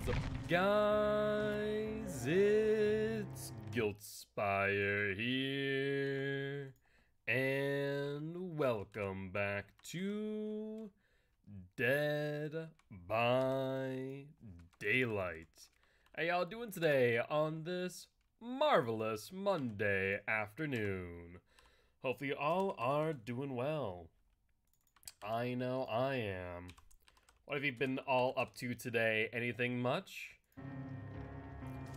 What is up, guys? It's Giltspire here, and welcome back to Dead by Daylight. How y'all doing today on this marvelous Monday afternoon? Hopefully you all are doing well. I know I am. What have you been all up to today? Anything much?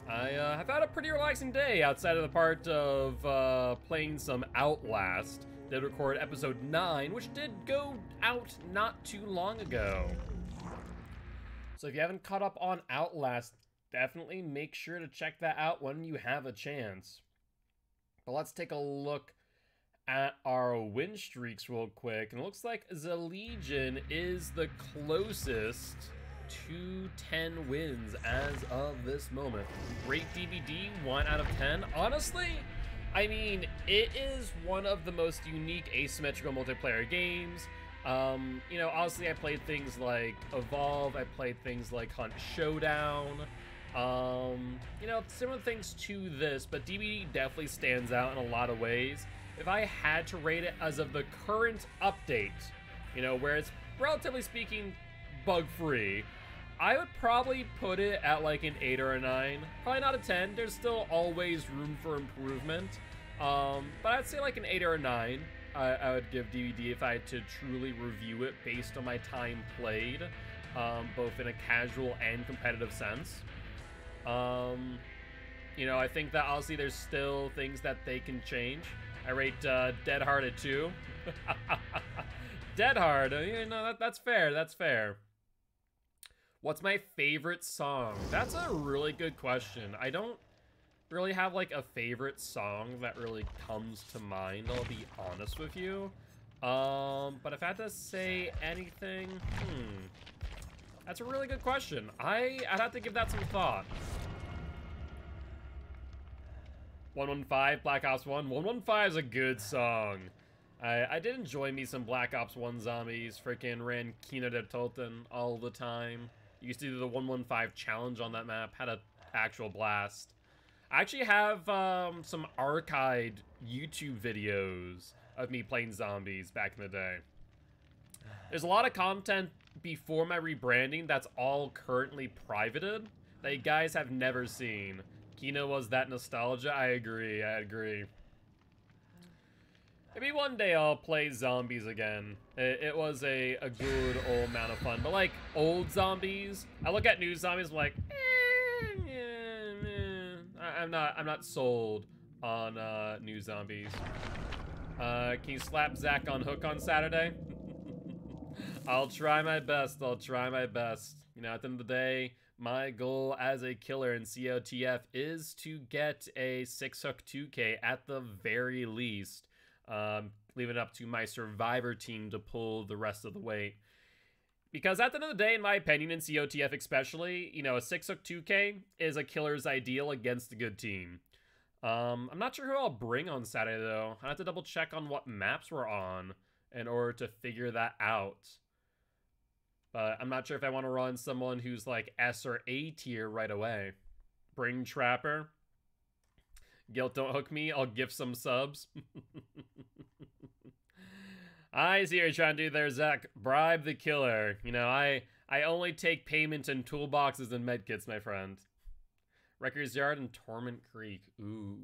I have had a pretty relaxing day outside of the part of playing some Outlast. Did record episode 9, which did go out not too long ago. So if you haven't caught up on Outlast, definitely make sure to check that out when you have a chance. But let's take a look at our win streaks real quick, and it looks like the Legion is the closest to 10 wins as of this moment. Rate DVD 1 out of 10. Honestly, I mean, it is one of the most unique asymmetrical multiplayer games. You know, honestly, I played things like Evolve, I played things like Hunt Showdown, you know, similar things to this, but DBD definitely stands out in a lot of ways. If I had to rate it as of the current update, you know, where it's relatively speaking bug-free, I would probably put it at like an 8 or a 9. Probably not a 10. There's still always room for improvement. But I'd say like an 8 or a 9. I would give DVD if I had to truly review it based on my time played, both in a casual and competitive sense. You know, I think that honestly there's still things that they can change. I rate Dead Hard at 2. Dead Hard, you know, that's fair, that's fair. What's my favorite song? That's a really good question. I don't really have like a favorite song that really comes to mind, I'll be honest with you. But if I had to say anything, that's a really good question. I'd have to give that some thought. 115, Black Ops 1. 115 is a good song. I did enjoy me some Black Ops 1 zombies. Freaking ran Kina de Tolten all the time. Used to do the 115 challenge on that map. Had an actual blast. I actually have some archived YouTube videos of me playing zombies back in the day. There's a lot of content before my rebranding that's all currently privated that you guys have never seen. Kino was that nostalgia. I agree. Maybe one day I'll play zombies again. It was a good old amount of fun. But like old zombies, I look at new zombies I'm like, I'm not sold on new zombies. Can you slap Zach on Hook on Saturday? I'll try my best. I'll try my best. You know, at the end of the day, my goal as a killer in COTF is to get a 6-hook 2K at the very least. Leave it up to my survivor team to pull the rest of the weight. Because at the end of the day, in my opinion, in COTF especially, you know, a 6-hook 2K is a killer's ideal against a good team. I'm not sure who I'll bring on Saturday, though. I have to double check on what maps we're on in order to figure that out. But I'm not sure if I want to run someone who's like S or A tier right away. Bring Trapper. Guilt, don't hook me. I'll give some subs. I see what you're trying to do there, Zach. Bribe the killer. You know, I only take payment in toolboxes and medkits, my friend. Wrecker's Yard and Torment Creek. Ooh.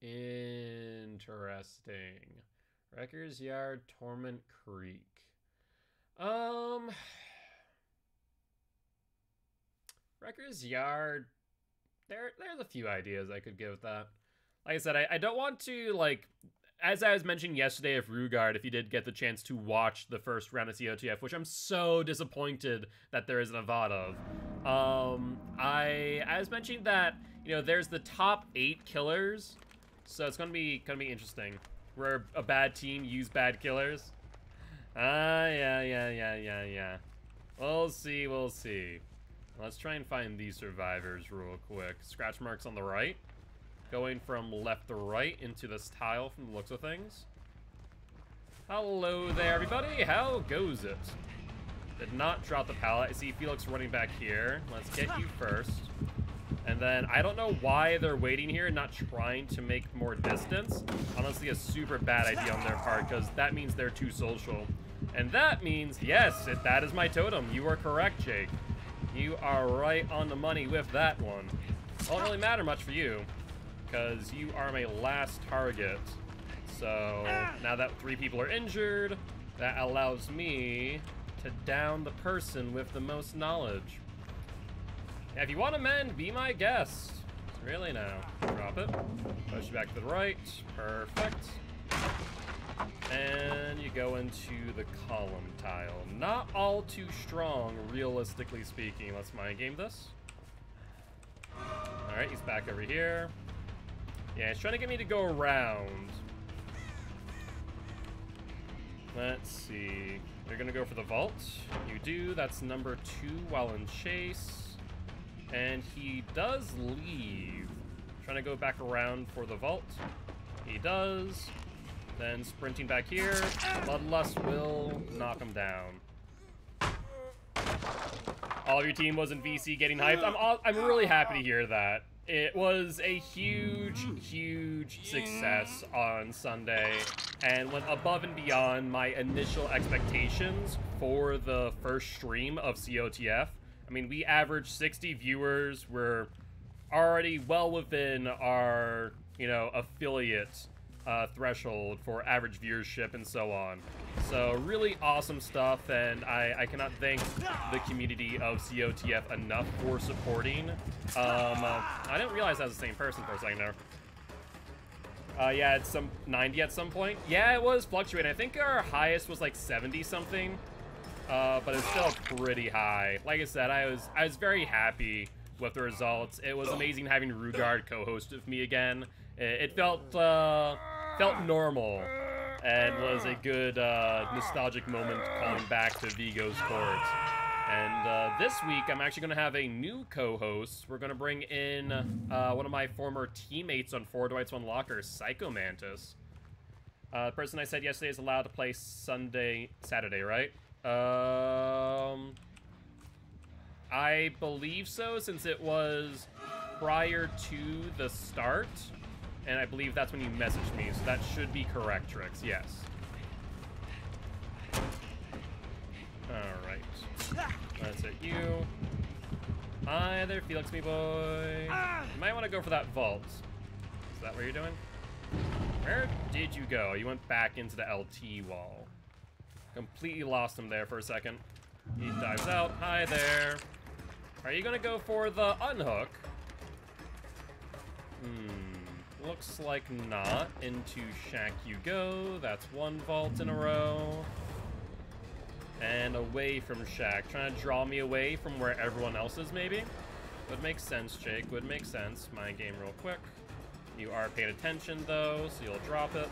Interesting. Wrecker's Yard, Torment Creek. Wrecker's Yard, there's a few ideas I could give that. Like I said, I don't want to, like, as I was mentioning yesterday of Rugard, if you did get the chance to watch the first round of COTF, which I'm so disappointed that there isn't a VOD of. I was mentioning that, you know, there's the top 8 killers, so it's gonna be interesting. We're a bad team, use bad killers. Yeah. We'll see. Let's try and find these survivors real quick. Scratch marks on the right. Going from left to right into this tile from the looks of things. Hello there, everybody. How goes it? Did not drop the pallet. I see Felix running back here. Let's get you first. And then I don't know why they're waiting here and not trying to make more distance. Honestly, a super bad idea on their part, because that means they're too social. And that means, yes, that is my totem. You are correct, Jake. You are right on the money with that one. Won't really matter much for you, because you are my last target. So now that 3 people are injured, that allows me to down the person with the most knowledge. Yeah, if you want to mend, be my guest. Really now. Drop it. Push you back to the right. Perfect. And you go into the column tile. Not all too strong, realistically speaking. Let's mind game this. Alright, he's back over here. Yeah, he's trying to get me to go around. Let's see. You're gonna go for the vault. You do. That's number 2 while in chase. And he does leave. Trying to go back around for the vault. He does. Then sprinting back here. Bloodlust will knock him down. All of your team was in VC getting hyped. I'm really happy to hear that. It was a huge, huge success on Sunday and went above and beyond my initial expectations for the first stream of COTF. I mean, we averaged 60 viewers. We're already well within our, you know, affiliate threshold for average viewership and so on. So really awesome stuff, and I cannot thank the community of COTF enough for supporting. I didn't realize that was the same person for a second there. Yeah, it's some 90 at some point. Yeah, it was fluctuating. I think our highest was like 70 something. But it's still pretty high. Like I said, I was very happy with the results. It was amazing having Rugard co-host with me again. It felt normal and was a good nostalgic moment calling back to Vigo's court. And this week, I'm actually going to have a new co-host. We're going to bring in one of my former teammates on 4 Dwights 1 Locker, Psycho Mantis. The person I said yesterday is allowed to play Saturday, right? I believe so, since it was prior to the start, and I believe that's when you messaged me, so that should be correct, Trix, yes. Alright. Let's hit you. Hi there, Felix, me boy. You might want to go for that vault. Is that what you're doing? Where did you go? You went back into the LT wall. Completely lost him there for a second. He dives out. Hi there. Are you gonna go for the unhook? Looks like not. Into Shack you go. That's 1 vault in a row. And away from Shack. Trying to draw me away from where everyone else is, maybe? Would make sense, Jake. Would make sense. Mind game real quick. You are paying attention, though, so you'll drop it.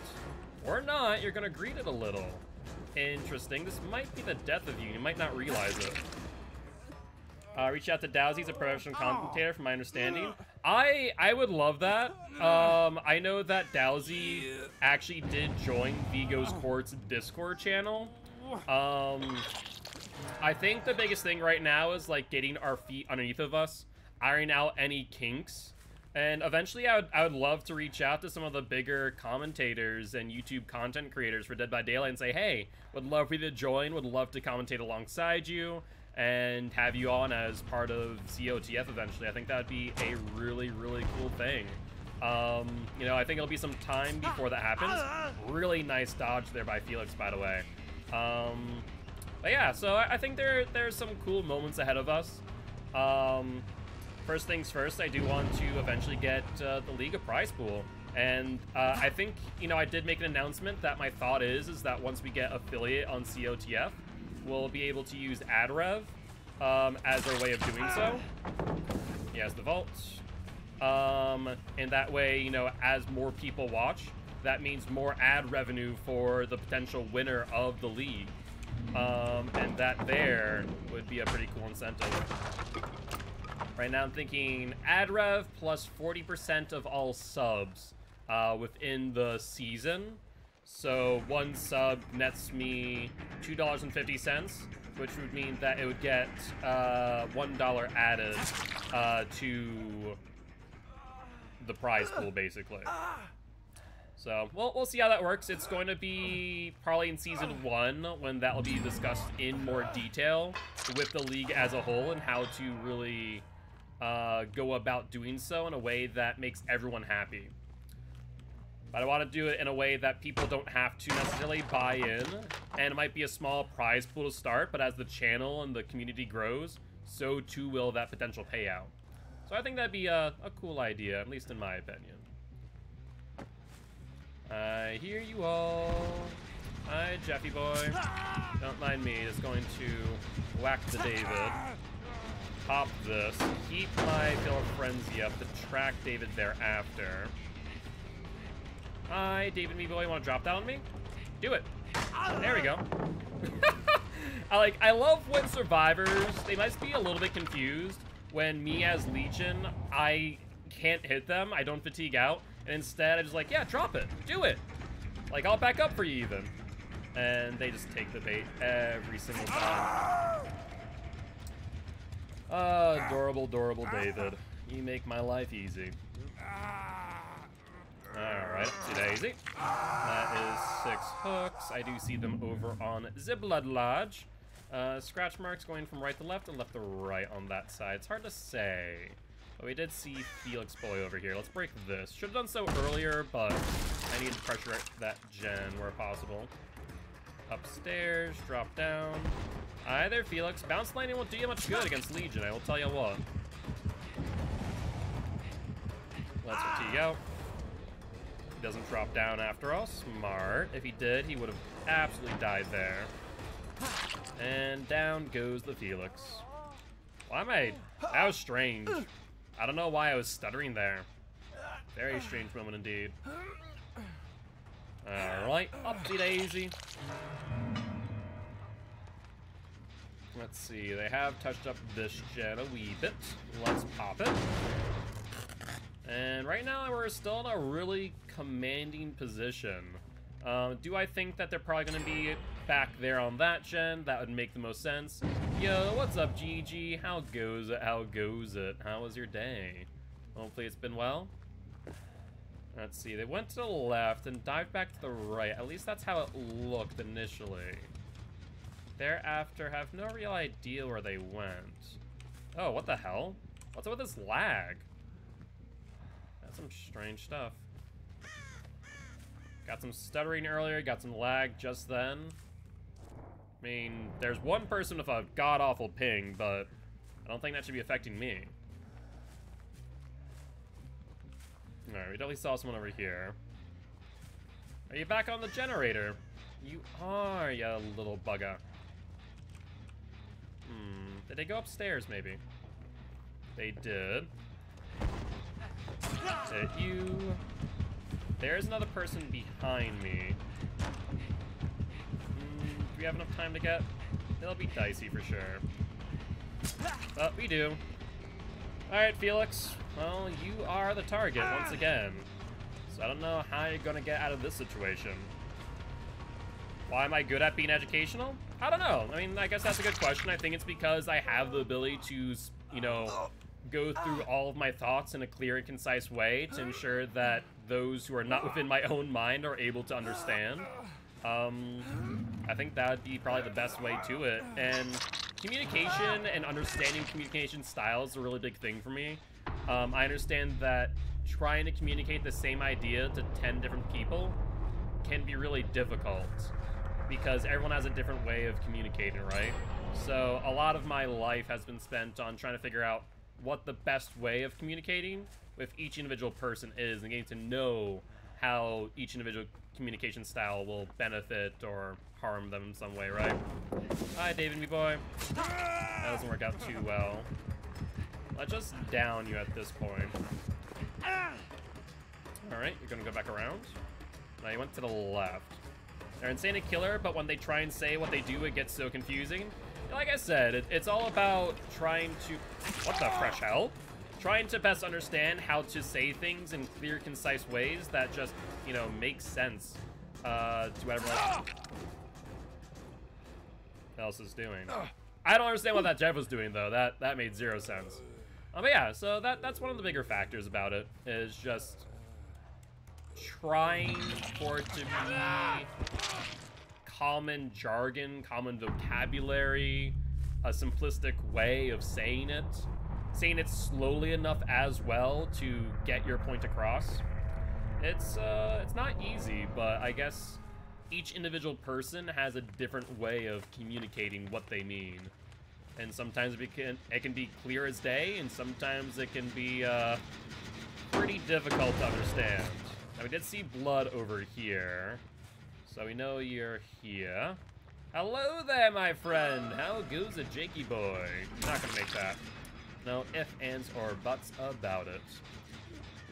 Or not. You're gonna greet it a little. Interesting. This might be the death of you. You might not realize it. Reach out to Dowsy. He's a professional commentator, from my understanding. I would love that. I know that Dowsy actually did join Vigo's Court's Discord channel. I think the biggest thing right now is like getting our feet underneath of us, ironing out any kinks. And eventually I would love to reach out to some of the bigger commentators and YouTube content creators for Dead by Daylight and say, hey, would love for you to join, would love to commentate alongside you, and have you on as part of COTF eventually. I think that would be a really, really cool thing. You know, I think it'll be some time before that happens. Really nice dodge there by Felix, by the way. But yeah, so I think there's some cool moments ahead of us. First things first, I do want to eventually get the League of Prize Pool. And I think, you know, I did make an announcement that my thought is that once we get affiliate on COTF, we'll be able to use ad rev as our way of doing so. Yes, the vault. And that way, you know, as more people watch, that means more ad revenue for the potential winner of the league. And that there would be a pretty cool incentive. Right now I'm thinking ad rev plus 40% of all subs within the season. So 1 sub nets me $2.50. which would mean that it would get $1 added to the prize pool, basically. So, we'll see how that works. It's going to be probably in Season 1 when that will be discussed in more detail with the league as a whole and how to really go about doing so in a way that makes everyone happy. But I want to do it in a way that people don't have to necessarily buy in, and it might be a small prize pool to start, but as the channel and the community grows, so too will that potential payout. So I think that'd be a cool idea, at least in my opinion. I hear you all. Hi, Jeffy boy. Don't mind me, just going to whack the David. Pop this. Keep my Fill of Frenzy up to track David thereafter. Hi, David me boy, want to drop that on me? Do it. There we go. I love when survivors, they must be a little bit confused when me as Legion, I can't hit them, I don't fatigue out, and instead I just like, yeah, drop it, do it. Like, I'll back up for you even. And they just take the bait every single time. Adorable, adorable David. You make my life easy. Alright, up to Daisy. That is 6 hooks. I do see them over on the Blood Lodge. Scratch marks going from right to left and left to right on that side. It's hard to say. But we did see Felix Boy over here. Let's break this. Should have done so earlier, but I need to pressure that gen where possible. Upstairs, drop down. Hi there, Felix. Bounce landing won't do you much good against Legion, I will tell you what. Let's fatigue out. He doesn't drop down after all. Smart. If he did, he would have absolutely died there. And down goes the Felix. Why am I... That was strange. I don't know why I was stuttering there. Very strange moment indeed. Alright, upsy daisy. Let's see, they have touched up this gen a wee bit. Let's pop it. And right now we're still in a really commanding position. Do I think that they're probably going to be back there on that gen? That would make the most sense. Yo, what's up, GG? How goes it? How goes it? How was your day? Hopefully it's been well. Let's see, they went to the left and dived back to the right. At least that's how it looked initially. Thereafter, have no real idea where they went. Oh, what the hell? What's up with this lag? That's some strange stuff. Got some stuttering earlier, got some lag just then. I mean, there's one person with a god-awful ping, but I don't think that should be affecting me. Alright, we definitely saw someone over here. Are you back on the generator? You are, you little bugger. Did they go upstairs, maybe? They did. Hit you. There's another person behind me. Do we have enough time to get? It'll be dicey for sure. But we do. Alright, Felix. Well, you are the target once again. So I don't know how you're gonna get out of this situation. Why am I good at being educational? I don't know. I mean, I guess that's a good question. I think it's because I have the ability to, you know, go through all of my thoughts in a clear and concise way to ensure that those who are not within my own mind are able to understand. I think that would be probably the best way to it. And communication and understanding communication styles is a really big thing for me. I understand that trying to communicate the same idea to 10 different people can be really difficult because everyone has a different way of communicating, right? So a lot of my life has been spent on trying to figure out what the best way of communicating with each individual person is and getting to know how each individual communication style will benefit or harm them in some way, right? Hi, David, me boy. That doesn't work out too well. Let's just down you at this point. Alright, you're gonna go back around. Now you went to the left. They're insane to killer, but when they try and say what they do, it gets so confusing. Like I said, it's all about trying to... What the fresh hell? Trying to best understand how to say things in clear, concise ways that just, you know, make sense to everyone. else is doing. I don't understand what that Jeff was doing, though. That made zero sense. But yeah, so that's one of the bigger factors about it, is just trying for it to be common jargon, common vocabulary, a simplistic way of saying it slowly enough as well to get your point across. It's not easy, but I guess each individual person has a different way of communicating what they mean. And sometimes it can be clear as day, and sometimes it can be pretty difficult to understand. Now, we did see blood over here, so we know you're here. Hello there, my friend. How goes a Jakey boy? Not gonna make that. No ifs, ands, or buts about it.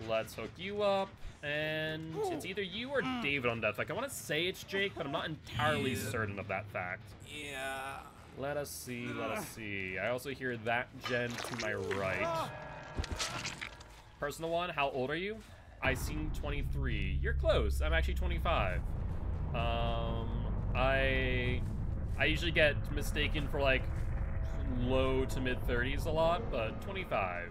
Let's hook you up, and it's either you or David on death. Like, I want to say it's Jake, but I'm not entirely certain of that fact. Yeah. Let us see, let us see. I also hear that gen to my right. Personal one, how old are you? I seem 23. You're close. I'm actually 25. I usually get mistaken for like low to mid 30s a lot, but 25.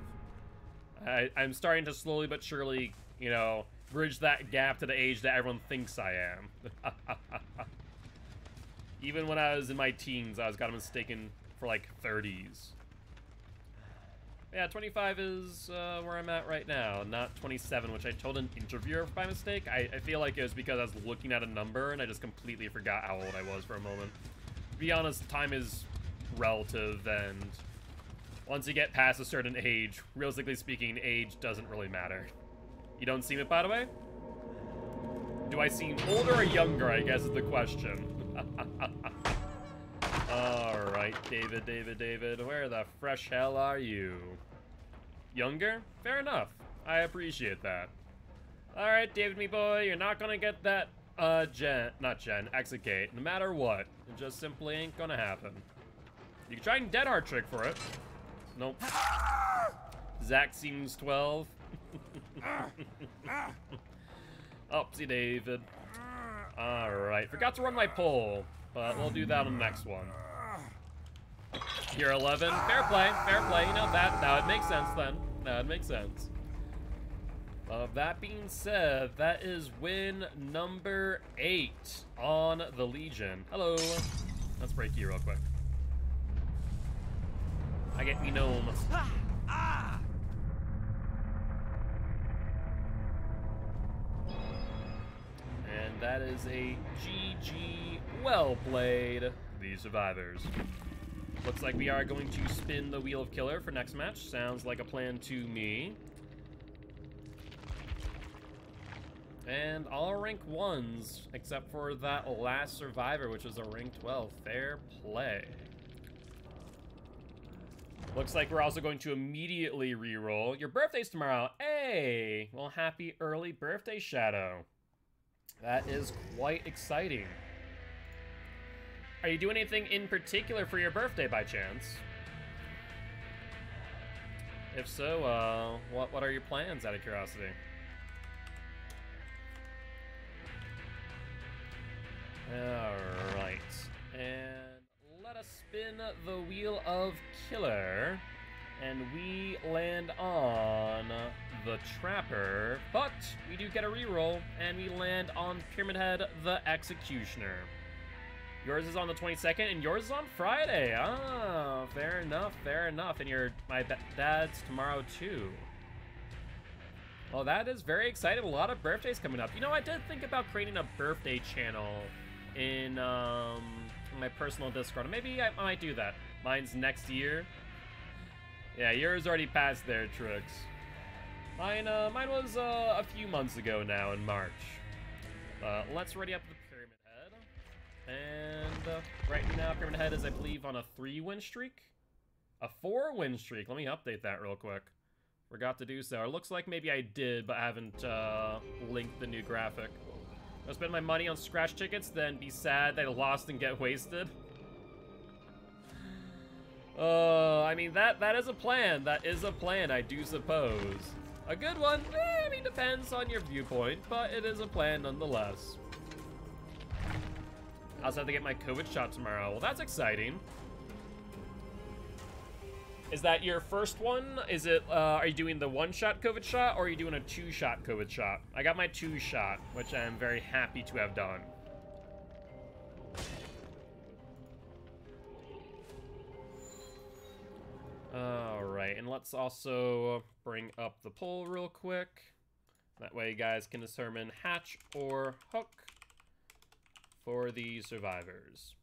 I'm starting to slowly but surely, you know, bridge that gap to the age that everyone thinks I am. Even when I was in my teens, I got mistaken for like 30s. Yeah, 25 is where I'm at right now, not 27, which I told an interviewer by mistake. I feel like it was because I was looking at a number and I just completely forgot how old I was for a moment. To be honest, time is relative, and once you get past a certain age, realistically speaking, age doesn't really matter. You don't seem it, by the way? Do I seem older or younger, I guess is the question. Alright, David, where the fresh hell are you? Younger? Fair enough. I appreciate that. Alright, David, me boy, you're not gonna get that, exit gate, no matter what. It just simply ain't gonna happen. You can try and dead hard trick for it. Nope. Zach seems 12. Upsy David. Alright, forgot to run my poll, but we'll do that on the next one. You're 11. Fair play, you know, that would make sense then. That would make sense. That being said, that is win number 8 on the Legion. Hello. Let's break you real quick. I get me gnome. And that is a GG. Well played, the survivors. Looks like we are going to spin the Wheel of Killer for next match. Sounds like a plan to me. And all rank 1s, except for that last survivor, which was a rank 12. Fair play. Looks like we're also going to immediately re-roll. Your birthday's tomorrow. Hey! Well, happy early birthday, Shadow. That is quite exciting. Are you doing anything in particular for your birthday by chance? If so, what are your plans, out of curiosity? Alright. And let us spin the Wheel of Killer. And we land on the Trapper. But we do get a reroll, and we land on Pyramid Head, the Executioner. Yours is on the 22nd, and yours is on Friday. Ah, fair enough, fair enough. And my dad's tomorrow, too. Well, that is very exciting. A lot of birthdays coming up. You know, I did think about creating a birthday channel in my personal Discord. Maybe I might do that. Mine's next year. Yeah, yours already passed there, Trix. Mine was a few months ago now in March. Let's ready up the Pyramid Head. And right now, Pyramid Head is, I believe, on a 3-win streak? A 4-win streak. Let me update that real quick. Forgot to do so. It looks like maybe I did, but I haven't linked the new graphic. I'll spend my money on scratch tickets, then be sad that I lost and get wasted. I mean, that is a plan. That is a plan, I do suppose. A good one? I mean, depends on your viewpoint, but it is a plan nonetheless. I also have to get my COVID shot tomorrow. Well, that's exciting. Is that your first one? Is it, are you doing the 1-shot COVID shot, or are you doing a 2-shot COVID shot? I got my 2-shot, which I'm very happy to have done. Alright, and let's also bring up the poll real quick. That way you guys can determine hatch or hook for the survivors.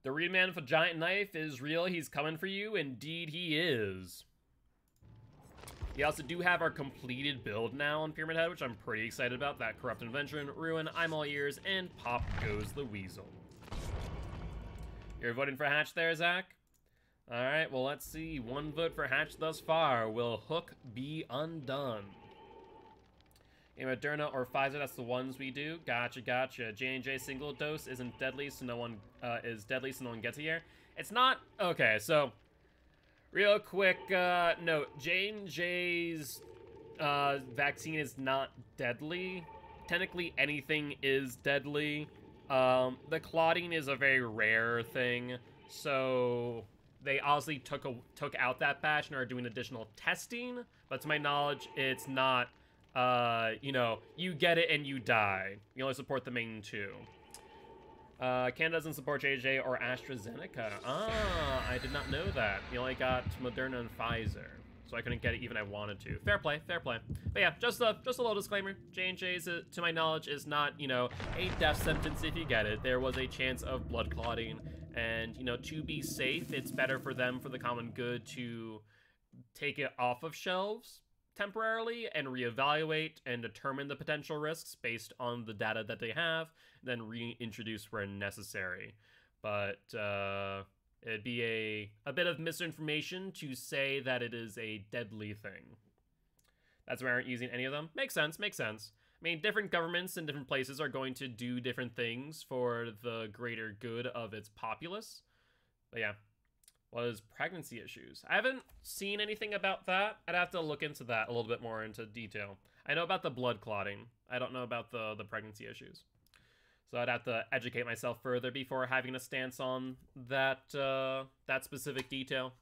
The Reed Man with a giant knife is real. He's coming for you. Indeed, he is. We also do have our completed build now on Pyramid Head, which I'm pretty excited about. That Corrupt Invention, Ruin, I'm All Ears, and Pop Goes the Weasel. You're voting for Hatch there, Zach? Alright, well, let's see. 1 vote for Hatch thus far. Will Hook be undone? Moderna or Pfizer, that's the ones we do. Gotcha, gotcha. J&J single dose isn't deadly, so no one so no one gets it here. It's not. Okay, so real quick note: J&J's vaccine is not deadly. Technically, anything is deadly. The clotting is a very rare thing, so they obviously took out that batch and are doing additional testing. But to my knowledge, it's not. You know, you get it and you die. You only support the main 2. Canada doesn't support J&J or AstraZeneca. Ah, I did not know that. You only got Moderna and Pfizer, so I couldn't get it even if I wanted to. Fair play, fair play. But yeah, just a little disclaimer. J&J's, to my knowledge, is not, you know, a death sentence if you get it. There was a chance of blood clotting, and, you know, to be safe, it's better for them, for the common good, to take it off of shelves temporarily and reevaluate and determine the potential risks based on the data that they have, then reintroduce where necessary. But it'd be a bit of misinformation to say that it is a deadly thing. That's why I aren't using any of them. Makes sense, makes sense. I mean, different governments in different places are going to do different things for the greater good of its populace. But yeah. Was pregnancy issues. I haven't seen anything about that. I'd have to look into that a little bit more into detail. I know about the blood clotting. I don't know about the pregnancy issues. So I'd have to educate myself further before having a stance on that that specific detail.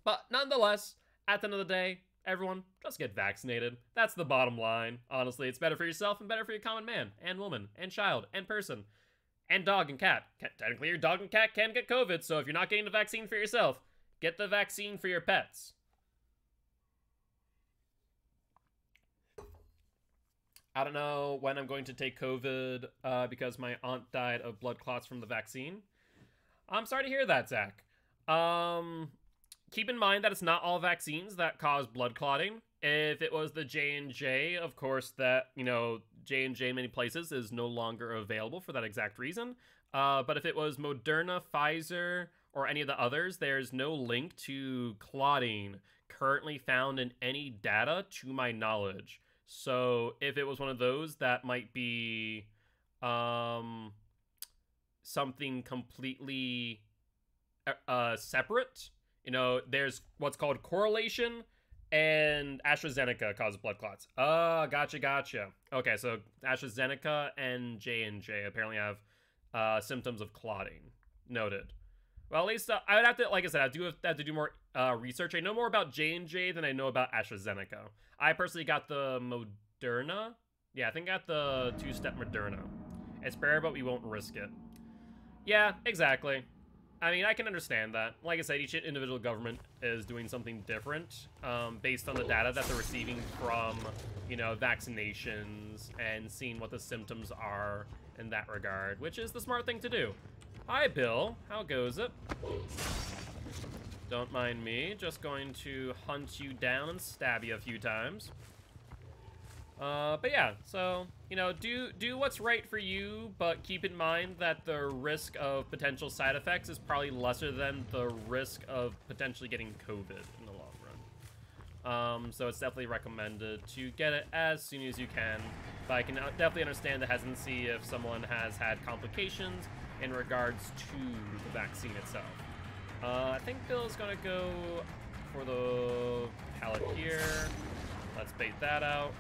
But nonetheless, at the end of the day, everyone, just get vaccinated. That's the bottom line. Honestly, it's better for yourself and better for your common man and woman and child and person. And dog and cat. Technically, your dog and cat can get COVID, so if you're not getting the vaccine for yourself, get the vaccine for your pets. I don't know when I'm going to take COVID because my aunt died of blood clots from the vaccine. I'm sorry to hear that, Zach. Keep in mind that it's not all vaccines that cause blood clotting. If it was the J&J, of course, that, you know, J&J in many places is no longer available for that exact reason. But if it was Moderna, Pfizer, or any of the others, there's no link to clotting currently found in any data to my knowledge. So if it was one of those, that might be something completely separate. You know, there's what's called correlation, and AstraZeneca causes blood clots. Oh, gotcha. Okay, so AstraZeneca and J&J apparently have symptoms of clotting. Noted. Well, at least I would have to, like I said, I do have to do more research. I know more about J&J than I know about AstraZeneca. I personally got the Moderna. Yeah, I think I got the 2-step Moderna. It's rare, but we won't risk it. Yeah, exactly. I mean, I can understand that. Like I said, each individual government is doing something different based on the data that they're receiving from, you know, vaccinations and seeing what the symptoms are in that regard, which is the smart thing to do. Hi, Bill. How goes it? Don't mind me. Just going to hunt you down and stab you a few times. But yeah, so, you know, do what's right for you, but keep in mind that the risk of potential side effects is probably lesser than the risk of potentially getting COVID in the long run. So it's definitely recommended to get it as soon as you can. But I can definitely understand the hesitancy if someone has had complications in regards to the vaccine itself. I think Bill's gonna go for the pallet here. Let's bait that out.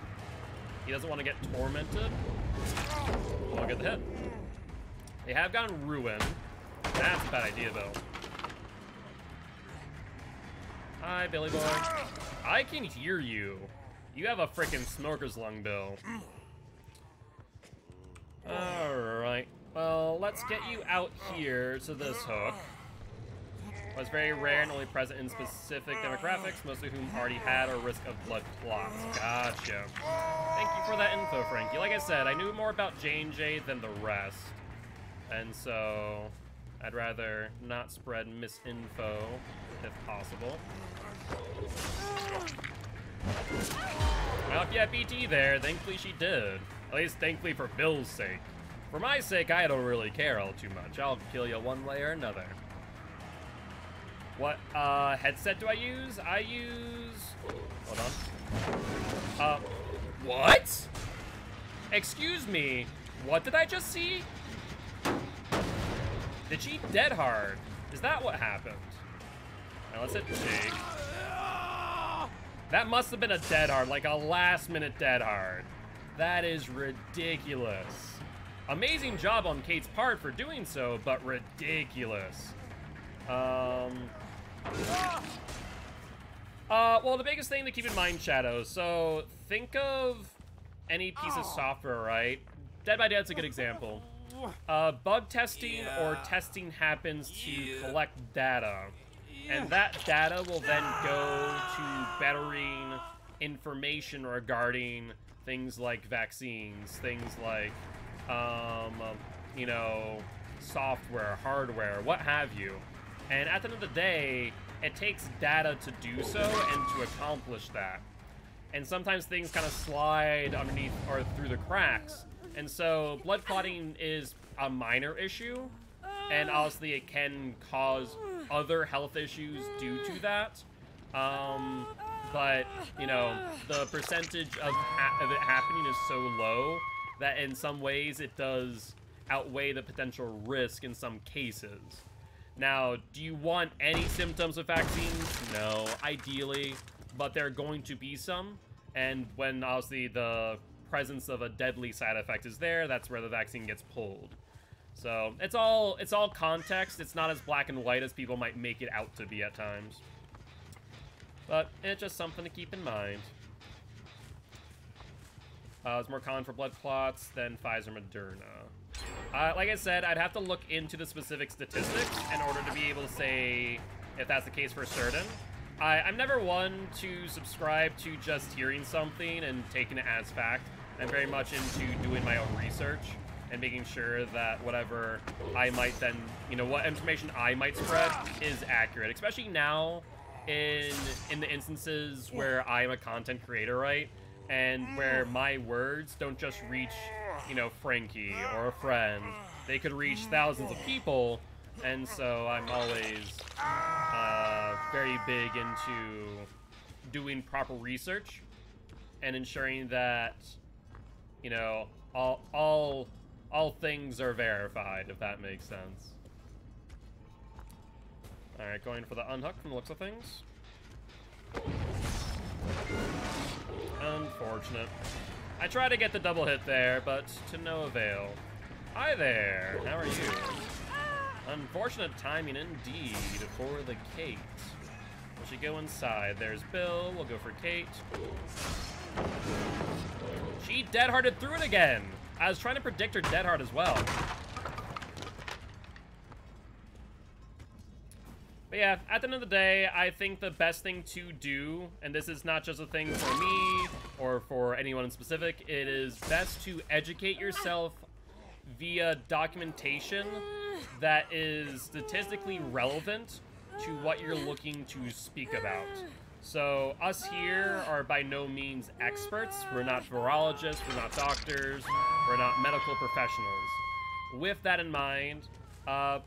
He doesn't want to get tormented. We'll get the hit. They have gotten ruined. That's a bad idea, though. Hi, Billy boy. I can hear you. You have a freaking snorker's lung, Bill. Alright. Well, let's get you out here to this hook. Was very rare and only present in specific demographics, most of whom already had a risk of blood clots. Gotcha. Thank you for that info, Frankie. Like I said, I knew more about J&J than the rest. And so, I'd rather not spread misinfo, if possible. Well, if you had BT there, thankfully she did. At least thankfully for Bill's sake. For my sake, I don't really care all too much. I'll kill you one way or another. What headset do I use? I use... Hold on. What? Excuse me. What did I just see? Did she dead hard? Is that what happened? Now let's hit Jake. That must have been a dead hard, like a last minute dead hard. That is ridiculous. Amazing job on Kate's part for doing so, but ridiculous. Well, the biggest thing to keep in mind, Shadow, so think of any piece of software, right? Dead by Dead's a good example. Bug testing or testing happens to collect data. And that data will then go to bettering information regarding things like vaccines, things like, you know, software, hardware, what have you. And at the end of the day, it takes data to do so and to accomplish that. And sometimes things kind of slide underneath or through the cracks. And so blood clotting is a minor issue. And obviously it can cause other health issues due to that. But, you know, the percentage of it happening is so low that in some ways it does outweigh the potential risk in some cases. Now, do you want any symptoms of vaccines? No, ideally, but there are going to be some. And when obviously the presence of a deadly side effect is there, that's where the vaccine gets pulled. So it's all context. It's not as black and white as people might make it out to be at times. But it's just something to keep in mind. It's more common for blood clots than Pfizer Moderna. Like I said, I'd have to look into the specific statistics in order to be able to say if that's the case for certain. I'm never one to subscribe to just hearing something and taking it as fact. I'm very much into doing my own research and making sure that whatever I might then, you know, what information I might spread is accurate. Especially now in the instances where I'm a content creator, right? And where my words don't just reach, you know, Frankie or a friend. They could reach thousands of people. And so I'm always very big into doing proper research and ensuring that, you know, all things are verified, if that makes sense. Alright, going for the unhook from the looks of things. Unfortunate. I tried to get the double hit there, but to no avail. Hi there, how are you? Unfortunate timing indeed for the Kate. We should go inside. There's Bill, we'll go for Kate. She dead-hearted through it again. I was trying to predict her dead hard as well. But yeah, at the end of the day, I think the best thing to do, and this is not just a thing for me or for anyone in specific, it is best to educate yourself via documentation that is statistically relevant to what you're looking to speak about. So us here are by no means experts. We're not virologists, we're not doctors, we're not medical professionals. With that in mind,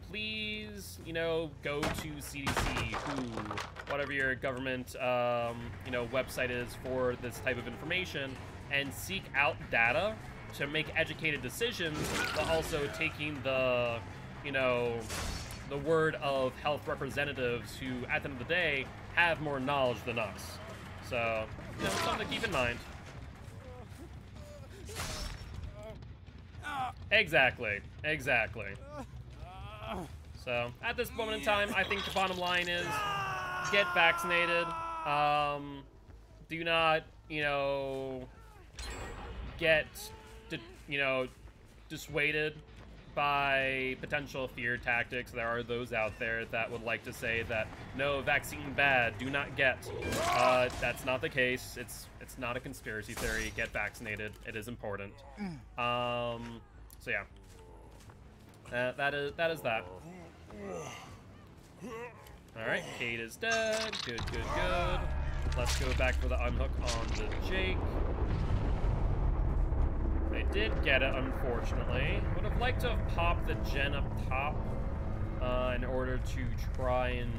please, you know, go to CDC, WHO, whatever your government, you know, website is for this type of information, and seek out data to make educated decisions, but also taking the, you know, the word of health representatives who, at the end of the day, have more knowledge than us. So, you know, something to keep in mind. Exactly. Exactly. So, at this moment in time, I think the bottom line is get vaccinated. Do not, you know, get, you know, dissuaded by potential fear tactics. There are those out there that would like to say that, no, vaccine bad, do not get. That's not the case. It's not a conspiracy theory. Get vaccinated. It is important. So yeah. That is that. Alright, Kate is dead. Good, good, good. Let's go back for the unhook on the Jake. They did get it, unfortunately. Would have liked to have popped the gen up top in order to try and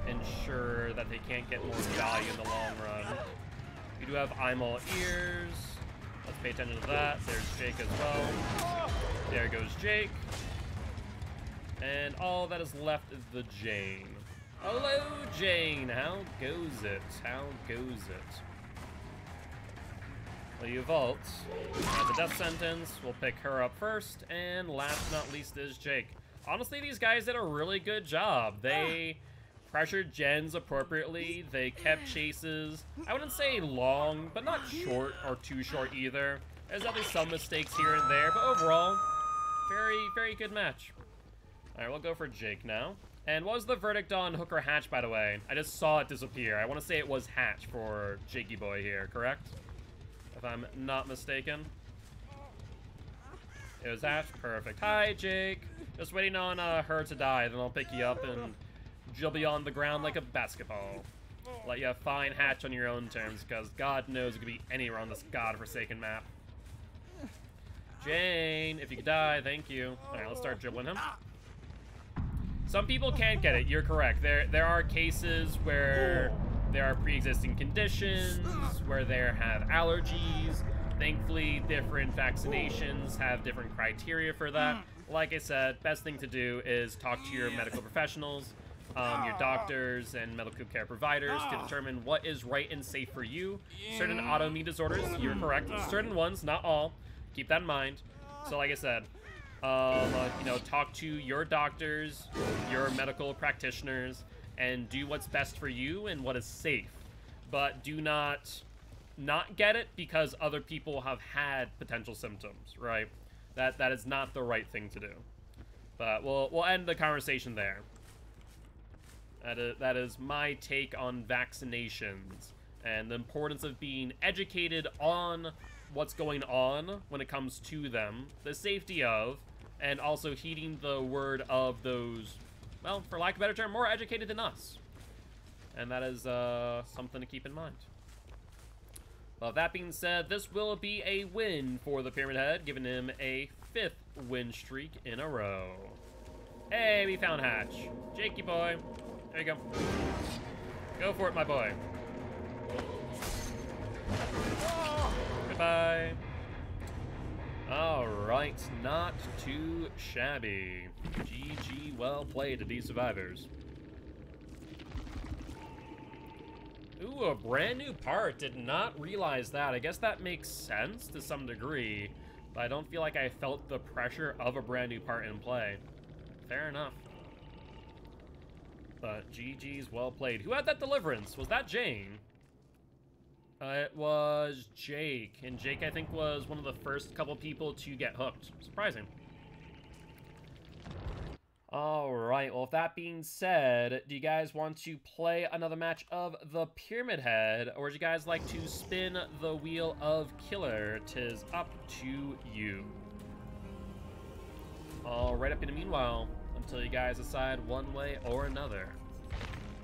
ensure that they can't get more value in the long run. We do have eyeball ears. Let's pay attention to that. There's Jake as well. There goes Jake. And all that is left is the Jane. Hello, Jane. How goes it? How goes it? Well, you vault. As a death sentence, we'll pick her up first. And last but not least is Jake. Honestly, these guys did a really good job. They pressured gens appropriately. They kept chases. I wouldn't say long, but not short or too short either. There's definitely some mistakes here and there, but overall, very, very good match. All right, we'll go for Jake now. And what was the verdict on Hook or Hatch, by the way? I just saw it disappear. I want to say it was Hatch for Jakey Boy here, correct? If I'm not mistaken. It was Hatch? Perfect. Hi, Jake. Just waiting on her to die, then I'll pick you up and you'll be on the ground like a basketball. Let you find Hatch on your own terms, because God knows it could be anywhere on this godforsaken map. Jane, if you could die, thank you. All right, let's start dribbling him. Some people can't get it. You're correct. There are cases where there are pre-existing conditions, where there have allergies. Thankfully, different vaccinations have different criteria for that. Like I said, best thing to do is talk to your medical professionals, your doctors and medical care providers to determine what is right and safe for you. Certain autoimmune disorders, you're correct. Certain ones, not all. Keep that in mind. So like I said, you know, talk to your doctors, your medical practitioners, and do what's best for you and what is safe. But do not get it because other people have had potential symptoms, right? That is not the right thing to do. But we'll end the conversation there. That is my take on vaccinations and the importance of being educated on what's going on when it comes to them, the safety of, and also heeding the word of those, well, for lack of a better term, more educated than us. And that is something to keep in mind. Well, that being said, this will be a win for the Pyramid Head, giving him a 5th win streak in a row. Hey, we found Hatch. Jakey boy. There you go. Go for it, my boy. Goodbye. Alright, not too shabby. GG, well played to these survivors. Ooh, a brand new part. Did not realize that. I guess that makes sense to some degree, but I don't feel like I felt the pressure of a brand new part in play. Fair enough. But GG's well played. Who had that deliverance? Was that Jane? It was Jake, and Jake, I think, was one of the first couple people to get hooked. Surprising. Alright, well, with that being said, do you guys want to play another match of the Pyramid Head, or would you guys like to spin the Wheel of Killer? 'Tis up to you. Alright, up in the meanwhile, until you guys decide one way or another.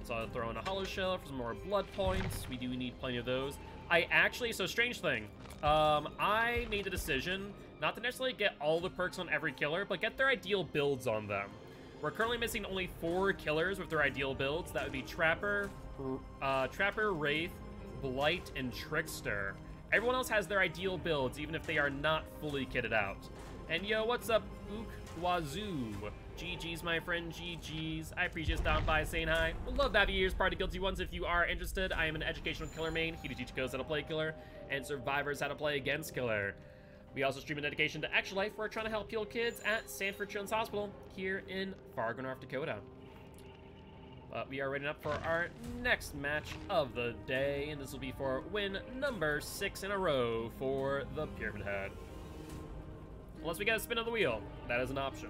So I'll throw in a hollow shell for some more blood points. We do need plenty of those. I actually, so strange thing, I made the decision not to necessarily get all the perks on every killer, but get their ideal builds on them. We're currently missing only 4 killers with their ideal builds. That would be Trapper, Wraith, Blight, and Trickster. Everyone else has their ideal builds, even if they are not fully kitted out. And yo, what's up, Ook Wazoo? GG's, my friend, GG's. I appreciate you stopping by, saying hi. Would love to have you here as part of Guilty Ones if you are interested. I am an educational killer main. He teaches codes how to play killer, and survivors how to play against killer. We also stream a dedication to Extra Life. We're trying to help heal kids at Sanford Children's Hospital here in Fargo, North Dakota. But we are ready up for our next match of the day, and this will be for win number 6 in a row for the Pyramid Head. Unless we get a spin of the wheel, that is an option.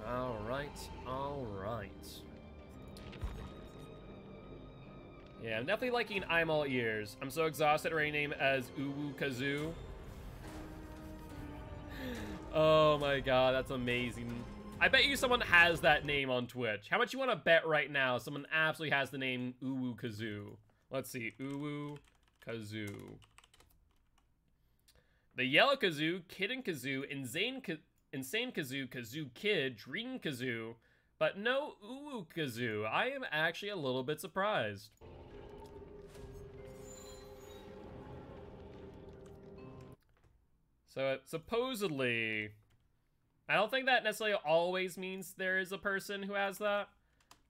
All right, all right. Yeah, I'm definitely liking I'm All Ears. I'm so exhausted to rename as Uwu Kazoo. Oh my god, that's amazing. I bet you someone has that name on Twitch. How much you want to bet right now someone absolutely has the name Uwu Kazoo? Let's see, Uwu Kazoo. The Yellow Kazoo, Kitten Kazoo, Insane Kazoo, Kazoo Kid, Dream Kazoo, but no Uwu Kazoo. I am actually a little bit surprised. So supposedly, I don't think that necessarily always means there is a person who has that.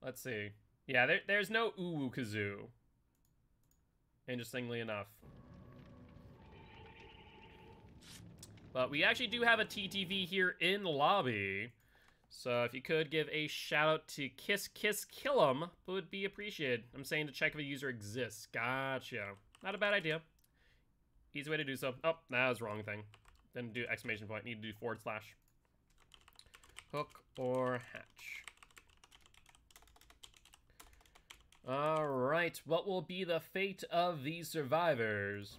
Let's see. Yeah, there's no Uwu Kazoo. Interestingly enough. But we actually do have a TTV here in the lobby. So if you could give a shout out to Kiss Kiss Kill 'em, it would be appreciated. I'm saying to check if a user exists. Gotcha. Not a bad idea. Easy way to do so. Oh, that was the wrong thing. Didn't do exclamation point. Need to do /. Hook or hatch. Alright, what will be the fate of these survivors?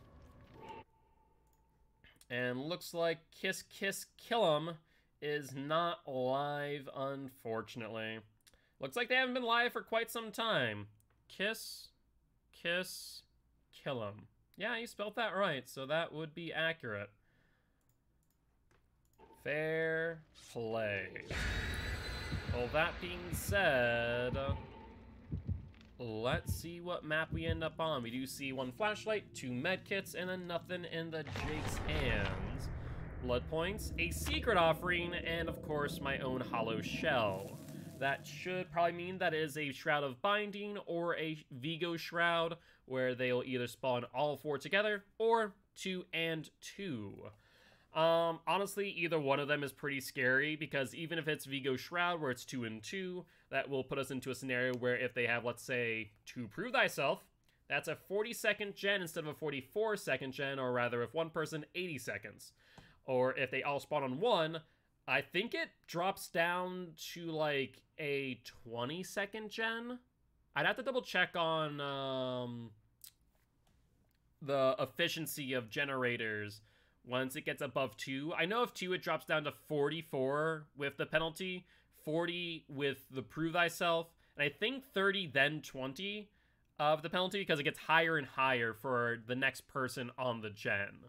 And looks like Kiss Kiss Kill 'em is not live, unfortunately. Looks like they haven't been live for quite some time. Kiss Kiss Kill 'em. Yeah, you spelled that right, so that would be accurate. Fair play. Well, that being said, let's see what map we end up on. We do see 1 flashlight, 2 medkits, and then nothing in the Jake's hands. Blood points, a secret offering, and of course my own hollow shell. That should probably mean that it is a Shroud of Binding or a Vigo Shroud, where they'll either spawn all 4 together or 2 and 2. Honestly, either one of them is pretty scary, because even if it's Vigo Shroud, where it's 2 and 2, that will put us into a scenario where if they have, let's say, 2 Prove Thyself, that's a 40-second gen instead of a 44-second gen, or rather, if one person, 80 seconds. Or if they all spawn on 1, I think it drops down to, like, a 20-second gen? I'd have to double check on, the efficiency of generators once it gets above 2. I know if 2, it drops down to 44 with the penalty, 40 with the Prove Thyself, and I think 30, then 20 of the penalty, because it gets higher and higher for the next person on the gen.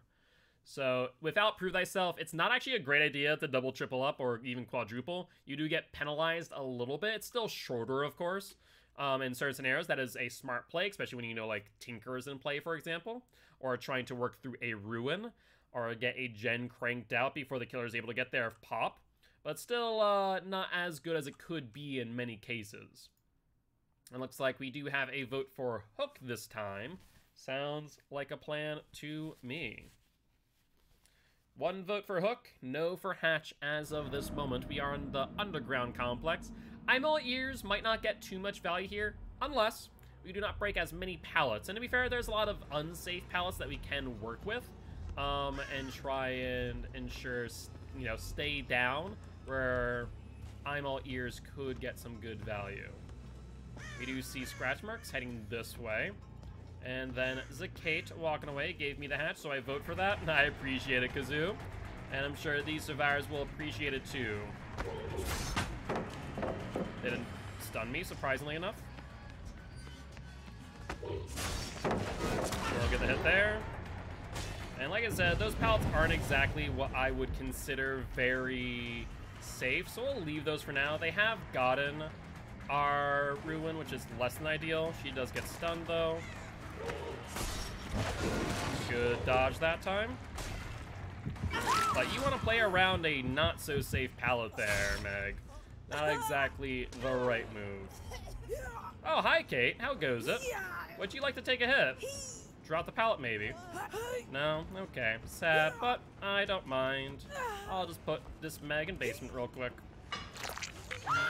So without Prove Thyself, it's not actually a great idea to double, triple up, or even quadruple. You do get penalized a little bit. It's still shorter, of course. In certain scenarios, that is a smart play, especially when you know, like, Tinker is in play, for example, or trying to work through a Ruin, or get a gen cranked out before the killer is able to get there pop. But still not as good as it could be in many cases. It looks like we do have a vote for Hook this time. Sounds like a plan to me. 1 vote for Hook, no for Hatch as of this moment. We are in the Underground Complex. I'm All Ears might not get too much value here, unless we do not break as many pallets. And to be fair, there's a lot of unsafe pallets that we can work with. And try and ensure, you know, stay down, where I'm All Ears could get some good value. We do see scratch marks heading this way. And then Zakate walking away gave me the hatch, so I vote for that, and I appreciate it, Kazoo. And I'm sure these survivors will appreciate it too. They didn't stun me, surprisingly enough. We'll get the hit there. And like I said, those pallets aren't exactly what I would consider very safe, so we'll leave those for now. They have gotten our Ruin, which is less than ideal. She does get stunned, though. Good dodge that time. But you want to play around a not-so-safe pallet there, Meg. Not exactly the right move. Oh, hi, Kate. How goes it? Would you like to take a hit? Drop the pallet, maybe. No? Okay. Sad, but I don't mind. I'll just put this Meg in basement real quick.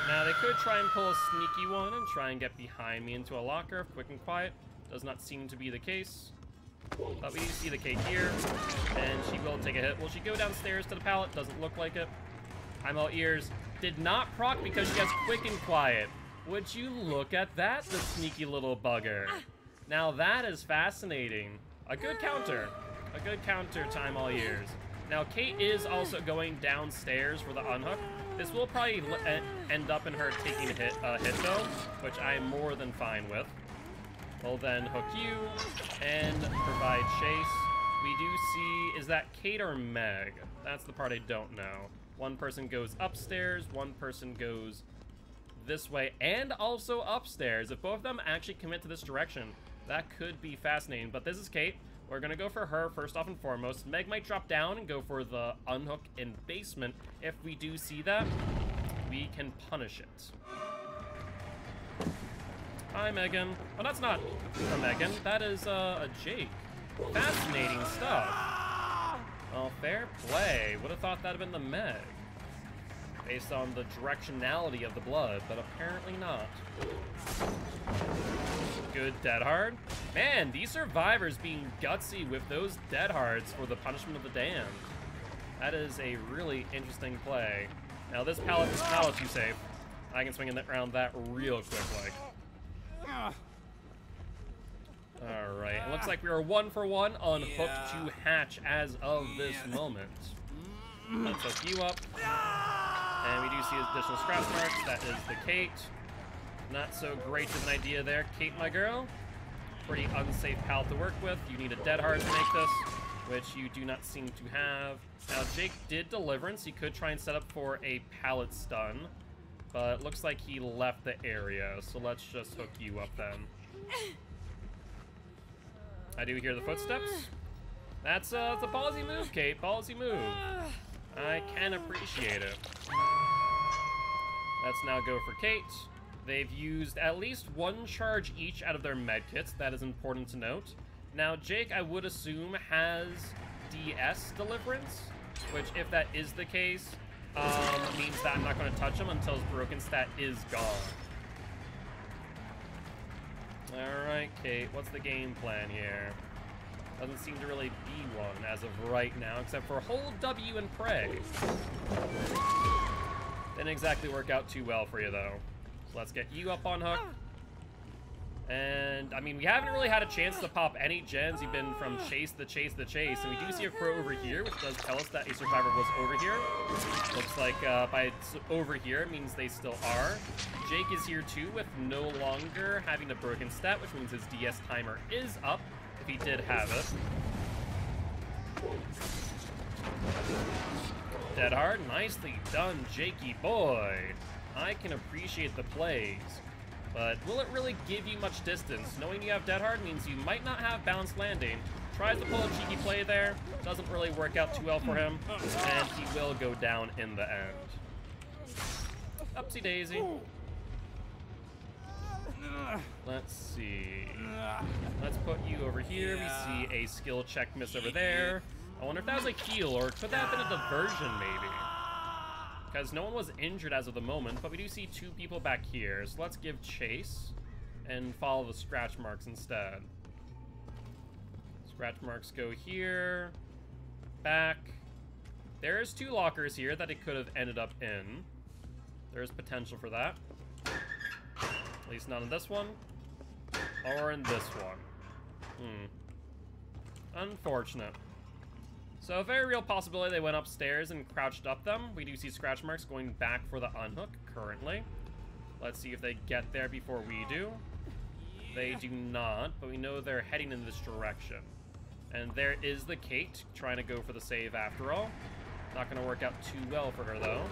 Now, they could try and pull a sneaky one and try and get behind me into a locker, quick and quiet. Does not seem to be the case. But we do see the Kate here, and she will take a hit. Will she go downstairs to the pallet? Doesn't look like it. I'm all ears. Did not proc because she has quick and quiet. Would you look at that, the sneaky little bugger. Now that is fascinating. A good counter. A good counter, time all ears. Now Kate is also going downstairs for the unhook. This will probably end up in her taking a hit though, which I'm more than fine with. We'll then hook you and provide chase. We do see, is that Kate or Meg? That's the part I don't know. One person goes upstairs, one person goes this way, and also upstairs. If both of them actually commit to this direction, that could be fascinating. But this is Kate. We're gonna go for her first off and foremost. Meg might drop down and go for the unhook in basement. If we do see that, we can punish it. Hi, Megan. Oh, that's not a Megan. That is a Jake. Fascinating stuff. Well, fair play. Would have thought that'd have been the Meg, based on the directionality of the blood, but apparently not. Good dead hard. Man, these survivors being gutsy with those dead hards for the punishment of the damned. That is a really interesting play. Now this pallet is too safe. I can swing around that real quick, like. Alright, it looks like we are 1 for 1 on hook to hatch as of this moment. Let's hook you up. And we do see additional scratch marks. That is the Kate. Not so great of an idea there, Kate, my girl. Pretty unsafe pallet to work with. You need a dead hard to make this, which you do not seem to have. Now, Jake did deliverance. He could try and set up for a pallet stun, but it looks like he left the area, so let's just hook you up then. I do hear the footsteps. That's a ballsy move, Kate. Ballsy move. I can appreciate it. Let's now go for Kate. They've used at least 1 charge each out of their medkits. That is important to note. Now, Jake, I would assume, has DS deliverance, which, if that is the case, means that I'm not going to touch him until his broken stat is gone. Alright, Kate, what's the game plan here? Doesn't seem to really be one as of right now, except for hold W and pray. Didn't exactly work out too well for you, though. So let's get you up on hook. And, I mean, we haven't really had a chance to pop any gens. You've been from chase the chase the chase. And we do see a crow over here, which does tell us that a survivor was over here. Looks like by over here, it means they still are. Jake is here too, with no longer having a broken stat, which means his DS timer is up, if he did have it. Dead hard, nicely done, Jakey boy. I can appreciate the plays. But will it really give you much distance? Knowing you have dead hard means you might not have balanced landing. Tries to pull a cheeky play there. Doesn't really work out too well for him. And he will go down in the end. Upsy daisy. Let's see. Let's put you over here. We see a skill check miss over there. I wonder if that was a heal, or could that have been a diversion maybe? Because no one was injured as of the moment, but we do see 2 people back here. So let's give chase and follow the scratch marks instead. Scratch marks go here, back. There's 2 lockers here that it could have ended up in. There's potential for that. At least not in this one, or in this one. Unfortunate. So a very real possibility they went upstairs and crouched up them. We do see scratch marks going back for the unhook currently. Let's see if they get there before we do. They do not, but we know they're heading in this direction. And there is the Kate trying to go for the save after all. Not going to work out too well for her though.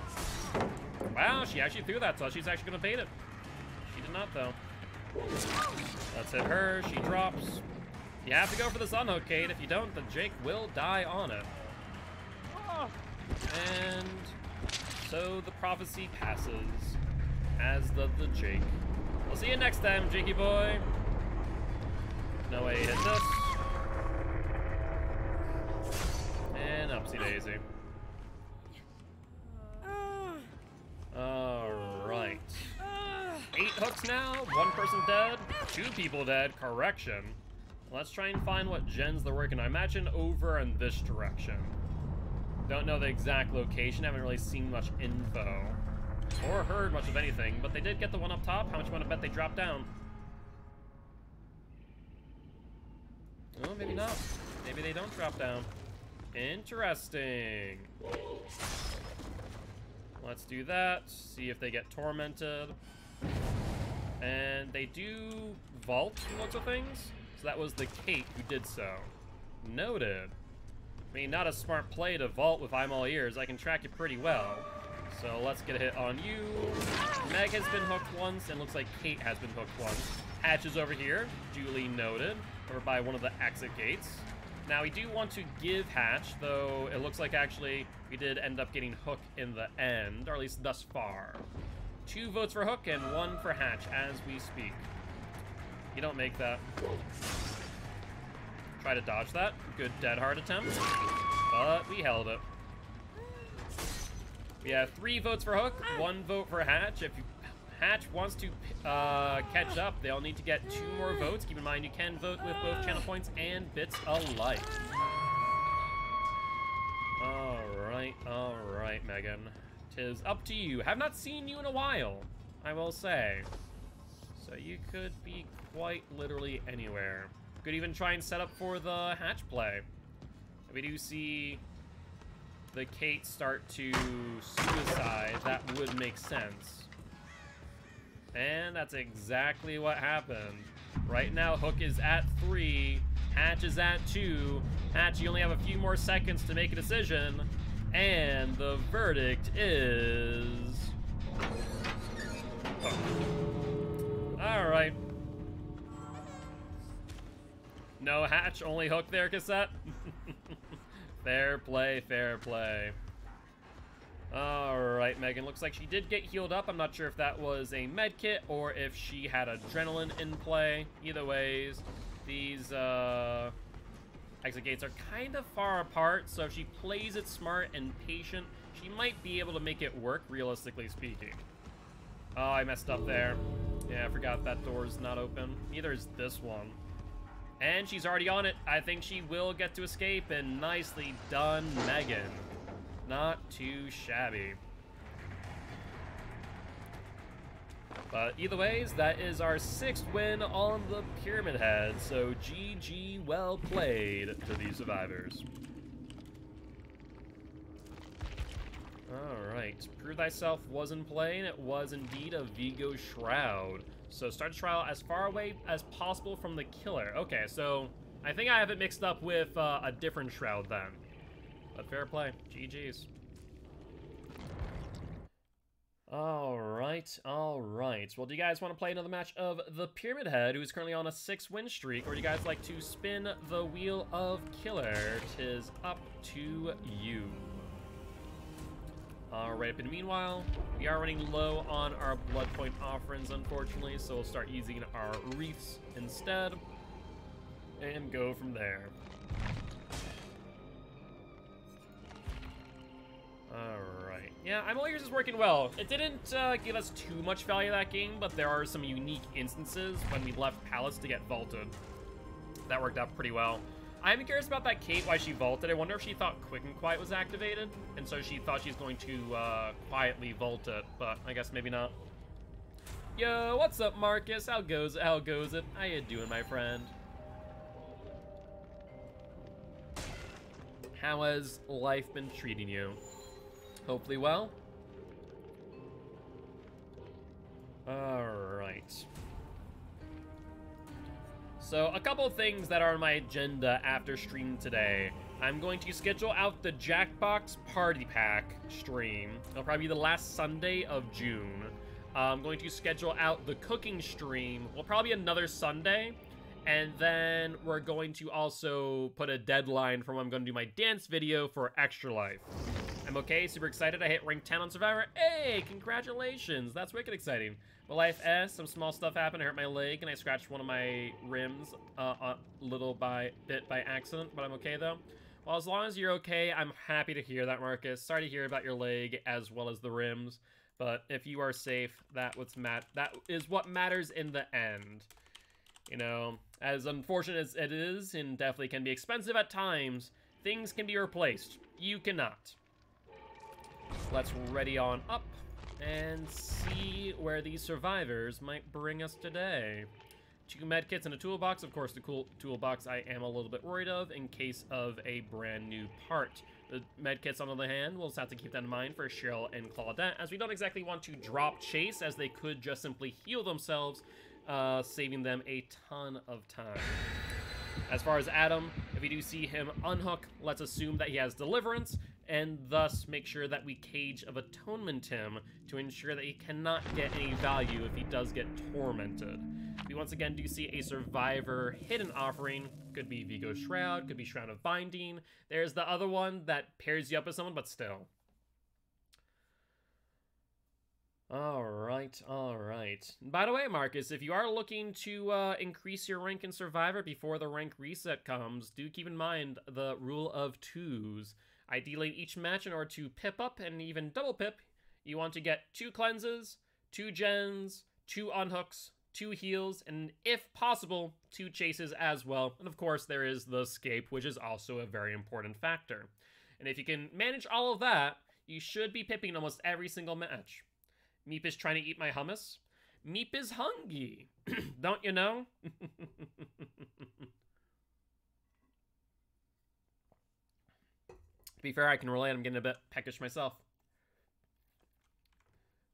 Wow, she actually threw that, so she's actually going to bait it. She did not though. Let's hit her, she drops. You have to go for this unhook, Kate. If you don't, the Jake will die on it. And so the prophecy passes as the Jake. We'll see you next time, Jakey boy. No way, hit this. Whoopsie daisy. Alright. 8 hooks now, 1 person dead, 2 people dead, correction. Let's try and find what gens they're working on. I imagine over in this direction. Don't know the exact location, haven't really seen much info. Or heard much of anything, but they did get the one up top. How much you want to bet they drop down? Oh, maybe not. Maybe they don't drop down. Interesting. Let's do that. See if they get tormented. And they do vault lots of things. So that was the Kate who did so. Noted. I mean, not a smart play to vault with I'm all ears. I can track it pretty well. So let's get a hit on you. Meg has been hooked once, and looks like Kate has been hooked once. Hatch is over here, duly noted, over by one of the exit gates. Now, we do want to give Hatch, though it looks like actually we did end up getting Hook in the end, or at least thus far. 2 votes for Hook and 1 for Hatch as we speak. You don't make that. Try to dodge that. Good dead hard attempt, but we held it. We have 3 votes for Hook, 1 vote for Hatch. If Hatch wants to catch up, they'll need to get 2 more votes. Keep in mind, you can vote with both channel points and bits alike. All right, Megan. 'Tis up to you. Have not seen you in a while, I will say. So you could be quite literally anywhere. Could even try and set up for the Hatch play. We do see the Kate start to suicide. That would make sense. And that's exactly what happened. Right now, Hook is at 3. Hatch is at 2. Hatch, you only have a few more seconds to make a decision. And the verdict is... Hook. All right. No Hatch, only Hook there, Cassette. Fair play, fair play. Alright, Megan, looks like she did get healed up. I'm not sure if that was a med kit or if she had adrenaline in play. Either ways, these exit gates are kind of far apart, so if she plays it smart and patient, she might be able to make it work, realistically speaking. Oh, I messed up there. Yeah, I forgot that door's not open. Neither is this one. And she's already on it. I think she will get to escape, and nicely done, Megan. Not too shabby. But either ways, that is our 6th win on the Pyramid Head, so GG, well played to these survivors. Alright, Prove Thyself was in play, and it was indeed a Vigo Shroud. So start the trial as far away as possible from the killer. Okay, so I think I have it mixed up with a different Shroud then. But fair play. GG's. Alright. Well, do you guys want to play another match of the Pyramid Head, who is currently on a 6-win streak, or do you guys like to spin the Wheel of Killer? 'Tis up to you. Alright, but meanwhile, we are running low on our blood point offerings, unfortunately, so we'll start using our wreaths instead, and go from there. Alright. Yeah, I'm all ears is working well. It didn't give us too much value that game, but there are some unique instances when we left Palace to get vaulted. That worked out pretty well. I'm curious about that Kate, why she vaulted. I wonder if she thought Quick and Quiet was activated, and so she thought she's going to quietly vault it, but I guess maybe not. Yo, what's up, Marcus? How goes it? How you doing, my friend? How has life been treating you? Hopefully well. Alright. So, a couple things that are on my agenda after stream today. I'm going to schedule out the Jackbox Party Pack stream. It'll probably be the last Sunday of June. I'm going to schedule out the cooking stream. Well, probably another Sunday. And then we're going to also put a deadline for when I'm going to do my dance video for Extra Life. I'm okay, super excited. I hit rank 10 on Survivor. Hey, congratulations. That's wicked exciting. Well, Life S, some small stuff happened. I hurt my leg and I scratched one of my rims a little bit by accident, but I'm okay though. Well, as long as you're okay, I'm happy to hear that, Marcus. Sorry to hear about your leg as well as the rims. But if you are safe, that is what matters in the end. You know, as unfortunate as it is, and definitely can be expensive at times, things can be replaced. You cannot. Let's ready on up and see where these survivors might bring us today. 2 medkits and a toolbox. Of course, the cool toolbox I am a little bit worried of in case of a brand new part. The medkits, on the other hand, we'll just have to keep that in mind for Cheryl and Claudette, as we don't exactly want to drop Chase, as they could just simply heal themselves, saving them a ton of time. As far as Adam, if we do see him unhook, let's assume that he has Deliverance, and thus make sure that we Cage of Atonement him to ensure that he cannot get any value if he does get tormented. We once again do see a Survivor Hidden Offering. Could be Vigo Shroud, could be Shroud of Binding. There's the other one that pairs you up with someone, but still. Alright, alright. By the way, Marcus, if you are looking to increase your rank in Survivor before the rank reset comes, do keep in mind the rule of 2s. Ideally, each match, in order to pip up and even double pip, you want to get 2 cleanses, 2 gens, 2 unhooks, 2 heals, and if possible, 2 chases as well. And of course, there is the escape, which is also a very important factor. And if you can manage all of that, you should be pipping almost every single match. Meep is trying to eat my hummus. Meep is hungry. Don't you know? To be fair, I can relate. I'm getting a bit peckish myself.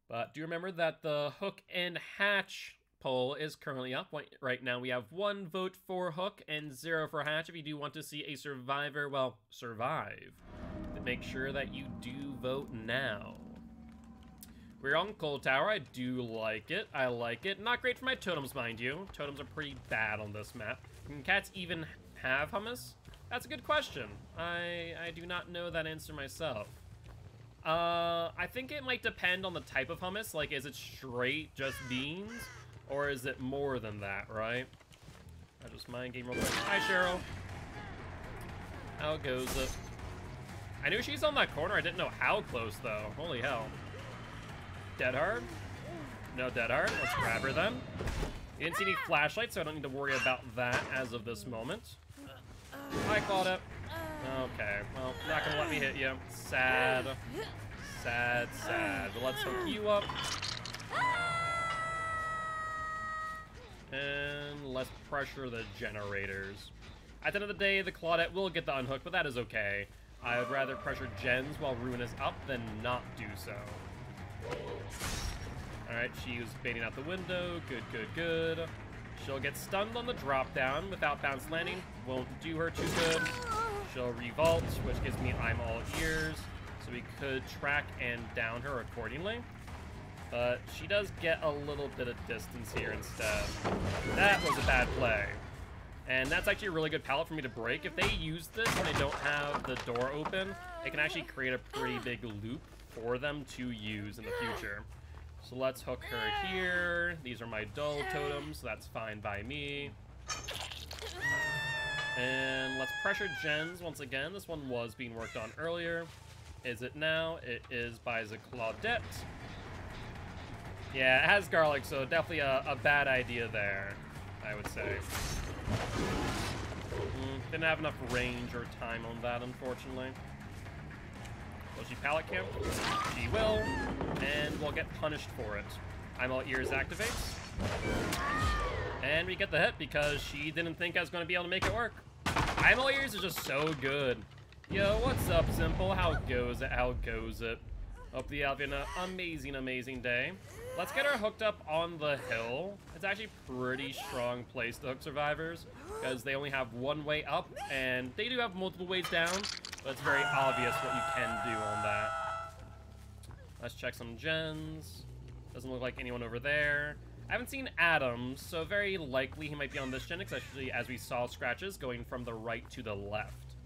But do remember that the Hook and Hatch poll is currently up. Right now we have 1 vote for Hook and 0 for Hatch. If you do want to see a survivor, well, survive, then make sure that you do vote now. We're on Cold Tower. I do like it. I like it. Not great for my totems, mind you. Totems are pretty bad on this map. Can cats even have hummus? That's a good question. I do not know that answer myself. I think it might depend on the type of hummus. Like, is it straight just beans? Or is it more than that, right? I just mind game real quick. Hi, Cheryl. How goes it? I knew she's on that corner. I didn't know how close, though. Holy hell. Dead hard? No dead hard. Let's grab her then. You didn't see any flashlights, so I don't need to worry about that as of this moment. Hi, Claudette. Okay, well, not gonna let me hit you. Sad. Sad, sad. But let's hook you up. And let's pressure the generators. At the end of the day, the Claudette will get the unhook, but that is okay. I would rather pressure gens while Ruin is up than not do so. Alright, she was baiting out the window. Good, good, good. She'll get stunned on the drop down without bounce landing. Won't do her too good. She'll revolt, which gives me I'm all ears. So we could track and down her accordingly. But she does get a little bit of distance here instead. That was a bad play. And that's actually a really good pallet for me to break. If they use this and they don't have the door open, it can actually create a pretty big loop for them to use in the future. So let's hook her here. These are my dull totems, so that's fine by me. And let's pressure gens once again. This one was being worked on earlier. Is it now? It is by the Claudette. Yeah, it has garlic, so definitely a bad idea there, I would say. Didn't have enough range or time on that, unfortunately. Will she pallet camp? She will, and we'll get punished for it. I'm all ears activates. And we get the hit because she didn't think I was going to be able to make it work. I'm all ears is just so good. Yo, what's up, Simple? How goes it? How goes it? Hopefully you have an amazing, amazing day. Let's get her hooked up on the hill. It's actually a pretty strong place to hook survivors because they only have one way up, and they do have multiple ways down, but it's very obvious what you can do on that. Let's check some gens. Doesn't look like anyone over there. I haven't seen Adam, so very likely he might be on this gen, especially as we saw scratches going from the right to the left.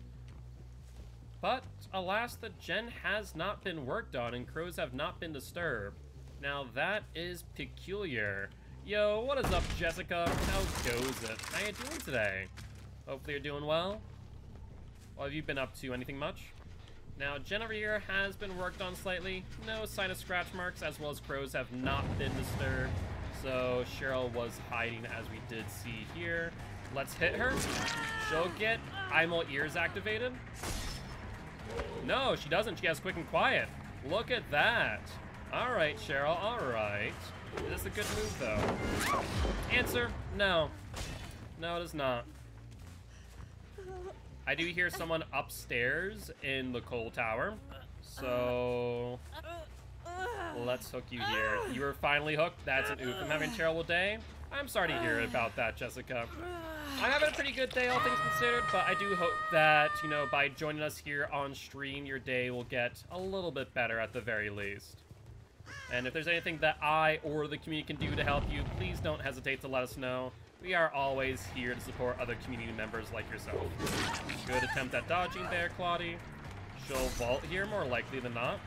But, alas, the gen has not been worked on and crows have not been disturbed. Now that is peculiar. Yo, what is up, Jessica? How goes it? How you doing today? Hopefully you're doing well. What have you been up to? Anything much? Now, Jen over here has been worked on slightly. No sign of scratch marks, as well as crows have not been disturbed. So Cheryl was hiding, as we did see here. Let's hit her. She'll get I'm all ears activated. No, she doesn't. She has quick and quiet. Look at that. All right, Cheryl. All right. Is this a good move, though? Answer: no. No, it is not. I do hear someone upstairs in the coal tower, so let's hook you here. You were finally hooked. That's an oof. I'm having a terrible day. I'm sorry to hear about that, Jessica. I'm having a pretty good day, all things considered, but I do hope that, you know, by joining us here on stream, your day will get a little bit better at the very least. And if there's anything that I or the community can do to help you, please don't hesitate to let us know. We are always here to support other community members like yourself. Good attempt at dodging there, Claudie. She'll vault here, more likely than not.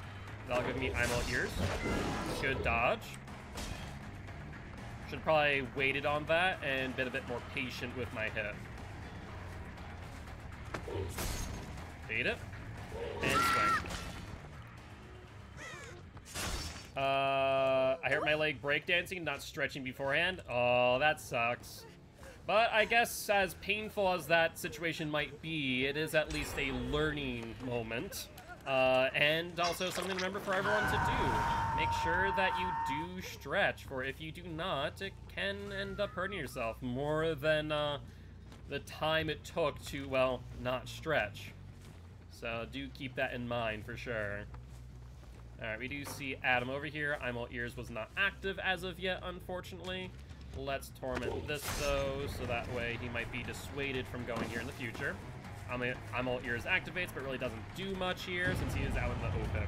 That'll give me I'm all ears. Good dodge. Should probably waited on that and been a bit more patient with my hit. Bait it. And swing. I hurt my leg breakdancing, not stretching beforehand. Oh, that sucks. But I guess as painful as that situation might be, it is at least a learning moment. And also something to remember for everyone to do. Make sure that you do stretch, for if you do not, it can end up hurting yourself more than the time it took to, well, not stretch. So do keep that in mind for sure. Alright, we do see Adam over here. I'm all ears was not active as of yet, unfortunately. Let's torment this, though, so that way he might be dissuaded from going here in the future. I'm all ears activates, but really doesn't do much here since he is out in the open.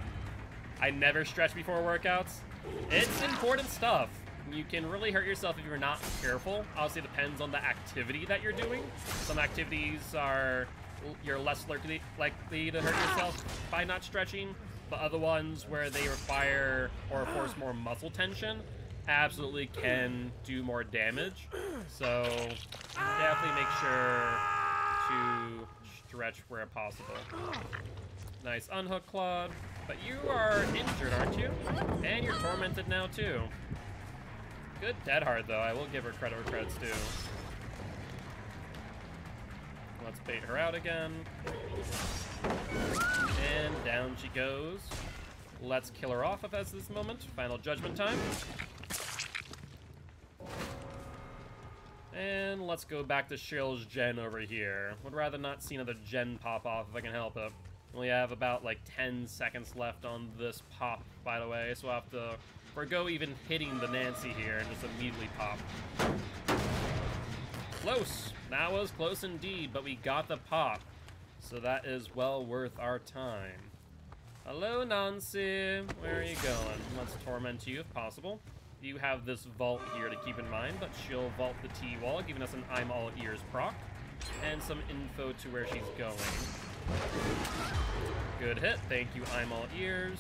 I never stretch before workouts. It's important stuff. You can really hurt yourself if you're not careful. Obviously, it depends on the activity that you're doing. Some activities you're less likely to hurt yourself by not stretching. But other ones where they require or force more muscle tension absolutely can do more damage. So definitely make sure to stretch where possible. Nice unhook, Claude. But you are injured, aren't you? And you're tormented now too. Good dead hard though. I will give her credit where credit's due. Let's bait her out again. And down she goes. Let's kill her off if that's this moment. Final judgment time. And let's go back to Cheryl's gen over here. Would rather not see another gen pop off if I can help it. We have about like 10 seconds left on this pop, by the way, so we'll have to forgo even hitting the Nancy here and just immediately pop. Close. That was close indeed, but we got the pop. So that is well worth our time. Hello, Nancy. Where are you going? Let's torment you if possible. You have this vault here to keep in mind, but she'll vault the T-wall, giving us an I'm all ears proc, and some info to where she's going. Good hit. Thank you, I'm all ears.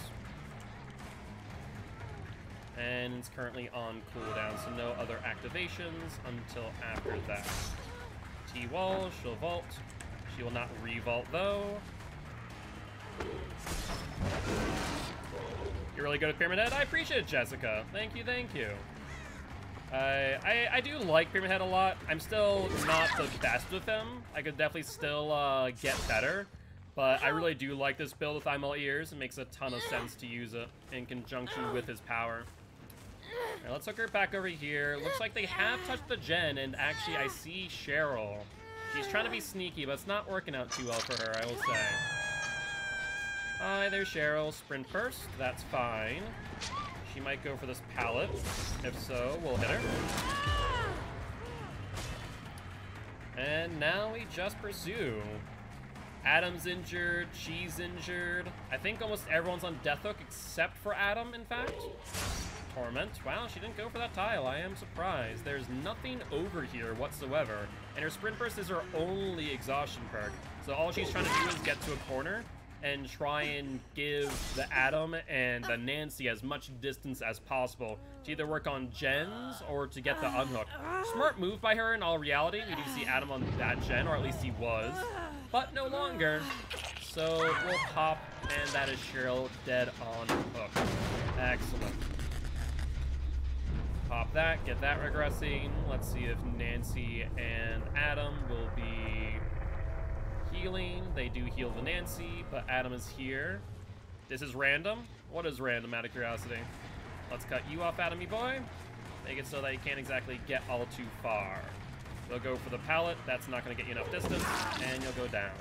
And it's currently on cooldown, so no other activations until after that. T-wall, she'll vault. She will not re-vault, though. You're really good at Pyramid Head? I appreciate it, Jessica. Thank you, thank you. I do like Pyramid Head a lot. I'm still not the best with him. I could definitely still get better. But I really do like this build with I'm all ears. It makes a ton of sense to use it in conjunction with his power. Alright, let's hook her back over here. Looks like they have touched the gen, and actually I see Cheryl. She's trying to be sneaky, but it's not working out too well for her, I will say. Hi there, Cheryl. Sprint first. That's fine. She might go for this pallet. If so, we'll hit her. And now we just pursue. Adam's injured. She's injured. I think almost everyone's on death hook except for Adam, in fact. Torment. Wow, she didn't go for that tile. I am surprised. There's nothing over here whatsoever. And her sprint burst is her only exhaustion perk. So all she's trying to do is get to a corner. and try and give the Adam and the Nancy as much distance as possible to either work on gens or to get the unhook. Smart move by her in all reality. We do see Adam on that gen, or at least he was, but no longer. So we'll pop, and that is Cheryl dead on hook. Excellent. Pop that, get that regressing. Let's see if Nancy and Adam will be healing. They do heal the Nancy, but Adam is here. This is random? What is random, out of curiosity? Let's cut you off, Adamy boy. Make it so that you can't exactly get all too far. They'll go for the pallet. That's not going to get you enough distance, and you'll go down.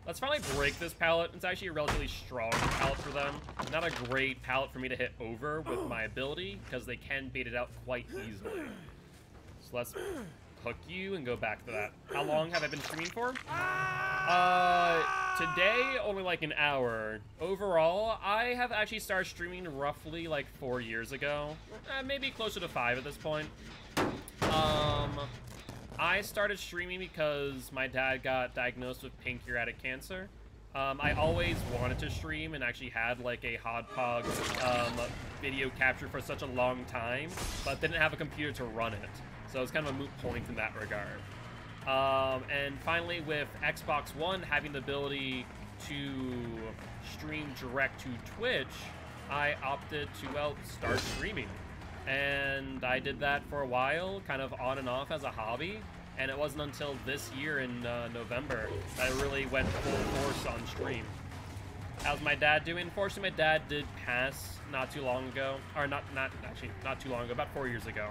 Let's finally break this pallet. It's actually a relatively strong pallet for them. Not a great pallet for me to hit over with my ability, because they can bait it out quite easily. So let's hook you and go back to that. How long have I been streaming for? Today, only like an hour. Overall, I have actually started streaming roughly like 4 years ago. Maybe closer to 5 at this point. I started streaming because my dad got diagnosed with pancreatic cancer. I always wanted to stream and actually had like a Hodpog video capture for such a long time, but didn't have a computer to run it. So it's kind of a moot point in that regard. And finally, with Xbox One having the ability to stream direct to Twitch, I opted to, well, start streaming. And I did that for a while, kind of on and off as a hobby. And it wasn't until this year in November that I really went full force on stream. How's my dad doing? Unfortunately, my dad did pass not too long ago. Or not too long ago, about 4 years ago.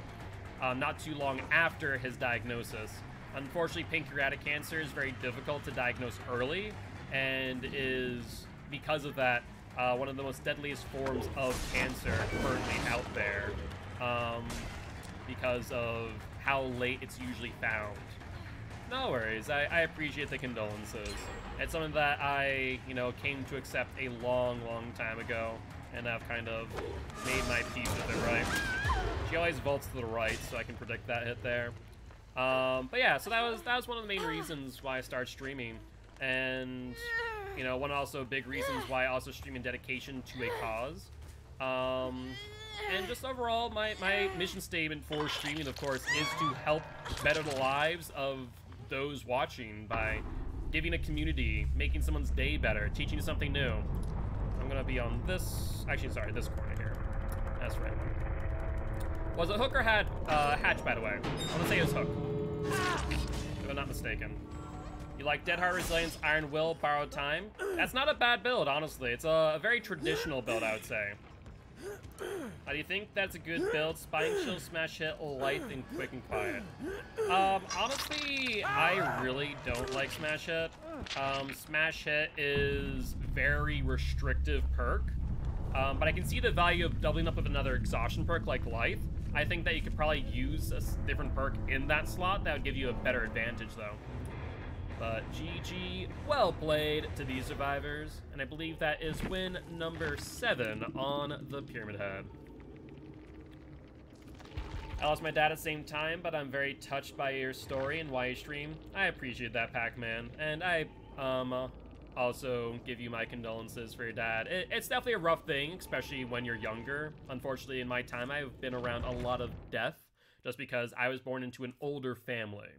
Not too long after his diagnosis. Unfortunately, pancreatic cancer is very difficult to diagnose early, and is, because of that, one of the most deadliest forms of cancer currently out there, because of how late it's usually found. No worries, I appreciate the condolences. It's something that I, came to accept a long, long time ago, and I've kind of made my peace with it, right? She always vaults to the right, so I can predict that hit there. But yeah, so that was one of the main reasons why I started streaming. And, one also big reasons why I also stream in dedication to a cause. And just overall, my mission statement for streaming, of course, is to help better the lives of those watching by giving a community, making someone's day better, teaching something new. I'm gonna be on this, actually, sorry, this corner here. That's right. Was it hook or hatch, by the way? I want to say it was hook, if I'm not mistaken. You like Dead Heart, Resilience, Iron Will, Borrowed Time? That's not a bad build, honestly. It's a very traditional build, I would say. How do you think that's a good build? Spine Chill, Smash Hit, Lithe, and Quick and Quiet. Honestly, I really don't like Smash Hit. Smash Hit is very restrictive perk. But I can see the value of doubling up with another exhaustion perk like Lithe. I think that you could probably use a different perk in that slot. That would give you a better advantage, though. But GG, well played to these survivors. And I believe that is win number 7 on the Pyramid Head. I lost my dad at the same time, but I'm very touched by your story and why you stream. I appreciate that, Pac-Man. And I also give you my condolences for your dad. It's definitely a rough thing, especially when you're younger. Unfortunately, in my time, I've been around a lot of death just because I was born into an older family.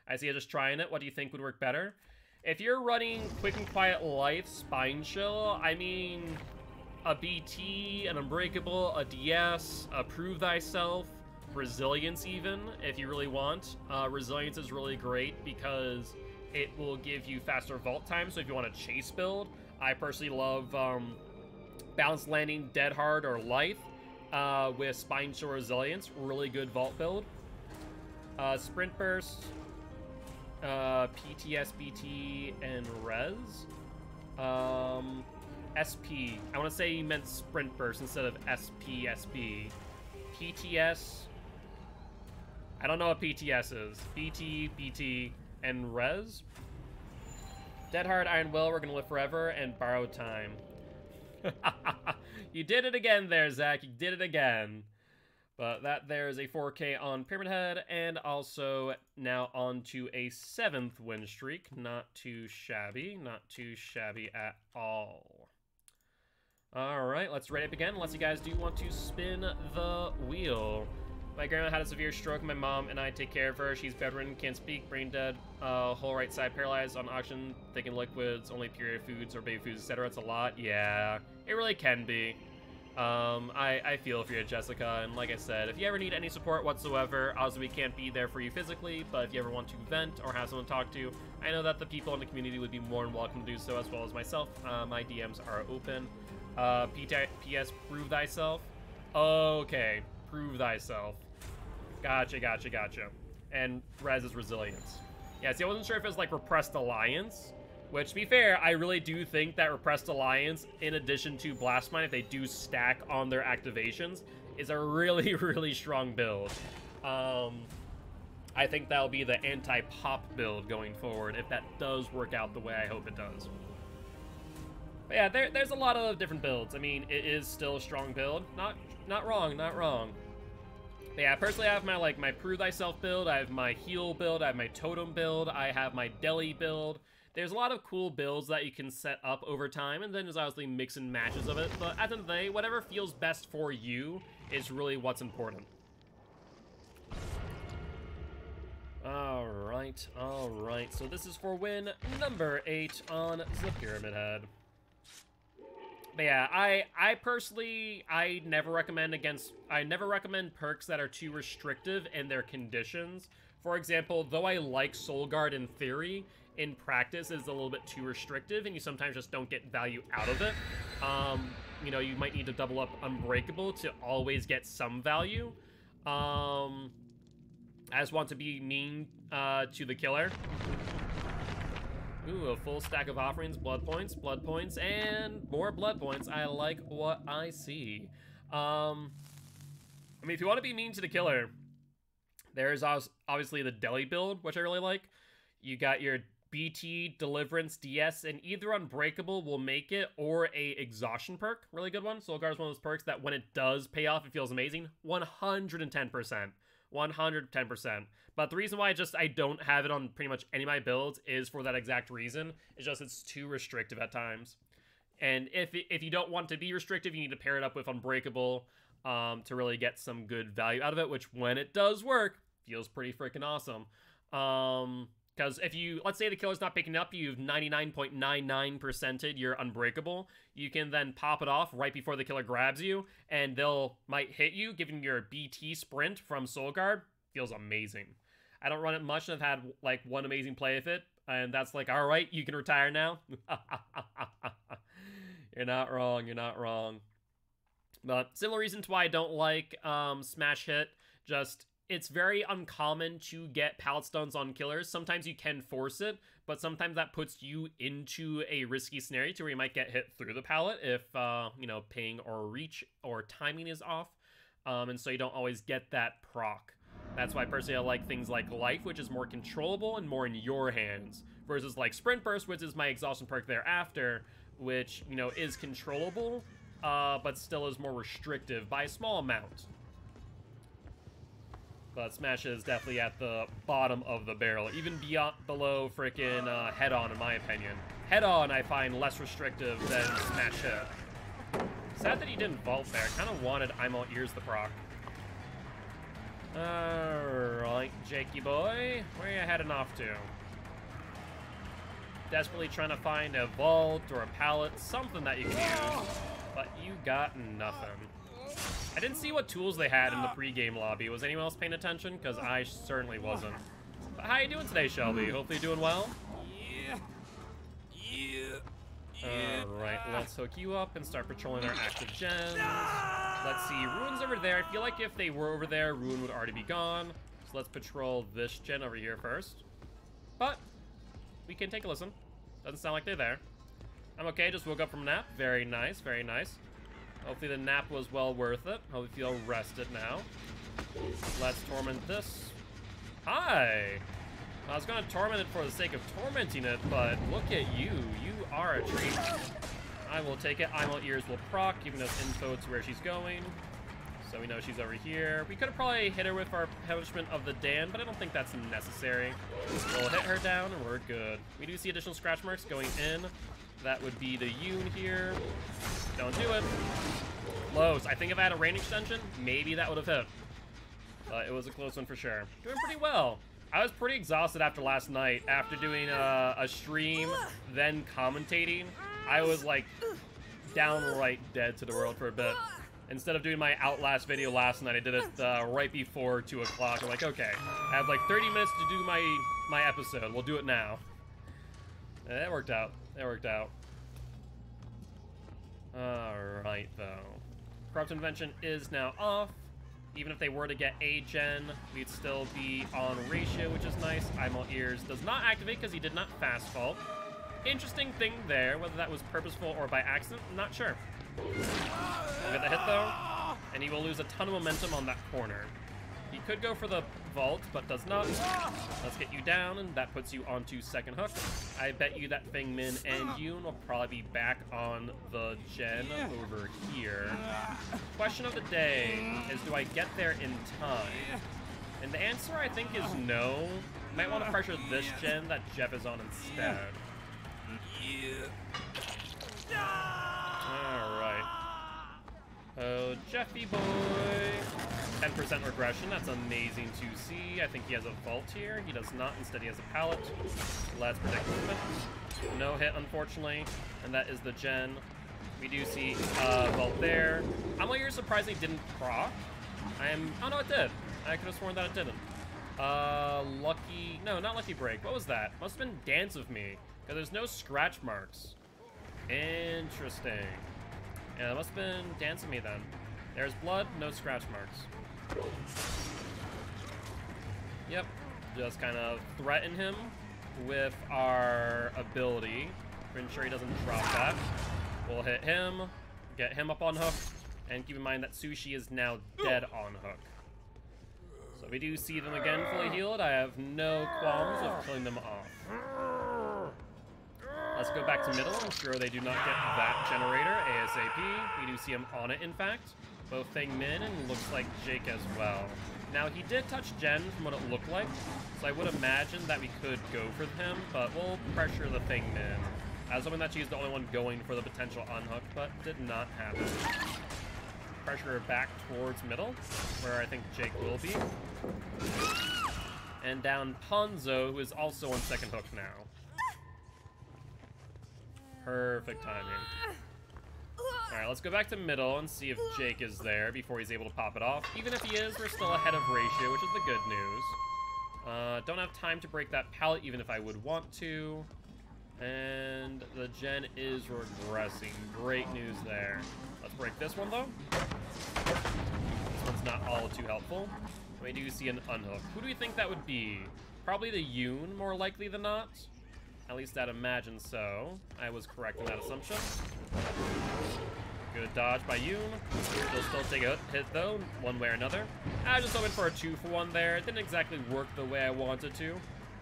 I see you just trying it. What do you think would work better? If you're running Quick and Quiet Life, Spine Chill, I mean, a BT, an Unbreakable, a DS, a Prove Thyself, Resilience even, if you really want. Resilience is really great because it will give you faster vault time, so if you want a chase build, I personally love Balanced Landing, Dead Hard, or Lithe with Spine Chill Resilience, really good vault build. Sprint Burst, PTS, BT, and Res. SP. I want to say you meant Sprint Burst instead of SP, SB. PTS. I don't know what PTS is. BT, BT, and Res. Dead Hard, Iron Will, We're Gonna Live Forever, and Borrowed Time. You did it again there, Zach. You did it again. But that there is a 4K on Pyramid Head, and also now on to a 7th win streak. Not too shabby, not too shabby at all. Alright, let's rate up again, unless you guys do want to spin the wheel. My grandma had a severe stroke, my mom and I take care of her. She's bedridden, can't speak, brain dead, whole right side paralyzed, on oxygen, taking liquids, only period foods or baby foods, etc. It's a lot. Yeah, it really can be. I feel for you, Jessica, and like I said, if you ever need any support whatsoever, obviously we can't be there for you physically, but if you ever want to vent or have someone to talk to, I know that the people in the community would be more than welcome to do so, as well as myself. My DMs are open. PS, prove thyself. Okay, prove thyself. Gotcha, gotcha, gotcha. And Rez's resilience. Yeah, see, I wasn't sure if it was like Repressed Alliance, which, to be fair, I really do think that Repressed Alliance, in addition to Blast Mine, if they do stack on their activations, is a really, really strong build. I think that'll be the anti-pop build going forward, if that does work out the way I hope it does. But yeah, there's a lot of different builds. I mean, it is still a strong build. Not wrong, not wrong. But yeah, personally, I have my Prove Thyself build, I have my Heal build, I have my Totem build, I have my Deli build. There's a lot of cool builds that you can set up over time, and then there's obviously mix and matches of it. But at the end of the day, whatever feels best for you is really what's important. Alright, alright. So this is for win number 8 on the Pyramid Head. But yeah, I personally, I never recommend perks that are too restrictive in their conditions. For example, though I like Soul Guard in theory, in practice is a little bit too restrictive, and you sometimes just don't get value out of it. You know, you might need to double up Unbreakable to always get some value. I just want to be mean to the killer. Ooh, a full stack of offerings, blood points, and more blood points. I like what I see. I mean, if you want to be mean to the killer, there's obviously the Deli build, which I really like. You got your BT, Deliverance, DS, and either Unbreakable will make it, or a Exhaustion perk. Really good one. Soul Guard is one of those perks that when it does pay off, it feels amazing. 110%. 110%. But the reason why I don't have it on pretty much any of my builds is for that exact reason. It's just it's too restrictive at times. And if you don't want to be restrictive, you need to pair it up with Unbreakable to really get some good value out of it, which when it does work, feels pretty freaking awesome. Because if you, let's say the killer's not picking up, you've 99.99%ed your Unbreakable, you can then pop it off right before the killer grabs you, and might hit you, giving your BT sprint from Soul Guard. Feels amazing. I don't run it much, and I've had like one amazing play with it, and that's like, all right, you can retire now. You're not wrong, you're not wrong. But similar reason to why I don't like Smash Hit, just it's very uncommon to get pallet stones on killers. Sometimes you can force it, but sometimes that puts you into a risky scenario to where you might get hit through the pallet if, you know, ping or reach or timing is off. And so you don't always get that proc. That's why personally I like things like Life, which is more controllable and more in your hands, versus like Sprint Burst, which is my Exhaustion perk thereafter, which, you know, is controllable, but still is more restrictive by a small amount. But Smash is definitely at the bottom of the barrel, even below frickin' Head On, in my opinion. Head On I find less restrictive than Smash Hit. Sad that he didn't vault there. I kind of wanted I'm All Ears the proc. Alright, Jakey boy. Where are you heading off to? Desperately trying to find a vault or a pallet, something that you can use, but you got nothing. I didn't see what tools they had in the pre-game lobby. Was anyone else paying attention? Because I certainly wasn't. But how you doing today, Shelby? Hopefully you're doing well? Alright, let's hook you up and start patrolling our active gens. Let's see, Ruin's over there. I feel like if they were over there, Ruin would already be gone. So let's patrol this gen over here first. But we can take a listen. Doesn't sound like they're there. I'm okay, just woke up from a nap. Very nice, very nice. Hopefully the nap was well worth it. Hope you feel rested now. Let's torment this. Hi! I was going to torment it for the sake of tormenting it, but look at you. You are a treat. I will take it. I'm All Ears will proc, giving us info to where she's going. So we know she's over here. We could have probably hit her with our punishment of the Dan, but I don't think that's necessary. We'll hit her down and we're good. We do see additional scratch marks going in. That would be the Yoon here. Don't do it. Close. I think if I had a range extension, maybe that would have hit. But it was a close one for sure. Doing pretty well. I was pretty exhausted after last night. After doing a stream, then commentating, I was like downright dead to the world for a bit. Instead of doing my Outlast video last night, I did it right before 2 o'clock. I'm like, okay, I have like 30 minutes to do my episode. We'll do it now. That worked out. That worked out. Alright, though. Corrupt Invention is now off. Even if they were to get a gen, we'd still be on ratio, which is nice. I'm All Ears does not activate because he did not fast fall. Interesting thing there, whether that was purposeful or by accident, I'm not sure. We'll get the hit though, and he will lose a ton of momentum on that corner. He could go for the vault, but does not. Let's get you down, and that puts you onto second hook. I bet you that Feng Min and Yoon will probably be back on the gen over here. Question of the day is, do I get there in time? And the answer, I think, is no. You might want to pressure this gen that Jeff is on instead. Alright. Oh, Jeffy boy. 10% regression, that's amazing to see. I think he has a vault here. He does not, instead he has a pallet. Let's predict movement. No hit, unfortunately. And that is the gen. We do see vault there. I'm like, you're surprisingly didn't proc. Oh no, it did. I could have sworn that it didn't. Lucky, no, not Lucky Break. What was that? Must have been Dance with Me, because there's no scratch marks. Interesting. Yeah, that must have been Dance with Me then. There's blood, no scratch marks. Yep, just kind of threaten him with our ability to ensure he doesn't drop that. We'll hit him, get him up on hook, and keep in mind that Sushi is now dead on hook. So we do see them again fully healed. I have no qualms of killing them off. Let's go back to middle. I'm sure they do not get that generator ASAP. We do see him on it, in fact. Both Feng Min and looks like Jake as well. Now, he did touch Gen from what it looked like, so I would imagine that we could go for him, but we'll pressure the Feng Min. I was hoping that she's the only one going for the potential unhook, but did not happen. Pressure her back towards middle, where I think Jake will be. And down Ponzo, who is also on second hook now. Perfect timing. Alright, let's go back to middle and see if Jake is there before he's able to pop it off. Even if he is, we're still ahead of ratio, which is the good news. Don't have time to break that pallet, even if I would want to. And the gen is regressing. Great news there. Let's break this one, though. This one's not all too helpful. We do see an unhook. Who do we think that would be? Probably the Yoon, more likely than not. At least I'd imagine so. I was correct in that assumption. Good dodge by Yoon. He'll still take a hit, though, one way or another. I was just hoping for a 2-for-1 there. It didn't exactly work the way I wanted to,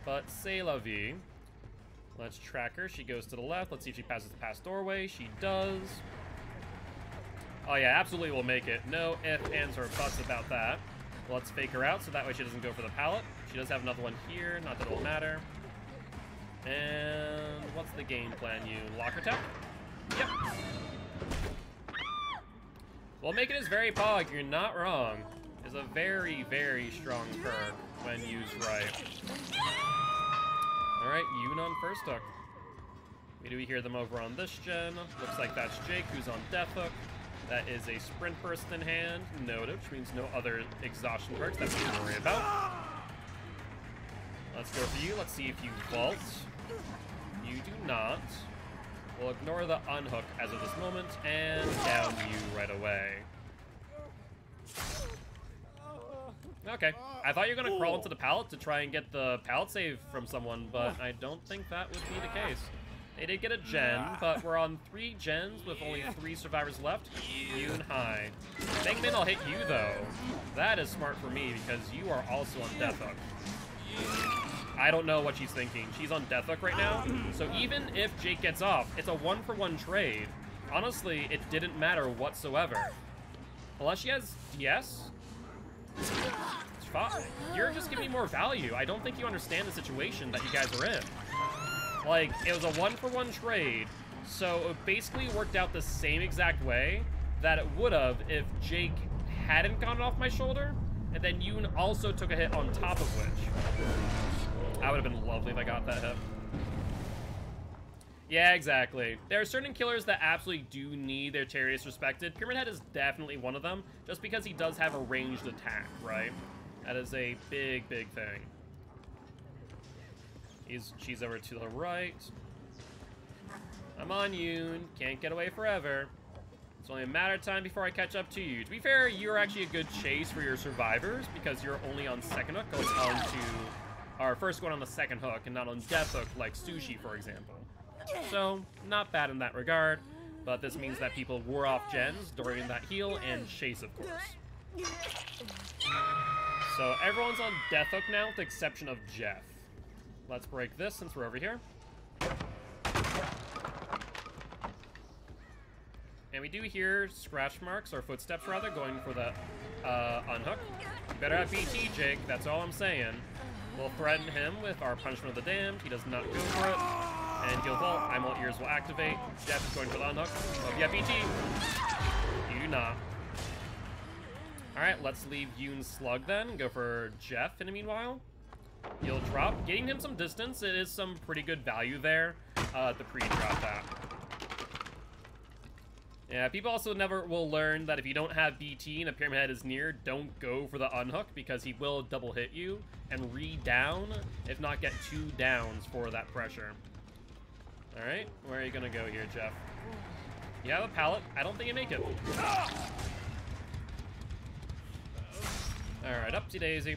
but c'est la vie. Let's track her. She goes to the left. Let's see if she passes the past doorway. She does. Oh, yeah, absolutely will make it. No ifs, ands, or buts about that. Let's fake her out so that way she doesn't go for the pallet. She does have another one here. Not that it'll matter. And what's the game plan, you? Locker tap? Yep. Well, making his very pog, you're not wrong, is a very, very strong perk when used right. Alright, Yoon on first hook. We do hear them over on this gen. Looks like that's Jake, who's on death hook. That is a sprint burst in hand, noted, which means no other exhaustion perks that we can worry about. Let's go for you. Let's see if you vault. You do not. We'll ignore the unhook as of this moment, and down you right away. Okay. I thought you were going to crawl into the pallet to try and get the pallet save from someone, but I don't think that would be the case. They did get a gen, but we're on 3 gens with only 3 survivors left. Yoon high. Feng Min, I'll hit you, though. That is smart for me, because you are also on death hook. I don't know what she's thinking. She's on death hook right now, so even if Jake gets off, it's a 1-for-1 trade. Honestly, it didn't matter whatsoever. Unless she has DS? It's fine. You're just giving me more value. I don't think you understand the situation that you guys are in. Like, it was a 1-for-1 trade, so it basically worked out the same exact way that it would have if Jake hadn't gone off my shoulder, and then Yoon also took a hit on top of which. That would have been lovely if I got that hit. Yeah, exactly. There are certain killers that absolutely do need their Terrius respected. Pyramid Head is definitely one of them, just because he does have a ranged attack, right? That is a big, big thing. She's over to the right. I'm on Yoon. Can't get away forever. It's only a matter of time before I catch up to you. To be fair, you're actually a good chase for your survivors because you're only on second hook going on to... Or first going on the second hook and not on death hook like Sushi, for example. So, not bad in that regard, but this means that people wore off gens during that heal and chase, of course. So, everyone's on death hook now, with the exception of Jeff. Let's break this since we're over here. And we do hear scratch marks, or footsteps rather, going for the unhook. You better have BT, Jake, that's all I'm saying. We'll threaten him with our punishment of the damned. He does not go for it. And he'll vault. I'm all ears will activate. Jeff is going for the unhook. Oh, yeah, BT. You do not. Alright, let's leave Yoon's slug then. Go for Jeff in the meanwhile. He'll drop. Getting him some distance. It is some pretty good value there. The pre-drop that. Yeah, people also never will learn that if you don't have BT and a Pyramid Head is near, don't go for the unhook because he will double hit you and re-down, if not get 2 downs for that pressure. Alright, where are you gonna go here, Jeff? You have a pallet. I don't think you make it. Alright, upsy daisy.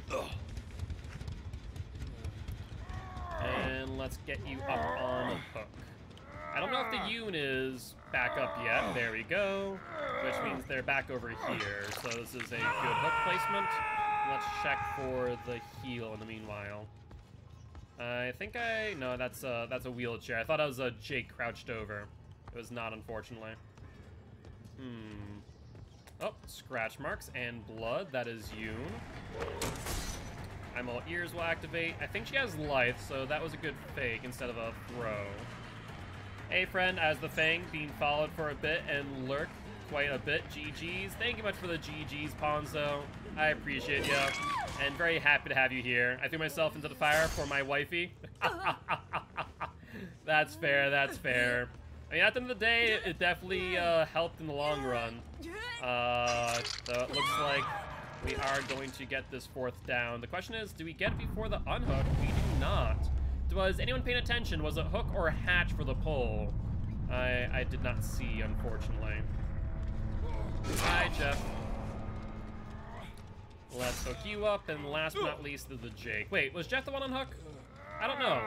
And let's get you up on a hook. I don't know if the Yoon is back up yet. There we go. Which means they're back over here. So this is a good hook placement. Let's check for the heal in the meanwhile. I think no, that's a wheelchair. I thought it was a Jake crouched over. It was not, unfortunately. Oh, scratch marks and blood. That is Yoon. I'm all ears will activate. I think she has life, so that was a good fake instead of a throw. Hey, friend, as the Fang being followed for a bit and lurk quite a bit. GG's. Thank you much for the GG's, Ponzo. I appreciate you. And very happy to have you here. I threw myself into the fire for my wifey. That's fair, that's fair. I mean, at the end of the day, it definitely helped in the long run. So it looks like we are going to get this 4th down. The question is, do we get it before the unhook? We do not. Was anyone paying attention? Was it hook or hatch for the pull? I did not see, unfortunately. Hi, Jeff. Let's hook you up, and last but not least is the Jake. Wait, was Jeff the one on hook? I don't know.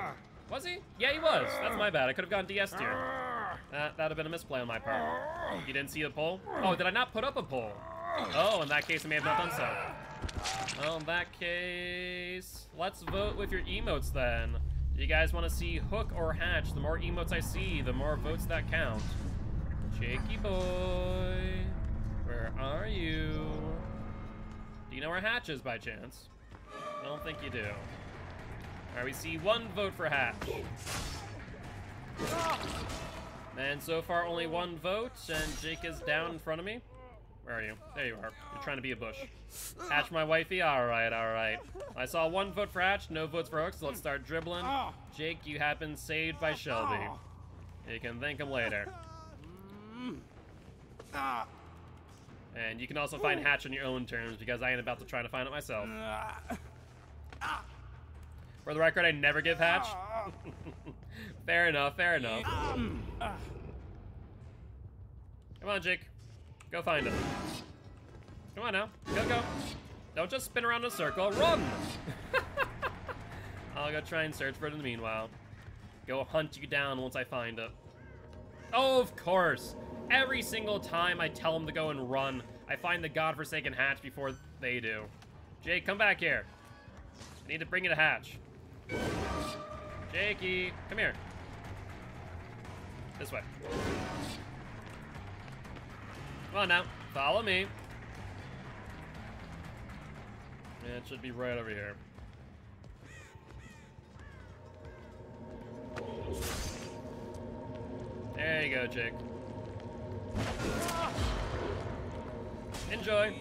Was he? Yeah, he was. That's my bad. I could have gone DS tier. That'd have been a misplay on my part. You didn't see the pull? Oh, did I not put up a pull? Oh, in that case, I may have not done so. Well, in that case, let's vote with your emotes then. Do you guys want to see hook or hatch? The more emotes I see, the more votes that count. Jakey boy, where are you? Do you know where hatch is by chance? I don't think you do. Alright, we see 1 vote for hatch. And so far only 1 vote, and Jake is down in front of me. Where are you? There you are. You're trying to be a bush. Hatch my wifey? Alright, alright. I saw 1 vote for hatch, no votes for hook, so let's start dribbling. Jake, you have been saved by Shelby. You can thank him later. And you can also find hatch on your own terms, because I ain't about to try to find it myself. For the record, I never give hatch. Fair enough, fair enough. Come on, Jake. Go find it. Come on now. Go, go. Don't just spin around in a circle. Run! I'll go try and search for it in the meanwhile. Go hunt you down once I find it. Oh, of course. Every single time I tell them to go and run, I find the godforsaken hatch before they do. Jake, come back here. I need to bring you to hatch. Jakey, come here. This way. Come on now, follow me. It should be right over here. There you go, Jake. Enjoy.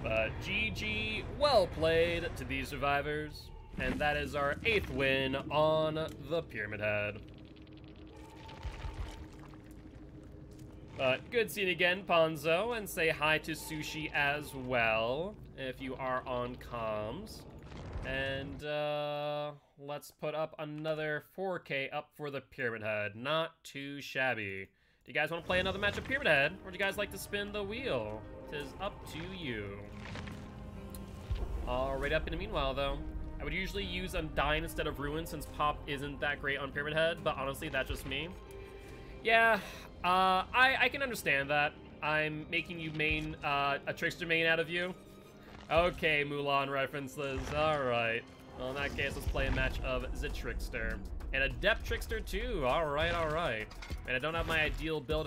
But GG, well played to these survivors. And that is our 8th win on the Pyramid Head. But good seeing you again, Ponzo, and say hi to Sushi as well, if you are on comms. And let's put up another 4K up for the Pyramid Head. Not too shabby. Do you guys want to play another match of Pyramid Head, or do you guys like to spin the wheel? Tis up to you. Alright, up in the meanwhile, though. I would usually use Undyne instead of Ruin since Pop isn't that great on Pyramid Head, but honestly, that's just me. Yeah, I can understand that. I'm making you main, a Trickster main out of you. Okay, Mulan references. Alright. Well, in that case, let's play a match of the Trickster. And a Depth Trickster, too. Alright, alright. And I don't have my ideal build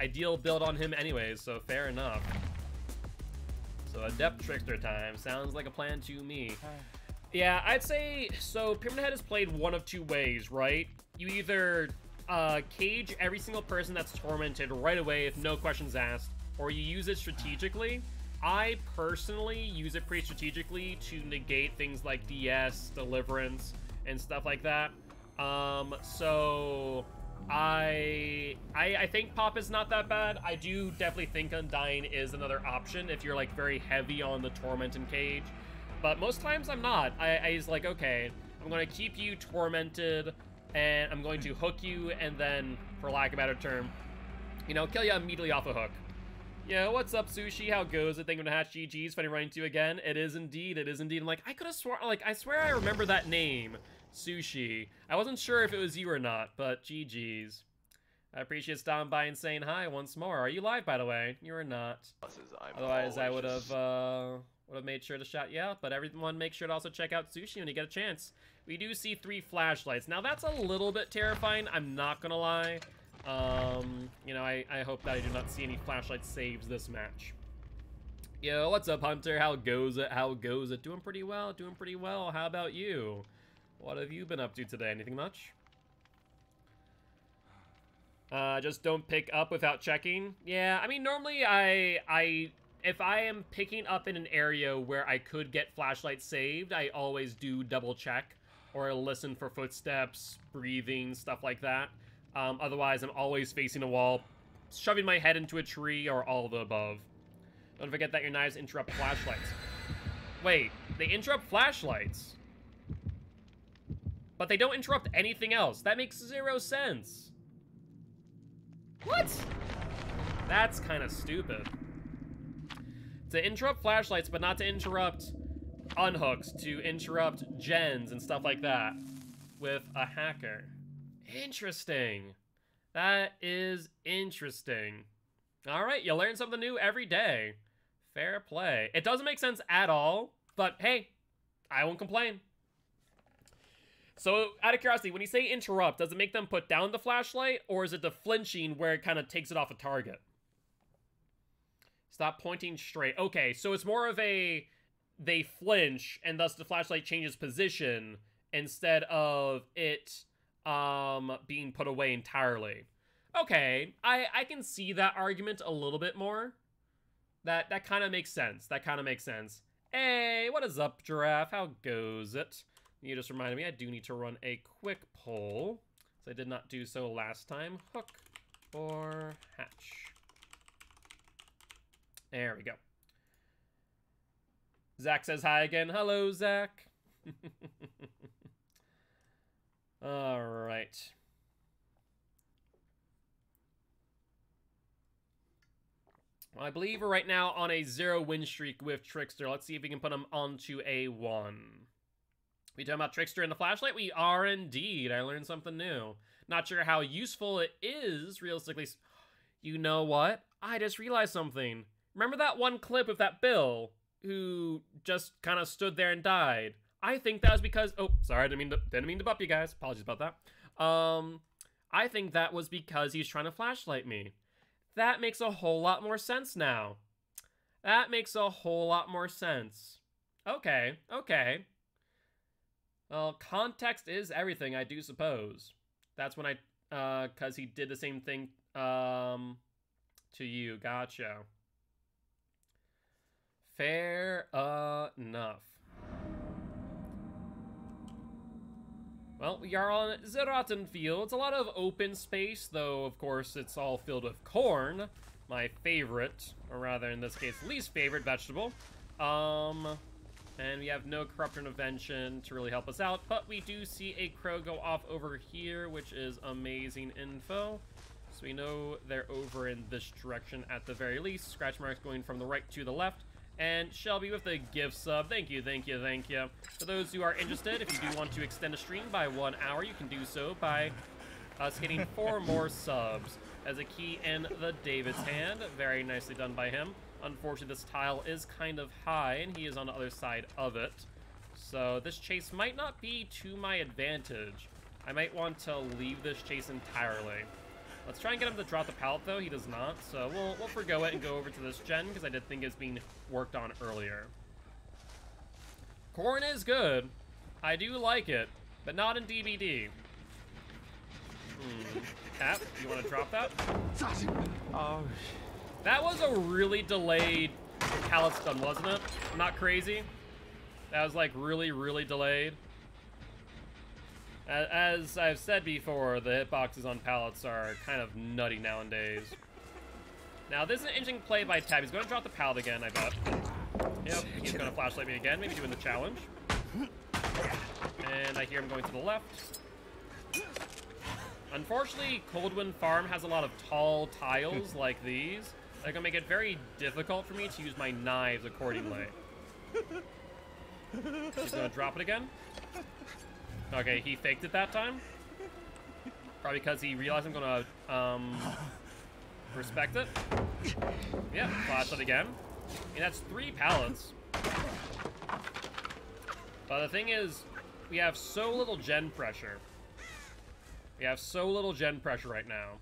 ideal build on him anyways, so fair enough. So a Depth Trickster time. Sounds like a plan to me. Yeah, I'd say, so Pyramid Head is played one of two ways, right? You either cage every single person that's tormented right away if no questions asked, or you use it strategically. I personally use it pretty strategically to negate things like DS, Deliverance, and stuff like that. So I think Pop is not that bad. I do definitely think Undyne is another option if you're like very heavy on the Torment and Cage. But most times I'm not. I was like, okay, I'm going to keep you tormented, and I'm going to hook you, and then, for lack of a better term, you know, kill you immediately off a hook. Yo, what's up, Sushi? How goes it? Thank you for the hatch GG's. Funny running to you again. It is indeed. It is indeed. I'm like, I could have sworn, like, I swear I remember that name, Sushi. I wasn't sure if it was you or not, but GG's. I appreciate stopping by and saying hi once more. Are you live, by the way? You are not. Otherwise, I would have made sure to shout you out, but everyone make sure to also check out Sushi when you get a chance. We do see 3 flashlights. Now, that's a little bit terrifying, I'm not gonna lie. You know, I hope that I do not see any flashlight saves this match. Yo, what's up, Hunter? How goes it? How goes it? Doing pretty well, doing pretty well. How about you? What have you been up to today? Anything much? Just don't pick up without checking. Yeah, I mean, normally if I am picking up in an area where I could get flashlight saved, I always do double check or listen for footsteps, breathing, stuff like that. Otherwise, I'm always facing a wall, shoving my head into a tree, or all of the above. Don't forget that your knives interrupt flashlights. Wait, they interrupt flashlights? But they don't interrupt anything else. That makes 0 sense. What? That's kind of stupid. To interrupt flashlights, but not to interrupt unhooks, to interrupt gens and stuff like that with a hacker. Interesting. That is interesting. All right, you learn something new every day. Fair play. It doesn't make sense at all, but hey, I won't complain. So, out of curiosity, when you say interrupt, does it make them put down the flashlight, or is it the flinching where it kind of takes it off a target? Stop pointing straight. Okay, so it's more of a they flinch, and thus the flashlight changes position instead of it being put away entirely. Okay, I can see that argument a little bit more. That kind of makes sense. That kind of makes sense. Hey, what is up, Giraffe? How goes it? You just reminded me I do need to run a quick poll, so I did not do so last time. Hook or hatch? There we go. Zach says hi again. Hello, Zach. All right. Well, I believe we're right now on a 0 win streak with Trickster. Let's see if we can put him onto a 1. We talking about Trickster and the flashlight? We are indeed. I learned something new. Not sure how useful it is, realistically. You know what? I just realized something. Remember that one clip of that Bill who just kind of stood there and died? I think that was because... Oh, sorry, I didn't mean to bump you guys. Apologies about that. I think that was because he was trying to flashlight me. That makes a whole lot more sense now. That makes a whole lot more sense. Okay, okay. Well, context is everything, I do suppose. That's when cause he did the same thing, to you. Gotcha. Fair enough. Well, we are on Zeraten Fields. A lot of open space, though, of course, it's all filled with corn. My favorite, or rather, in this case, least favorite vegetable. And we have no corrupt intervention to really help us out, but we do see a crow go off over here, which is amazing info. So we know they're over in this direction at the very least. Scratch marks going from the right to the left. And Shelby with the gift sub. Thank you, thank you, thank you. For those who are interested, if you do want to extend a stream by 1 hour, you can do so by us getting 4 more subs. As a key in the David's hand. Very nicely done by him. Unfortunately, this tile is kind of high, and he is on the other side of it. So this chase might not be to my advantage. I might want to leave this chase entirely. Let's try and get him to drop the pallet, though. He does not, so we'll forgo it and go over to this gen, because I did think it's being worked on earlier. Corn is good. I do like it, but not in DBD. Cap, you want to drop that? Oh, that was a really delayed pallet stun, wasn't it? Not crazy. That was like really, really delayed. As I've said before, the hitboxes on pallets are kind of nutty nowadays. Now, this is an interesting play by Tab. He's going to drop the pallet again, I bet. Yep, he's going to flashlight me again, maybe doing the challenge. And I hear him going to the left. Unfortunately, Coldwind Farm has a lot of tall tiles like these. They're going to make it very difficult for me to use my knives accordingly. He's going to drop it again. Okay, he faked it that time. Probably because he realized I'm going to respect it. Yeah, flash it again. And that's 3 pallets. But the thing is, we have so little gen pressure. We have so little gen pressure right now.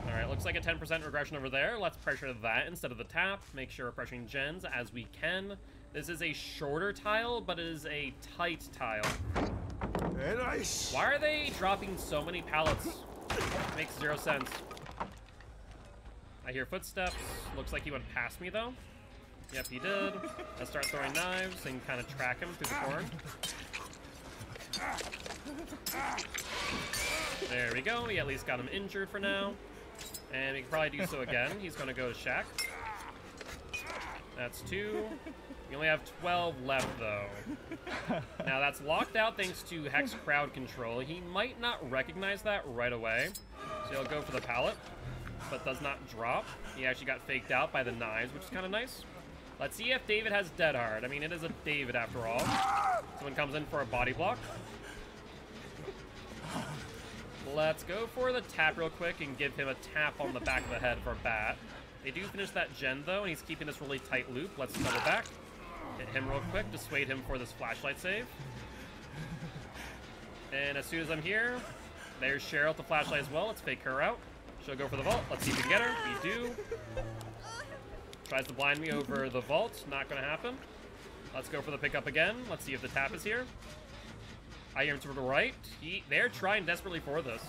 Alright, looks like a 10% regression over there. Let's pressure that instead of the tap. Make sure we're pressuring gens as we can. This is a shorter tile, but it is a tight tile. Why are they dropping so many pallets? Makes 0 sense. I hear footsteps. Looks like he went past me, though. Yep, he did. Let's start throwing knives and kind of track him through the corn. There we go. We at least got him injured for now. And we can probably do so again. He's going to go to Shack. That's 2. We only have 12 left, though. Now, that's locked out thanks to Hex crowd control. He might not recognize that right away. So he'll go for the pallet, but does not drop. He actually got faked out by the knives, which is kind of nice. Let's see if David has Dead Hard. I mean, it is a David after all. Someone comes in for a body block. Let's go for the tap real quick and give him a tap on the back of the head for a bat. They do finish that gen, though, and he's keeping this really tight loop. Let's double back. Hit him real quick, dissuade him for this flashlight save. And as soon as I'm here, there's Cheryl with the flashlight as well. Let's fake her out. She'll go for the vault. Let's see if we can get her. We do. Tries to blind me over the vault. Not going to happen. Let's go for the pickup again. Let's see if the tap is here. I hear him to the right. They're trying desperately for this.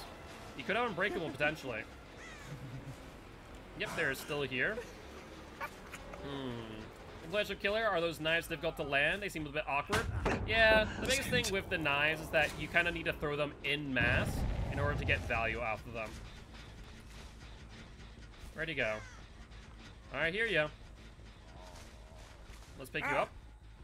He could have Unbreakable, potentially. Yep, they're still here. Influential Killer, are those knives difficult to land? They seem a bit awkward. Yeah, the biggest thing with the knives is that you kind of need to throw them en masse in order to get value off of them. Where'd he go? Alright, here you. Let's pick you up.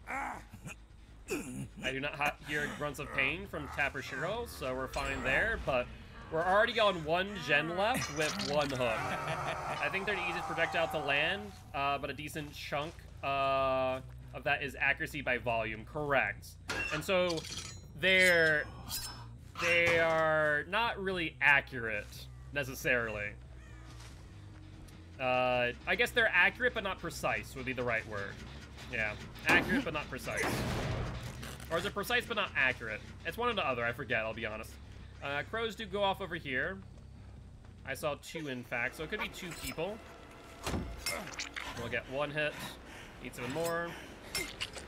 I do not hear grunts of pain from Tapper Shiro, so we're fine there, but we're already on 1 gen left with 1 hook. I think they're the easiest projectile to land, but a decent chunk of that is accuracy by volume, correct. And so they are not really accurate, necessarily. I guess they're accurate but not precise would be the right word. Yeah, accurate but not precise. Or is it precise but not accurate? It's one or the other, I forget, I'll be honest. Crows do go off over here. I saw 2, in fact, so it could be 2 people. We'll get 1 hit. Need some more.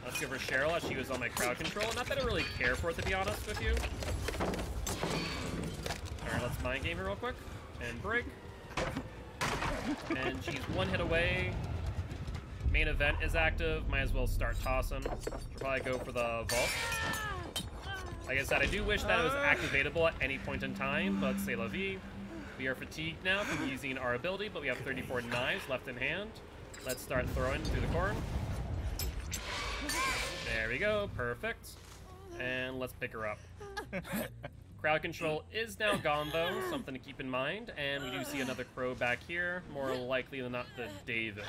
Let's go for Cheryl as she was on my crowd control. Not that I really care for it, to be honest with you. Alright, let's mind game her real quick. And break. And she's 1 hit away. Main event is active. Might as well start tossing. She'll probably go for the vault. Like I said, I do wish that it was activatable at any point in time, but c'est la vie. We are fatigued now from using our ability, but we have 34 knives left in hand. Let's start throwing through the corn. There we go, perfect. And let's pick her up. Crowd control is now gone though, something to keep in mind. And we do see another crow back here, more likely than not the David.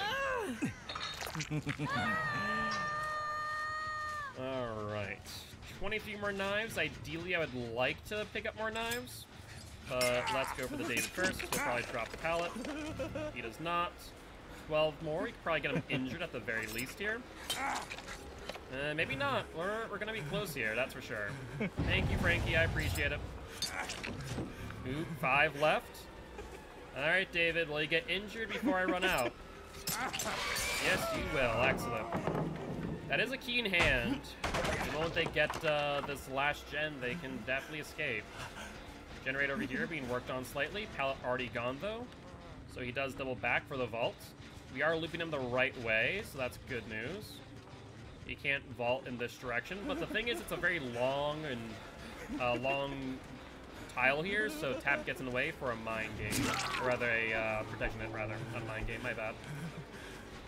Alright. 23 more knives. Ideally, I would like to pick up more knives. But let's go for the David first. He'll probably drop the pallet. He does not. 12 more. You could probably get him injured at the very least here. Maybe not. We're going to be close here, that's for sure. Thank you, Frankie. I appreciate it. Ooh, 5 left. Alright, David. Will you get injured before I run out? Yes, you will. Excellent. That is a keen hand. The moment they get this last gen, they can definitely escape. Generator over here being worked on slightly. Pallet already gone, though. So he does double back for the vault. We are looping him the right way, so that's good news. He can't vault in this direction, but the thing is, it's a very long and long tile here, so tap gets in the way for a mind game. Or rather, a protection hit, rather. Not mind game, my bad.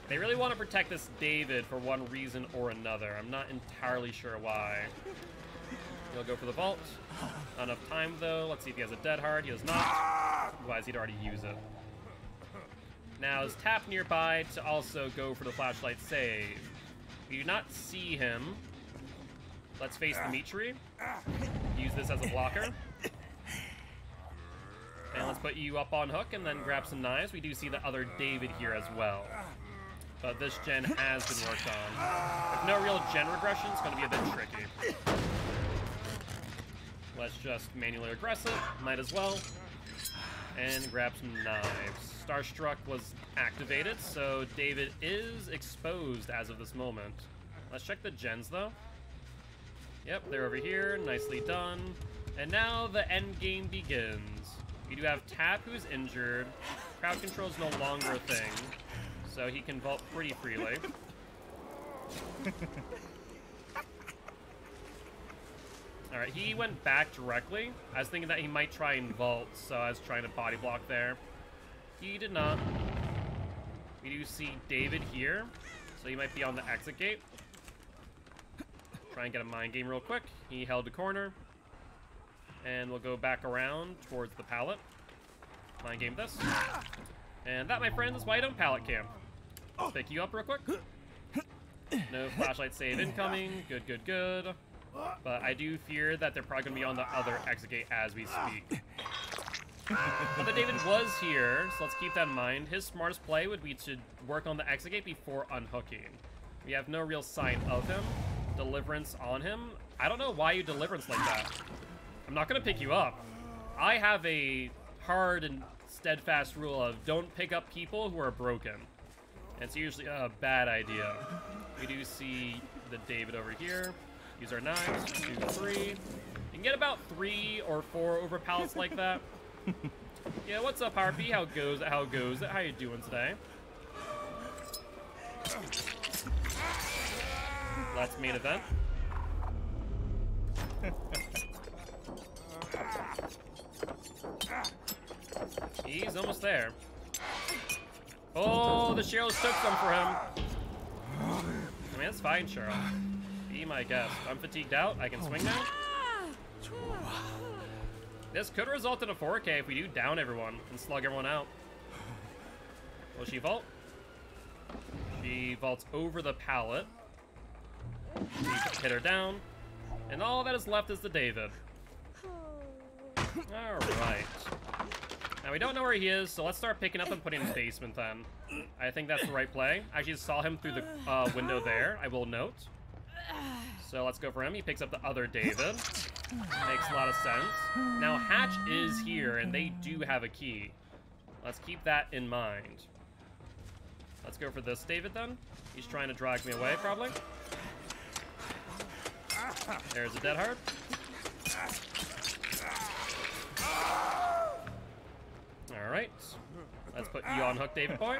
They really want to protect this David for one reason or another. I'm not entirely sure why. He'll go for the vault. Not enough time, though. Let's see if he has a dead hard. He does not. Otherwise, he'd already use it. Now, is Tap nearby to also go for the flashlight save? We do not see him. Let's face the meat tree. Use this as a blocker. And let's put you up on hook and then grab some knives. We do see the other David here as well. But this gen has been worked on. With no real gen regression, it's going to be a bit tricky. Let's just manually aggress it. Might as well. And grab some knives. Starstruck was activated, so David is exposed as of this moment. Let's check the gens, though. Yep, they're over here. Nicely done. And now the end game begins. We do have Tap, who's injured. Crowd control is no longer a thing, so he can vault pretty freely. Alright, he went back directly. I was thinking that he might try and vault, so I was trying to body block there. He did not. We do see David here, so he might be on the exit gate. Try and get a mind game real quick. He held the corner. And we'll go back around towards the pallet. Mind game this. And that, my friends, is why I don't pallet camp. I'll pick you up real quick. No flashlight save incoming. Good, good, good. But I do fear that they're probably going to be on the other exit gate as we speak. But the David was here, so let's keep that in mind. His smartest play would be to work on the exit gate before unhooking. We have no real sign of him. Deliverance on him. I don't know why you deliverance like that. I'm not going to pick you up. I have a hard and steadfast rule of don't pick up people who are broken. It's usually a bad idea. We do see the David over here. Use our knives. 2, 3. You can get about 3 or 4 over pallets like that. Yeah, what's up, Harpy? How goes it? How goes it? How you doing today? Let's main event. He's almost there. Oh, the Cheryl's took some for him. I mean, that's fine, Cheryl. Be my guest. I'm fatigued out. I can swing now. This could result in a 4K if we do down everyone and slug everyone out. Will she vault? She vaults over the pallet. We hit her down. And all that is left is the David. Alright. Now, we don't know where he is, so let's start picking up and putting in the basement then. I think that's the right play. I actually saw him through the window there, I will note. So let's go for him. He picks up the other David. Makes a lot of sense. Now, Hatch is here, and they do have a key. Let's keep that in mind. Let's go for this David then. He's trying to drag me away, probably. There's a dead heart. Alright. Let's put you on hook, David boy.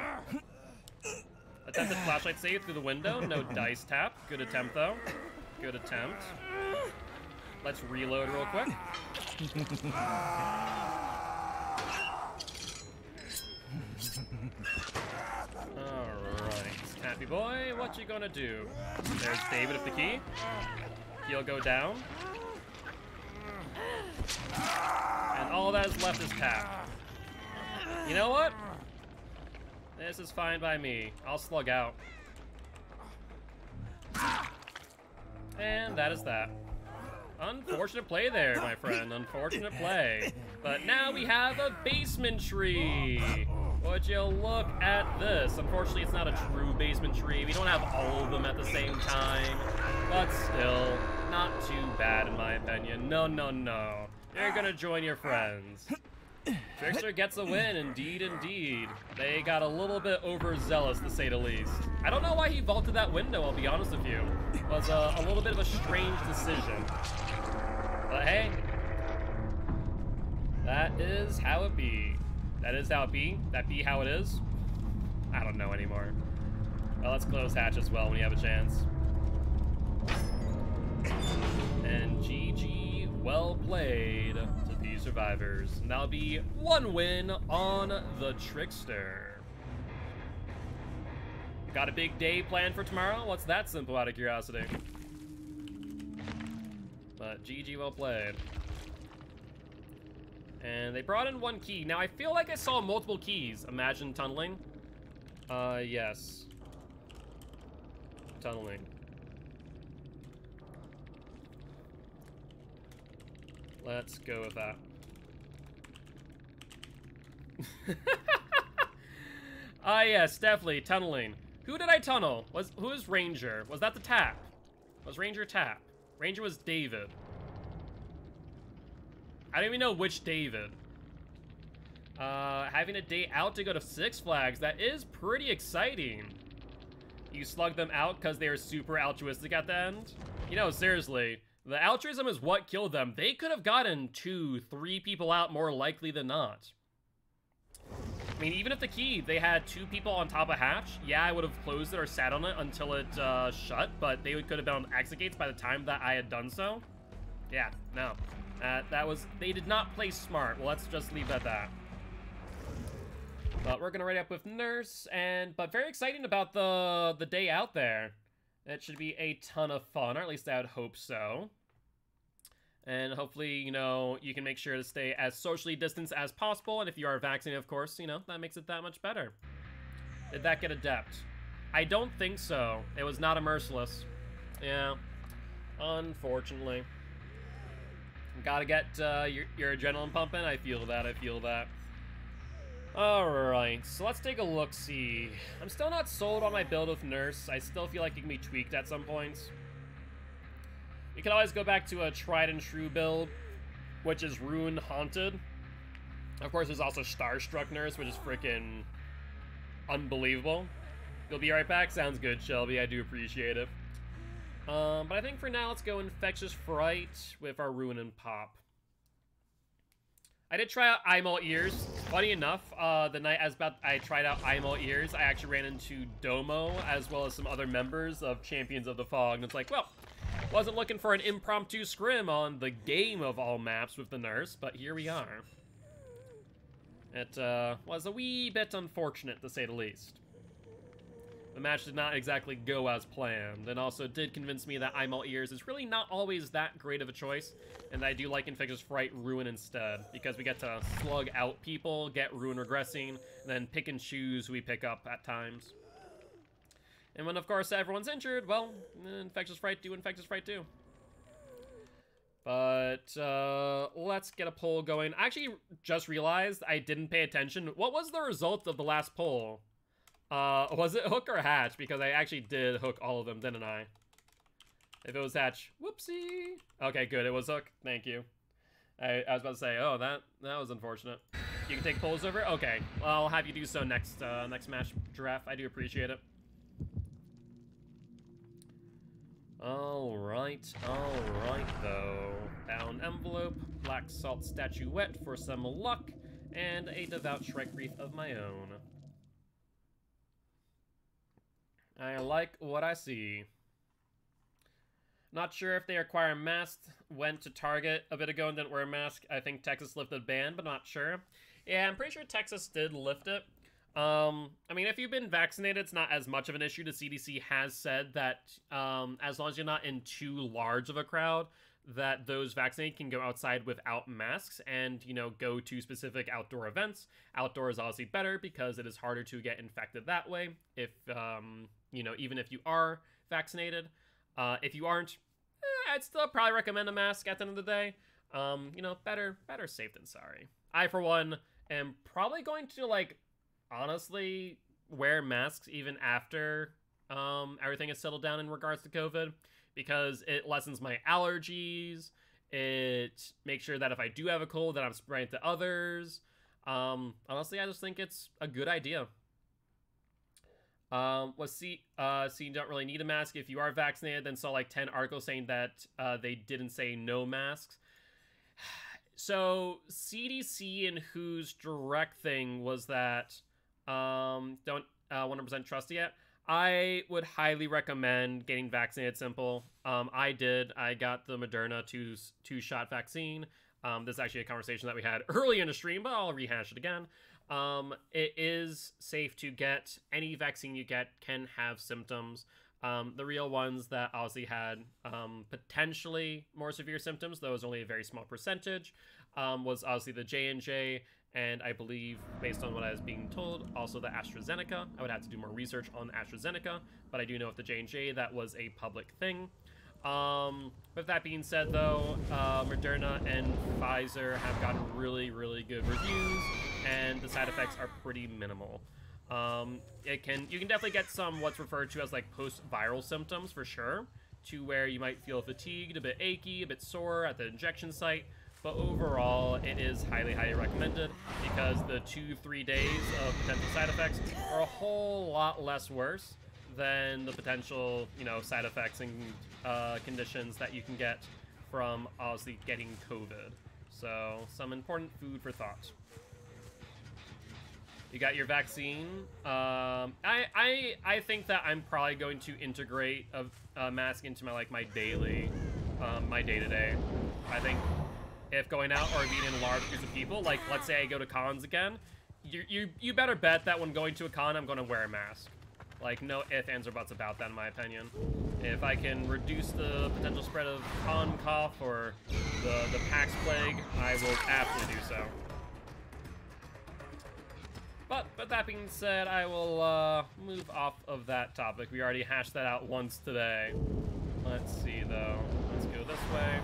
Attempted flashlight save through the window. No dice tap. Good attempt, though. Good attempt. Let's reload real quick. Alright. Happy boy, what you gonna do? There's David with the key. He'll go down. And all that is left is tap. You know what? This is fine by me. I'll slug out. And that is that. Unfortunate play there, my friend. Unfortunate play. But now we have a basement tree. Would you look at this? Unfortunately, it's not a true basement tree. We don't have all of them at the same time. But still, not too bad in my opinion. No, no, no. You're gonna join your friends. Trickster gets a win, indeed, indeed. They got a little bit overzealous, to say the least. I don't know why he vaulted that window, I'll be honest with you. It was a little bit of a strange decision. But hey, that is how it be. That is how it be. That be how it is. I don't know anymore. Well, let's close hatch as well when you have a chance. And GG, well played to the survivors. And that'll be 1 win on the Trickster. Got a big day planned for tomorrow? What's that simple, out of curiosity? But GG, well played. And they brought in 1 key. Now, I feel like I saw multiple keys. Imagine tunneling. Yes. Tunneling. Let's go with that. Yes, definitely, tunneling. Who did I tunnel? Who is Ranger? Was that the tap? Was Ranger tap? Ranger was David. I don't even know which David. Having a day out to go to Six Flags, that is pretty exciting. You slug them out because they are super altruistic at the end? You know, seriously, the altruism is what killed them. They could have gotten 2, 3 people out more likely than not. I mean, even if the key, they had 2 people on top of hatch, yeah, I would have closed it or sat on it until it shut, but they could have been on exit gates by the time that I had done so. Yeah, no. They did not play smart. Well, let's just leave it at that. But we're gonna ready up with Nurse, but very exciting about the day out there. It should be a ton of fun, or at least I would hope so. And hopefully, you know, you can make sure to stay as socially distanced as possible, and if you are vaccinated, of course, you know, that makes it that much better. Did that get adept? I don't think so. It was not a merciless. Yeah, unfortunately. Gotta get your adrenaline pumping. I feel that, I feel that. Alright, so let's take a look-see. I'm still not sold on my build with Nurse. I still feel like it can be tweaked at some points. You can always go back to a tried and true build, which is Ruin Haunted. Of course, there's also Starstruck Nurse, which is freaking unbelievable. You'll be right back? Sounds good, Shelby. I do appreciate it. But I think for now, let's go Infectious Fright with our Ruin and Pop. I did try out Eyeball Ears. Funny enough, the night I tried out Eyeball Ears, I actually ran into Domo, as well as some other members of Champions of the Fog. And it's like, well, wasn't looking for an impromptu scrim on the game of all maps with the Nurse, but here we are. It was a wee bit unfortunate, to say the least. The match did not exactly go as planned, and also did convince me that Eyeball Ears is really not always that great of a choice, and I do like Infectious Fright Ruin instead, because we get to slug out people, get Ruin regressing, and then pick and choose who we pick up at times. And when, of course, everyone's injured, well, Infectious Fright do Infectious Fright do. But, let's get a poll going. I actually just realized I didn't pay attention. What was the result of the last poll? Was it Hook or Hatch? Because I actually did Hook all of them, didn't I? If it was Hatch, whoopsie. Okay, good, it was Hook. Thank you. I was about to say, oh, that was unfortunate. You can take polls over? Okay. Well, I'll have you do so next match, Giraffe. I do appreciate it. Alright, though. Bound envelope, black salt statuette for some luck, and a devout Shrike wreath of my own. I like what I see. Not sure if they require masks. Went to Target a bit ago and didn't wear a mask. I think Texas lifted the ban, but not sure. Yeah, I'm pretty sure Texas did lift it. I mean, if you've been vaccinated, it's not as much of an issue. The CDC has said that as long as you're not in too large of a crowd, that those vaccinated can go outside without masks and, you know, go to specific outdoor events. Outdoor is obviously better because it is harder to get infected that way if, you know, even if you are vaccinated. If you aren't, I'd still probably recommend a mask at the end of the day. You know, better safe than sorry. I, for one, am probably going to, like, honestly wear masks even after everything is settled down in regards to COVID, because it lessens my allergies. It makes sure that if I do have a cold, that I'm spreading it to others. Honestly, I just think it's a good idea. Let's see, so you don't really need a mask if you are vaccinated. Then saw like 10 articles saying that they didn't say no masks. So CDC and WHO's direct thing was that don't 100% trust it yet. I would highly recommend getting vaccinated. Simple. I did. I got the Moderna two-shot vaccine. This is actually a conversation that we had early in the stream, but I'll rehash it again. It is safe to get. Any vaccine you get can have symptoms. The real ones that obviously had potentially more severe symptoms, though it was only a very small percentage, was obviously the J&J, and I believe, based on what I was being told, also the AstraZeneca. I would have to do more research on AstraZeneca, but I do know with the J&J that was a public thing. With that being said, though, Moderna and Pfizer have gotten really, really good reviews, and the side effects are pretty minimal. You can definitely get some what's referred to as like post-viral symptoms for sure, to where you might feel fatigued, a bit achy, a bit sore at the injection site. But overall, it is highly, highly recommended because the 2-3 days of potential side effects are a whole lot less worse than the potential, you know, side effects and conditions that you can get from obviously getting COVID. So some important food for thought. You got your vaccine. I think that I'm probably going to integrate a mask into my daily, my day-to-day. I think if going out or being in large groups of people, like let's say I go to cons again, you better bet that when going to a con, I'm going to wear a mask. Like, no ifs, ands, or buts about that, in my opinion. If I can reduce the potential spread of con cough or the Pax plague, I will absolutely do so. But that being said, I will move off of that topic. We already hashed that out once today. Let's see, though. Let's go this way.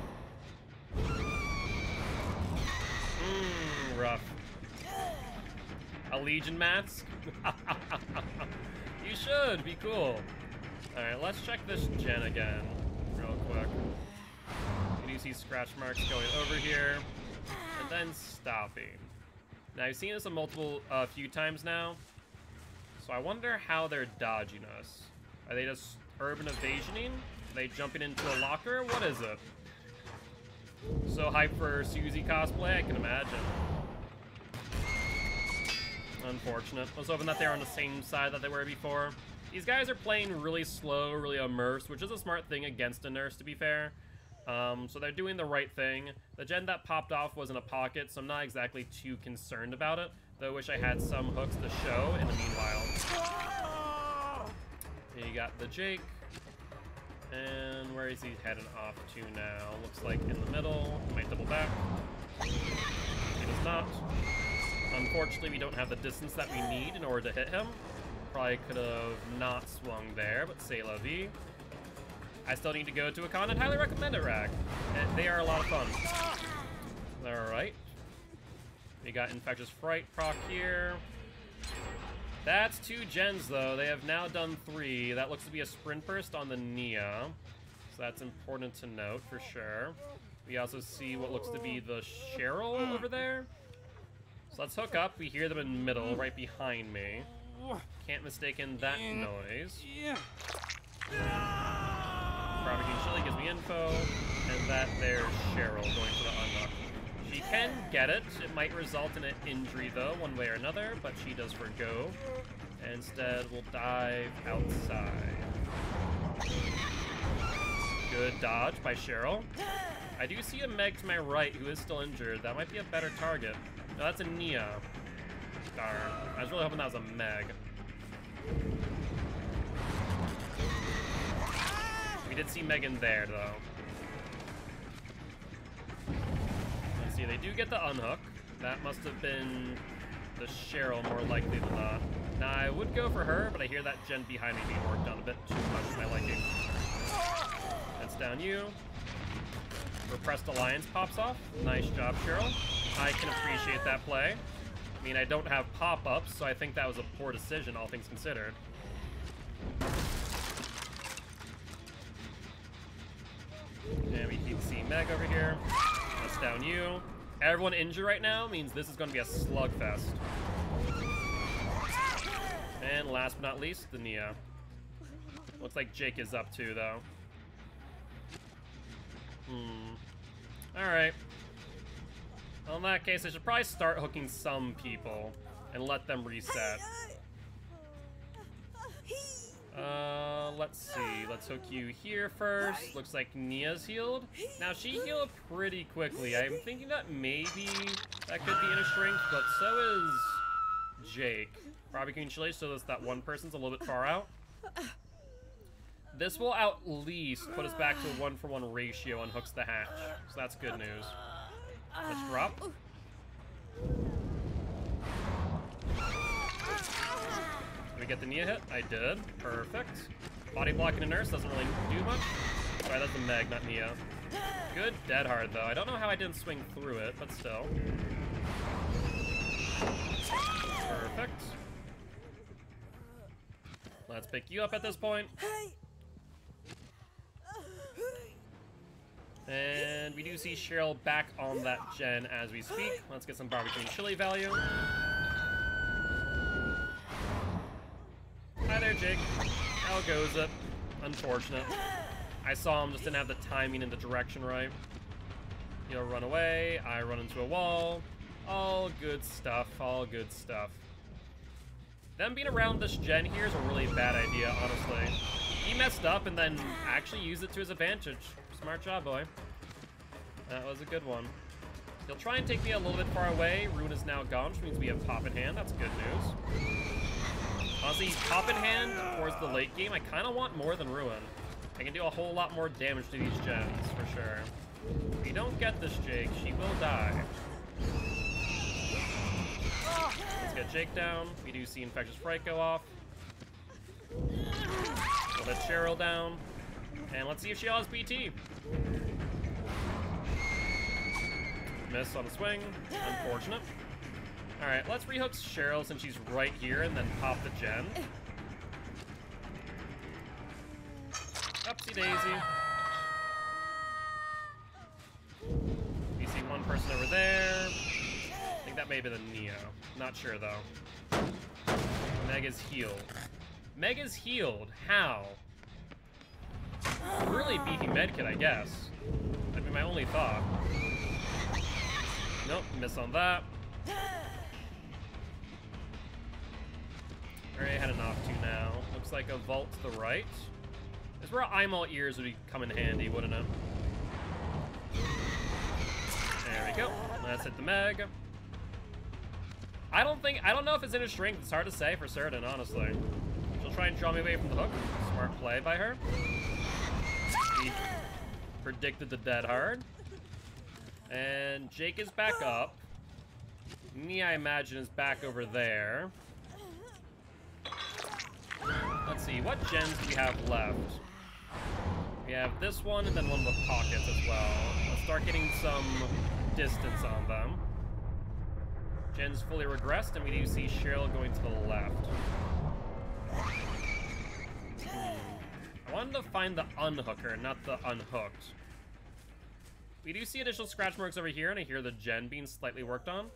Rough. A Legion mask? You should be cool. Alright, let's check this gen again real quick. You do see scratch marks going over here and then stopping. Now I've seen this a few times now, so I wonder how they're dodging us. Are they just urban evasioning? Are they jumping into a locker? What is it? So hyped for Susie cosplay, I can imagine. Unfortunate. I was hoping that they were on the same side that they were before. These guys are playing really slow, really immersed, which is a smart thing against a nurse, to be fair. So they're doing the right thing. The gen that popped off was in a pocket, so I'm not exactly too concerned about it, though I wish I had some hooks to show in the meanwhile. Here you got the Jake. And where is he heading off to now? Looks like in the middle. He might double back. He does not. Unfortunately, we don't have the distance that we need in order to hit him. Probably could have not swung there, but c'est la vie. I still need to go to a con. I'd highly recommend it, Rag. They are a lot of fun. Alright. We got Infectious Fright proc here. That's 2 gens, though. They have now done 3. That looks to be a Sprint Burst on the Nia. So that's important to note, for sure. We also see what looks to be the Cheryl over there. So let's hook up. We hear them in the middle, right behind me. Can't mistaken that noise. Barbecue Chili gives me info, and that there's Cheryl going for the unlock. She can get it. It might result in an injury, though, one way or another, but she does forgo. And instead, we'll dive outside. Good dodge by Cheryl. I do see a Meg to my right who is still injured. That might be a better target. No, that's a Nia. Darn. I was really hoping that was a Meg. We did see Megan there, though. Let's see, they do get the unhook. That must have been the Cheryl more likely than not. Now, I would go for her, but I hear that gen behind me being worked on a bit too much for my liking. That's down you. Repressed Alliance pops off. Nice job, Cheryl. I can appreciate that play. I mean, I don't have pop-ups, so I think that was a poor decision, all things considered. And we keep seeing Meg over here. That's down you. Everyone injured right now means this is going to be a slugfest. And last but not least, the Nia. Looks like Jake is up too, though. Alright. Well, in that case, I should probably start hooking some people and let them reset. Let's see. Let's hook you here first. Looks like Nia's healed. Now, she healed pretty quickly. I'm thinking that maybe that could be in a shrink, but so is Jake. Barbecue and Chili, so that one person's a little bit far out. This will at least put us back to a 1-for-1 ratio and hooks the hatch. So that's good news. Let's drop. Did we get the Nia hit? I did. Perfect. Body blocking a nurse doesn't really do much. Sorry, that's the Meg, not Nia. Good dead hard, though. I don't know how I didn't swing through it, but still. Perfect. Let's pick you up at this point. And we do see Cheryl back on that gen as we speak. Let's get some barbecue and chili value. Hi there, Jake. How goes it? Unfortunate. I saw him, just didn't have the timing and the direction right. He'll run away. I run into a wall. All good stuff. All good stuff. Them being around this gen here is a really bad idea, honestly. He messed up and then actually used it to his advantage. Smart job, boy. That was a good one. He'll try and take me a little bit far away. Ruin is now gone, which means we have pop in hand. That's good news. Honestly, pop in hand towards the late game, I kind of want more than Ruin. I can do a whole lot more damage to these gens, for sure. If you don't get this, Jake, she will die. Let's get Jake down. We do see Infectious Fright go off. We'll let Cheryl down. And let's see if she has BT. Miss on the swing. Unfortunate. Alright, let's rehook Cheryl since she's right here and then pop the gen. Upsie daisy. You see one person over there. I think that may be the Neo. Not sure though. Meg is healed. Meg is healed. How? Really beefy medkit, I guess. That'd be my only thought. Nope, miss on that. Alright, heading off to now. Looks like a vault to the right. This is where eyeball ears would come in handy, wouldn't it? There we go. Let's hit the Meg. I don't know if it's in a shrink. It's hard to say for certain, honestly. She'll try and draw me away from the hook. Smart play by her. She predicted the dead hard. And Jake is back up. Me, I imagine, is back over there. Let's see, what gens do we have left? We have this one and then one of the pockets as well. Let's start getting some distance on them. Gen's fully regressed, and we do see Cheryl going to the left. I wanted to find the unhooker, not the unhooked. We do see additional scratch marks over here, and I hear the gen being slightly worked on.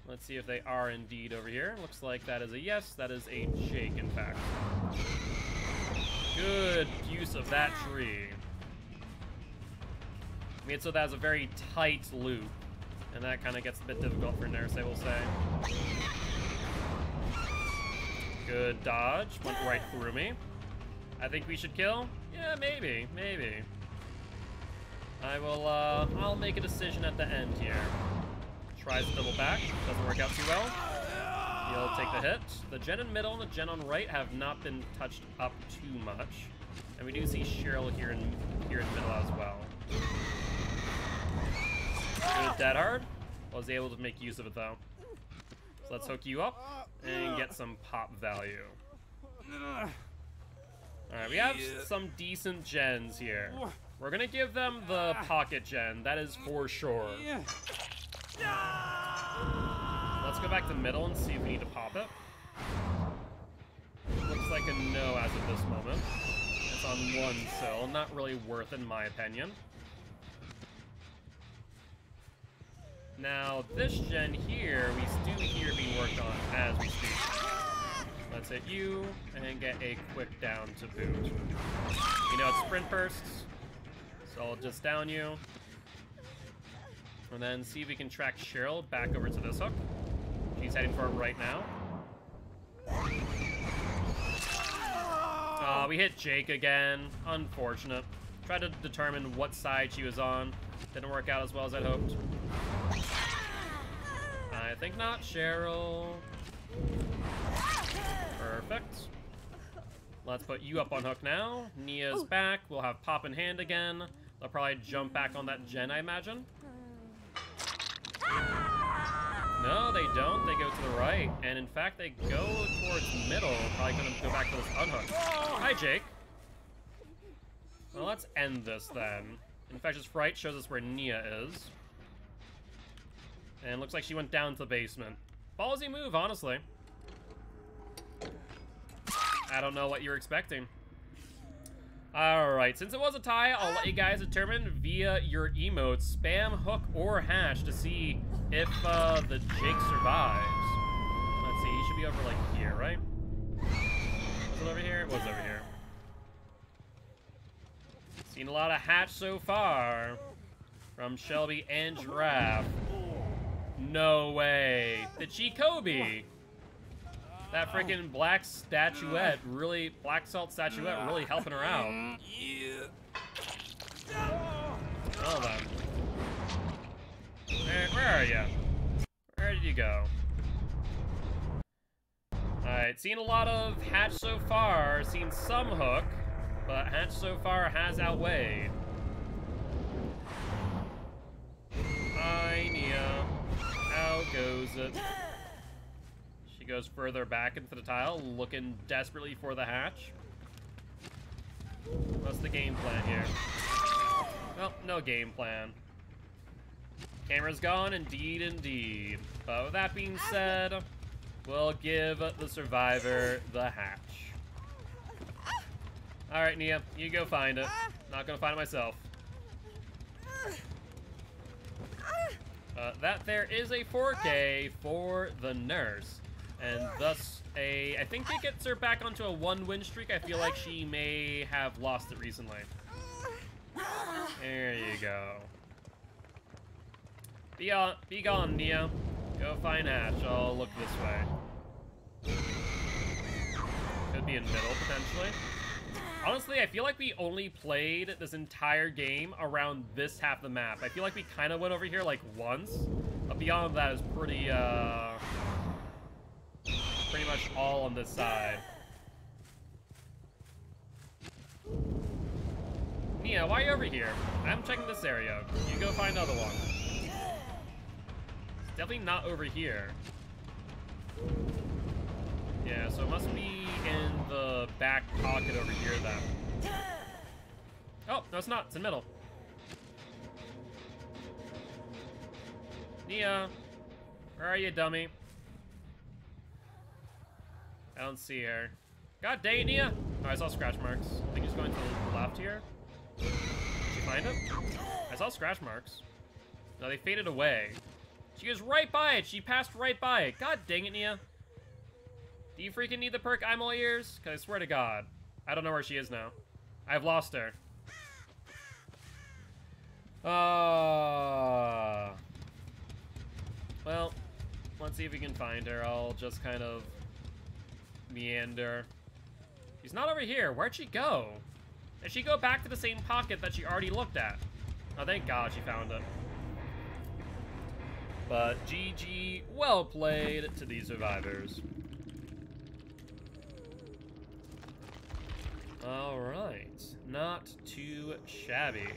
Let's see if they are indeed over here. Looks like that is a yes. That is a Jake, in fact. Good use of that tree. Made so that's a very tight loop. And that kind of gets a bit difficult for Nurse, I will say. Good dodge. Went right through me. I think we should kill? Yeah, maybe. Maybe. I will, I'll make a decision at the end here. Tries to double back. Doesn't work out too well. He'll take the hit. The gen in middle and the gen on right have not been touched up too much. And we do see Cheryl here in middle as well. Good dead hard. Was able to make use of it though. So let's hook you up and get some pop value. Alright, we have some decent gens here. We're gonna give them the pocket gen, that is for sure. Let's go back to middle and see if we need to pop it. Looks like a no as of this moment. It's on one sill, not really worth in my opinion. Now, this gen here, we do hear being worked on as we speak. Let's hit you, and get a quick down to boot. You know, it's sprint bursts, so I'll just down you. And then see if we can track Cheryl back over to this hook. She's heading for it right now. We hit Jake again. Unfortunate. Tried to determine what side she was on. Didn't work out as well as I'd hoped. I think not, Cheryl. Perfect. Let's put you up on hook now. Nia's back. We'll have pop in hand again. They'll probably jump back on that gen, I imagine. No, they don't. They go to the right. And in fact, they go towards middle. Probably gonna go back to this unhook. Hi, Jake. Well, let's end this then. Infectious Fright shows us where Nia is. And looks like she went down to the basement. Ballsy move, honestly. I don't know what you're expecting. Alright, since it was a tie, I'll let you guys determine via your emotes, spam, hook, or hash to see if the Jake survives. Let's see, he should be over like here, right? Was it over here? It was over here. Seen a lot of hatch so far from Shelby and Giraffe. No way. The Kobe. That freaking black statuette really, black salt statuette really helping her out. Well then. Where are you? Where did you go? Alright, seen a lot of hatch so far, seen some hook, but hatch so far has outweighed. Hi, Nia. How goes it? She goes further back into the tile, looking desperately for the hatch. What's the game plan here? Well, no game plan. Camera's gone, indeed, indeed. But with that being said, we'll give the survivor the hatch. Alright, Nia, you go find it. Not gonna find it myself. That there is a 4K for the nurse. And thus, I think it gets her back onto a 1-win streak. I feel like she may have lost it recently. There you go. Be gone, Nia. Go find hatch. I'll look this way. Could be in middle, potentially. Honestly, I feel like we only played this entire game around this half of the map. I feel like we kind of went over here, like, once. But beyond that is pretty much all on this side. Nia, why are you over here? I'm checking this area. You go find another one. It's definitely not over here. Yeah, so it must be in the back pocket over here then. Oh, no it's not. It's in the middle. Nia, where are you, dummy? I don't see her. God dang it, Nia! Oh, I saw scratch marks. I think he's going to the left here. Did you find him? I saw scratch marks. No, they faded away. She was right by it. She passed right by it. God dang it, Nia. Do you freaking need the perk I'm all ears? Because I swear to God, I don't know where she is now. I've lost her. Well, let's see if we can find her. I'll just kind of meander. She's not over here. Where'd she go? Did she go back to the same pocket that she already looked at? Oh, thank God she found it. But GG, well played to these survivors. Alright, not too shabby.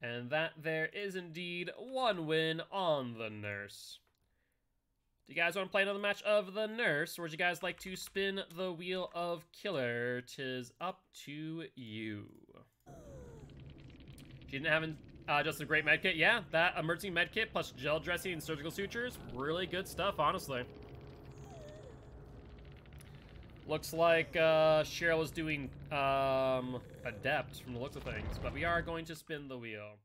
And that there is indeed one win on the nurse. Do you guys want to play another match of the nurse, or would you guys like to spin the wheel of killer? 'Tis up to you. She didn't have just a great medkit. Yeah, that emergency medkit plus gel dressing and surgical sutures, really good stuff, honestly. Looks like Cheryl is doing adept from the looks of things, but we are going to spin the wheel.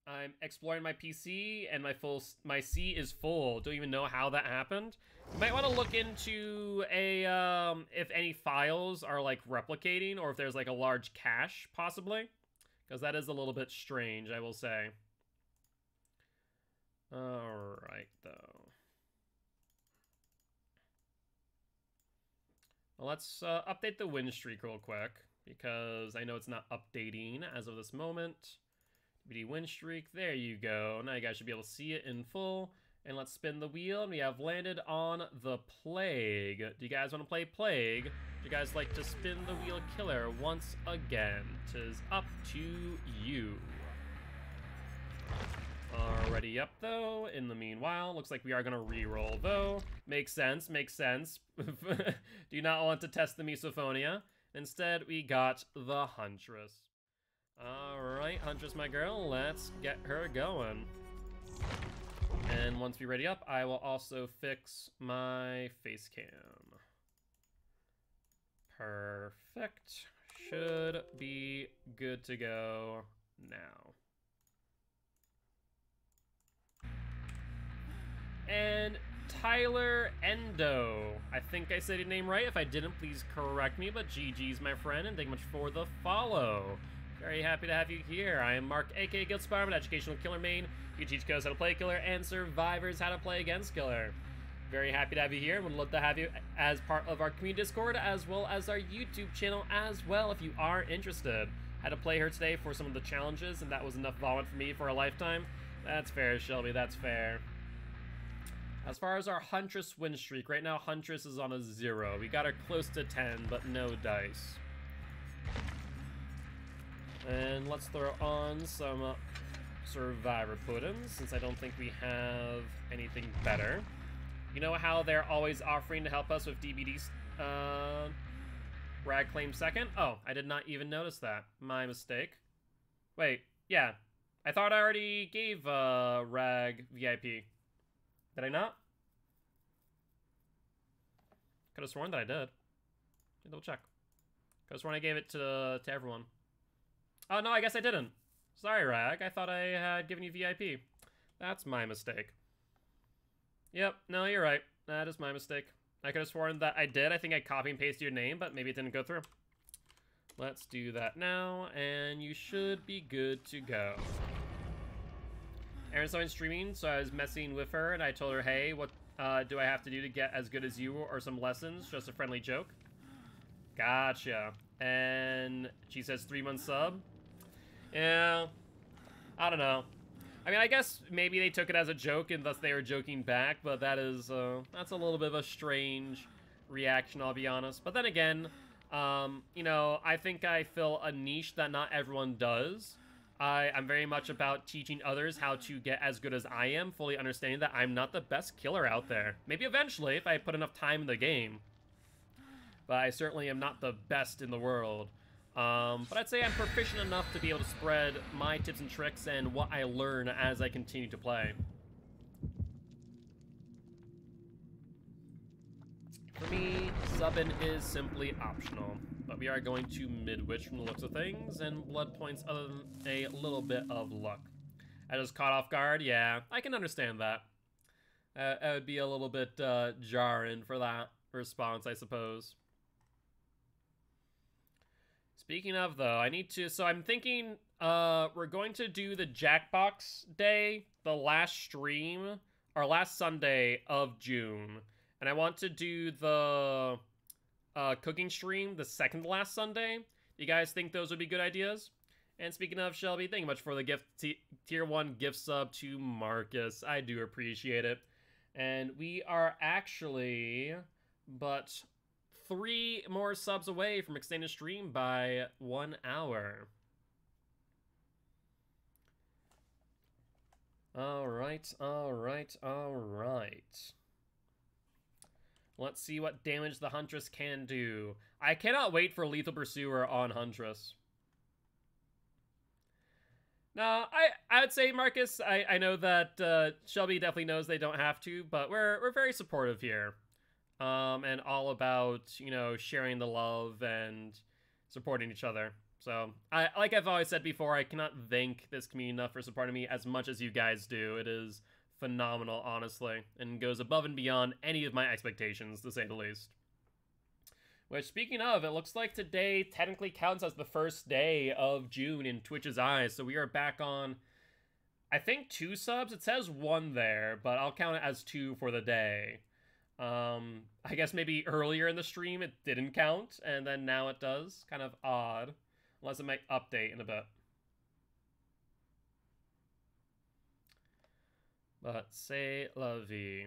I'm exploring my PC and my C is full. Don't even know how that happened. You might want to look into if any files are like replicating, or if there's like a large cache possibly, because that is a little bit strange, I will say. All right, though. Well, let's update the win streak real quick, because I know it's not updating as of this moment. DVD win streak, there you go. Now you guys should be able to see it in full. And let's spin the wheel, and we have landed on the Plague. Do you guys want to play Plague? Do you guys like to spin the wheel killer once again? 'Tis up to you. Already up, though. In the meanwhile, looks like we are going to re-roll, though. Makes sense, makes sense. Do you not want to test the misophonia? Instead, we got the Huntress. Alright, Huntress, my girl, let's get her going. And once we ready up, I will also fix my face cam. Perfect. Should be good to go now. And Tyler Endo. I think I said your name right. If I didn't, please correct me, but GG's, my friend, and thank you much for the follow. Very happy to have you here. I am Mark, aka Gilty, an educational killer main. You teach killers how to play killer and survivors how to play against killer. Very happy to have you here, and would love to have you as part of our community Discord, as well as our YouTube channel as well, if you are interested. Had to play her today for some of the challenges, and that was enough vomit for me for a lifetime. That's fair, Shelby, that's fair. As far as our Huntress win streak, right now Huntress is on a 0. We got her close to 10, but no dice. And let's throw on some survivor puddings, since I don't think we have anything better. You know how they're always offering to help us with DBD's Rag claim second? Oh, I did not even notice that. My mistake. Wait, yeah. I thought I already gave Rag VIP. Did I not? Could have sworn that I did. Double check. Could have sworn I gave it to everyone. Oh, no, I guess I didn't. Sorry, Rag. I thought I had given you VIP. That's my mistake. Yep, no, you're right. That is my mistake. I could have sworn that I did. I think I copy and pasted your name, but maybe it didn't go through. Let's do that now, and you should be good to go. Erin's started streaming, so I was messing with her, and I told her, hey, what do I have to do to get as good as you, or some lessons? Just a friendly joke. Gotcha. And she says 3-month sub. Yeah, I don't know. I mean, I guess maybe they took it as a joke and thus they were joking back, but that is, that's a little bit of a strange reaction, I'll be honest. But then again, you know, I think I fill a niche that not everyone does. I'm very much about teaching others how to get as good as I am, fully understanding that I'm not the best killer out there. Maybe eventually, if I put enough time in the game. But I certainly am not the best in the world. But I'd say I'm proficient enough to be able to spread my tips and tricks and what I learn as I continue to play. For me, subbing is simply optional, but we are going to mid-witch from the looks of things, and blood points other than a little bit of luck. I just caught off guard. Yeah, I can understand that. I would be a little bit jarring for that response, I suppose. Speaking of, though, I need to... So I'm thinking we're going to do the Jackbox Day, the last stream, or last Sunday of June. And I want to do the cooking stream the second to last Sunday. You guys think those would be good ideas? And speaking of Shelby, thank you much for the gift tier 1 gift sub to Marcus. I do appreciate it. And we are actually but 3 more subs away from extending the stream by 1 hour. Alright. Let's see what damage the Huntress can do. I cannot wait for Lethal Pursuer on Huntress. No, I would say, Marcus, I know that Shelby definitely knows they don't have to, but we're very supportive here. And all about, you know, sharing the love and supporting each other. So, like I've always said before, I cannot thank this community enough for supporting me as much as you guys do. It is phenomenal, honestly, and goes above and beyond any of my expectations, to say the least. Which, speaking of, it looks like today technically counts as the first day of June in Twitch's eyes, so we are back on, I think, 2 subs? It says 1 there, but I'll count it as 2 for the day. I guess maybe earlier in the stream it didn't count, and then now it does. Kind of odd. Unless it might update in a bit. But c'est la vie.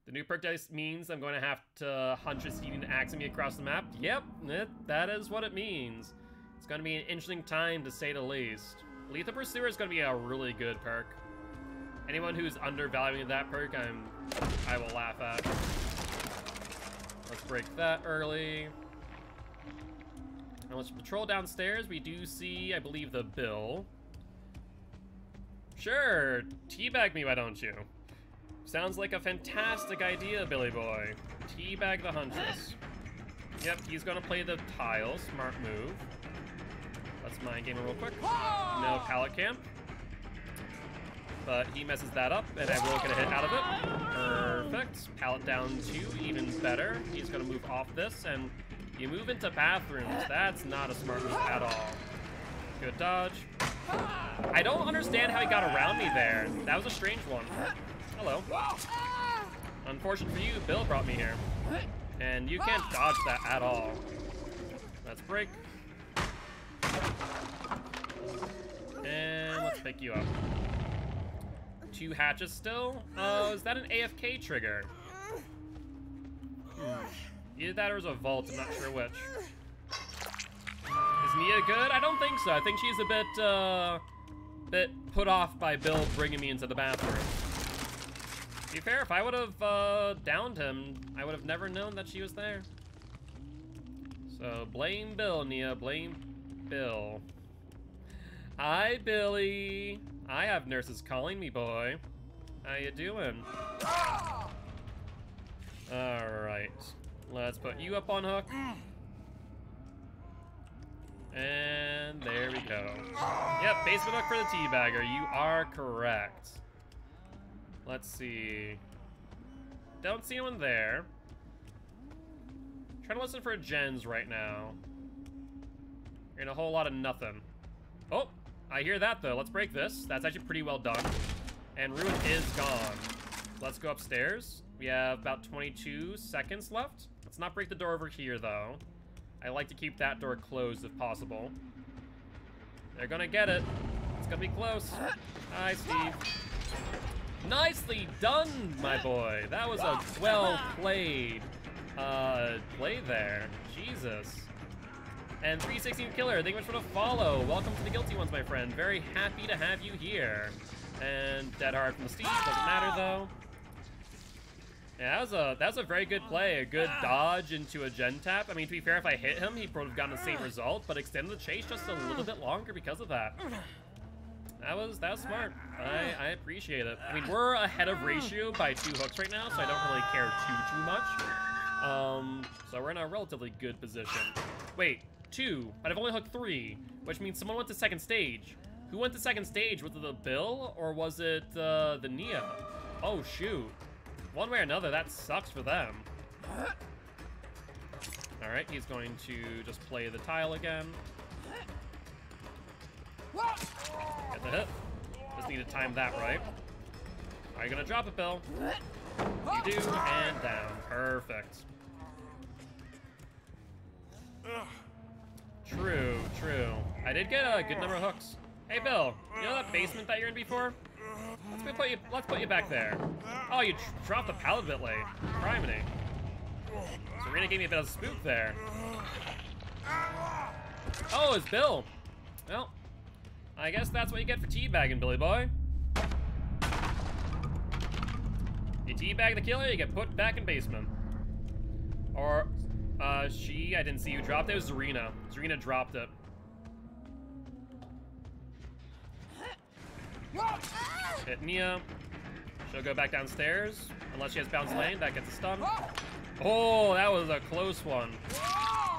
The new perk dice means I'm going to have to Huntress eating axe me across the map. Yep, that is what it means. It's going to be an interesting time, to say the least. Lethal Pursuer is going to be a really good perk. Anyone who's undervaluing that perk, I will laugh at. Let's break that early. Now let's patrol downstairs. We do see, I believe, the bill. Sure, teabag me, why don't you? Sounds like a fantastic idea, Billy Boy. Teabag the Huntress. Yep, he's gonna play the tile. Smart move. Let's mind game him real quick. No pallet camp. But he messes that up, and I will get a hit out of it. Perfect. Pallet down 2, even better. He's gonna move off this, and you move into bathrooms. That's not a smart move at all. Good dodge. I don't understand how he got around me there. That was a strange one. Hello. Unfortunate for you, Bill brought me here. And you can't dodge that at all. Let's break. And let's pick you up. 2 hatches still? Oh, is that an AFK trigger? Either that or is a vault, I'm not sure which. Is Mia good? I don't think so. I think she's a bit put off by Bill bringing me into the bathroom. To be fair, if I would have downed him, I would have never known that she was there. So blame Bill, Nia. Blame Bill. Hi, Billy. I have nurses calling me, boy. How you doing? All right. Let's put you up on hook. And there we go. Yep, basement hook for the teabagger. You are correct. Let's see. Don't see anyone there. Trying to listen for gens right now. Hearing a whole lot of nothing. Oh, I hear that though. Let's break this. That's actually pretty well done. And Ruin is gone. Let's go upstairs. We have about 22 seconds left. Let's not break the door over here though. I like to keep that door closed if possible. They're gonna get it. It's gonna be close. Hi, Steve. Nicely done, my boy. That was a well-played play there. Jesus. And 316 Killer, thank you much for the follow. Welcome to the Guilty Ones, my friend. Very happy to have you here. And Dead Hard from the Steve, doesn't matter though. Yeah, that was a very good play. A good dodge into a gen tap. I mean, to be fair, if I hit him, he would have gotten the same result, but extended the chase just a little bit longer because of that. That was smart. I appreciate it. I mean, we're ahead of ratio by 2 hooks right now, so I don't really care too much. So we're in a relatively good position. Wait, 2, but I've only hooked 3, which means someone went to second stage. Who went to second stage? Was it the Bill or was it the Nia? Oh shoot. One way or another, that sucks for them. Alright, he's going to just play the tile again. Get the hit. Just need to time that right. Are you gonna drop it, Bill? You do, and down. Perfect. True, true. I did get a good number of hooks. Hey, Bill, you know that basement that you're in before? Let's put you back there. Oh, you dropped the pallet a bit late. Criminy. Serena gave me a bit of a spook there. Oh, it's Bill. Well, I guess that's what you get for teabagging, Billy boy. You teabag the killer, you get put back in basement. Or, I didn't see who dropped it. It was Serena. Serena dropped it. Hit Nia. She'll go back downstairs. Unless she has bounce lane, that gets a stun. Oh, that was a close one.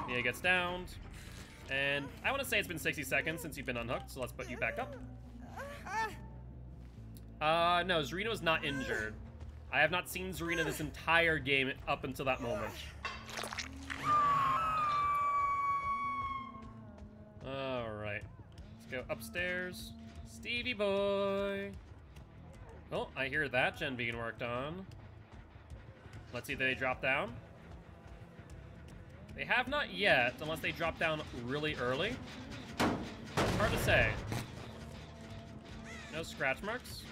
Nia gets downed. And I want to say it's been 60 seconds since you've been unhooked, so let's put you back up. No, Zarina was not injured. I have not seen Zarina this entire game up until that moment. Alright. Let's go upstairs. Stevie boy. Oh, I hear that gen being worked on. Let's see if they drop down. They have not yet, unless they drop down really early. Hard to say. No scratch marks.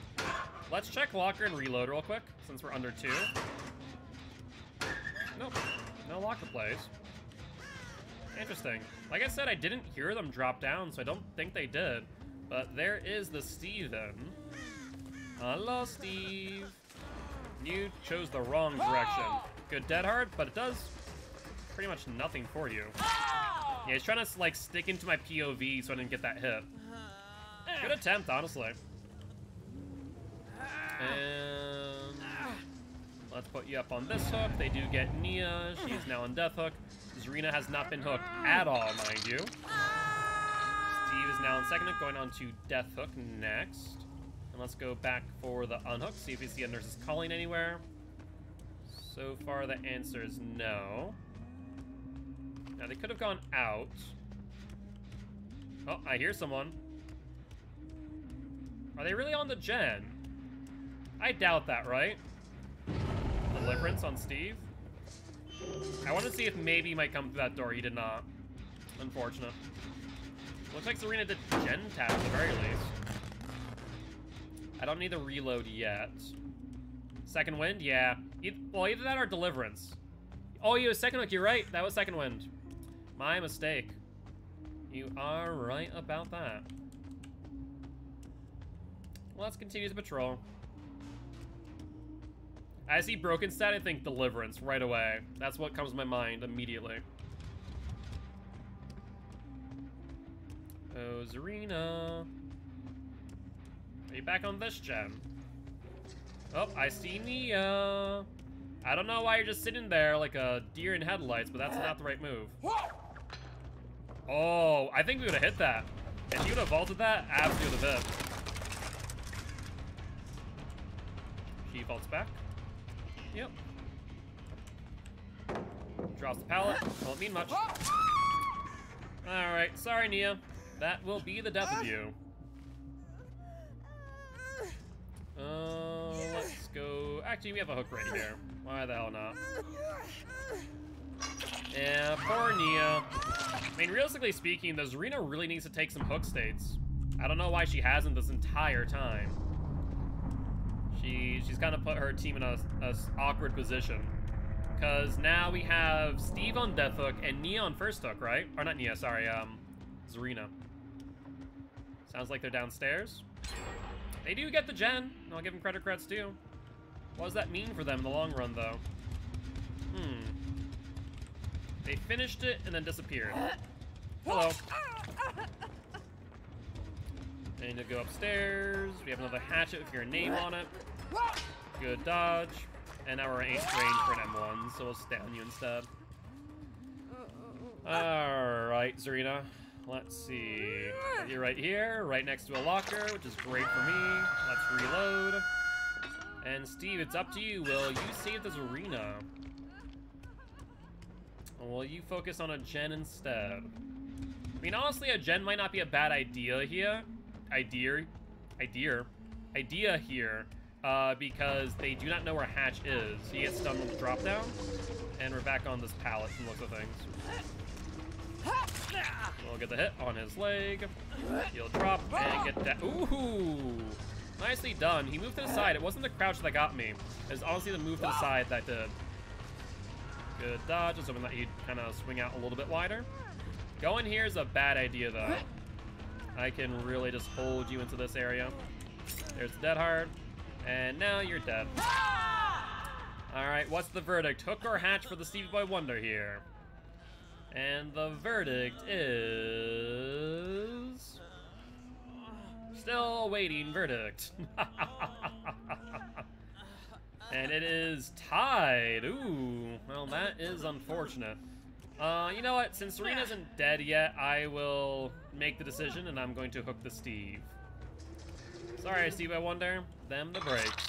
Let's check locker and reload real quick, since we're under 2. Nope, no locker plays. Interesting. Like I said, I didn't hear them drop down, so I don't think they did. But there is the Steven. Hello, Steve. You chose the wrong direction. Good dead hard, but it does pretty much nothing for you. Yeah, he's trying to, like, stick into my POV so I didn't get that hit. Good attempt, honestly. And let's put you up on this hook. They do get Nia. She's now on death hook. Zarina has not been hooked at all, mind you. Steve is now on second hook, going on to death hook next. And let's go back for the unhook, see if we see a nurse's calling anywhere. So far, the answer is no. Now, they could have gone out. Oh, I hear someone. Are they really on the gen? I doubt that, right? Deliverance on Steve? I want to see if maybe he might come through that door. He did not. Unfortunate. Looks like Serena did gen tap at the very least. I don't need the reload yet. Second wind? Yeah. Well, either that or deliverance. Oh, you was second hook. You're right. That was second wind. My mistake. You are right about that. Let's continue the patrol. I see broken stat, I think deliverance right away. That's what comes to my mind immediately. Oh, Zarina. Are you back on this gen? Oh, I see Nia. I don't know why you're just sitting there like a deer in headlights, but that's not the right move. Oh, I think we would have hit that. If you would have vaulted that, absolutely would have hit. She vaults back. Yep. Drops the pallet. Won't mean much. Alright, sorry, Nia. That will be the death of you. Let's go. Actually, we have a hook right here. Why the hell not? Yeah, poor Nia. I mean, realistically speaking, the Zarina really needs to take some hook states. I don't know why she hasn't this entire time. She's kind of put her team in a awkward position. Because now we have Steve on death hook and Nia on first hook, right? Or not Nia, sorry, Zarina. Sounds like they're downstairs. They do get the gen. I'll give them credit's due. What does that mean for them in the long run, though? They finished it and then disappeared. Hello. And to go upstairs. We have another hatchet with your name on it. Good dodge. And now we're in range for an M1, so we'll stay on you instead. Alright, Zarina. Let's see. You're right here, right next to a locker, which is great for me. Let's reload. And Steve, it's up to you. Will you save this arena? Or will you focus on a gen instead? I mean, honestly, a gen might not be a bad idea here. Idea here. Because they do not know where Hatch is. He gets stunned on the drop down. And we're back on this pallet from looks of things. We'll get the hit on his leg. He'll drop and get that. Ooh! Nicely done. He moved to the side. It wasn't the crouch that got me. It was honestly the move to the side that did. Good dodge. Just hoping that he'd kind of swing out a little bit wider. Going here is a bad idea, though. I can really just hold you into this area. There's the dead hard. And now you're dead. Alright, what's the verdict? Hook or Hatch for the Stevie Boy Wonder here? And the verdict is... still awaiting verdict. And it is tied. Ooh, well, that is unfortunate. You know what? Since Serena isn't dead yet, I will make the decision, and I'm going to hook the Steve. Sorry, Steve, I wonder. Them the breaks.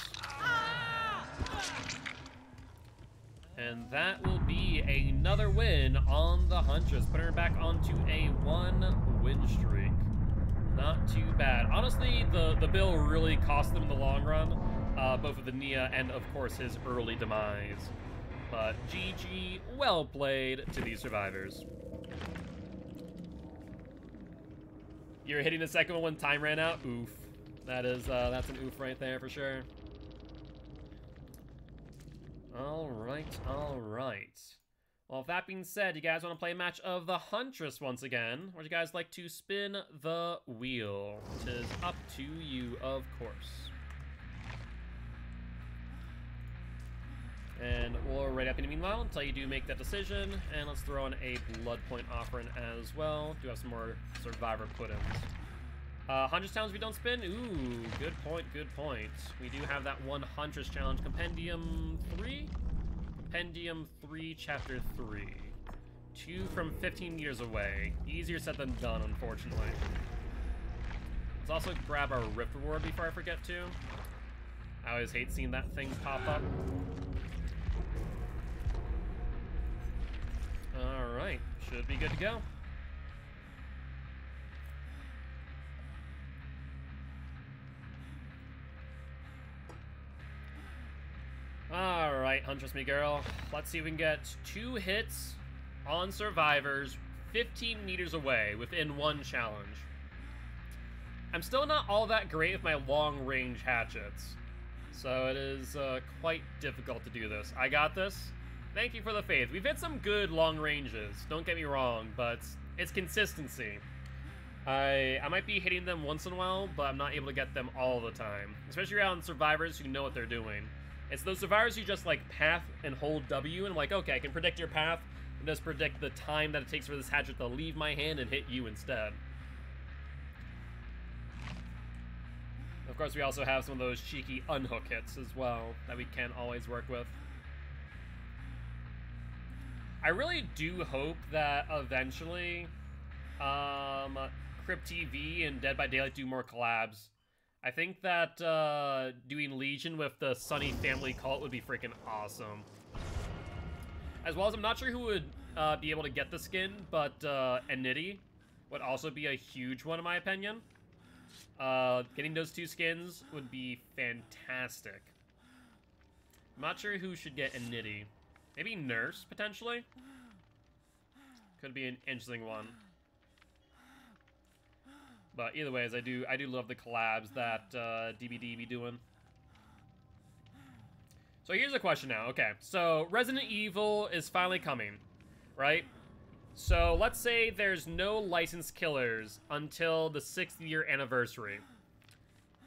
And that will be another win on the Huntress, putting her back onto a 1-win streak. Not too bad. Honestly, the bill really cost them in the long run, both with the Nia and, of course, his early demise. But GG, well played to these survivors. You're hitting the second one when time ran out? Oof. That's an oof right there for sure. Alright. Well, with that being said, you guys want to play a match of the Huntress once again? Or would you guys like to spin the wheel? It is up to you, of course. And we'll write up in the meanwhile until you do make that decision. And let's throw in a blood point offering as well. Do have some more survivor put-ins. Huntress challenge we don't spin? Ooh, good point, good point. We do have that one Huntress challenge, Compendium 3? Compendium 3, Chapter 3. 2 from 15 meters away. Easier said than done, unfortunately. Let's also grab our Rift Reward before I forget to. I always hate seeing that thing pop up. Alright, should be good to go. Alright, Huntress me girl. Let's see if we can get 2 hits on survivors 15 meters away within 1 challenge. I'm still not all that great with my long-range hatchets, so it is quite difficult to do this. I got this. Thank you for the faith. We've hit some good long ranges, don't get me wrong, but it's consistency. I might be hitting them once in a while, but I'm not able to get them all the time. Especially around survivors who know what they're doing. It's those survivors who just like path and hold W, and I'm like, okay, I can predict your path, and just predict the time that it takes for this hatchet to leave my hand and hit you instead. Of course, we also have some of those cheeky unhook hits as well that we can't always work with. I really do hope that eventually Crypt TV and Dead by Daylight do more collabs. I think that doing Legion with the Sunny Family Cult would be freaking awesome. As well as I'm not sure who would be able to get the skin, but Anity would also be a huge one in my opinion. Getting those 2 skins would be fantastic. I'm not sure who should get Anity. Maybe Nurse, potentially? Could be an interesting one. But either ways, I do love the collabs that DBD be doing. So here's a question now. Okay, so Resident Evil is finally coming, right? So let's say there's no licensed killers until the 6th year anniversary.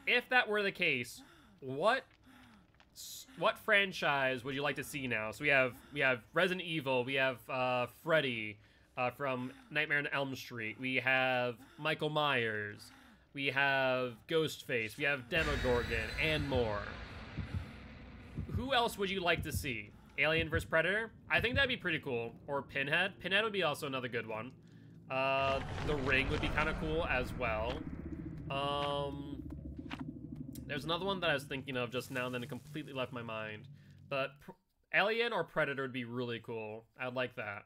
If that were the case, what franchise would you like to see now? So we have Resident Evil, we have Freddy from Nightmare on Elm Street, we have Michael Myers, we have Ghostface, we have Demogorgon, and more. Who else would you like to see? Alien vs Predator? I think that'd be pretty cool. Or Pinhead. Pinhead would be also another good one. The ring would be kind of cool as well. There's another one that I was thinking of just now and then it completely left my mind. But Alien or Predator would be really cool. I'd like that.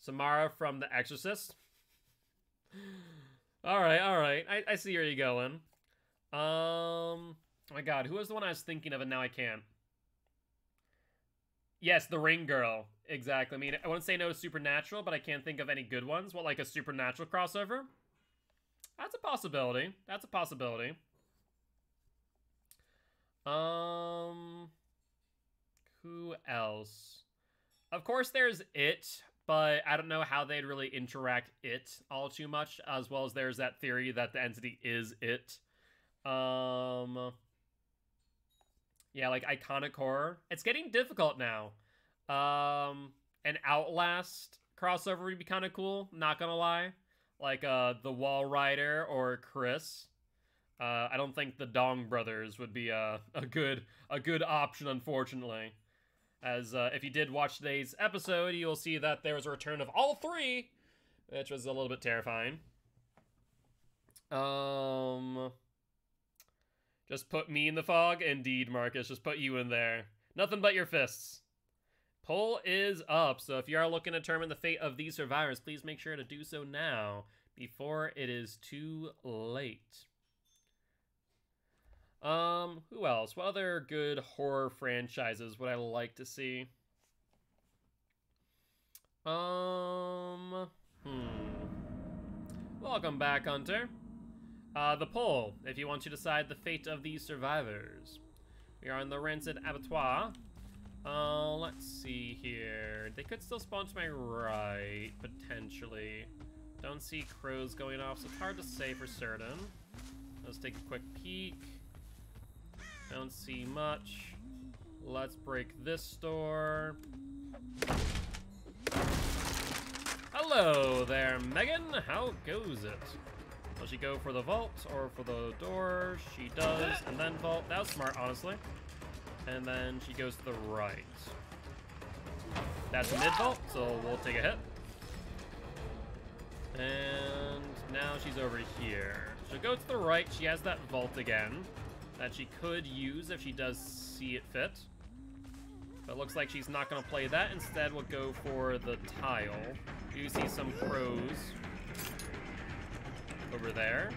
Samara from The Exorcist. Alright. I see where you're going. Oh my god, who was the one I was thinking of and now I can't? Yes, the Ring Girl. Exactly. I mean, I wouldn't say no to Supernatural, but I can't think of any good ones. What, like a Supernatural crossover? That's a possibility. That's a possibility. Who else? Of course there's It, but I don't know how they'd really interact It all too much, as well as there's that theory that the entity is It. Yeah, like iconic horror. It's getting difficult now. An Outlast crossover would be kind of cool, not gonna lie. Like, the Wall Rider or Chris. I don't think the Dong Brothers would be a good option, unfortunately. As, if you did watch today's episode, you'll see that there was a return of all three, which was a little bit terrifying. Just put me in the fog? Indeed, Marcus. Just put you in there. Nothing but your fists. Poll is up, so if you are looking to determine the fate of these survivors, please make sure to do so now, before it is too late. Who else? What other good horror franchises would I like to see? Welcome back, Hunter. The poll, if you want to decide the fate of these survivors. We are in the Rancid Abattoir. Let's see here. They could still spawn to my right, potentially. Don't see crows going off, so it's hard to say for certain. Let's take a quick peek. Don't see much. Let's break this door. Hello there, Megan. How goes it? Will she go for the vault or for the door? She does, and then vault. That was smart, honestly. And then she goes to the right. That's a mid-vault, so we'll take a hit. And now she's over here. She'll go to the right. She has that vault again that she could use if she does see it fit. But it looks like she's not going to play that. Instead, we'll go for the tile. You see some crows over there.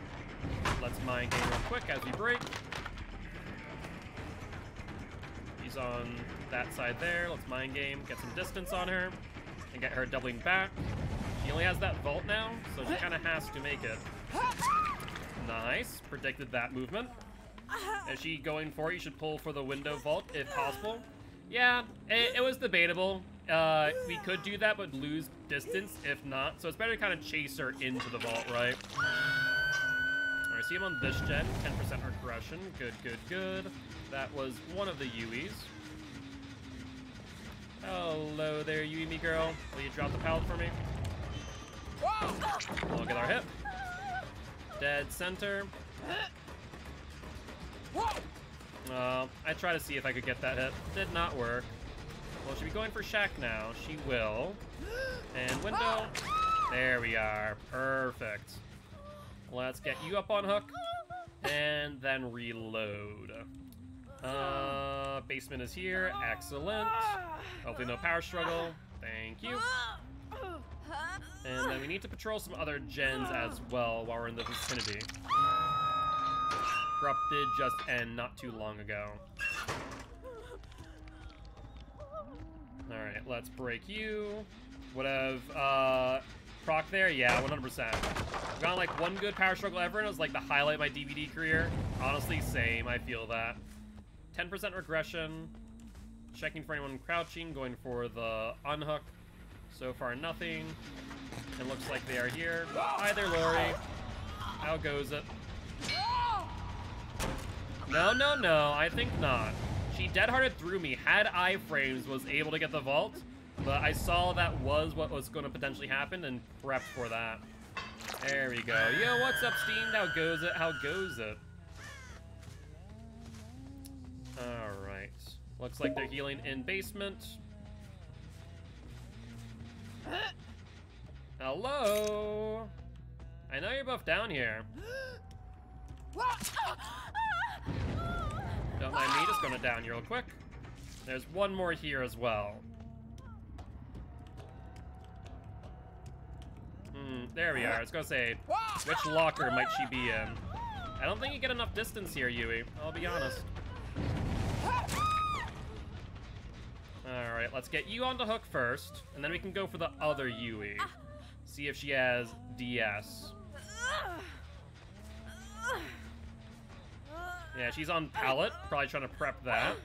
Let's mind game real quick as we break. She's on that side there. Let's mind game, get some distance on her, and get her doubling back. She only has that vault now, so she kind of has to make it. Nice. Predicted that movement. Is she going for it? You should pull for the window vault if possible. Yeah, it was debatable. We could do that, but lose distance if not. So it's better to kind of chase her into the vault, right? Alright, see him on this gen. 10% regression. Good. That was one of the Yuis. Hello there, Yui girl. Will you drop the pallet for me? Look at our hit. Dead center. I tried to see if I could get that hit. Did not work. Well, she'll be going for Shack now. She will. And window. There we are. Perfect. Let's get you up on hook. And then reload. Basement is here. Excellent. Hopefully no power struggle. Thank you. And then we need to patrol some other gens as well while we're in the vicinity. Corrupt did just end not too long ago. Alright, let's break you. Would have, proc there? Yeah, 100%. I've gotten like one good power struggle ever, and it was like the highlight of my DVD career. Honestly, same. I feel that. 10% regression. Checking for anyone crouching, going for the unhook. So far, nothing. It looks like they are here. Hi there, Lori. How goes it? No, I think not. She dead-hearted through me, had iframes, was able to get the vault, but I saw that was what was going to potentially happen and prepped for that. There we go. Yo, what's up, Steamed? How goes it? How goes it? Alright. Looks like they're healing in basement. Hello? I know you're both down here. Don't mind me just going down you real quick. There's one more here as well. There we are. I was gonna say, which locker might she be in? I don't think you get enough distance here, Yui. I'll be honest. Alright, let's get you on the hook first, and then we can go for the other Yui. See if she has DS. Yeah, she's on pallet. Probably trying to prep that.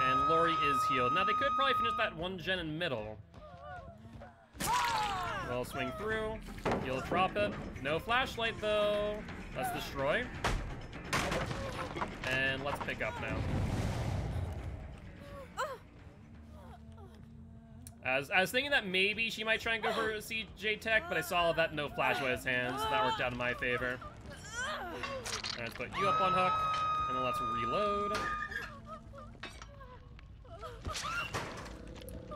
And Lori is healed. Now, they could probably finish that one gen in middle. We'll swing through. You'll drop it. No flashlight, though. Let's destroy. And let's pick up now. I was thinking that maybe she might try and go for CJ Tech, but I saw that no flash was his hands, so that worked out in my favor. Alright, let's put you up on hook, and then let's reload.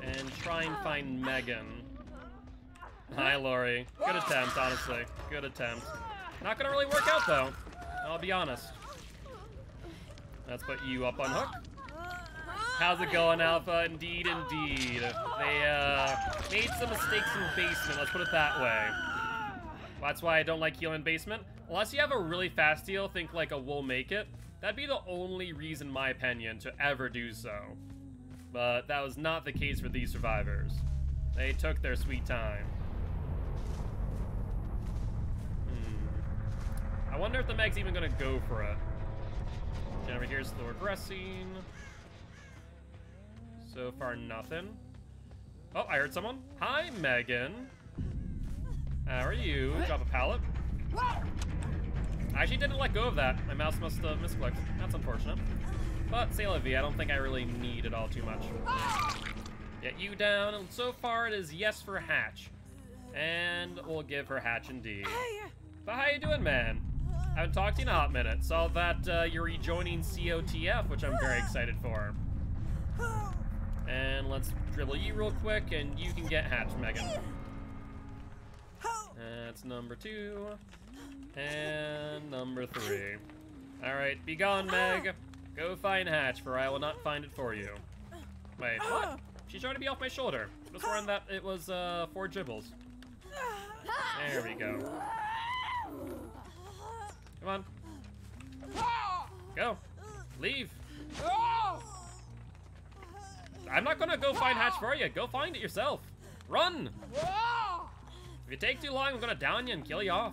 And try and find Megan. Hi, Lori. Good attempt, honestly. Good attempt. Not gonna really work out, though. I'll be honest. Let's put you up on hook. How's it going, Alpha? Indeed, indeed. They made some mistakes in basement, let's put it that way. That's why I don't like healing in basement. Unless you have a really fast heal, think like a will make it. That'd be the only reason, in my opinion, to ever do so. But that was not the case for these survivors. They took their sweet time. I wonder if the Meg's even gonna go for it. And over here's slow regressing. So far, nothing. Oh, I heard someone. Hi, Megan. How are you? Drop a pallet. I actually didn't let go of that. My mouse must have misclicked. That's unfortunate. But, c'est la vie, I don't think I really need it all too much. Get you down, and so far it is yes for Hatch. And we'll give her Hatch indeed. But how you doing, man? I haven't talked to you in a hot minute. Saw that you're rejoining COTF, which I'm very excited for. And let's dribble you real quick, and you can get Hatch, Megan. That's number 2. And number 3. Alright, be gone, Meg. Go find Hatch, for I will not find it for you. Wait, what? She's trying to be off my shoulder. I was swearing that it was 4 dribbles. There we go. Come on. Go. Leave. I'm not gonna go find Hatch for you. Go find it yourself. Run! If you take too long, I'm gonna down you and kill you off.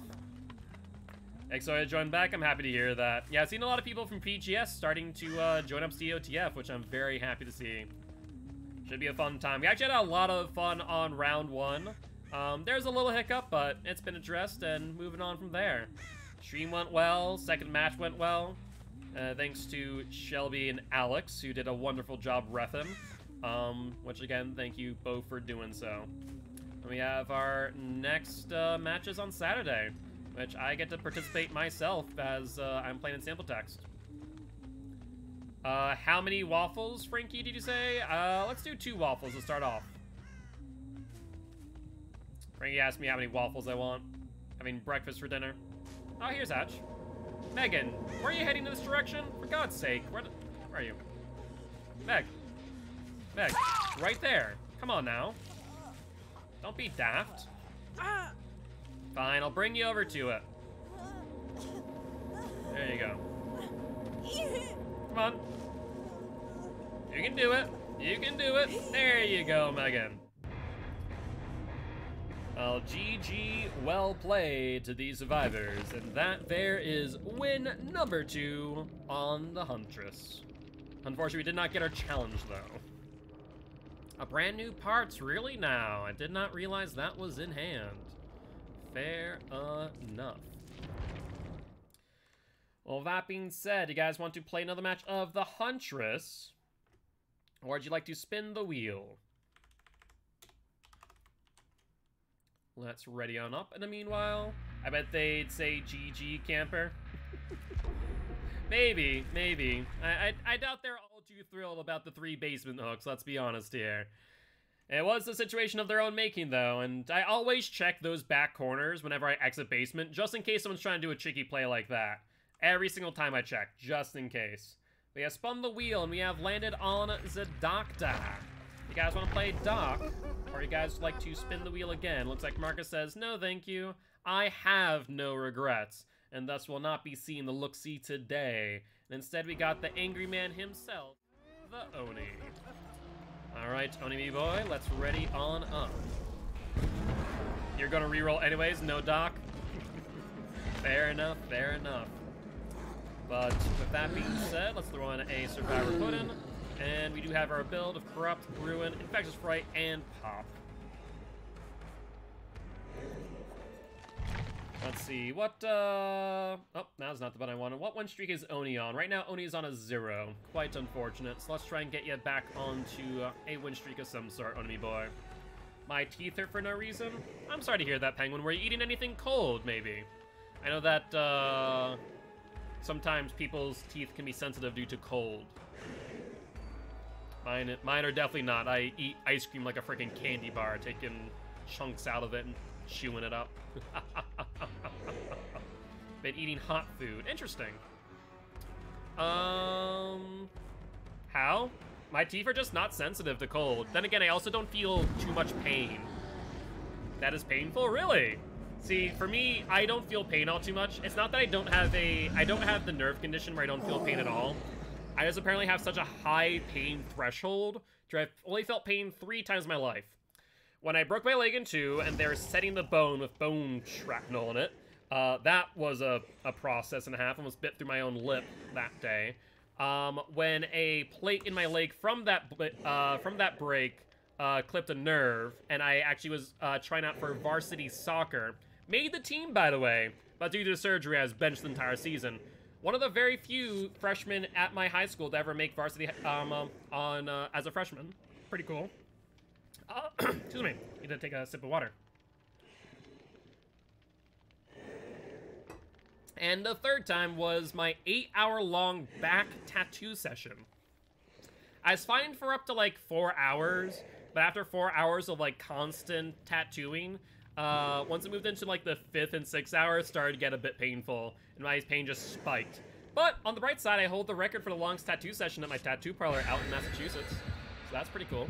Excited to join back. I'm happy to hear that. Yeah, I've seen a lot of people from PGS starting to join up COTF, which I'm very happy to see. Should be a fun time. We actually had a lot of fun on round 1. There's a little hiccup, but it's been addressed and moving on from there. Stream went well. Second match went well. Thanks to Shelby and Alex, who did a wonderful job reffing. Which again, thank you both for doing so. And we have our next matches on Saturday, which I get to participate myself as I'm playing in sample text. How many waffles, Frankie, did you say? Let's do 2 waffles to start off. Frankie asked me how many waffles I want. Having breakfast for dinner. Oh, here's Hatch. Megan, where are you heading in this direction? For God's sake, where are you? Meg. Meg, right there. Come on now. Don't be daft. Fine, I'll bring you over to it. There you go. Come on. You can do it. You can do it. There you go, Megan. Well, GG, well played to these survivors. And that there is win number 2 on the Huntress. Unfortunately, we did not get our challenge, though. A brand new parts, really now? I did not realize that was in hand. Fair enough. Well, that being said, you guys want to play another match of the Huntress? Or would you like to spin the wheel? Let's ready on up. In the meanwhile, I bet they'd say GG camper. Maybe, maybe. I doubt they're all too thrilled about the 3 basement hooks, let's be honest here. It was a situation of their own making, though, and I always check those back corners whenever I exit basement, just in case someone's trying to do a tricky play like that. Every single time I check, just in case. We have spun the wheel, and we have landed on the doctor. You guys want to play doc? Or you guys like to spin the wheel again? Looks like Marcus says, no thank you. I have no regrets, and thus will not be seeing the look-see today. And instead we got the angry man himself, the Oni. Alright, Oni boy, let's ready on up. You're gonna reroll anyways, no doc? Fair enough, fair enough. But with that being said, let's throw in a Survivor Puddin'. And we do have our build of Corrupt, Ruin, Infectious Fright, and Pop. Let's see, what, oh, now's not the button I wanted. What win streak is Oni on? Right now, Oni is on a 0. Quite unfortunate. So let's try and get you back onto a win streak of some sort, Oni boy. My teeth hurt for no reason? I'm sorry to hear that, Penguin. Were you eating anything cold, maybe? I know that, sometimes people's teeth can be sensitive due to cold. Mine are definitely not. I eat ice cream like a freaking candy bar, taking chunks out of it and chewing it up. Been eating hot food. Interesting. How? My teeth are just not sensitive to cold. Then again, I also don't feel too much pain. That is painful? Really? See, for me, I don't feel pain all too much. It's not that I don't have the nerve condition where I don't feel pain at all. I just apparently have such a high pain threshold where I've only felt pain 3 times in my life. When I broke my leg in 2 and they were setting the bone with bone shrapnel in it, that was a process and a half. Almost bit through my own lip that day. When a plate in my leg from that break clipped a nerve, and I actually was trying out for varsity soccer. Made the team, by the way, but due to the surgery, I was benched the entire season. One of the very few freshmen at my high school to ever make varsity as a freshman. Pretty cool. Excuse me. Need to take a sip of water. And the third time was my 8-hour-long back tattoo session. I was fine for up to like 4 hours, but after 4 hours of like constant tattooing, once it moved into like the 5th and 6th hour, it started to get a bit painful, and my pain just spiked. But on the bright side, I hold the record for the longest tattoo session at my tattoo parlor out in Massachusetts, so that's pretty cool.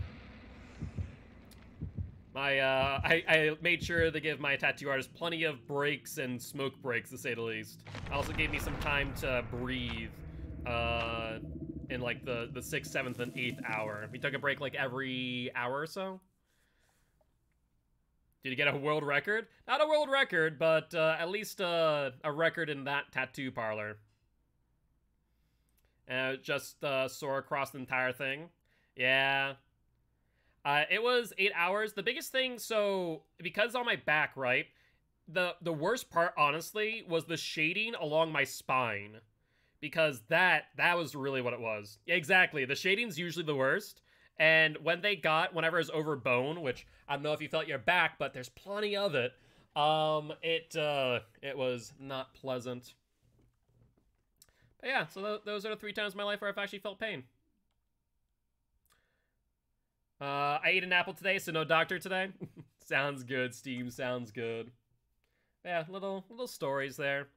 I made sure to give my tattoo artist plenty of breaks and smoke breaks, to say the least. I also gave me some time to breathe in like the 6th, 7th, and 8th hour. We took a break like every hour or so. Did you get a world record? Not a world record, but at least a record in that tattoo parlor. Just sore across the entire thing. Yeah. It was 8 hours. The biggest thing, so because on my back, right, the worst part, honestly, was the shading along my spine. Because that was really what it was. Yeah, exactly. The shading's usually the worst. And whenever it's over bone, which I don't know if you felt your back, but there's plenty of it, it was not pleasant. But yeah, so those are the 3 times in my life where I've actually felt pain. I ate an apple today, so no doctor today. Sounds good, Steam, sounds good. Yeah, little stories there.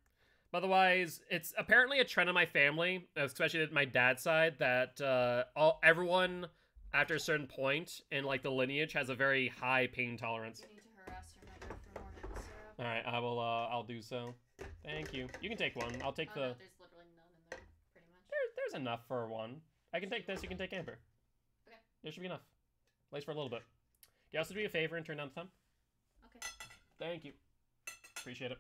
But otherwise, it's apparently a trend in my family, especially at my dad's side, that everyone after a certain point in like the lineage has a very high pain tolerance. You need to harass your mother for more syrup. All right, I'll do so. Thank you. You can take one. I'll take the. No, there's literally none in there, pretty much. There's enough for one. I can take this. You can take Amber. Okay. There should be enough. At least for a little bit. Can you also do me a favor and turn down the thumb? Okay. Thank you. Appreciate it.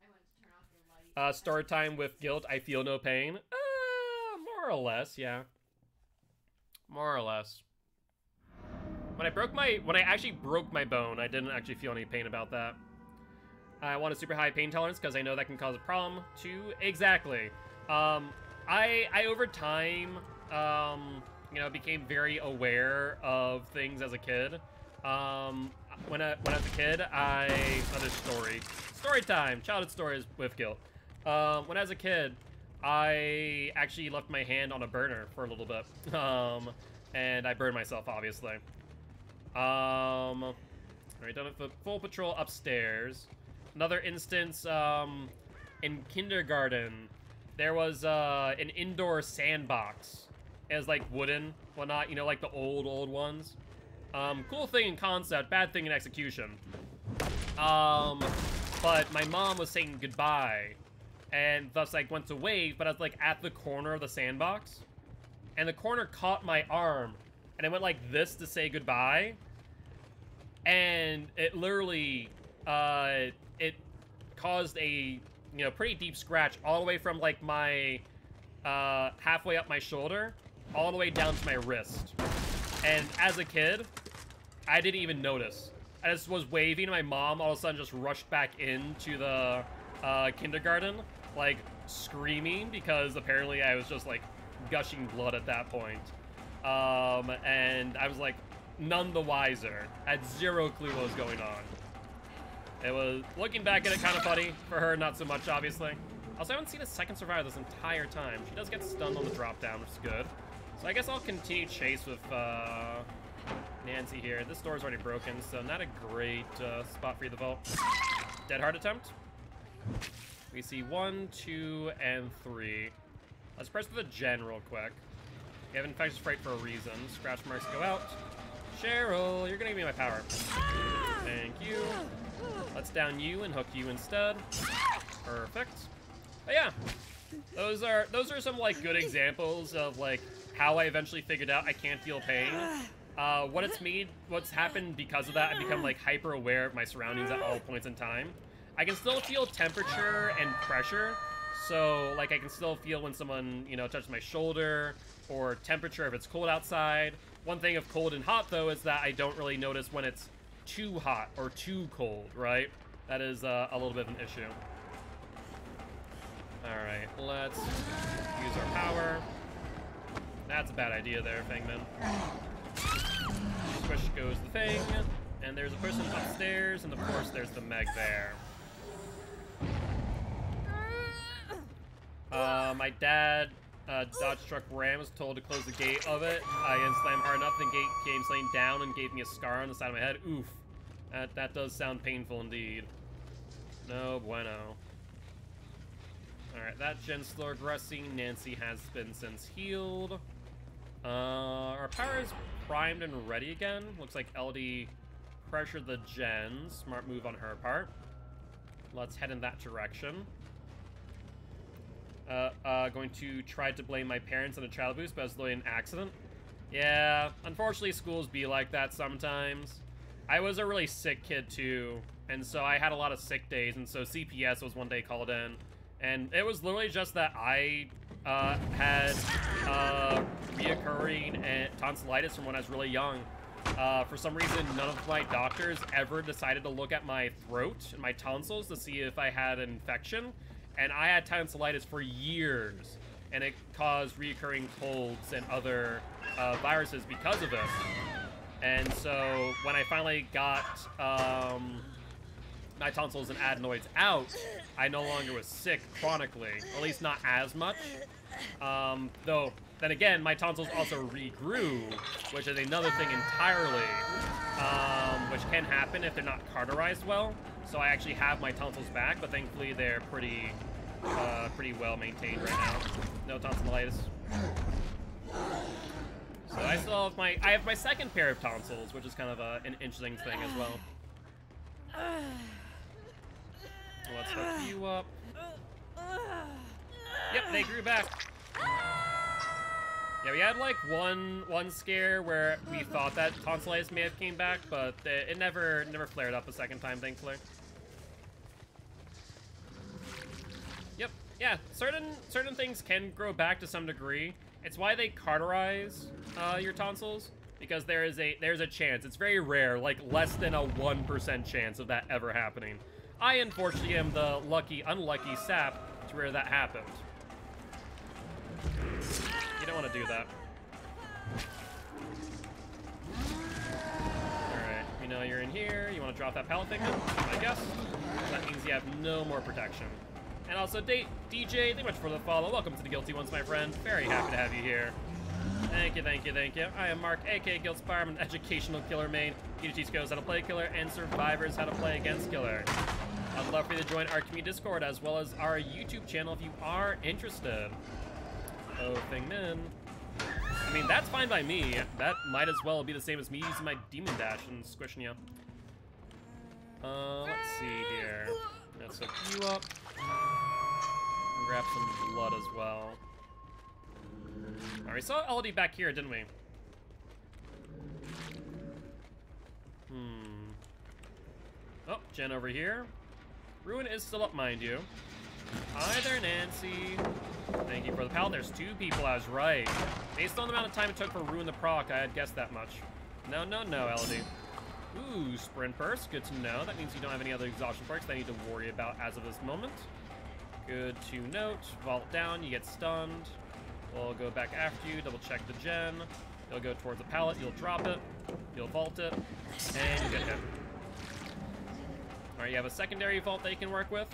I went to turn off your light. Story time with guilt. I feel no pain. More or less, yeah. More or less. When I actually broke my bone, I didn't actually feel any pain about that. I want a super high pain tolerance because I know that can cause a problem too. Exactly. I over time, you know, became very aware of things as a kid. When I was a kid, another story time, childhood stories with guilt. When I was a kid, I actually left my hand on a burner for a little bit. And I burned myself, obviously. Alright, done it for full patrol upstairs. Another instance, in kindergarten, there was, an indoor sandbox. It was, like, wooden, whatnot, you know, like the old ones. Cool thing in concept, bad thing in execution. But my mom was saying goodbye, and thus, like, went to wave, but I was, like, at the corner of the sandbox, and the corner caught my arm, and I went like this to say goodbye, and it literally, it caused a, you know, pretty deep scratch all the way from, like, my, halfway up my shoulder, all the way down to my wrist. And as a kid, I didn't even notice. I just was waving, and my mom all of a sudden just rushed back into the kindergarten, like, screaming, because apparently I was just, like, gushing blood at that point. And I was, like, none the wiser. I had zero clue what was going on. It was, looking back at it, kind of funny. For her, not so much, obviously. Also, I haven't seen a second survivor this entire time. She does get stunned on the drop down, which is good. So I guess I'll continue chase with, Nancy here. This door's already broken, so not a great spot for you to vault. Dead hard attempt. We see 1, 2, and 3. Let's press for the gen real quick. We have infectious fright for a reason. Scratch marks go out. Cheryl, you're gonna give me my power. Thank you. Let's down you and hook you instead. Perfect. But yeah, those are some like good examples of like how I eventually figured out I can't feel pain. What's happened because of that, I become like hyper aware of my surroundings at all points in time. I can still feel temperature and pressure, so like I can still feel when someone, you know, touches my shoulder, or temperature if it's cold outside. One thing of cold and hot though is that I don't really notice when it's too hot or too cold, right? That is a little bit of an issue. Alright, let's use our power. That's a bad idea there, Fangman. Squish goes the thing, and there's a person upstairs, and of course there's the Meg there. My dad, Dodge Truck Ram, was told to close the gate of it. I slammed hard enough, the gate came slaying down and gave me a scar on the side of my head. Oof. That does sound painful indeed. No bueno. Alright, that gen's still aggressing. Nancy has been since healed. Our power is primed and ready again. Looks like LD pressured the gen. Smart move on her part. Let's head in that direction. Going to try to blame my parents on a child abuse, but it was literally an accident. Yeah, unfortunately schools be like that sometimes. I was a really sick kid too, and so I had a lot of sick days, and so CPS was one day called in. And it was literally just that I had reoccurring tonsillitis from when I was really young. For some reason, none of my doctors ever decided to look at my throat and my tonsils to see if I had an infection. And I had tonsillitis for years, and it caused reoccurring colds and other viruses because of it. And so when I finally got my tonsils and adenoids out, I no longer was sick chronically, or at least not as much. Though, then again, my tonsils also regrew, which is another thing entirely, which can happen if they're not cauterized well. So I actually have my tonsils back, but thankfully they're pretty well maintained right now. No tonsillitis. So I still have I have my second pair of tonsils, which is kind of an interesting thing as well. Let's hook you up. Yep, they grew back. Yeah, we had like one scare where we thought that tonsillitis may have came back, but it never flared up a second time, thankfully. Yep, yeah, certain things can grow back to some degree. It's why they cauterize your tonsils, because there's a chance. It's very rare, like less than a 1% chance of that ever happening. I unfortunately am the unlucky sap to where that happened. You don't want to do that. Alright, we know you're in here. You want to drop that pallet thing, I guess? That means you have no more protection. And also, DJ, thank you much for the follow. Welcome to the Guilty Ones, my friend. Very happy to have you here. Thank you, thank you, thank you. I am Mark, aka Guiltspire. I'm an educational killer main. Teach goes how to play killer and survivors how to play against killer. I'd love for you to join our community Discord as well as our YouTube channel if you are interested. Oh, Thing Min. I mean, that's fine by me. That might as well be the same as me using my Demon Dash and squishing you. Let's see here. Let's hook you up. And grab some blood as well. Alright, we saw LD back here, didn't we? Oh, Jen over here. Ruin is still up, mind you. Hi there, Nancy. Thank you for the pal. There's 2 people, I was right. Based on the amount of time it took for Ruin the proc, I had guessed that much. No, no, no, LD. Ooh, sprint burst. Good to know. That means you don't have any other exhaustion perks that I need to worry about as of this moment. Good to note. Vault down, you get stunned. We'll go back after you, double check the gen. You'll go towards the pallet, you'll drop it, you'll vault it, and you get hit. Alright, you have a secondary vault that you can work with.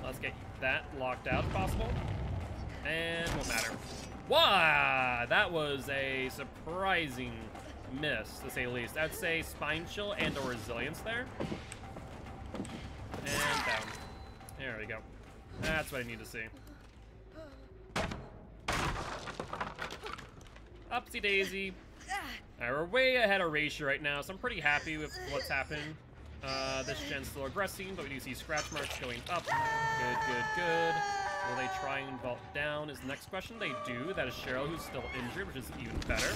Let's get that locked out if possible. And won't matter. Wow! That was a surprising miss, to say the least. I'd say spine chill and or resilience there. And down. There we go. That's what I need to see. Upsy daisy. Alright, we're way ahead of Ratio right now, so I'm pretty happy with what's happening. This gen's still aggressing, but we do see scratch marks going up. Good, good, good. Will they try and vault down is the next question. They do. That is Cheryl, who's still injured, which is even better.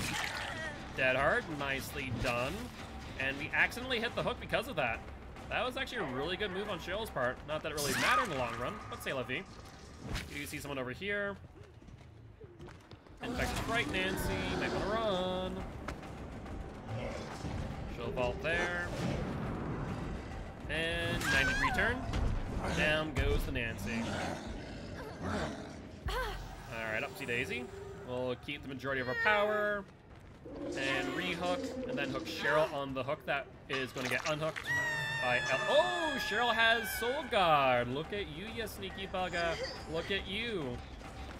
Dead hard. Nicely done. And we accidentally hit the hook because of that. That was actually a really good move on Cheryl's part. Not that it really mattered in the long run, but say la vie. You do see someone over here. Infected Sprite, Nancy. Might want to run. She'll vault there. And 90-degree turn. Down goes the Nancy. Alright, upsy daisy. We'll keep the majority of our power. And re-hook. And then hook Cheryl on the hook that is going to get unhooked by Oh, Cheryl has Soul Guard. Look at you, you sneaky bugger. Look at you.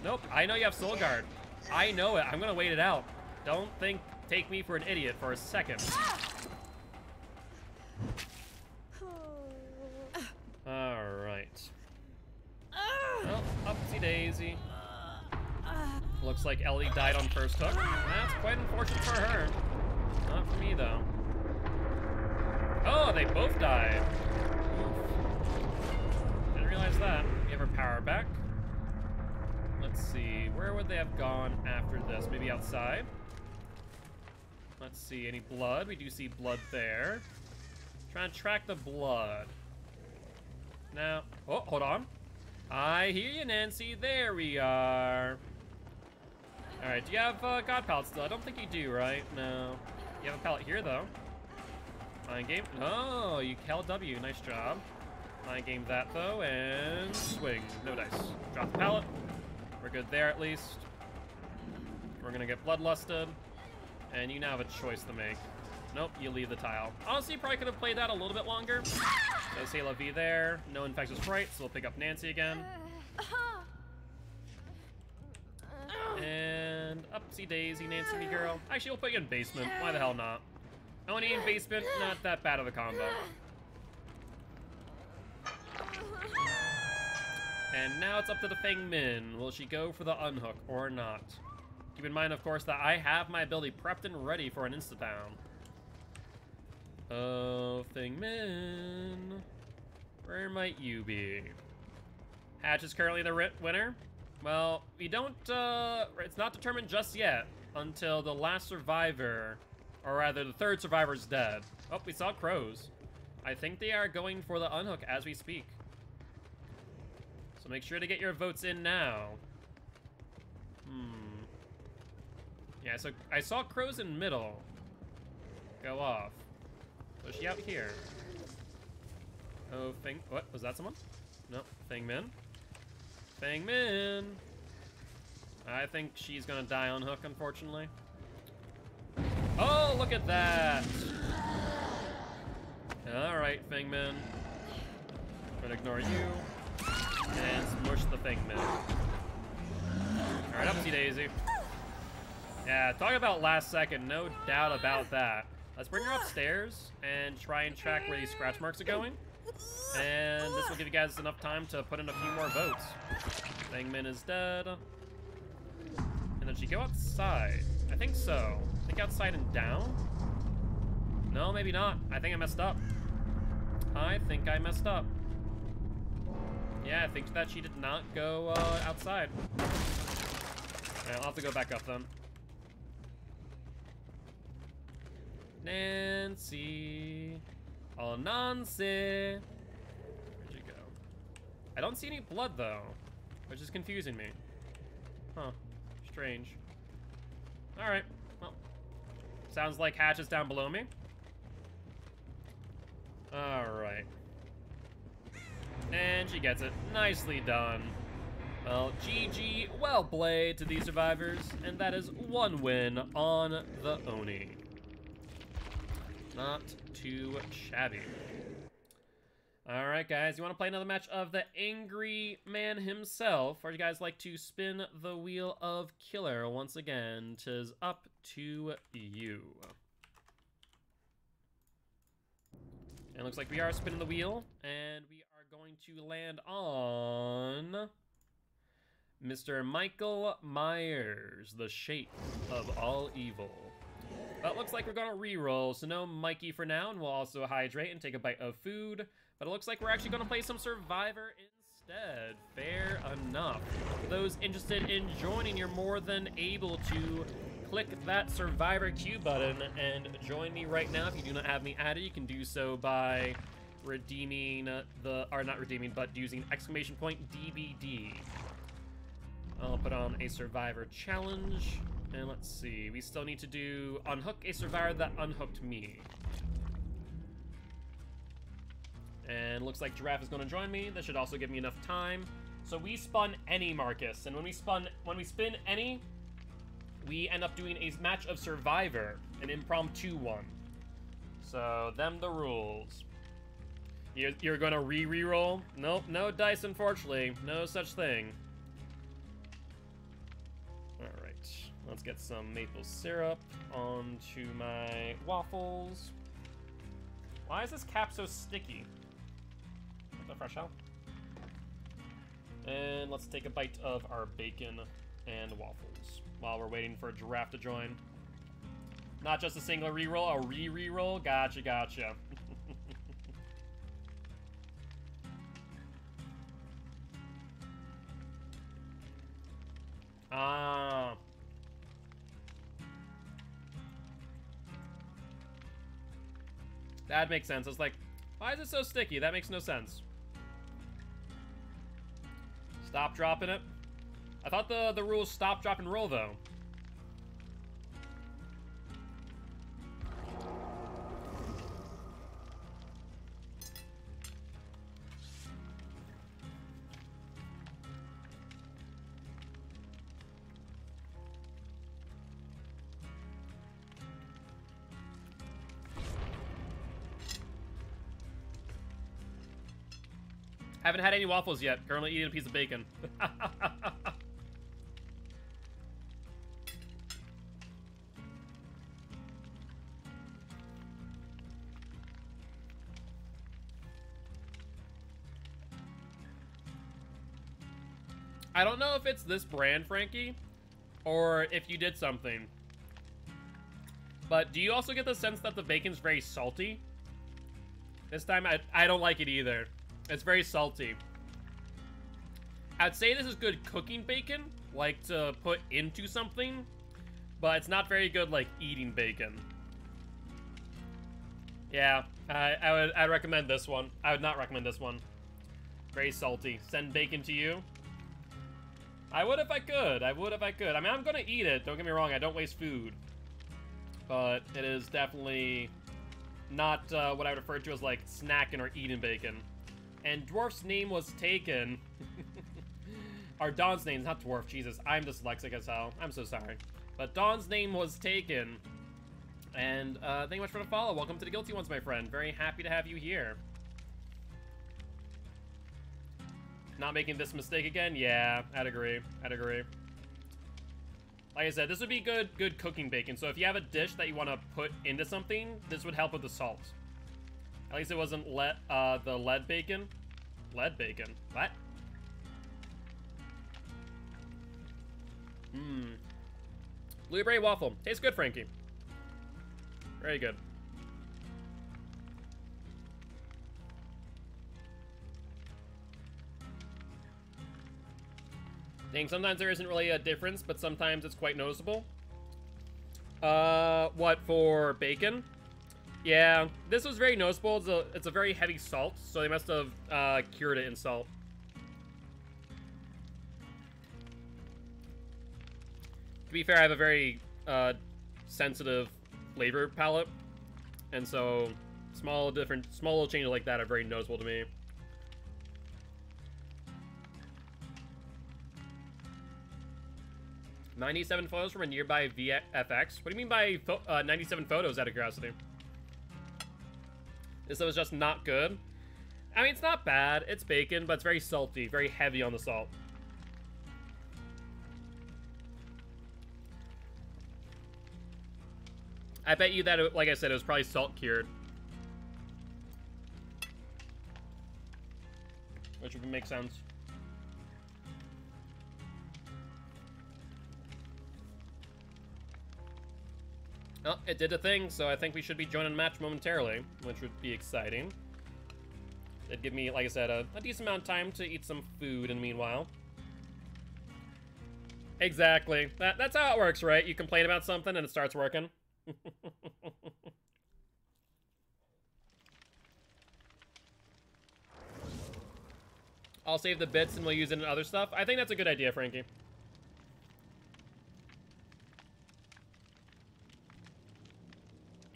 Nope, I know you have Soul Guard. I know it. I'm going to wait it out. Don't take me for an idiot for a second. Alright. Well, upsy daisy. Looks like Ellie died on first hook. That's quite unfortunate for her. Not for me, though. Oh, they both died. Oof. Didn't realize that. Give her power back. Let's see. Where would they have gone after this? Maybe outside? Let's see. Any blood? We do see blood there. Trying to track the blood. Now, oh, hold on. I hear you, Nancy. There we are. All right, do you have God Pallet still? I don't think you do, right? No. You have a pallet here, though. Mind game. Oh, you held W. Nice job. Mind game that, though, and swing. No dice. Drop the pallet. We're good there, at least. We're going to get bloodlusted. And you now have a choice to make. Nope, you leave the tile. Honestly, you probably could have played that a little bit longer. So say la vie there. No infectious sprite, so we'll pick up Nancy again. And upsy daisy, Nancy me girl. Actually, we'll put you in basement. Why the hell not? Oni in basement, not that bad of a combo. And now it's up to the Feng Min. Will she go for the unhook or not? Keep in mind, of course, that I have my ability prepped and ready for an insta-down. Oh, Feng Min. Where might you be? Hatch is currently the winner. Well, we don't, it's not determined just yet until the last survivor, or rather the third survivor is dead. Oh, we saw crows. I think they are going for the unhook as we speak. So make sure to get your votes in now. Yeah, so I saw crows in middle go off. So is she out here? Oh, what? Was that someone? No, Feng Min. Feng Min. I think she's gonna die on hook, unfortunately. Oh, look at that. All right, Feng Min. Gonna ignore you. And smush the thing, man. Alright, upsy daisy. Yeah, talk about last second, no doubt about that. Let's bring her upstairs and try and track where these scratch marks are going. And this will give you guys enough time to put in a few more votes. Thingman is dead. And then she go outside. I think so. I think outside and down? No, maybe not. I think I messed up. I think I messed up. Yeah, I think that she did not go outside. Yeah, I'll have to go back up then. Nancy. Oh, Nancy. Where'd you go? I don't see any blood, though, which is confusing me. Huh. Strange. Alright. Well, sounds like Hatch is down below me. Alright. And she gets it. Nicely done. Well, GG, well played to these survivors, and that is one win on the Oni. Not too shabby. Alright guys, you want to play another match of the Angry Man himself, or do you guys like to spin the wheel of Killer once again? 'Tis up to you. And it looks like we are spinning the wheel, and we are going to land on Mr. Michael Myers, the shape of all evil. But it looks like we're gonna re-roll, so no Mikey for now, and we'll also hydrate and take a bite of food. But it looks like we're actually gonna play some Survivor instead. Fair enough. For those interested in joining, you're more than able to click that Survivor Q button and join me right now. If you do not have me added, you can do so by redeeming not redeeming, but using exclamation point DBD. I'll put on a Survivor challenge. And let's see, we still need to do unhook a survivor that unhooked me. And looks like Giraffe is going to join me. That should also give me enough time. So we spun any, Marcus, and when we spin any, we end up doing a match of Survivor, an impromptu one. So them the rules. You're going to re-roll? Nope, no dice, unfortunately. No such thing. Let's get some maple syrup onto my waffles. Why is this cap so sticky? Is that fresh out? And let's take a bite of our bacon and waffles while we're waiting for a Giraffe to join. Not just a single reroll, a re-reroll. Gotcha, gotcha. Ah. That makes sense. I was like, why is it so sticky? That makes no sense. Stop dropping it. I thought the rules stop, drop, and roll, though. Haven't had any waffles yet. Currently eating a piece of bacon. I don't know if it's this brand, Frankie, or if you did something. But do you also get the sense that the bacon's very salty? This time, I don't like it either. It's very salty. I'd say this is good cooking bacon, like to put into something, but it's not very good like eating bacon. Yeah, I'd recommend this one. I would not recommend this one. Very salty. Send bacon to you. I would if I could. I would if I could. I mean, I'm gonna eat it. Don't get me wrong. I don't waste food, but it is definitely not what I would refer to as like snacking or eating bacon. And Dwarf's name was taken. Or Dawn's name, not Dwarf, Jesus. I'm dyslexic as hell. I'm so sorry. But Dawn's name was taken. And thank you much for the follow. Welcome to the Guilty Ones, my friend. Very happy to have you here. Not making this mistake again? Yeah, I'd agree. I'd agree. Like I said, this would be good cooking bacon. So if you have a dish that you want to put into something, this would help with the salt. At least it wasn't the lead bacon. Lead bacon. What? Blueberry waffle. Tastes good, Frankie. Very good. Dang, sometimes there isn't really a difference, but sometimes it's quite noticeable. What, for bacon? Yeah, this was very noticeable. It's a very heavy salt, so they must have cured it in salt. To be fair, I have a very sensitive flavor palette, and so small little changes like that are very noticeable to me. "97 photos from a nearby VFX? What do you mean by 97 photos, out of curiosity? This was just not good? I mean, it's not bad. It's bacon, but it's very salty, very heavy on the salt. I bet you that, like I said, it was probably salt cured. Which would make sense. Oh, it did a thing, so I think we should be joining a match momentarily, which would be exciting. It'd give me, like I said, a decent amount of time to eat some food in the meanwhile. Exactly. That's how it works, right? You complain about something and it starts working. I'll save the bits and we'll use it in other stuff. I think that's a good idea, Frankie.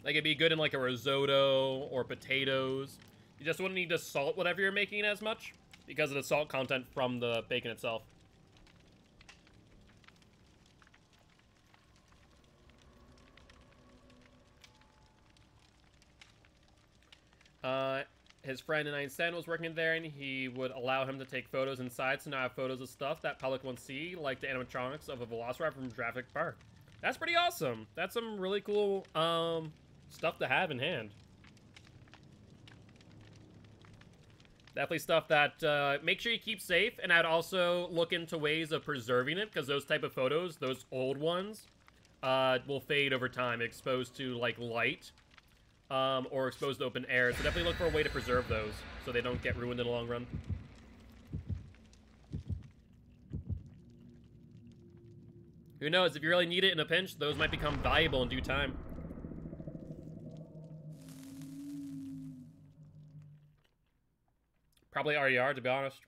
Like, it'd be good in, like, a risotto or potatoes. You just wouldn't need to salt whatever you're making as much because of the salt content from the bacon itself. His friend in Einstein was working there, and he would allow him to take photos inside, so now I have photos of stuff that public won't see, like the animatronics of a Velociraptor from Jurassic Park. That's pretty awesome. That's some really cool, stuff to have in hand. Definitely stuff that, make sure you keep safe, and I'd also look into ways of preserving it, because those type of photos, those old ones, will fade over time, exposed to, like, light. Or exposed to open air, so definitely look for a way to preserve those, so they don't get ruined in the long run. Who knows, if you really need it in a pinch, those might become valuable in due time. Probably already are, to be honest.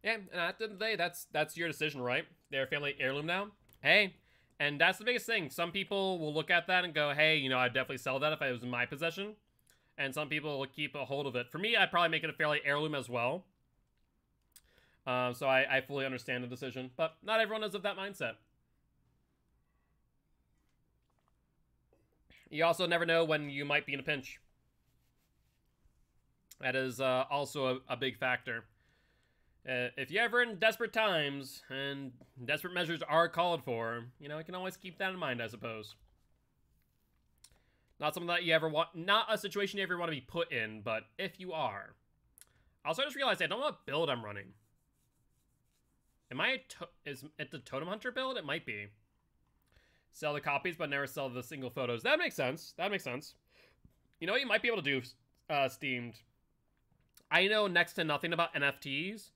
Yeah, and at the end of the day, that's your decision, right? They're a family heirloom now. Hey, and that's the biggest thing. Some people will look at that and go, hey, you know, I'd definitely sell that if it was in my possession. And some people will keep a hold of it. For me, I'd probably make it a fairly heirloom as well. So I fully understand the decision. But not everyone is of that mindset. You also never know when you might be in a pinch. That is also a big factor. If you're ever in desperate times, and desperate measures are called for, you know, you can always keep that in mind, I suppose. Not something that you ever want, not a situation you ever want to be put in, but if you are. Also, I just realized I don't know what build I'm running. Am I, is it the Totem Hunter build? It might be. Sell the copies, but never sell the single photos. That makes sense. That makes sense. You know what you might be able to do, Steamed? I know next to nothing about NFTs.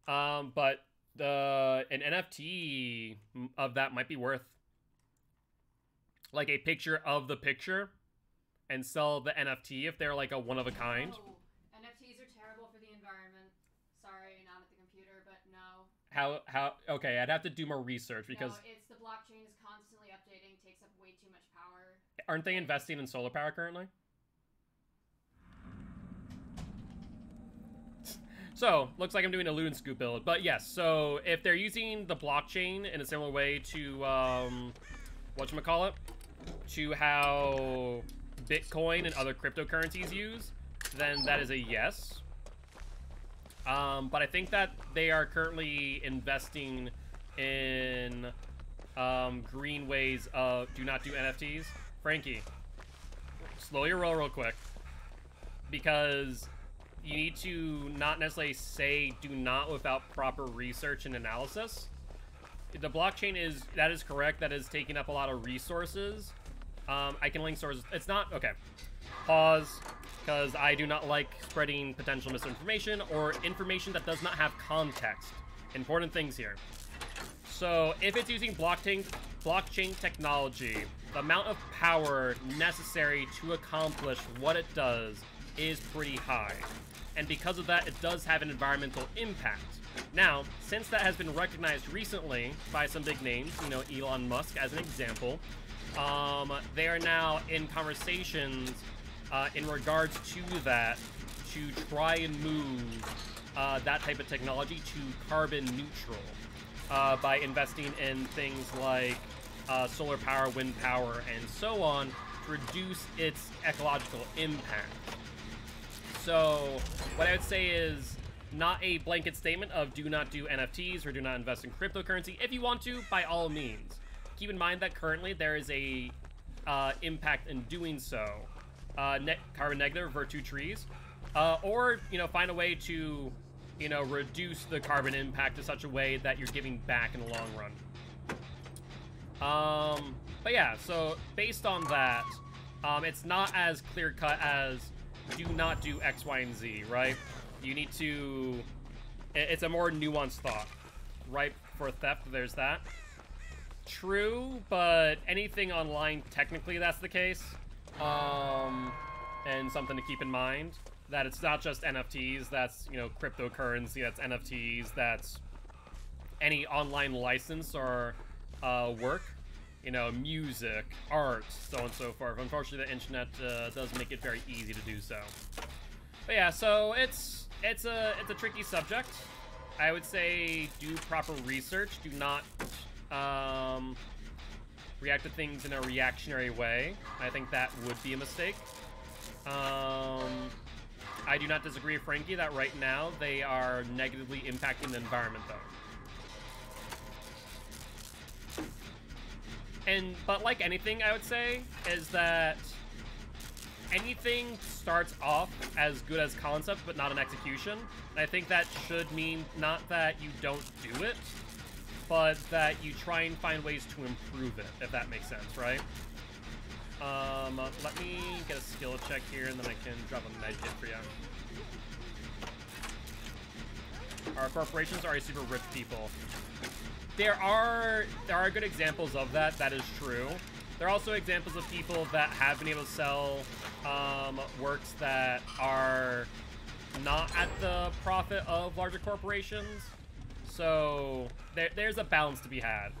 But an NFT of that might be worth like a picture of the picture and sell the NFT if they're like a one-of-a-kind. No. NFTs are terrible for the environment. Sorry, not at the computer, but no. How, okay, I'd have to do more research because... No, it's the blockchain is constantly updating, takes up way too much power. Aren't they investing in solar power currently? So, looks like I'm doing a loot and scoop build. But yes, so if they're using the blockchain in a similar way to, whatchamacallit, to how Bitcoin and other cryptocurrencies use, then that is a yes. But I think that they are currently investing in green ways of do not do NFTs. Frankie, slow your roll real quick, because you need to not necessarily say do not without proper research and analysis. The blockchain that is correct. That is taking up a lot of resources. I can link sources. It's not, okay. Pause, because I do not like spreading potential misinformation or information that does not have context. Important things here. So if it's using blockchain technology, the amount of power necessary to accomplish what it does is pretty high. And because of that, it does have an environmental impact. Now, since that has been recognized recently by some big names, you know, Elon Musk as an example, they are now in conversations in regards to that to try and move that type of technology to carbon neutral by investing in things like solar power, wind power, and so on to reduce its ecological impact. So what I would say is not a blanket statement of do not do NFTs or do not invest in cryptocurrency. If you want to, by all means. Keep in mind that currently there is a impact in doing so. Carbon negative, Virtue trees. Or, you know, find a way to, you know, reduce the carbon impact in such a way that you're giving back in the long run. But yeah, so based on that, it's not as clear-cut as do not do X, Y, and Z, right? You need to... It's a more nuanced thought. Right for theft, there's that. True, but anything online, technically that's the case. And something to keep in mind, that it's not just NFTs, that's, you know, cryptocurrency, that's NFTs, that's any online license or work. You know, music, art, so on and so forth. Unfortunately, the internet does make it very easy to do so. But yeah, so it's a tricky subject. I would say do proper research. Do not react to things in a reactionary way. I think that would be a mistake. I do not disagree with Frankie that right now they are negatively impacting the environment, though. But like anything, I would say, is that anything starts off as good as concept, but not an execution. And I think that should mean not that you don't do it, but that you try and find ways to improve it, if that makes sense, right? Let me get a skill check here, and then I can drop a med kit for you. Our corporations are a super rich people. There are good examples of that. That is true. There are also examples of people that have been able to sell works that are not at the profit of larger corporations. So there's a balance to be had.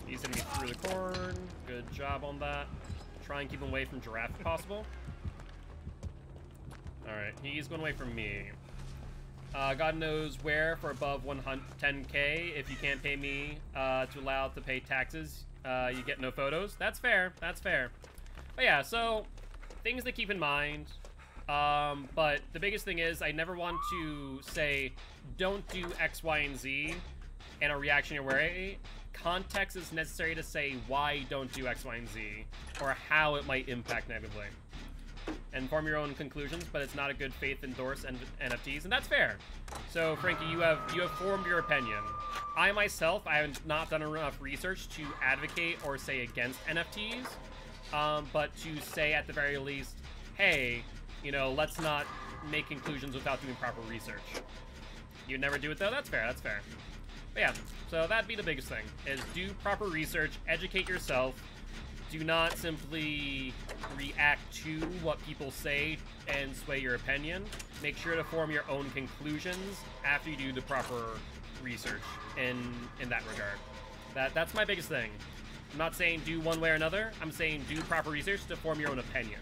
He's hitting me through the corn. Good job on that. Try and keep him away from giraffe if possible. Alright, he's going away from me. God knows where for above 10K. If you can't pay me to allow to pay taxes, you get no photos. That's fair. That's fair. But yeah, so things to keep in mind. But the biggest thing is I never want to say don't do X, Y, and Z in a reactionary way. Context is necessary to say why don't do X, Y, and Z or how it might impact negatively. And form your own conclusions, but it's not a good faith endorse NFTs, and that's fair. So, Frankie, you have formed your opinion. I myself, I have not done enough research to advocate or say against NFTs, but to say at the very least, hey, you know, let's not make conclusions without doing proper research. You'd never do it though? That's fair, that's fair. But yeah, so that'd be the biggest thing, is do proper research, educate yourself. Do not simply react to what people say and sway your opinion. Make sure to form your own conclusions after you do the proper research in that regard. That's my biggest thing. I'm not saying do one way or another. I'm saying do proper research to form your own opinion.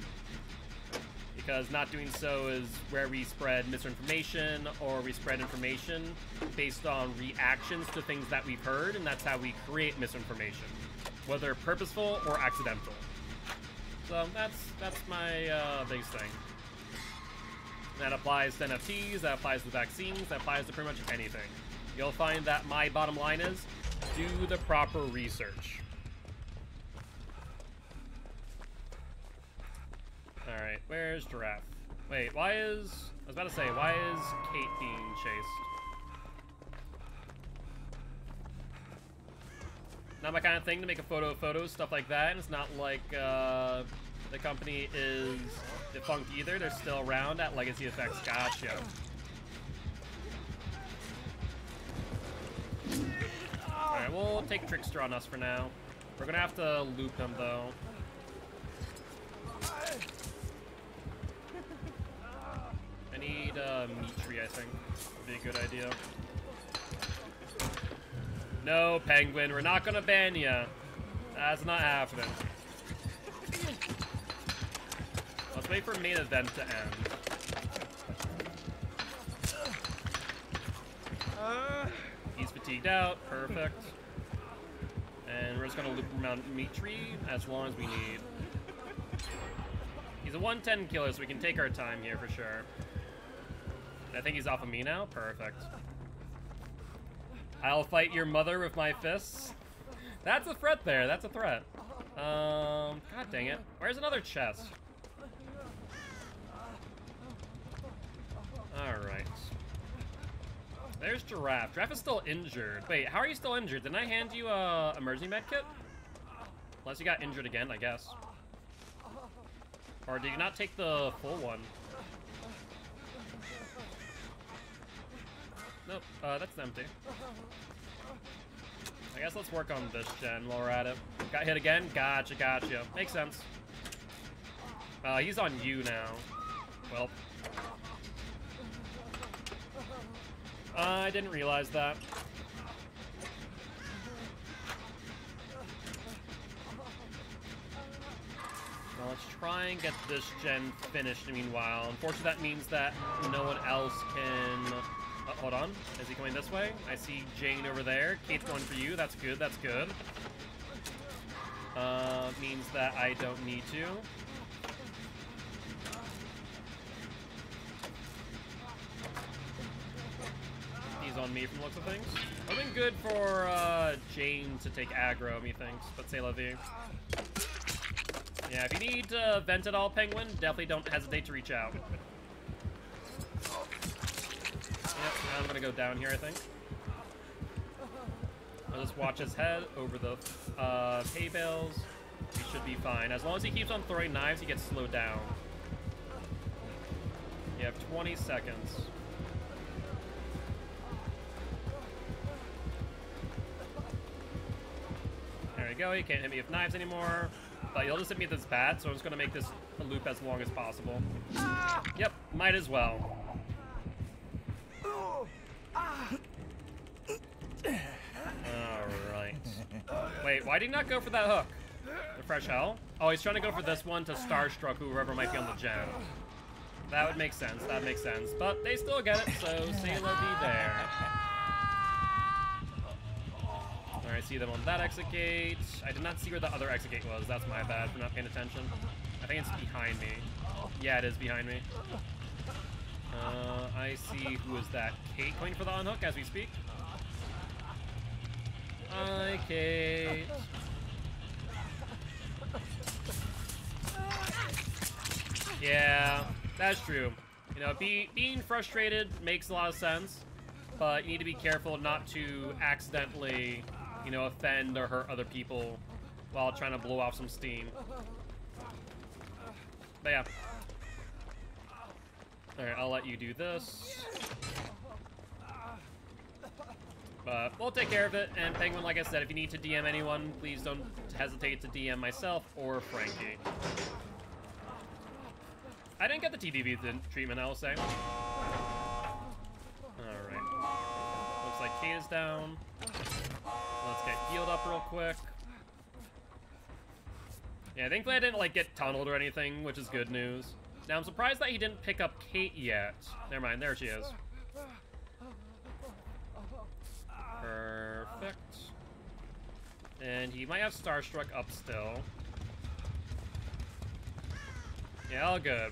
because not doing so is where we spread misinformation, or we spread information based on reactions to things that we've heard, and that's how we create misinformation, whether purposeful or accidental. So that's my biggest thing. That applies to NFTs, that applies to vaccines, that applies to pretty much anything. You'll find that my bottom line is, do the proper research. Alright, where's Giraffe? Wait, why is... I was about to say, why is Kate being chased? Not my kind of thing to make a photo of photos, stuff like that, and it's not like, the company is defunct either. They're still around at Legacy Effects. Gotcha. Alright, we'll take Trickster on us for now. We're gonna have to loop him, though. I need a meat tree, I think. Would be a good idea. No, Penguin, we're not gonna ban ya. That's not happening. Let's wait for main event to end. He's fatigued out. Perfect. And we're just gonna loop around meat tree as long as we need. He's a 110 killer, so we can take our time here for sure. I think he's off of me now. Perfect. I'll fight your mother with my fists. That's a threat there. That's a threat. God dang it. Where's another chest? Alright. There's Giraffe. Giraffe is still injured. Wait, how are you still injured? Didn't I hand you a emergency med kit? Unless you got injured again, I guess. Or did you not take the full one? Nope, that's empty. I guess let's work on this gen while we're at it. Got hit again? Gotcha, gotcha. Makes sense. He's on you now. Well. I didn't realize that. Well, let's try and get this gen finished meanwhile. Unfortunately, that means that no one else can... Oh, hold on. Is he coming this way? I see Jane over there. Kate's going for you. That's good. That's good. Means that I don't need to. He's on me from the looks of things. Would have been good for Jane to take aggro, methinks, but c'est la vie. Yeah, if you need to vent at all, Penguin, definitely don't hesitate to reach out. Yep, now I'm gonna go down here, I think. I'll just watch his head over the hay bales. He should be fine. As long as he keeps on throwing knives, he gets slowed down. You have 20 seconds. There we go. You can't hit me with knives anymore. But you'll just hit me with this bat, so I'm just gonna make this a loop as long as possible. Yep, might as well. Alright. Wait, why did he not go for that hook? The fresh hell? Oh, he's trying to go for this one to starstruck whoever might be on the gen. That would make sense, that makes sense. But they still get it, so c'est la vie there. Alright, see them on that exit gate. I did not see where the other exit gate was. That's my bad for not paying attention. I think it's behind me. Yeah, it is behind me. I see who is that. Kate going for the unhook as we speak. Hi, Kate. Yeah, that's true. You know, being frustrated makes a lot of sense, but you need to be careful not to accidentally, you know, offend or hurt other people while trying to blow off some steam. But yeah. Alright, I'll let you do this. But we'll take care of it, and Penguin, like I said, if you need to DM anyone, please don't hesitate to DM myself or Frankie. I didn't get the TDV treatment, I will say. Alright. Looks like Kate is down. Let's get healed up real quick. Yeah, thankfully I didn't, like, get tunneled or anything, which is good news. Now, I'm surprised that he didn't pick up Kate yet. Never mind, there she is. Perfect. And he might have Starstruck up still. Yeah, all good.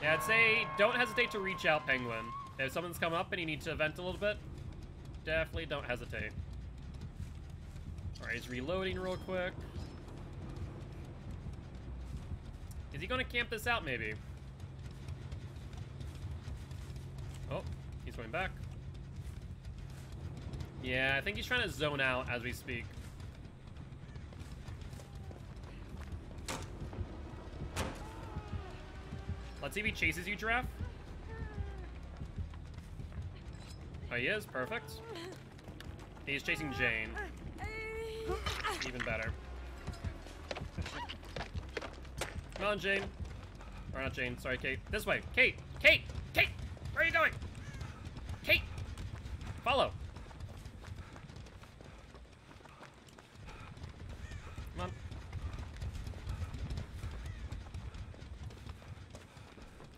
Yeah, I'd say don't hesitate to reach out, Penguin. If someone's come up and you need to vent a little bit, definitely don't hesitate. Alright, he's reloading real quick. Is he gonna camp this out, maybe? Oh, he's going back. Yeah, I think he's trying to zone out as we speak. Let's see if he chases you, Giraffe. Oh, he is. Perfect. He's chasing Jane. Even better. Come on, Jane. Or not Jane. Sorry, Kate. This way. Kate! Kate! Kate! Where are you going? Kate! Follow. Come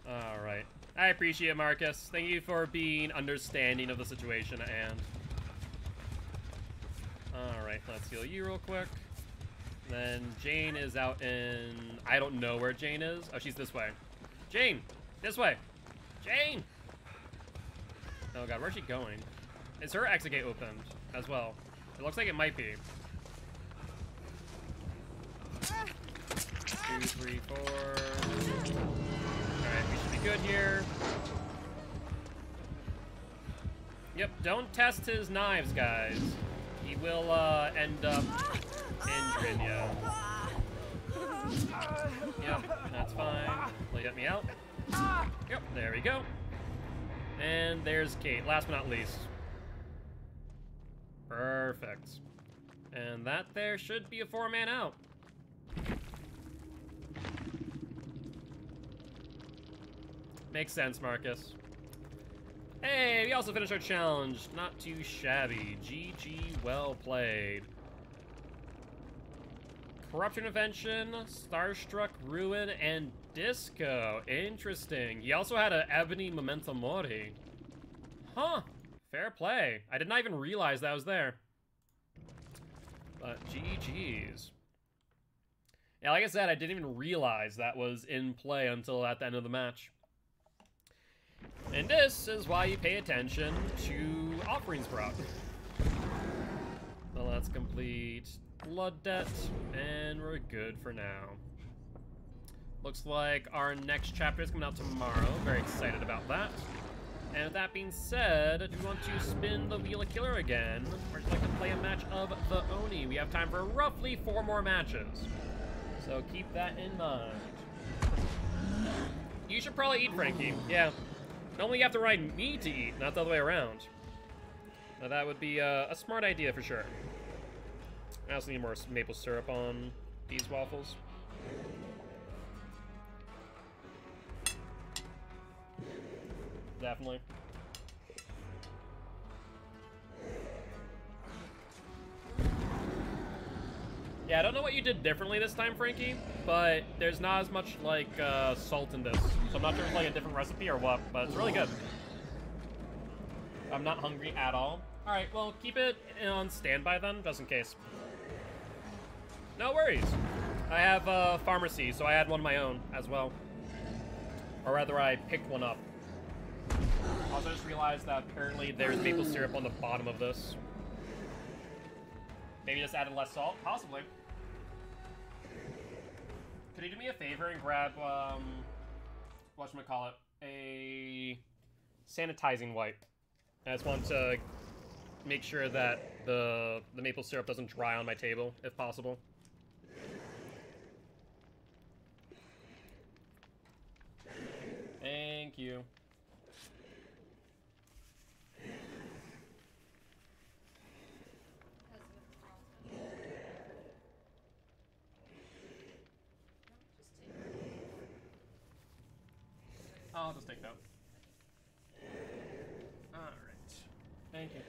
on. Alright. I appreciate it, Marcus. Thank you for being understanding of the situation at hand. Alright, let's heal you real quick. Then Jane is out in... I don't know where Jane is. Oh, she's this way. Jane! This way! Jane! Oh god, where's she going? Is her exit gate opened as well? It looks like it might be. 2, 3, 4... Alright, we should be good here. Yep, don't test his knives, guys. He will, end up injuring you. Yep, that's fine. Will you get me out? Yep, there we go. And there's Kate, last but not least. Perfect. And that there should be a 4-man out. Makes sense, Marcus. Hey, we also finished our challenge. Not too shabby. GG, well played. Corruption Invention, Starstruck Ruin, and Disco. Interesting. He also had an Ebony Memento Mori. Huh. Fair play. I did not even realize that was there. But GG's. Yeah, like I said, I didn't even realize that was in play until at the end of the match. And this is why you pay attention to offerings brought. Well, let's complete Blood Debt, and we're good for now. Looks like our next chapter is coming out tomorrow. Very excited about that. And with that being said, do you want to spin the Wheel of Killer again? Or would you like to play a match of the Oni? We have time for roughly 4 more matches. So keep that in mind. You should probably eat, Frankie. Yeah. Normally you have to ride me to eat, not the other way around. Now that would be a smart idea for sure. I also need more maple syrup on these waffles. Definitely. Yeah, I don't know what you did differently this time, Frankie, but there's not as much, like, salt in this. So I'm not sure if it's, like, a different recipe or what, but it's really good. I'm not hungry at all. Alright, well, keep it on standby then, just in case. No worries. I have a pharmacy, so I had one of my own as well. Or rather, I picked one up. Also, just realized that apparently there's maple syrup on the bottom of this. Maybe just added less salt? Possibly. Could you do me a favor and grab, whatchamacallit, a sanitizing wipe? I just want to make sure that the maple syrup doesn't dry on my table, if possible. Thank you. I'll just take that. Alright. Thank you.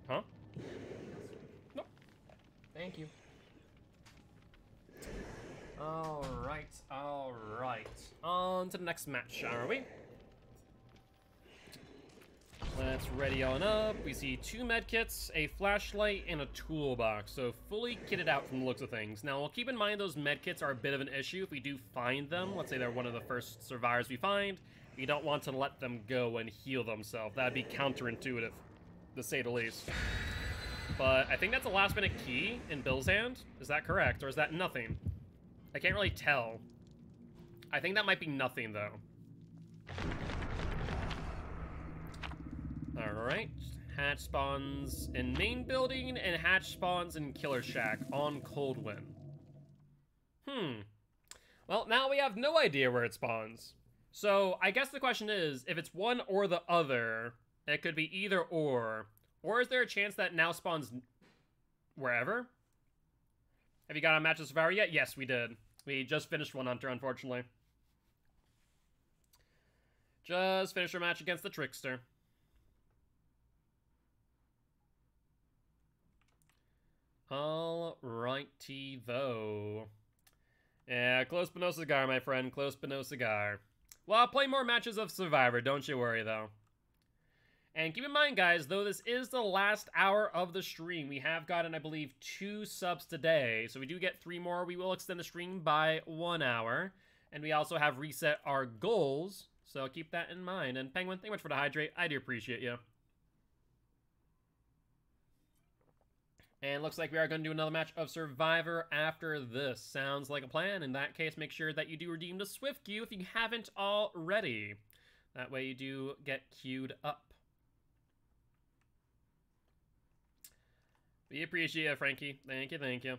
Huh? Nope. Thank you. Alright, alright. Alright, on to the next match, are we? Let's ready on up. We see 2 medkits, a flashlight, and a toolbox, so fully kitted out from the looks of things. Now, we'll keep in mind those medkits are a bit of an issue if we do find them. Let's say they're one of the first survivors we find. We don't want to let them go and heal themselves. That'd be counterintuitive, to say the least. But I think that's a last-minute key in Bill's hand. Is that correct, or is that nothing? I can't really tell. I think that might be nothing, though. Alright. Hatch spawns in main building, and hatch spawns in Killer Shack on Coldwind. Well, now we have no idea where it spawns. So, I guess the question is, if it's one or the other, it could be either or. Or is there a chance that now spawns wherever? Have you got a match of Survivor yet? Yes, we did. We just finished one, Hunter, unfortunately. Just finished our match against the Trickster. Alrighty, though. Yeah, close but no cigar, my friend. Close but no cigar. Well, I'll play more matches of Survivor, don't you worry, though. And keep in mind, guys, though this is the last hour of the stream, we have gotten, I believe, 2 subs today. So we do get 3 more. We will extend the stream by 1 hour. And we also have reset our goals. So keep that in mind. And Penguin, thank you much for the hydrate. I do appreciate you. And looks like we are going to do another match of Survivor after this. Sounds like a plan. In that case, make sure that you do redeem the Swift queue if you haven't already. That way you do get queued up. We appreciate it, Frankie. Thank you, thank you.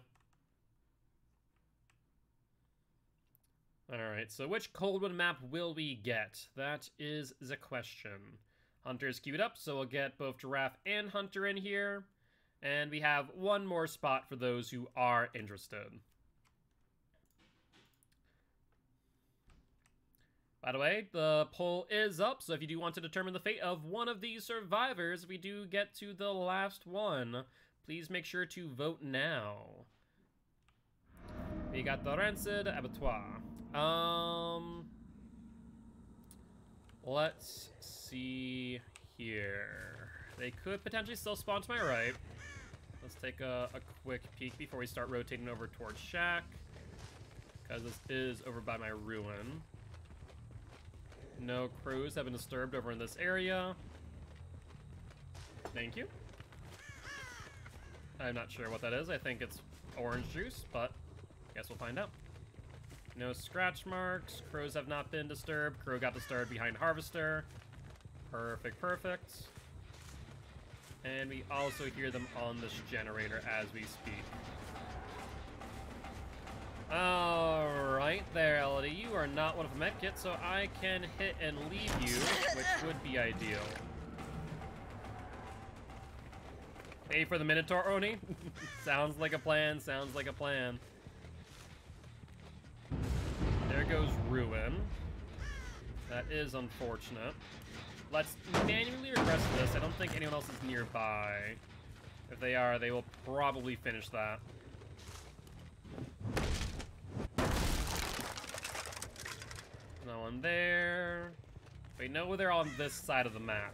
Alright, so which Coldwind map will we get? That is the question. Hunter's queued up, so we'll get both Giraffe and Hunter in here. And we have 1 more spot for those who are interested. By the way, the poll is up, so if you do want to determine the fate of one of these survivors, we do get to the last one. Please make sure to vote now. We got the Rancid Abattoir. Let's see here. They could potentially still spawn to my right. Let's take a quick peek before we start rotating over towards Shack, because this is over by my ruin. No crews have been disturbed over in this area. Thank you. I'm not sure what that is. I think it's orange juice, but I guess we'll find out. No scratch marks. Crows have not been disturbed. Crow got disturbed behind Harvester. Perfect, perfect. And we also hear them on this generator as we speak. Alright there, Elodie. You are not one of the medkits, so I can hit and leave you, which would be ideal. Pay for the Minotaur, Oni? Sounds like a plan, sounds like a plan. There goes Ruin. That is unfortunate. Let's manually regress this. I don't think anyone else is nearby. If they are, they will probably finish that. No one there. Wait, no, they're on this side of the map.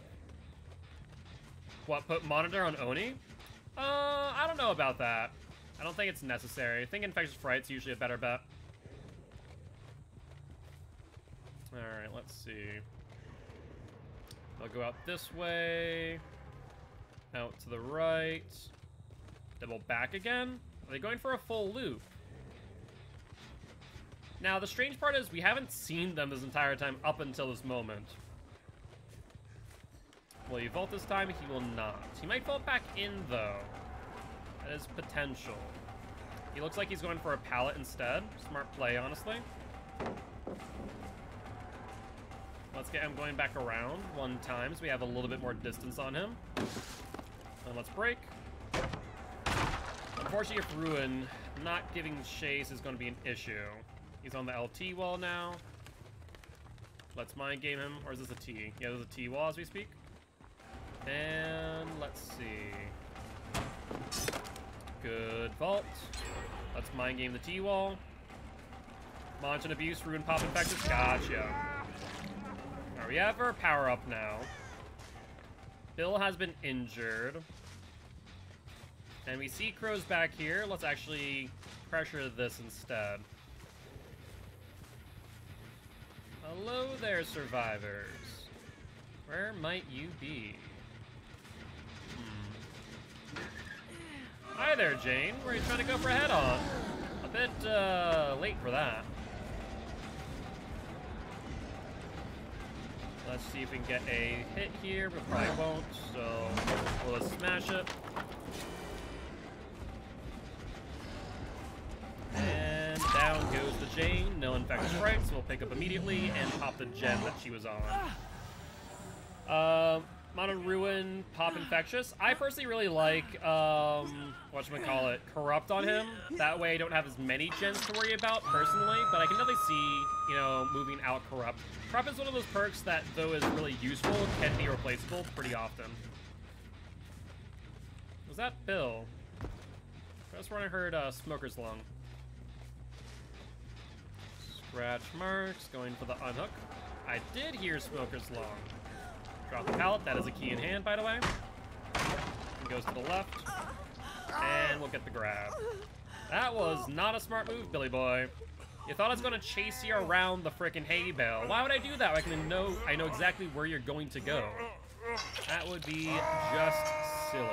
What, put monitor on Oni? I don't know about that. I don't think it's necessary. I think Infectious Fright's usually a better bet. Alright, let's see. They'll go out this way. Out to the right. Double back again? Are they going for a full loop? Now, the strange part is we haven't seen them this entire time up until this moment. Will he vault this time? He will not. He might vault back in, though. That is potential. He looks like he's going for a pallet instead. Smart play, honestly. Let's get him going back around 1 time so we have a little bit more distance on him. And let's break. Unfortunately, if Ruin not giving chase is going to be an issue. He's on the LT wall now. Let's mind game him. Or is this a T? Yeah, there's a T wall as we speak. And let's see. Good vault. Let's mind game the T wall. Launch and abuse, ruin, pop, infectus. Gotcha. Alright, we have our power up now. Bill has been injured. And we see Crow's back here. Let's actually pressure this instead. Hello there, survivors. Where might you be? Hi there, Jane. Where are you trying to go for a head-on? A bit, late for that. Let's see if we can get a hit here, but probably won't, so we'll just smash it. And down goes the Jane. No infected strikes, so we'll pick up immediately and pop the gem that she was on. Mono Ruin, Pop Infectious. I personally really like, whatchamacallit, Corrupt on him. That way I don't have as many gens to worry about personally, but I can definitely see, you know, moving out Corrupt. Corrupt is one of those perks that, though is really useful, can be replaceable pretty often. Was that Bill? That's when I heard Smoker's Lung. Scratch marks, going for the unhook. I did hear Smoker's Lung. Drop the pallet, that is a key in hand, by the way. It goes to the left. And we'll get the grab. That was not a smart move, Billy boy. You thought I was gonna chase you around the frickin' hay bale. Why would I do that? I know exactly where you're going to go. That would be just silly.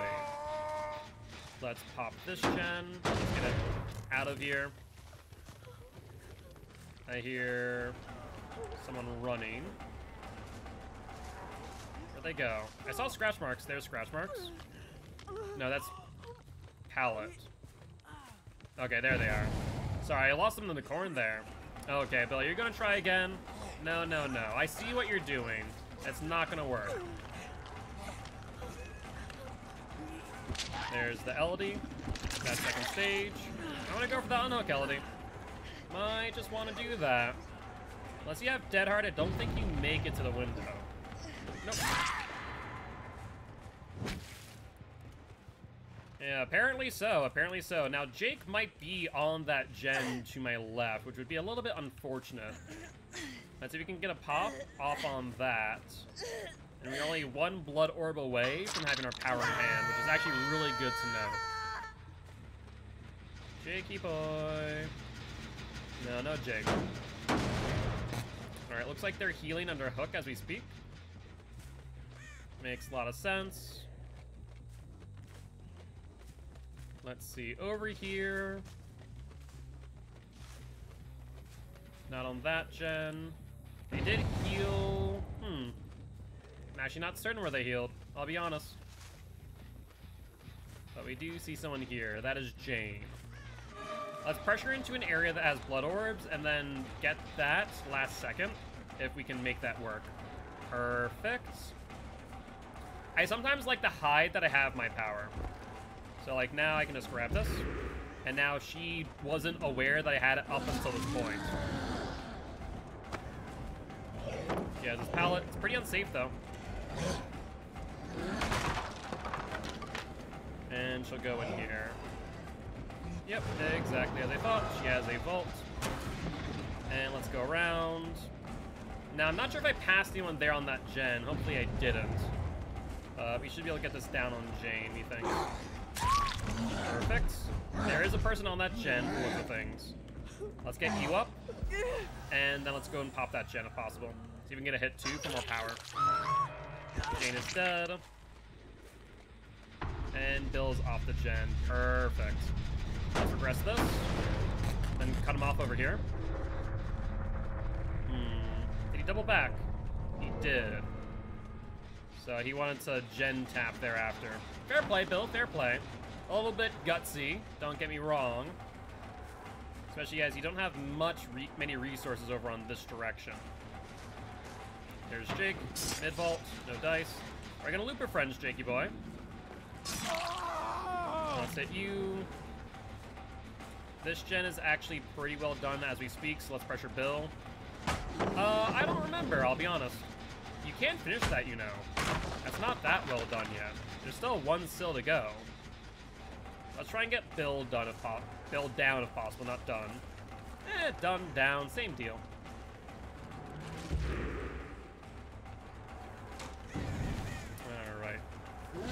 Let's pop this gen. Let's get it out of here. I hear someone running. Where'd they go? I saw scratch marks. There's scratch marks. No, that's pallet. Okay, there they are. Sorry, I lost them in the corn there. Okay, Bill, you're gonna try again? No, no, no. I see what you're doing. It's not gonna work. There's the Elodie. That second stage. I wanna go for the unhook Elodie. Might just wanna do that. Unless you have Dead Heart, I don't think you make it to the window. Nope. Yeah, apparently so. Apparently so. Now, Jake might be on that gen to my left, which would be a little bit unfortunate. Let's see if we can get a pop off on that. And we're only one blood orb away from having our power in hand, which is actually really good to know. Jakey boy. No, no Jake. Alright, looks like they're healing under hook as we speak. Makes a lot of sense. Let's see, over here. Not on that gen. They did heal. I'm actually not certain where they healed, I'll be honest. But we do see someone here. That is Jane. Let's pressure into an area that has blood orbs and then get that last second if we can make that work. Perfect. I sometimes like to hide that I have my power. So like now I can just grab this. And now she wasn't aware that I had it up until this point. Yeah, this pallet, it's pretty unsafe though. And she'll go in here. Yep, exactly as I thought. She has a vault. And let's go around. Now, I'm not sure if I passed anyone there on that gen. Hopefully I didn't. We should be able to get this down on Jane, we think. Perfect. There is a person on that gen who looks at things. Let's get you up. And then let's go and pop that gen if possible. See if we can get a hit too for more power. Jane is dead. And Bill's off the gen. Perfect. Let's regress this. Then cut him off over here. Did he double back? He did. So he wanted to gen tap thereafter. Fair play, Bill. Fair play. A little bit gutsy. Don't get me wrong. Especially as you don't have many resources over on this direction. There's Jake. Mid vault. No dice. We're gonna loop our friends, Jakey boy. Let's hit you. This gen is actually pretty well done as we speak, so let's pressure Bill. I don't remember, I'll be honest. You can finish that, you know. That's not that well done yet. There's still one still to go. Let's try and get Bill done Bill down if possible, not done. Done, down, same deal. Alright.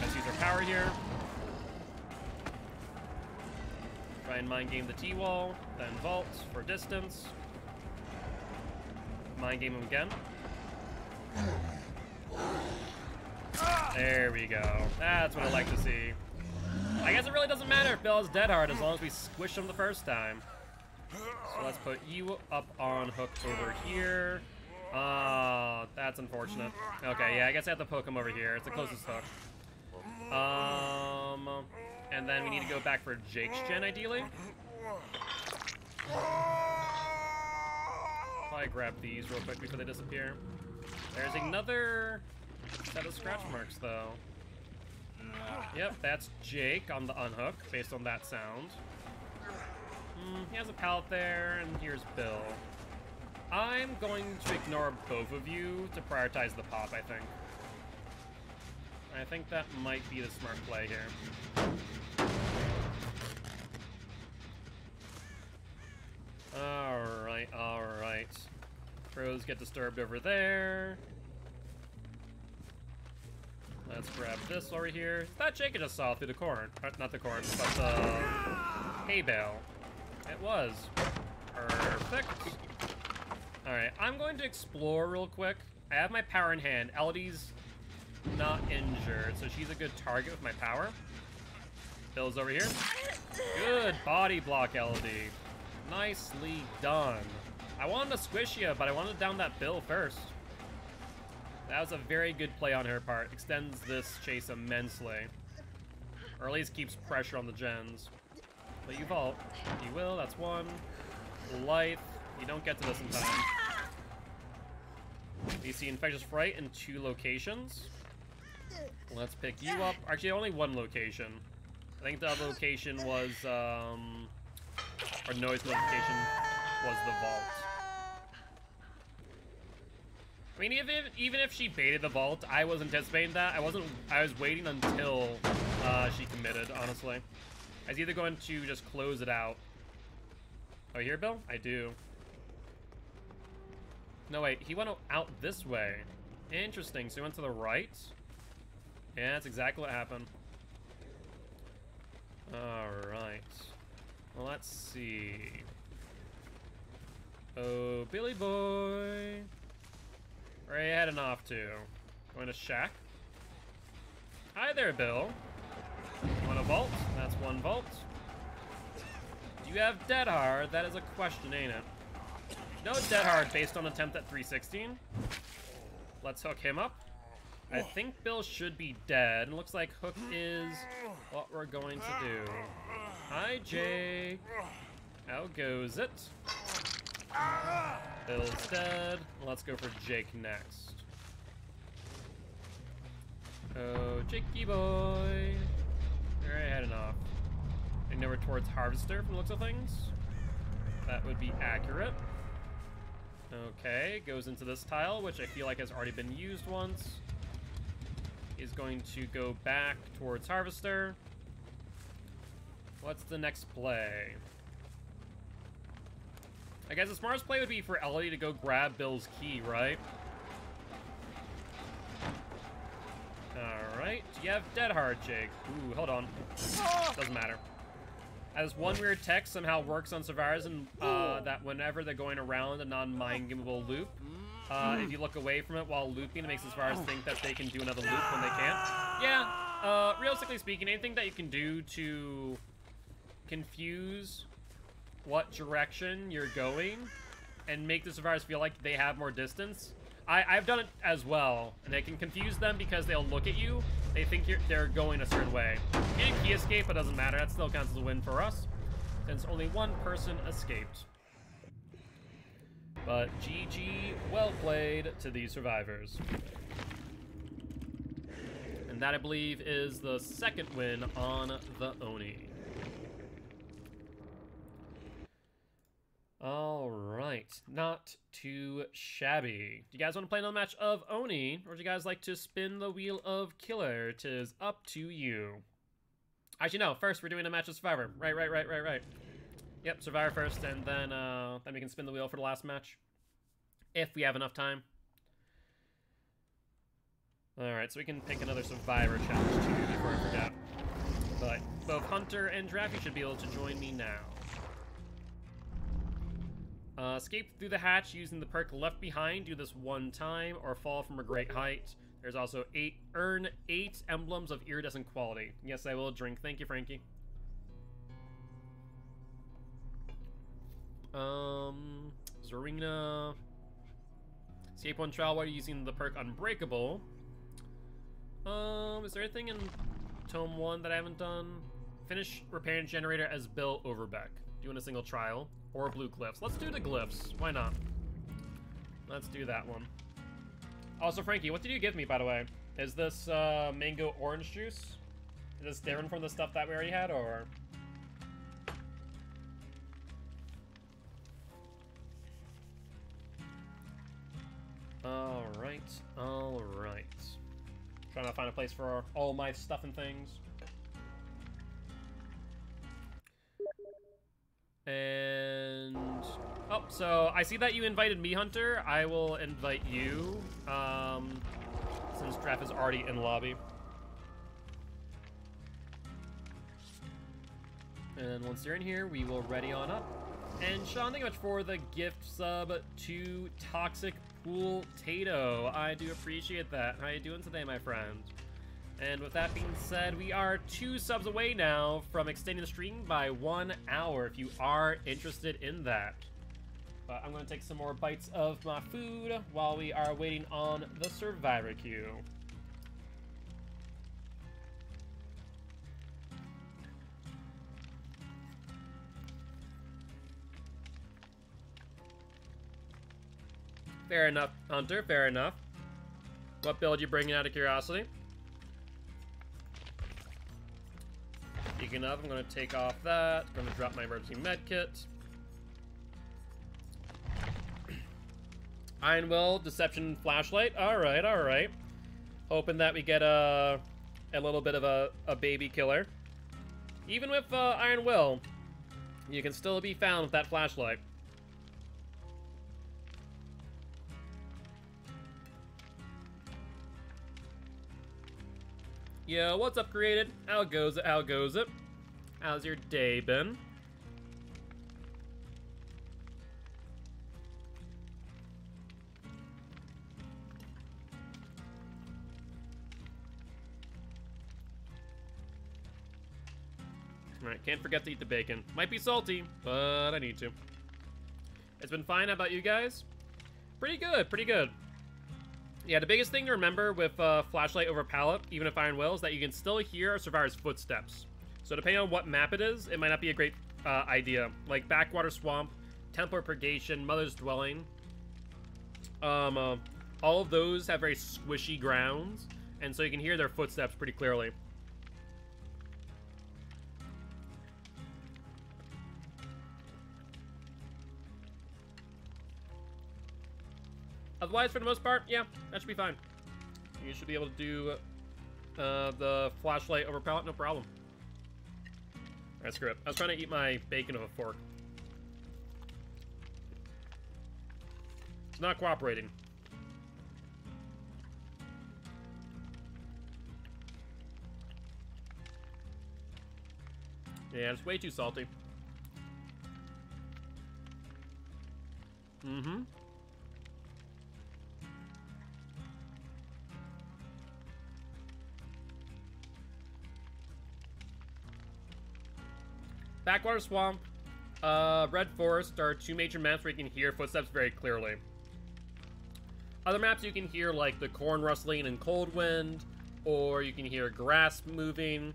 Let's use our power here. Try and mind game the T-wall, then vault for distance. Mind game him again. There we go. That's what I like to see. I guess it really doesn't matter if Bill is dead hard as long as we squish him the first time. So let's put you up on hook over here. That's unfortunate. Okay, yeah, I guess I have to poke him over here. It's the closest hook. And then we need to go back for Jake's gen, ideally. Probably grab these real quick before they disappear. There's another set of scratch marks, though. Yep, that's Jake on the unhook, based on that sound. He has a pallet there, and here's Bill. I'm going to ignore both of you to prioritize the pop, I think. I think that might be the smart play here. Alright, alright. Crows get disturbed over there. Let's grab this over here. That Jake I just saw through the corn. Not the corn, but the hay bale. It was. Perfect. Alright, I'm going to explore real quick. I have my power in hand. Elodie's not injured, so she's a good target with my power. Bill's over here. Good body block, Elodie. Nicely done. I wanted to squish you, but I wanted to down that Bill first. That was a very good play on her part. Extends this chase immensely. Or at least keeps pressure on the gens. But you vault. You will, that's one. Life. You don't get to this in time. You see Infectious Fright in 2 locations. Let's pick you up. Actually, only 1 location. I think the other location was, or noise notification was the vault. I mean, even if she baited the vault, I was anticipating that. I was waiting until she committed, honestly. I was either going to just close it out. Oh, you hear Bill? I do. No, wait, he went out this way. Interesting, so he went to the right? Yeah, that's exactly what happened. Alright. Well, let's see. Oh, Billy boy. Where are you heading off to? Going to Shack? Hi there, Bill. You want a vault? That's 1 vault. Do you have Dead Hard? That is a question, ain't it? No Dead Hard based on attempt at 316. Let's hook him up. I think Bill should be dead. It looks like Hook is what we're going to do. Hi, Jake. How goes it? Bill's dead. Let's go for Jake next. Oh, Jakey boy. Alright, heading off. Heading over towards Harvester from the looks of things. That would be accurate. Okay, goes into this tile, which I feel like has already been used once. Is going to go back towards Harvester. What's the next play? I guess the smartest play would be for Elodie to go grab Bill's key, right? Alright, do you have Dead Hard, Jake? Ooh, hold on. Doesn't matter. As one weird tech somehow works on survivors and that whenever they're going around a non-mind gameable loop, if you look away from it while looping, it makes the survivors think that they can do another loop when they can't. Yeah, realistically speaking, anything that you can do to confuse what direction you're going and make the survivors feel like they have more distance. I've done it as well, and it can confuse them because they'll look at you. They think they're going a certain way. You didn't key escape, but it doesn't matter. That still counts as a win for us, since only 1 person escaped. But GG, well played to these survivors. And that, I believe, is the 2nd win on the Oni. Alright, not too shabby. Do you guys want to play another match of Oni, or do you guys like to spin the wheel of Killer? 'Tis up to you. Actually, no, first we're doing a match of Survivor. Right. Yep, Survivor first, and then we can spin the wheel for the last match. If we have enough time. Alright, so we can pick another Survivor challenge too before I forget. But both Hunter and Draffy should be able to join me now. Escape through the hatch using the perk Left Behind. Do this one time, or fall from a great height. There's also earn 8 emblems of iridescent quality. Yes, I will drink. Thank you, Frankie. Zarina. Escape one trial while using the perk Unbreakable. Is there anything in Tome 1 that I haven't done? Finish repairing generator as Bill Overbeck. Doing a single trial. Or blue glyphs. Let's do the glyphs. Why not? Let's do that one. Also, Frankie, what did you give me, by the way? Is this mango orange juice? Is this different from the stuff that we already had, or? Alright, alright. Trying to find a place for all my stuff and things. And... oh, so I see that you invited me, Hunter. I will invite you, since Draft is already in lobby. And once you're in here, we will ready on up. And Sean, thank you much for the gift sub to Toxic Pool Tato. I do appreciate that. How you doing today, my friend? And with that being said, we are 2 subs away now from extending the stream by 1 hour, if you are interested in that. But I'm going to take some more bites of my food while we are waiting on the Survivor queue. Fair enough, Hunter, fair enough. What build you bringing out of curiosity? Speaking of, I'm going to take off that. I'm going to drop my emergency med kit. Iron Will, Deception, Flashlight. Alright, alright. Hoping that we get a little bit of a baby killer. Even with Iron Will, you can still be found with that flashlight. Yo, what's up, Created? How goes it? How goes it? How's your day been? Alright, can't forget to eat the bacon. Might be salty, but I need to. It's been fine. How about you guys? Pretty good, pretty good. Yeah, the biggest thing to remember with Flashlight over Pallet, even if Iron Will, is that you can still hear a survivor's footsteps. So depending on what map it is, it might not be a great idea. Like Backwater Swamp, Templar Purgation, Mother's Dwelling. All of those have very squishy grounds, and so you can hear their footsteps pretty clearly. Otherwise, for the most part, yeah, that should be fine. You should be able to do the Flashlight over Pallet, no problem. Alright, screw it. I was trying to eat my bacon with a fork. It's not cooperating. Yeah, it's way too salty. Mm-hmm. Backwater Swamp, Red Forest are 2 major maps where you can hear footsteps very clearly. Other maps you can hear like the corn rustling in Cold Wind, or you can hear grass moving.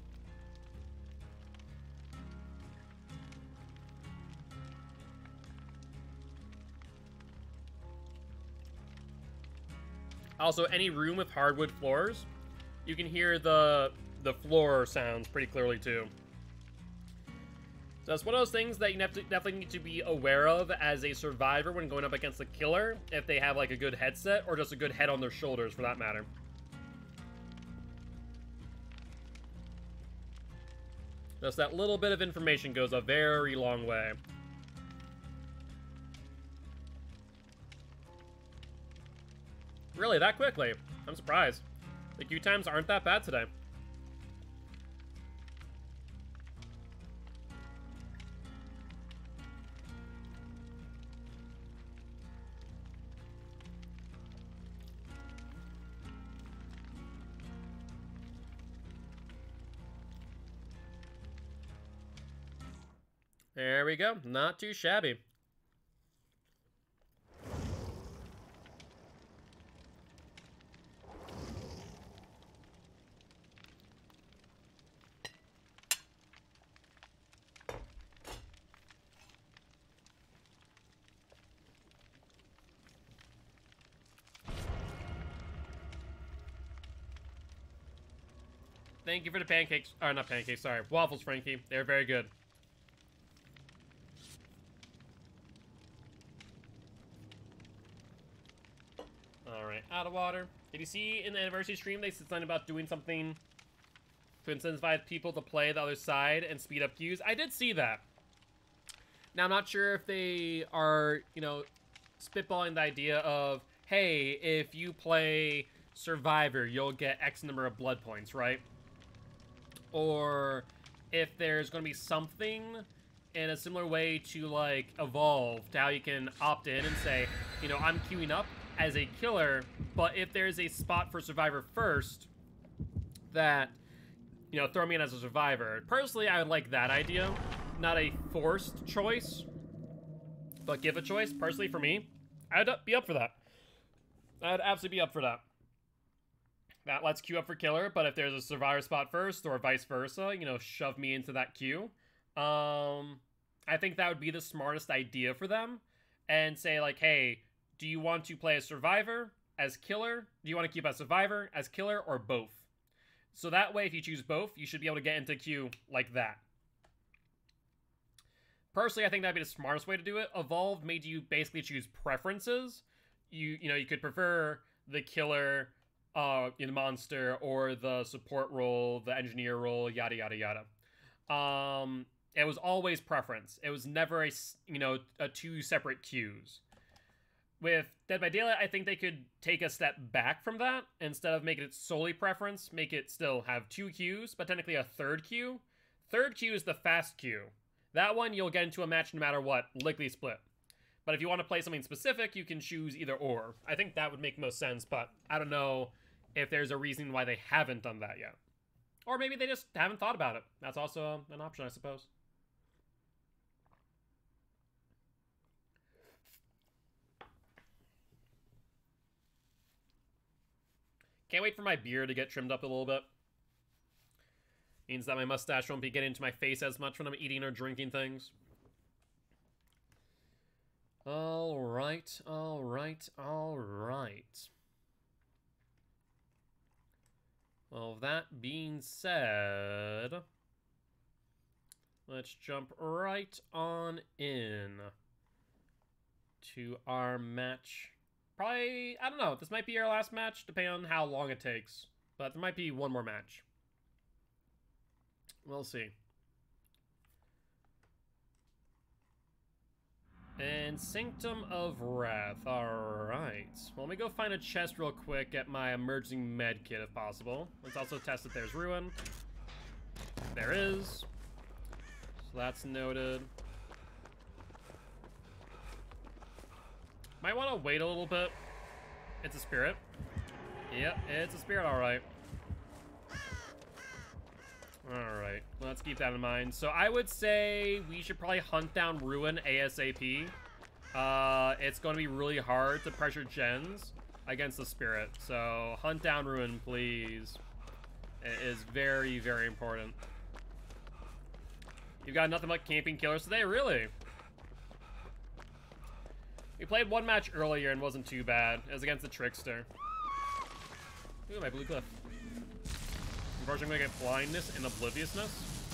Also, any room with hardwood floors, you can hear the floor sounds pretty clearly too. So it's one of those things that you definitely need to be aware of as a survivor when going up against a killer, if they have like a good headset or just a good head on their shoulders for that matter. Just that little bit of information goes a very long way. Really, that quickly? I'm surprised. The queue times aren't that bad today. There we go. Not too shabby. Thank you for the pancakes. Or not pancakes, sorry. Waffles, Frankie. They're very good. Alright, out of water. Did you see in the anniversary stream they said something about doing something to incentivize people to play the other side and speed up queues? I did see that. Now, I'm not sure if they are, you know, spitballing the idea of, hey, if you play Survivor, you'll get X number of blood points, right? Or if there's going to be something in a similar way to, like, Evolve, to how you can opt in and say, you know, I'm queuing up as a killer, but if there's a spot for Survivor first, that, you know, throw me in as a Survivor. Personally, I would like that idea. Not a forced choice, but give a choice. Personally, for me, I'd be up for that. I'd absolutely be up for that. That lets queue up for killer, but if there's a Survivor spot first, or vice versa, you know, shove me into that queue. I think that would be the smartest idea for them. And say, like, hey, do you want to play as Survivor, as killer? Do you want to keep as Survivor, as killer, or both? So that way, if you choose both, you should be able to get into queue like that. Personally, I think that'd be the smartest way to do it. Evolve made you basically choose preferences. You know, you could prefer the killer, in the monster, or the support role, the engineer role, yada yada yada. It was always preference. It was never a, you know, two separate queues. With Dead by Daylight, I think they could take a step back from that. Instead of making it solely preference, make it still have two queues, but technically a third queue. Third queue is the fast queue. That one, you'll get into a match no matter what, lickety split. But if you want to play something specific, you can choose either or. I think that would make most sense, but I don't know if there's a reason why they haven't done that yet. Or maybe they just haven't thought about it. That's also an option, I suppose. Can't wait for my beard to get trimmed up a little bit. Means that my mustache won't be getting into my face as much when I'm eating or drinking things. Alright, alright, alright. Well, that being said, let's jump right on in to our match. Probably, I don't know, this might be our last match, depending on how long it takes. But there might be one more match. We'll see. And Sanctum of Wrath. Alright. Well, let me go find a chest real quick, get my emerging med kit if possible. Let's also test if there's ruin. There is. So that's noted. Might want to wait a little bit. It's a spirit. Yep, it's a spirit, alright. Alright, let's keep that in mind. So I would say we should probably hunt down Ruin ASAP. It's going to be really hard to pressure gens against the spirit. So hunt down Ruin, please. It is very, very important. You've got nothing but camping killers today, really? We played one match earlier and wasn't too bad. It was against the Trickster. Ooh, my blue cliff. Unfortunately, I'm gonna get blindness and obliviousness.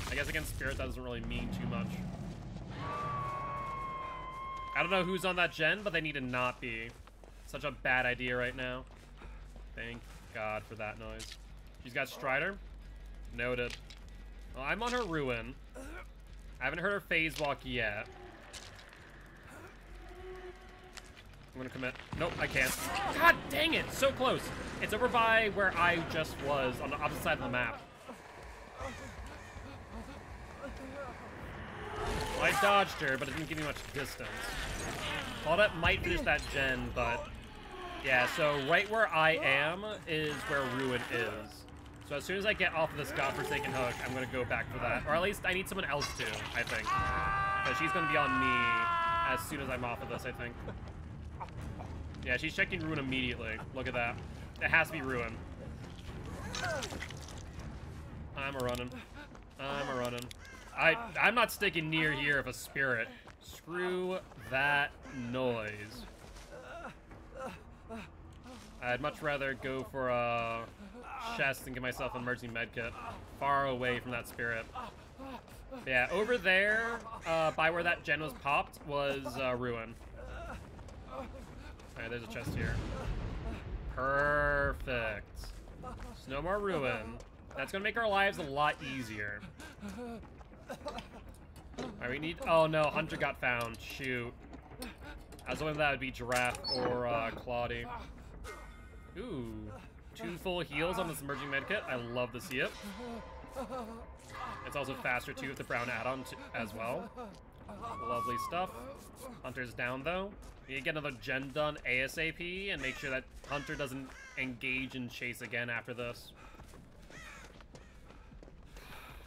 I guess against spirit, that doesn't really mean too much. I don't know who's on that gen, but they need to not be. Such a bad idea right now. Thank God for that noise. She's got Strider. Noted. Well, I'm on her Ruin. I haven't heard her phase walk yet. I'm gonna commit. Nope, I can't. God dang it! So close. It's over by where I just was, on the opposite side of the map. Well, I dodged her, but it didn't give me much distance. Claudette might finish that gen, but... Yeah, so right where I am is where Ruin is. So as soon as I get off of this godforsaken hook, I'm gonna go back for that. Or at least I need someone else to, I think. But she's gonna be on me as soon as I'm off of this, I think. Yeah, she's checking Ruin immediately. Look at that. It has to be Ruin. I'm a running. I'm not sticking near here of a spirit. Screw that noise. I'd much rather go for a chest and give myself an emergency medkit far away from that spirit. Yeah, over there, by where that gen was popped, was Ruin. Alright, there's a chest here. Perfect. There's no more Ruin. That's gonna make our lives a lot easier. Alright, we need... Oh no, Hunter got found. Shoot. I was hoping that would be Giraffe or Claudie. Ooh. 2 full heals on this emerging medkit. I love to see it. It's also faster too with the brown add-on as well. Lovely stuff. Hunter's down though. We need to get another gen done ASAP and make sure that Hunter doesn't engage in chase again after this.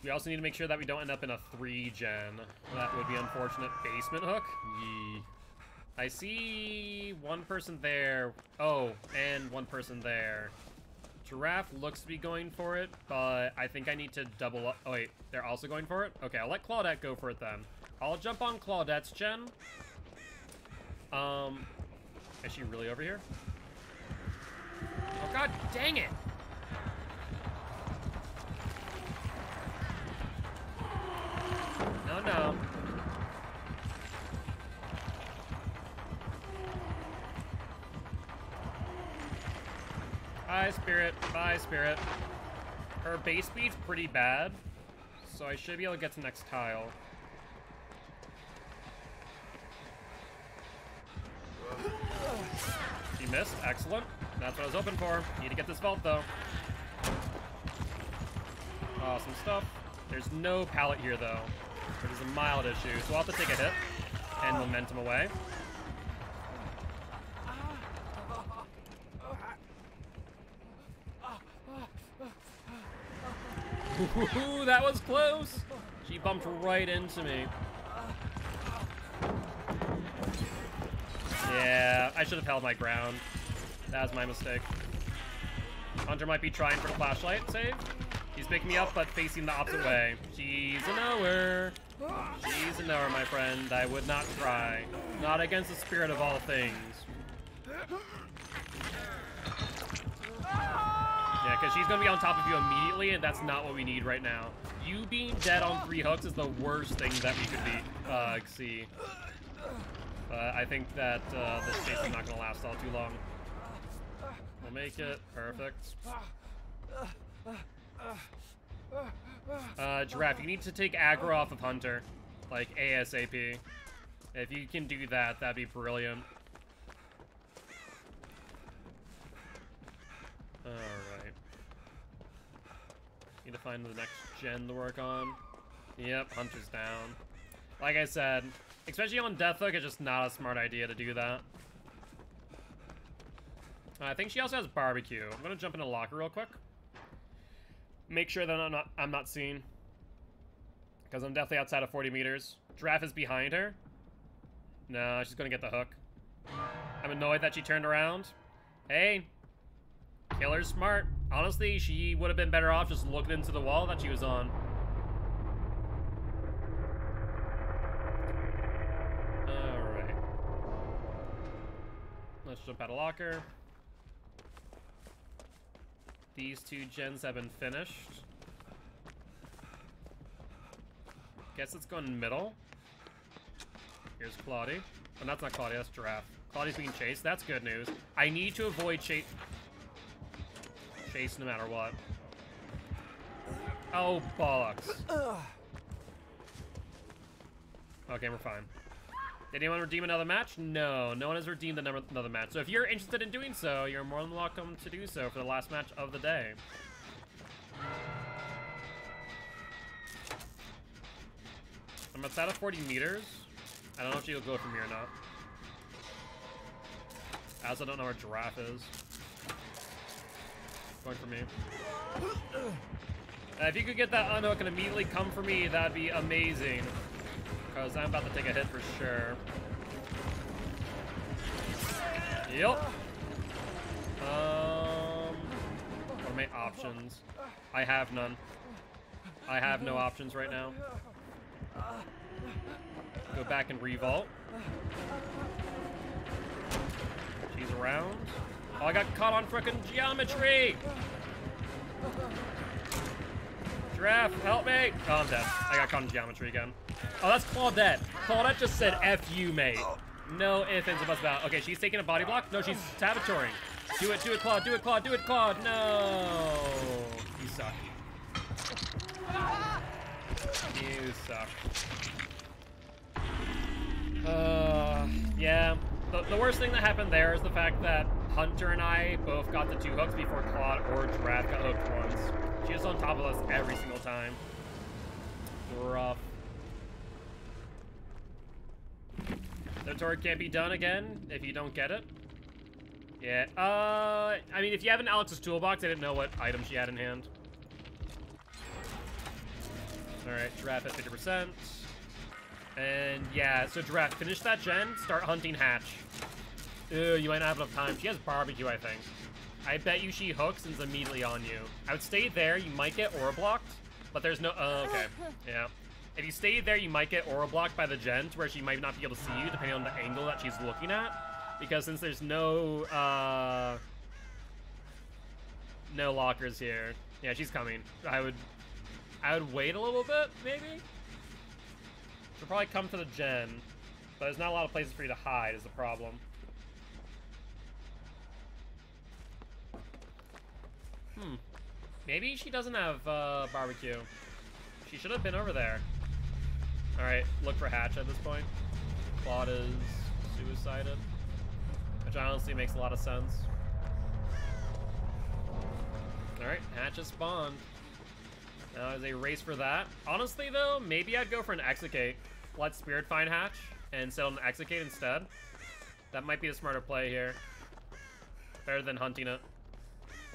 We also need to make sure that we don't end up in a 3-gen. That would be unfortunate. Basement hook? Yee. I see one person there. Oh, and one person there. Giraffe looks to be going for it, but I think I need to double up. Oh wait, they're also going for it? Okay, I'll let Claudette go for it then. I'll jump on Claudette's gen. Is she really over here? Oh god dang it! No, no. Bye, Spirit. Bye, Spirit. Her base speed's pretty bad, so I should be able to get to the next tile. She missed. Excellent. That's what I was hoping for. Need to get this vault, though. Awesome stuff. There's no pallet here, though. There's a mild issue, so I'll have to take a hit and momentum away. Ooh, that was close! She bumped right into me. Yeah, I should have held my ground. That was my mistake. Hunter might be trying for the flashlight save. He's picking me up, but facing the opposite way. She's a knower. She's a knower, my friend. I would not try. Not against the spirit of all things. Yeah, because she's going to be on top of you immediately, and that's not what we need right now. You being dead on 3 hooks is the worst thing that we could see. I think that this chase is not going to last all too long. We'll make it. Perfect. Giraffe, you need to take aggro off of Hunter. Like, ASAP. If you can do that, that'd be brilliant. Alright. Need to find the next gen to work on. Yep, Hunter's down. Like I said, especially on Death Hook, it's just not a smart idea to do that. I think she also has barbecue. I'm gonna jump into the locker real quick. Make sure that I'm not seen. Because I'm definitely outside of 40 meters. Giraffe is behind her. No, she's gonna get the hook. I'm annoyed that she turned around. Hey. Killer's smart. Honestly, she would have been better off just looking into the wall that she was on. Alright. Let's jump out of locker. These 2 gens have been finished. Guess it's going middle. Here's Claudie. Oh, that's not Claudie, that's Giraffe. Claudie's being chased. That's good news. I need to avoid chase no matter what. Oh, bollocks. Okay, we're fine. Did anyone redeem another match? No, no one has redeemed another match. So if you're interested in doing so, you're more than welcome to do so for the last match of the day. I'm outside of 40 meters. I don't know if she'll go from here or not. I also don't know where Giraffe is. Going for me. If you could get that unhook and immediately come for me, that'd be amazing. Because I'm about to take a hit for sure. Yep. What are my options? I have none. I have no options right now. Go back and revolt. She's around. Oh, I got caught on frickin' geometry! Giraffe, help me! Oh, I'm dead. I got caught in geometry again. Oh, that's Claudette. Claudette just said F you, mate. No ifs, ands, or buts about it. Okay, she's taking a body block. No, she's saboteuring. Do it, Claude, do it, Claude, do it, Claude. No! You suck. You suck. Yeah. The worst thing that happened there is the fact that Hunter and I both got the 2 hooks before Claude or Giraffe got hooked once. She was on top of us every single time. Rough. The turret can't be done again if you don't get it. Yeah. I mean, if you have an Alex's toolbox, I didn't know what item she had in hand. Alright, Giraffe at 50%. And yeah, so Giraffe, finish that gen, start hunting Hatch. Ew, you might not have enough time. She has barbecue, I think. I bet you she hooks and is immediately on you. I would stay there, you might get aura blocked, but there's no, okay, yeah. If you stay there, you might get aura blocked by the gen to where she might not be able to see you, depending on the angle that she's looking at. Because since there's no lockers here. Yeah, she's coming. I would wait a little bit, maybe? She'll probably come to the gen, but there's not a lot of places for you to hide is the problem. Maybe she doesn't have barbecue. She should have been over there. Alright, look for Hatch at this point. Claude is suicided, which honestly makes a lot of sense. Alright, Hatch is spawned. Now there's a race for that. Honestly though, maybe I'd go for an Execute. Let Spirit find Hatch and set on the Execute instead. That might be a smarter play here. Better than hunting it.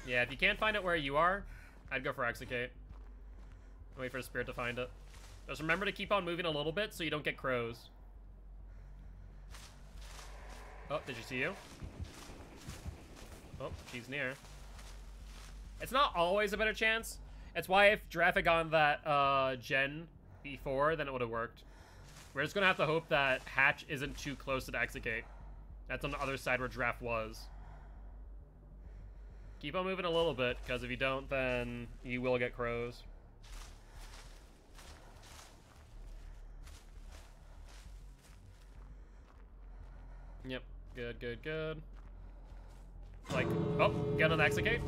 Yeah, if you can't find it where you are, I'd go for Execute. Wait for Spirit to find it. Just remember to keep on moving a little bit so you don't get crows. Oh, did you see you? Oh, she's near. It's not always a better chance. That's why if Giraffe had gone that gen before, then it would have worked. We're just gonna have to hope that Hatch isn't too close to the Execute. That's on the other side where Giraffe was. Keep on moving a little bit, because if you don't, then you will get crows. Yep, good, good, good. Like, oh, get on the Execute.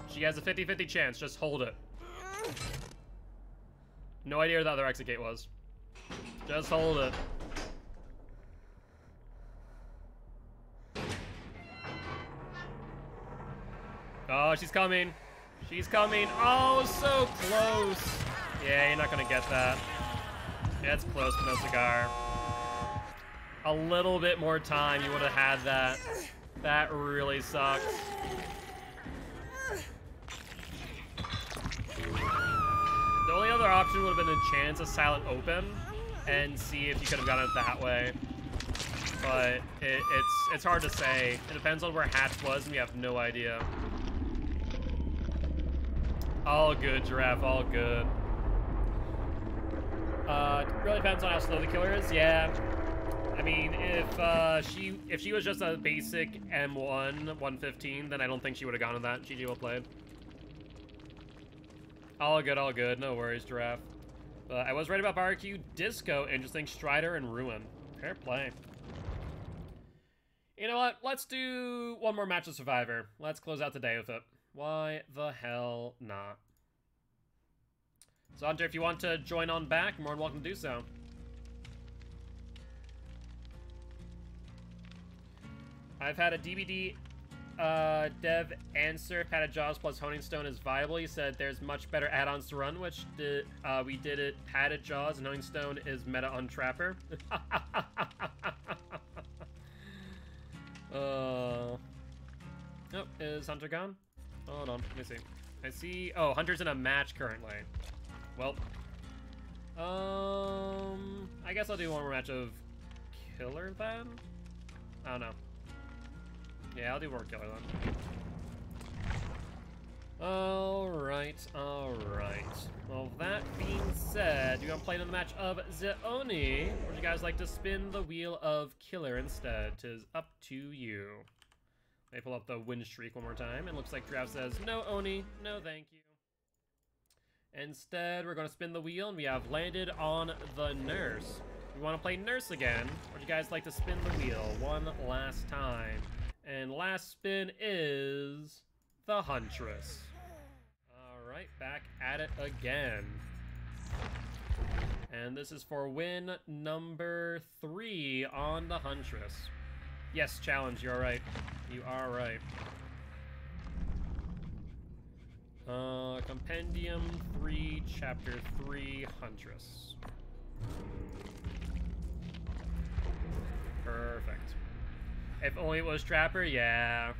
She has a 50-50 chance, just hold it. No idea where the other Execute was. Just hold it. Oh, she's coming. She's coming. Oh, so close. Yeah, you're not gonna get that. Yeah, it's close, but no cigar. A little bit more time, you would have had that. That really sucks. The only other option would have been a chance of silent open and see if you could have gotten it that way. But it's hard to say. It depends on where Hatch was, and we have no idea. All good, Giraffe, all good. It really depends on how slow the killer is. Yeah. I mean, if she was just a basic M1 115, then I don't think she would have gone to that. GG, well played. All good, no worries, Giraffe. I was right about barbecue, disco, interesting, Strider, and ruin. Fair play. You know what? Let's do one more match of Survivor. Let's close out the day with it. Why the hell not? So Hunter, if you want to join on back, more than welcome to do so. I've had a DVD dev answer if Padded Jaws plus Honing Stone is viable. He said there's much better add-ons to run, which we did it. Padded Jaws and Honing Stone is meta on Trapper. Oh, is Hunter gone? Hold on, let me see. I see. Oh, Hunter's in a match currently. Well, I guess I'll do one more match of Killer then. I don't know. Yeah, I'll do more Killer then. Alright. Well, that being said, you want to play another match of Zeoni? Or would you guys like to spin the wheel of Killer instead? 'Tis up to you. Let me pull up the win streak one more time. It looks like Draft says, no Oni, no thank you. Instead, we're going to spin the wheel, and we have landed on the Nurse. We want to play Nurse again. Or would you guys like to spin the wheel one last time? And last spin is the Huntress. Alright, back at it again. And this is for win number 3 on the Huntress. Yes, challenge, you're right. You are right. Compendium 3, Chapter 3, Huntress. Perfect. If only it was Trapper, yeah.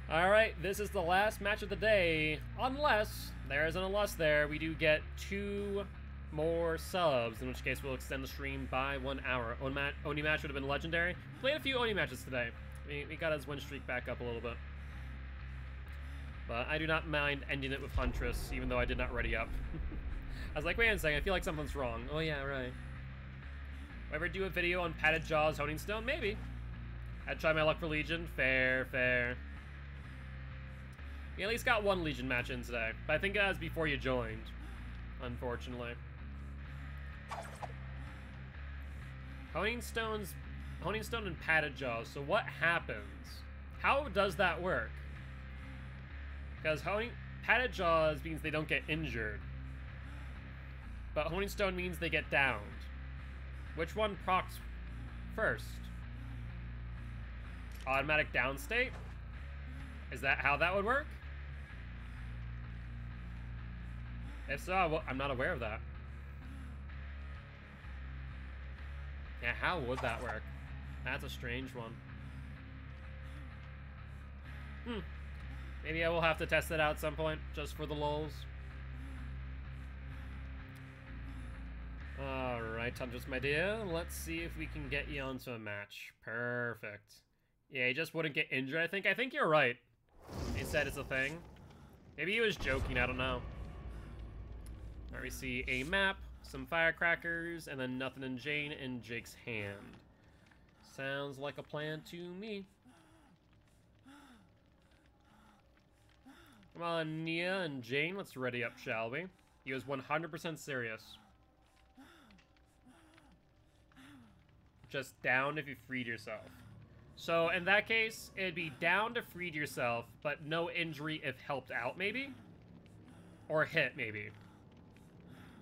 Alright, this is the last match of the day. Unless, there is an unless there, we do get 2 more subs, in which case we'll extend the stream by 1 hour. Oni match would have been legendary. Played a few Oni matches today. We got his win streak back up a little bit. But I do not mind ending it with Huntress, even though I did not ready up. I was like, wait a second, I feel like something's wrong. Oh yeah, right. Will I ever do a video on Padded Jaws, Honing Stone? Maybe. I'd try my luck for Legion. Fair. We at least got 1 Legion match in today. But I think that was before you joined, unfortunately. Honing Stone and Padded Jaws. So what happens? How does that work? Because Padded Jaws means they don't get injured. But Honing Stone means they get downed. Which one procs first? Automatic down state? Is that how that would work? If so, well, I'm not aware of that. Yeah, how would that work? That's a strange one. Maybe I will have to test it out at some point, just for the lulz. Alright, Huntress, my dear. Let's see if we can get you onto a match. Perfect. Yeah, he just wouldn't get injured, I think. I think you're right. He said it's a thing. Maybe he was joking, I don't know. Alright, we see a map, some firecrackers, and then nothing in Jane and Jake's hand. Sounds like a plan to me. Come on, Nia and Jane, let's ready up, shall we? He was 100% serious. Just down if you freed yourself. So, in that case, it'd be down to freed yourself, but no injury if helped out, maybe? Or hit, maybe.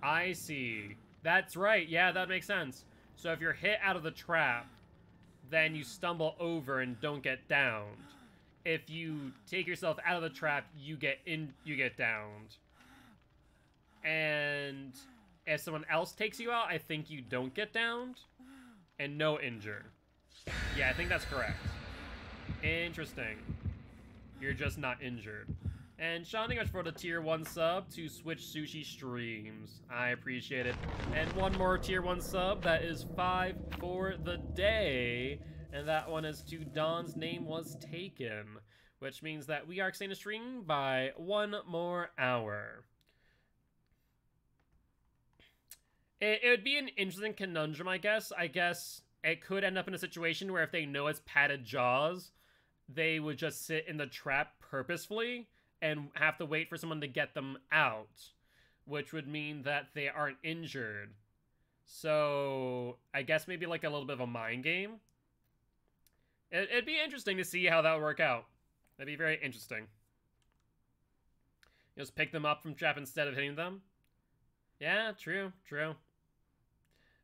I see. That's right, yeah, that makes sense. So if you're hit out of the trap, then you stumble over and don't get downed. If you take yourself out of the trap, you get downed. And if someone else takes you out, I think you don't get downed. And no injured. Yeah, I think that's correct. Interesting. You're just not injured. And Sean, thank you much for the tier 1 sub to Switch Sushi Streams. I appreciate it. And one more tier 1 sub, that is 5 for the day. And that one is to Don's Name Was Taken. Which means that we are extending the stream by 1 more hour. It would be an interesting conundrum, I guess. I guess it could end up in a situation where if they know it's Padded Jaws, they would just sit in the trap purposefully and have to wait for someone to get them out, which would mean that they aren't injured. So I guess maybe like a little bit of a mind game. It'd be interesting to see how that would work out. That'd be very interesting. You just pick them up from trap instead of hitting them. Yeah, true.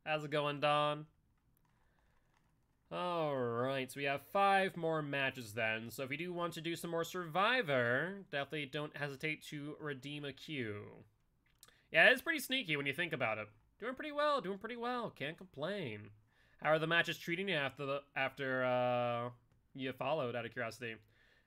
How's it going, Don? Alright, so we have 5 more matches then. So if you do want to do some more Survivor, definitely don't hesitate to redeem a queue. Yeah, it's pretty sneaky when you think about it. Doing pretty well, can't complain. How are the matches treating you after you followed, out of curiosity?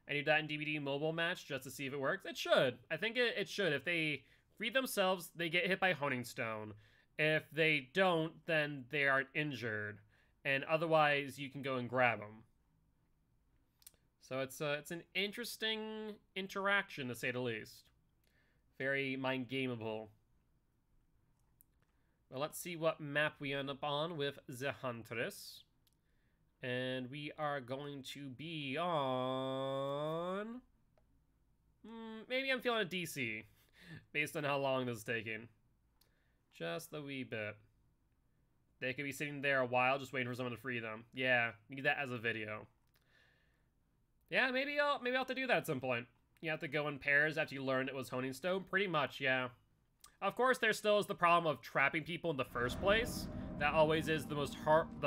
Any that in DVD mobile match just to see if it works? It should. I think it should. If they free themselves, they get hit by Honing Stone. If they don't, then they are injured. And otherwise, you can go and grab them. So it's an interesting interaction, to say the least. Very mind-gameable. Well, let's see what map we end up on with the Huntress. And we are going to be on... maybe I'm feeling a DC, based on how long this is taking. Just a wee bit. They could be sitting there a while just waiting for someone to free them. Yeah, need that as a video. Yeah, maybe I'll have to do that at some point. You have to go in pairs after you learn it was Honing Stone? Pretty much, yeah. Of course, there still is the problem of trapping people in the first place. That always is the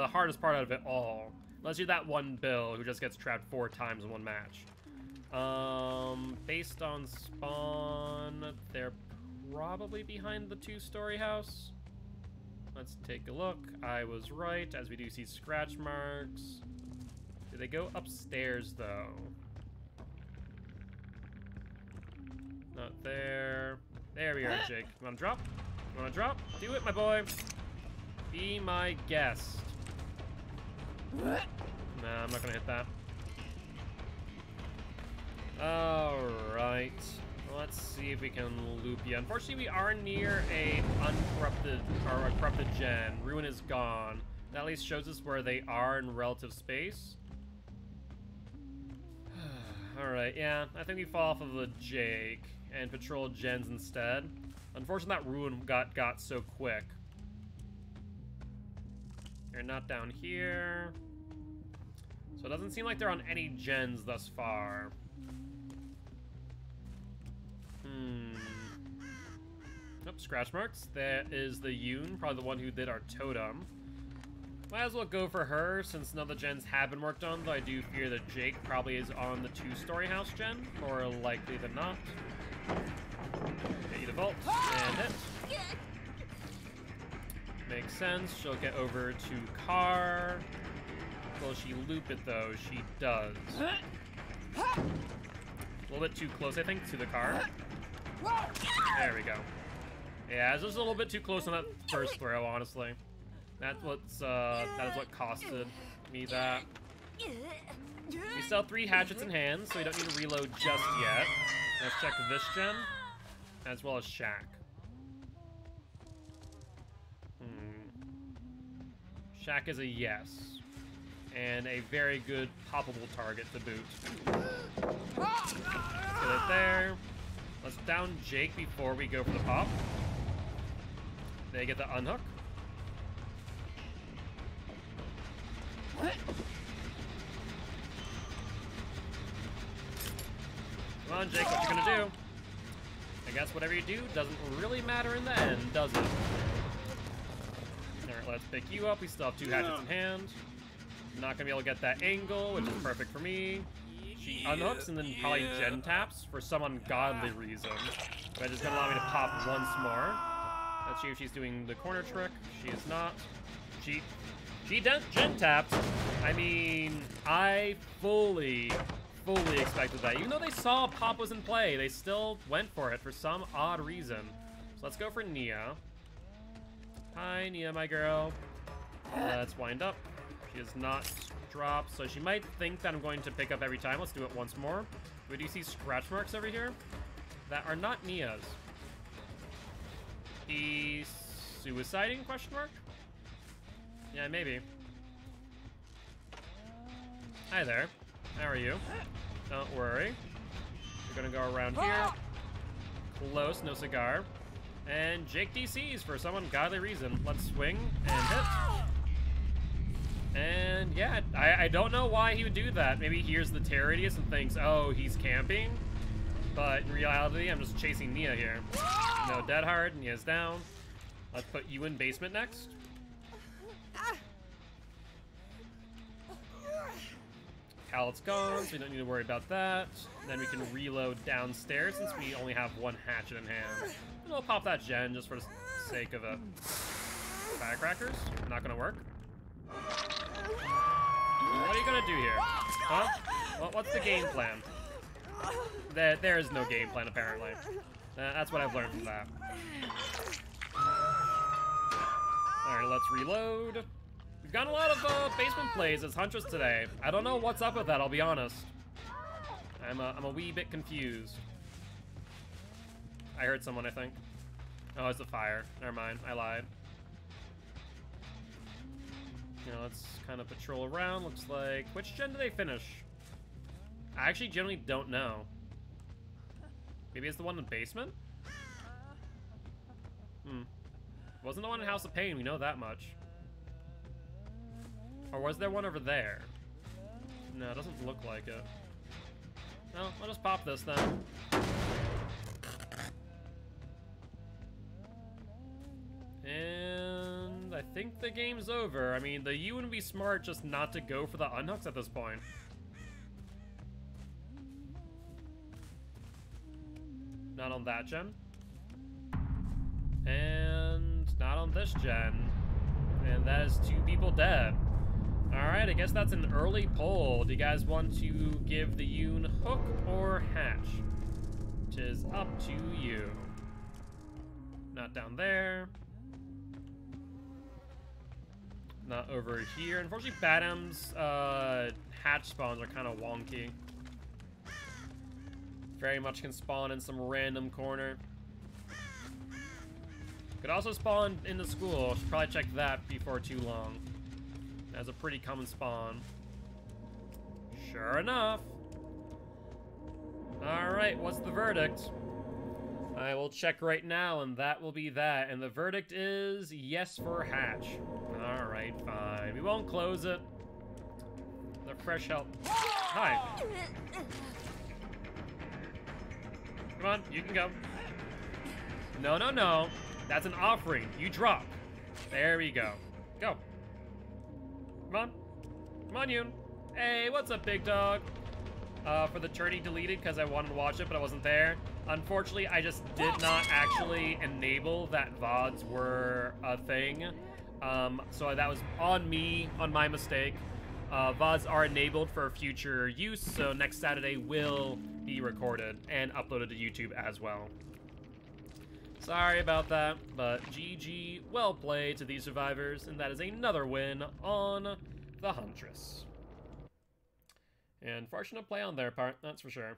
hardest part out of it all. Unless you're that one Bill who just gets trapped 4 times in one match. Based on spawn, they're probably behind the 2-story house. Let's take a look. I was right, as we do see scratch marks. Do they go upstairs, though? Not there. There we are, Jake. You wanna drop? You wanna drop? Do it, my boy. Be my guest. Nah, I'm not gonna hit that. Alright. Let's see if we can loop you. Unfortunately, we are near a corrupted gen. Ruin is gone. That at least shows us where they are in relative space. Alright, yeah. I think we fall off of the Jake and patrol gens instead. Unfortunately, that Ruin got so quick. They're not down here. So it doesn't seem like they're on any gens thus far. Nope, scratch marks. That is the Yoon, probably the one who did our totem. Might as well go for her, since none of the gens have been worked on, though I do fear that Jake probably is on the 2-story house gen, more likely than not. Get you to vault, and hit. Makes sense. She'll get over to car. Will she loop it, though? She does. A little bit too close, I think, to the car. There we go. Yeah, it's just a little bit too close on that first throw, honestly. That is what costed me that. We still have 3 hatchets in hand, so we don't need to reload just yet. Let's check this gen, as well as Shack. Shack is a yes. And a very good poppable target to boot. Let's get it there. Let's down Jake before we go for the pop. They get the unhook. Come on, Jake, what you gonna do? I guess whatever you do doesn't really matter in the end, does it? Alright, let's pick you up. We still have 2 hatchets in hand. Not gonna be able to get that angle, which is perfect for me. She unhooks and then probably gen taps for some ungodly reason. But it's gonna allow me to pop once more. Let's see if she's doing the corner trick. She is not. She gen tapped. I mean, I fully expected that. Even though they saw Pop was in play, they still went for it for some odd reason. So let's go for Nia. Hi, Nia, my girl. Let's wind up. She has not dropped, so she might think that I'm going to pick up every time. Let's do it once more. We do see scratch marks over here that are not Nia's. He's suiciding, question mark? Yeah, maybe. Hi there. How are you? Don't worry. We're gonna go around here. Close, no cigar. And Jake DCs for some ungodly reason. Let's swing and hit. And yeah, I don't know why he would do that. Maybe he hears the terror radius and thinks, oh, he's camping. But in reality, I'm just chasing Nia here. No dead hard, Nia's down. Let's put you in basement next. pallet's gone, so we don't need to worry about that. Then we can reload downstairs since we only have one hatchet in hand. And we'll pop that gen just for the sake of it. Firecrackers? Not gonna work. What are you gonna do here? Huh? What's the game plan? There is no game plan, apparently. That's what I've learned from that. Alright, let's reload. We've gotten a lot of basement plays as Huntress today. I don't know what's up with that, I'll be honest. I'm a wee bit confused. I heard someone, I think. Oh, it's a fire. Never mind, I lied. You know, let's kind of patrol around. Looks like... Which gen do they finish? I actually generally don't know. Maybe it's the one in the basement? Wasn't the one in House of Pain, we know that much. Or was there one over there? No, it doesn't look like it. No, I'll just pop this then. And I think the game's over. I mean, you wouldn't be smart just not to go for the unhooks at this point. Not on that gen. And not on this gen. And that is 2 people dead. Alright, I guess that's an early poll. Do you guys want to give the Yoon hook or hatch? Which is up to you. Not down there. Not over here. Unfortunately, Badham's hatch spawns are kind of wonky. Very much can spawn in some random corner. Could also spawn in the school. Should probably check that before too long. That's a pretty common spawn. Sure enough. Alright, what's the verdict? I will check right now, and that will be that. And the verdict is yes for hatch. Alright, fine. We won't close it. The fresh help. Hi. Come on, you can go. No, no, no. That's an offering. You drop. There we go. Go. Come on. Come on, Yoon. Hey, what's up, big dog? For the tourney deleted because I wanted to watch it, but I wasn't there. Unfortunately, I just did not actually enable that VODs were a thing. So that was on me, on my mistake. VODs are enabled for future use, so next Saturday will be recorded and uploaded to YouTube as well. Sorry about that, but GG, well played to these survivors, and that is another win on the Huntress. And fortunate play on their part, that's for sure.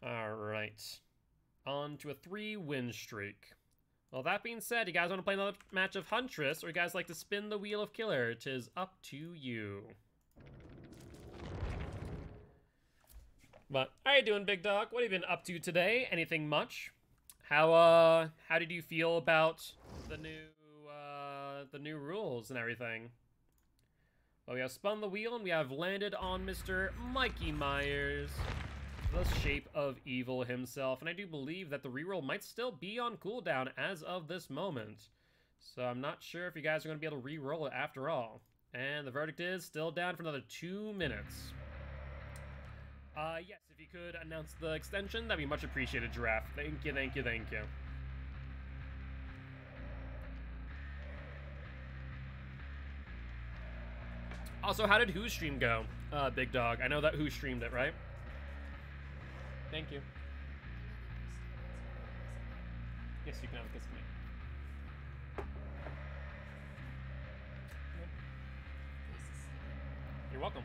Alright. On to a 3-win streak. Well, that being said, you guys want to play another match of Huntress, or you guys like to spin the wheel of Killer? 'Tis up to you. But how you doing, big dog? What have you been up to today? Anything much? How did you feel about the new rules and everything? Well, we have spun the wheel and we have landed on Mr. Mikey Myers, the shape of evil himself. And I do believe that the reroll might still be on cooldown as of this moment. So I'm not sure if you guys are going to be able to reroll it after all. And the verdict is still down for another 2 minutes. Yes, if you could announce the extension, that'd be much appreciated, Giraffe. Thank you, thank you, thank you. Also, how did Who Stream go, Big Dog? I know that Who streamed it, right? Thank you. Yes, you can have a kiss of me. You're welcome.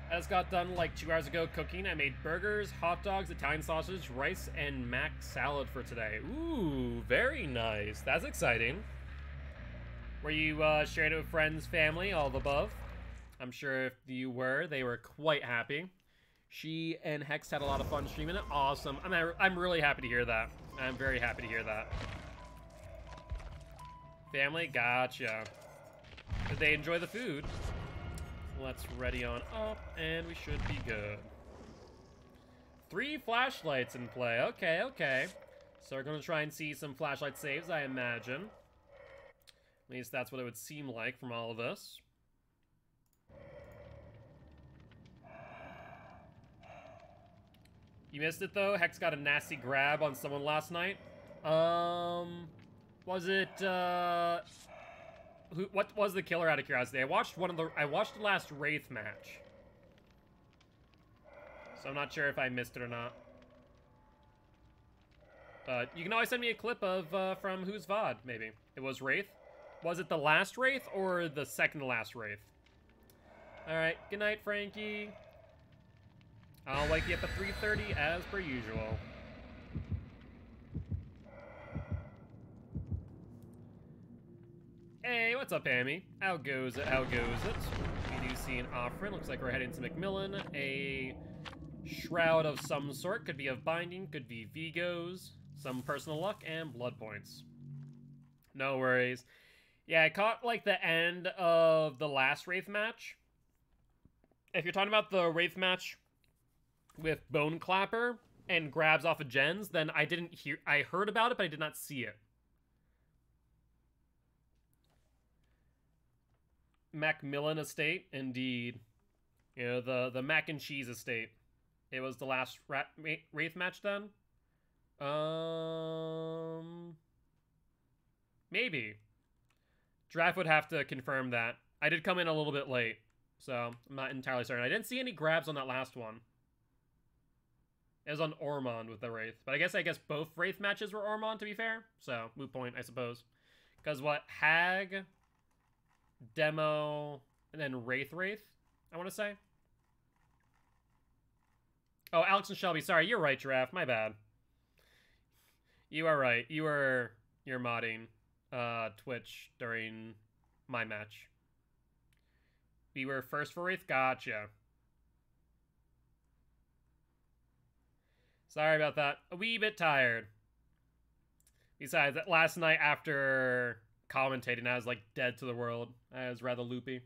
I just got done like 2 hours ago cooking. I made burgers, hot dogs, Italian sausage, rice, and mac salad for today. Ooh, very nice. That's exciting. Were you sharing it with friends, family, all the above? I'm sure if you were, they were quite happy. She and Hex had a lot of fun streaming it. Awesome. I'm really happy to hear that. I'm very happy to hear that. Family, gotcha. Did they enjoy the food? Let's ready on up, and we should be good. 3 flashlights in play. Okay, okay. So we're going to try and see some flashlight saves, I imagine. At least that's what it would seem like from all of this. You missed it though. Hex got a nasty grab on someone last night. Was it what was the killer out of curiosity? I watched the last Wraith match. So I'm not sure if I missed it or not. But you can always send me a clip of from whose VOD, maybe. It was Wraith. Was it the last Wraith or the second to last Wraith? Alright, good night, Frankie. I'll wake you up at 3:30 as per usual. Hey, what's up, Amy? How goes it? How goes it? We do see an offering. Looks like we're heading to McMillan. A shroud of some sort. Could be of binding, could be Vigos, some personal luck, and blood points. No worries. Yeah, I caught, like, the end of the last Wraith match. If you're talking about the Wraith match with Bone Clapper and grabs off of gens, then I heard about it, but I did not see it. Macmillan Estate, indeed. You know, the mac and cheese estate. It was the last Wraith match then? Maybe. Draft would have to confirm that. I did come in a little bit late, so I'm not entirely certain. I didn't see any grabs on that last one. It was on Ormond with the Wraith. But I guess both Wraith matches were Ormond, to be fair. So, moot point, I suppose. Because what? Hag, Demo, and then Wraith, I want to say. Oh, Alex and Shelby. Sorry, you're right, Giraffe. My bad. You are right. You're modding Twitch during my match. We were first for Wraith? Gotcha. Sorry about that. A wee bit tired. Besides, that last night after commentating, I was like dead to the world. I was rather loopy.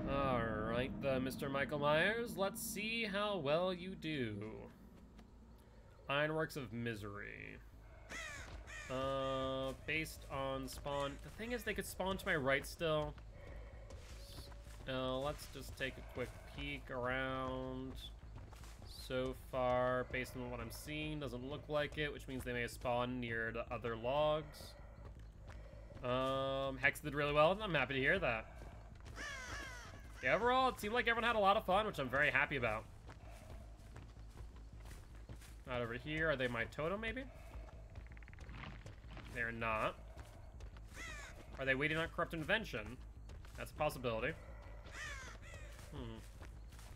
Alright, Mr. Michael Myers. Let's see how well you do. Ironworks of Misery. Based on spawn. The thing is, they could spawn to my right still. Let's just take a quick peek around. So far, based on what I'm seeing, doesn't look like it, which means they may have spawned near the other logs. Hex did really well. I'm happy to hear that. Yeah, overall, it seemed like everyone had a lot of fun, which I'm very happy about. Not over here. Are they my totem, maybe? They're not. Are they waiting on Corrupt Invention? That's a possibility.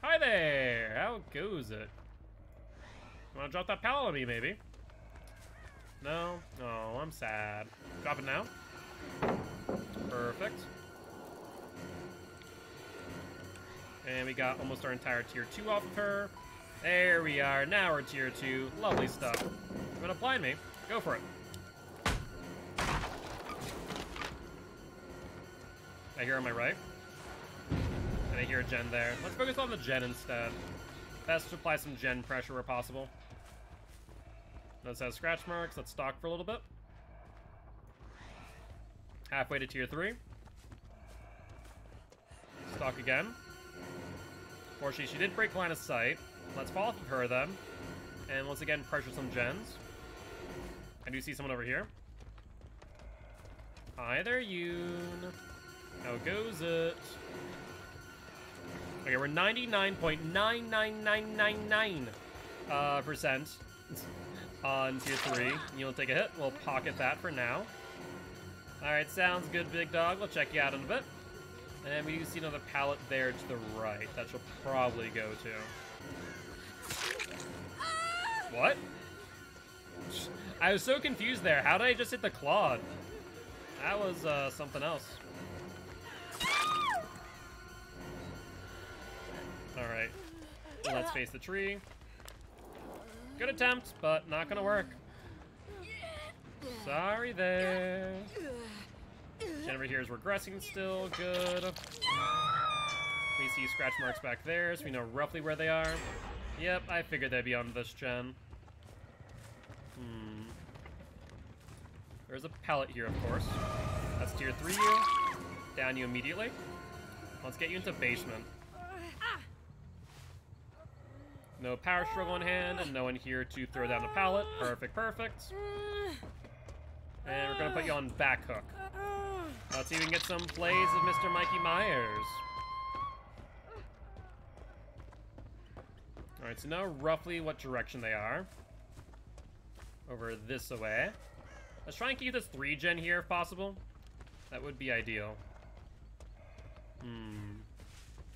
Hi there! How goes it? Wanna drop that pallet on me, maybe? No? Oh, I'm sad. Drop it now? Perfect. And we got almost our entire tier 2 off of her. There we are. Now we're tier 2. Lovely stuff. You wanna blind me? Go for it. I hear on my right. And I hear a gen there. Let's focus on the gen instead. Best to apply some gen pressure where possible. Those have scratch marks. Let's stalk for a little bit. Halfway to tier 3. Stalk again. Fortunately, she did break line of sight. Let's fall off of her then. And once again, pressure some gens. I do see someone over here. Hi there, Yoon. How goes it? Okay, we're 99.99999% on tier 3. You'll take a hit. We'll pocket that for now. Alright, sounds good, big dog. We'll check you out in a bit. And we do see another pallet there to the right. That she'll probably go to. What? I was so confused there. How did I just hit the Claude? That was something else. Alright. Let's face the tree. Good attempt, but not gonna work. Sorry there. Jennifer here is regressing still. Good. We see scratch marks back there, so we know roughly where they are. Yep, I figured they'd be on this gen. There's a pallet here, of course. That's tier 3 you. Down you immediately. Let's get you into basement. No power struggle in hand, and no one here to throw down the pallet. Perfect, perfect. And we're gonna put you on back hook. Let's see if we can get some plays of Mr. Mikey Myers. Alright, so know roughly what direction they are. Over this way. Let's try and keep this 3-gen here if possible. That would be ideal.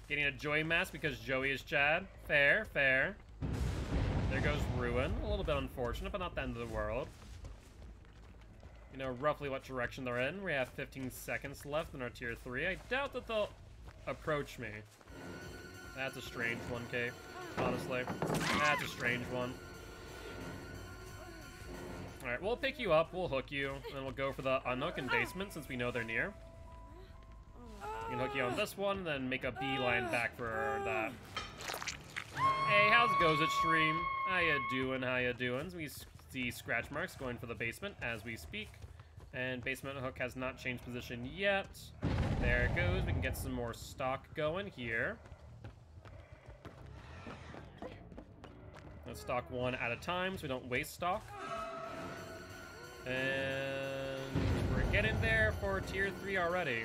Getting a Joey mask because Joey is Chad. Fair, fair. There goes Ruin. A little bit unfortunate, but not the end of the world. You know roughly what direction they're in. We have 15 seconds left in our tier 3. I doubt that they'll approach me. That's a strange one, Kate. Honestly. That's a strange one. Alright, we'll pick you up, we'll hook you, and then we'll go for the unhook in basement since we know they're near. We can hook you on this one, and then make a beeline back for that. Hey, how's it goes at stream? How you doing, how you doing? We see scratch marks going for the basement as we speak. And basement hook has not changed position yet. There it goes, we can get some more stock going here. Let's stock one at a time so we don't waste stock. And we're getting there for tier 3 already.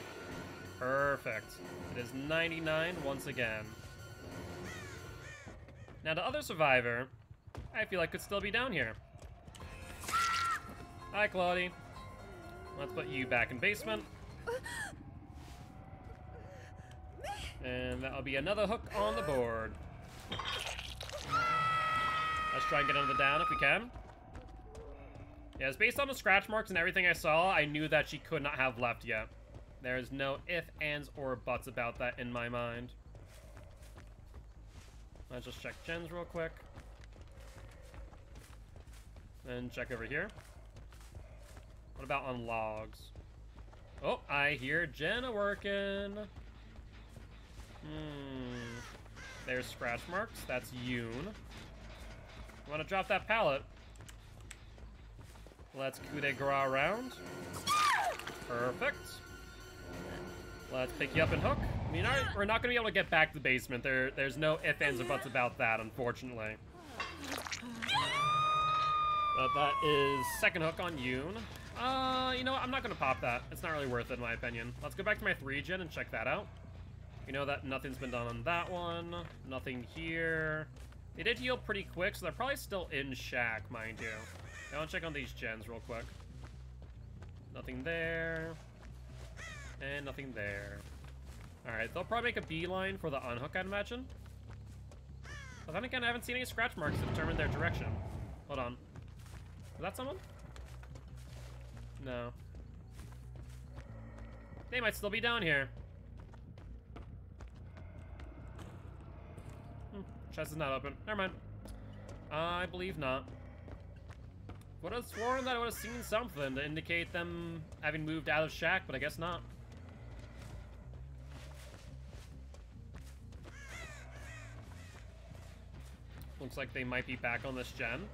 Perfect. It is 99 once again. Now the other survivor, I feel like could still be down here. Hi, Claudie. Let's put you back in basement. And that'll be another hook on the board. Let's try and get another down if we can. Yes, based on the scratch marks and everything I saw, I knew that she could not have left yet. There's no ifs, ands, or buts about that in my mind. Let's just check gens real quick. Then check over here. What about on logs? Oh, I hear Jenna working. There's scratch marks. That's Yoon. You want to drop that pallet? Let's coup de grace around. Perfect. Let's pick you up and hook. I mean, we're not going to be able to get back to the basement. There's no ifs, ands, or buts about that, unfortunately. But that is second hook on Yoon. You know what? I'm not going to pop that. It's not really worth it, in my opinion. Let's go back to my 3-gen and check that out. You know that nothing's been done on that one. Nothing here. They did heal pretty quick, so they're probably still in shack, mind you. I want to check on these gens real quick. Nothing there. And nothing there. Alright, they'll probably make a beeline for the unhook, I'd imagine. But then again, I haven't seen any scratch marks to determine their direction. Hold on. Is that someone? No. They might still be down here. Chest is not open. Never mind. I believe not. Would have sworn that I would have seen something to indicate them having moved out of shack, but I guess not. Looks like they might be back on this gen.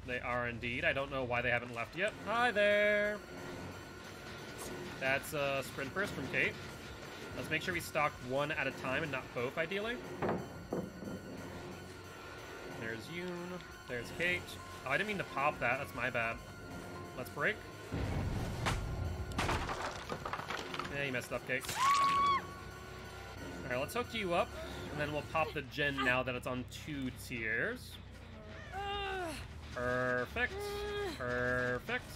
They are indeed. I don't know why they haven't left yet. Hi there! That's a sprint burst from Kate. Let's make sure we stock one at a time and not both, ideally. There's Yoon. There's Kate. Oh, I didn't mean to pop that. That's my bad. Let's break. Yeah, you messed up, Kate. Alright, let's hook you up. And then we'll pop the gen now that it's on 2 tiers. Perfect. Perfect.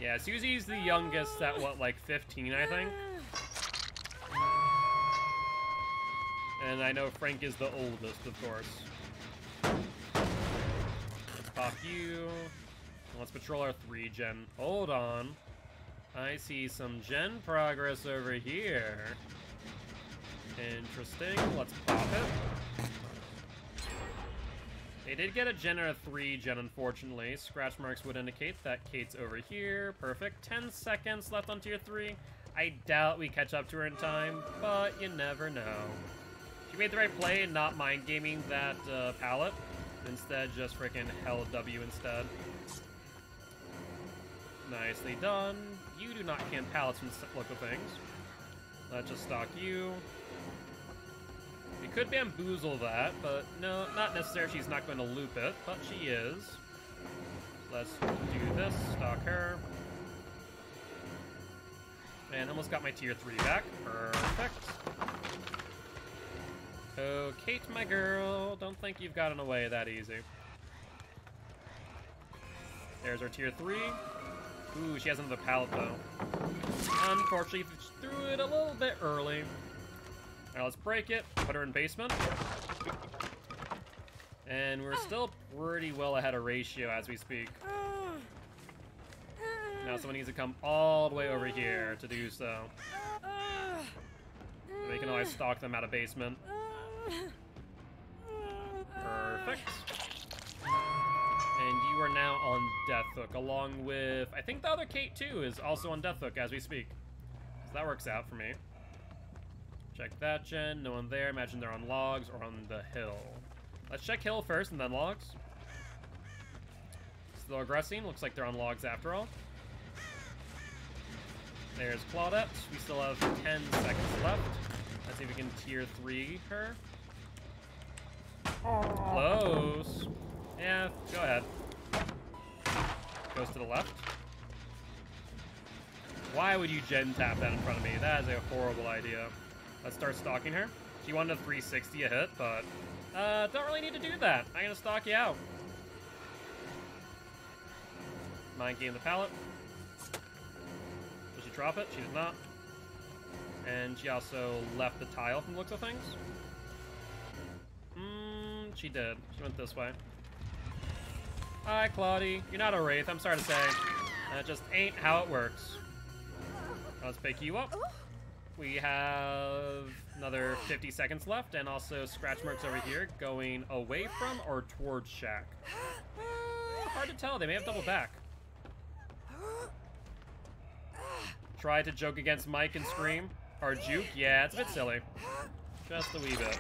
Yeah, Susie's the youngest at, what, like 15, I think? And I know Frank is the oldest, of course. Let's pop you. Let's patrol our 3-gen. Hold on. I see some gen progress over here. Interesting. Let's pop it. They did get a gen or a 3-gen, unfortunately. Scratch marks would indicate that Kate's over here. Perfect. 10 seconds left on tier 3. I doubt we catch up to her in time, but you never know. She made the right play and not mind gaming that pallet. Instead, just freaking held W instead. Nicely done. You do not camp pallets from local things. Let's just stalk you. We could bamboozle that, but no, not necessary. She's not going to loop it, but she is. Let's do this, stalk her. And almost got my tier 3 back. Perfect. Oh, Kate, my girl. Don't think you've gotten away that easy. There's our tier 3. Ooh, she has another pallet, though. Unfortunately, she threw it a little bit early. Alright, let's break it. Put her in basement. And we're still pretty well ahead of ratio as we speak. Now someone needs to come all the way over here to do so. We can always stalk them out of basement. Perfect. And you are now on Death Hook, along with, I think the other Kate too is also on Death Hook as we speak. So that works out for me. Check that gen, no one there. Imagine they're on logs or on the hill. Let's check hill first and then logs. Still aggressing, looks like they're on logs after all. There's Claudette. We still have 10 seconds left. Let's see if we can tier 3 her. Close. Yeah, go ahead. Goes to the left. Why would you gen tap that in front of me? That is a horrible idea. Let's start stalking her. She wanted a 360 a hit, but don't really need to do that. I'm gonna stalk you out. Mind game the pallet. Does she drop it? She did not. And she also left the tile from the looks of things. She did. She went this way. Hi, Claudie. You're not a Wraith, I'm sorry to say. That just ain't how it works. Let's pick you up. We have another 50 seconds left, and also scratch marks over here going away from or towards Shack. Hard to tell. They may have double back. Try to joke against Mike and scream. Or juke. Yeah, it's a bit silly. Just a wee bit.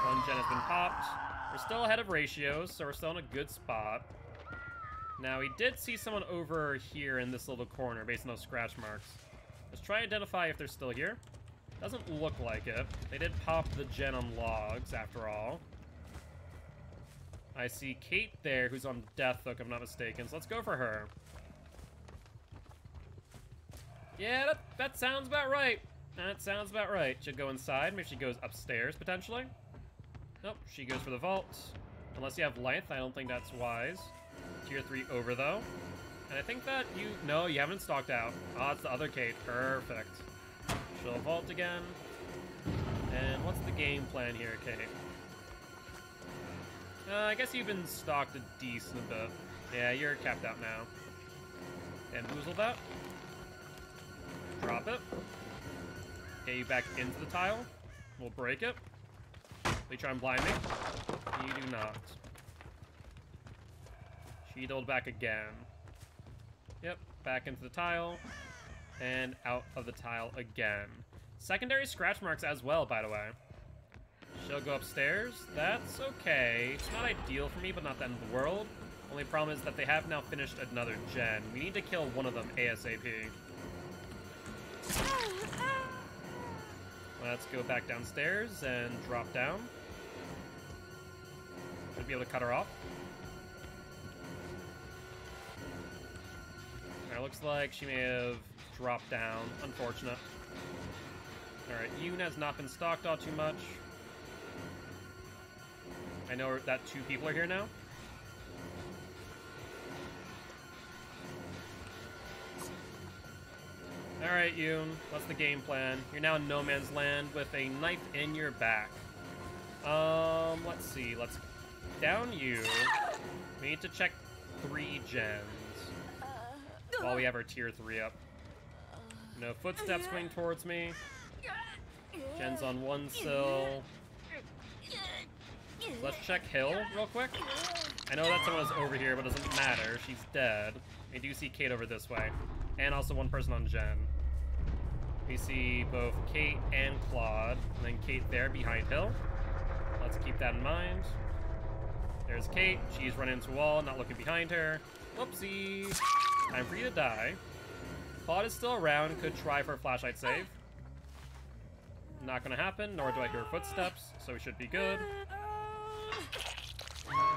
One gen has been popped. We're still ahead of ratios, so we're still in a good spot. Now, we did see someone over here in this little corner based on those scratch marks. Let's try to identify if they're still here. Doesn't look like it. They did pop the gen on logs, after all. I see Kate there, who's on Death Hook, if I'm not mistaken, so let's go for her. Yeah, that sounds about right. That sounds about right. She'll go inside. Maybe she goes upstairs, potentially. Nope, she goes for the vault. Unless you have length, I don't think that's wise. Tier 3 over, though. And I think that you... No, you haven't stalked out. Oh, it's the other Kate. Perfect. She'll vault again. And what's the game plan here, Kate? I guess you've been stalked a decent bit. Yeah, you're capped out now. And boozle that. Drop it. Get you back into the tile. We'll break it. They try and blind me. You do not. She doubled back again. Yep, back into the tile. And out of the tile again. Secondary scratch marks as well, by the way. She'll go upstairs. That's okay. It's not ideal for me, but not the end of the world. Only problem is that they have now finished another gen. We need to kill one of them ASAP. Let's go back downstairs and drop down. Should be able to cut her off. Alright, looks like she may have dropped down. Unfortunate. Alright, Yoon has not been stalked all too much. I know that 2 people are here now. Alright, Yoon, what's the game plan? You're now in no man's land with a knife in your back. Let's see. Let's down you. We need to check 3 gens while we have our tier 3 up. No footsteps going towards me. Gen's on one sill. Let's check hill real quick. I know that someone was over here, but it doesn't matter. She's dead. I do see Kate over this way. And also one person on gen. We see both Kate and Claude. And then Kate there behind hill. Let's keep that in mind. There's Kate. She's running into a wall, not looking behind her. Whoopsie. Time for you to die. Claude is still around. Could try for a flashlight save. Not gonna happen, nor do I hear footsteps, so we should be good.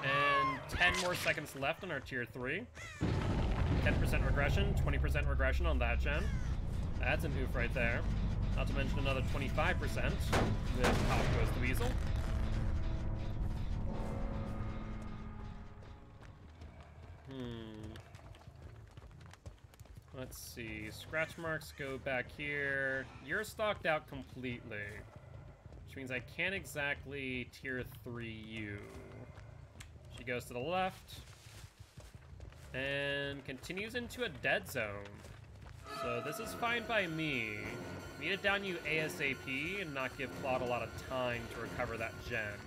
And 10 more seconds left on our tier 3. 10% regression, 20% regression on that gen. That's an oof right there. Not to mention another 25% with Pop Goes the Weasel. Let's see. Scratch marks go back here. You're stocked out completely, which means I can't exactly tier 3 you. She goes to the left and continues into a dead zone. So this is fine by me. We need to down you ASAP and not give Claude a lot of time to recover that gen.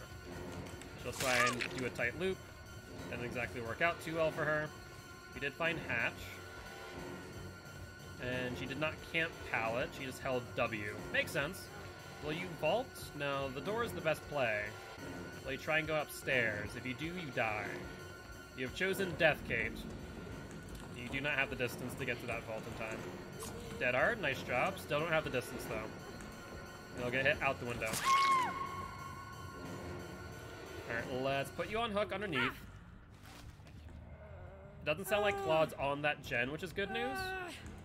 She'll try and do a tight loop. Didn't exactly work out too well for her. We did find Hatch. And she did not camp pallet, she just held W. Makes sense. Will you vault? No, the door is the best play. Will you try and go upstairs? If you do, you die. You have chosen death, Kate. You do not have the distance to get to that vault in time. Dead hard, nice job. Still don't have the distance, though. You'll get hit out the window. Alright, let's put you on hook underneath. Doesn't sound like Claude's on that gen, which is good news.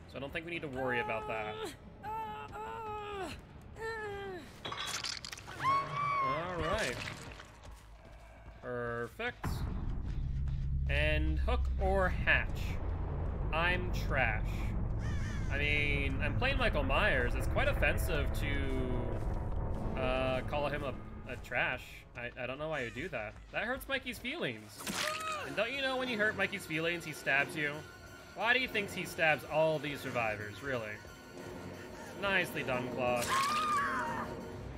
So I don't think we need to worry about that. Alright. Perfect. And hook or hatch. I'm trash. I mean, I'm playing Michael Myers. It's quite offensive to call him a trash. I don't know why you do that. That hurts Mikey's feelings. And don't you know when you hurt Mikey's feelings, he stabs you? Why do you think he stabs all these survivors, really? Nicely done, Claude.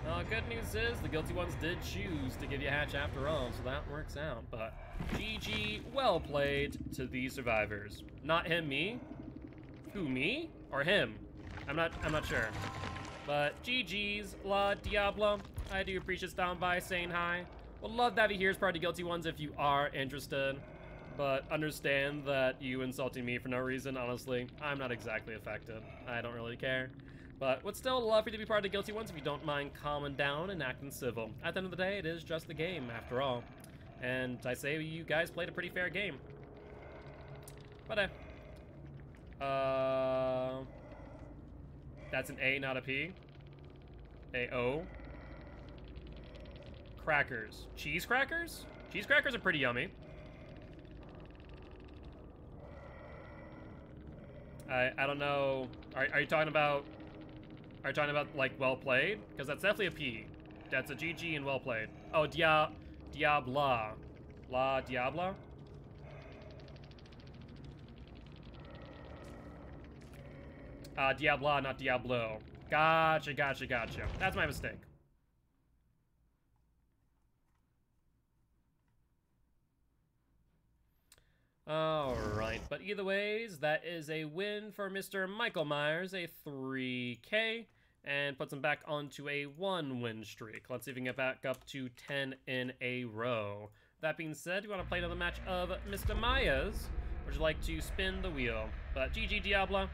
Well, good news is the guilty ones did choose to give you Hatch after all, so that works out. But GG, well played to these survivors. Not him, me? Who, me? Or him? I'm not sure. But GG's, La Diablo. I do appreciate stopping by, saying hi. Would love to have you here as part of the guilty ones if you are interested. But understand that you insulting me for no reason, honestly, I'm not exactly affected. I don't really care. But would still love for you to be part of the guilty ones if you don't mind calming down and acting civil. At the end of the day, it is just a game, after all. And I say you guys played a pretty fair game. But that's an A, not a P. A-O. Crackers. Cheese crackers? Cheese crackers are pretty yummy. I don't know. Are you talking about like well played? Because that's definitely a P. That's a GG and well played. Oh, Diabla. La Diabla? Diabla, not Diablo. Gotcha. That's my mistake. Alright, but either ways, that is a win for Mr. Michael Myers, a 3K, and puts him back onto a 1-win streak. Let's see if we can get back up to 10 in a row. That being said, we want to play another match of Mr. Myers. Would you like to spin the wheel? But GG Diablo.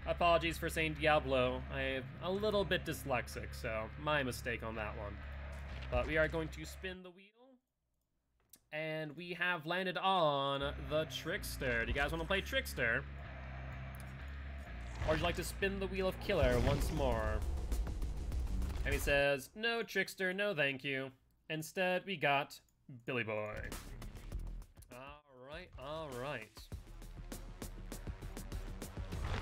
Apologies for saying Diablo. I'm a little bit dyslexic, so my mistake on that one. But we are going to spin the wheel. And we have landed on the Trickster. Do you guys want to play Trickster? Or would you like to spin the wheel of Killer once more? And he says, no Trickster, no thank you. Instead, we got Billy Boy. Alright.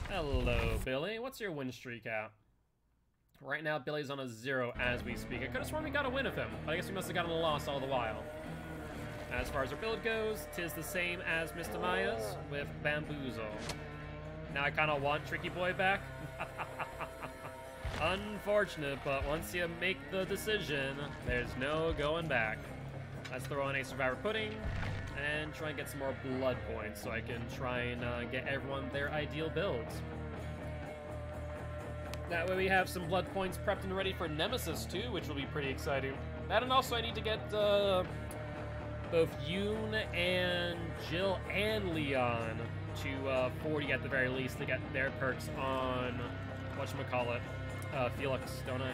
Hello, Billy. What's your win streak at? Right now, Billy's on a 0 as we speak. I could have sworn we got a win of him, but I guess we must have gotten a loss all the while. As far as our build goes, 'tis the same as Mr. Myers with Bamboozle. Now I kind of want Tricky Boy back. Unfortunate, but once you make the decision, there's no going back. Let's throw in a Survivor Pudding and try and get some more blood points so I can try and get everyone their ideal builds. That way we have some blood points prepped and ready for Nemesis too, which will be pretty exciting. That, and also I need to get both Yoon and Jill and Leon to 40 at the very least to get their perks on whatchamacallit, Felix, don't I?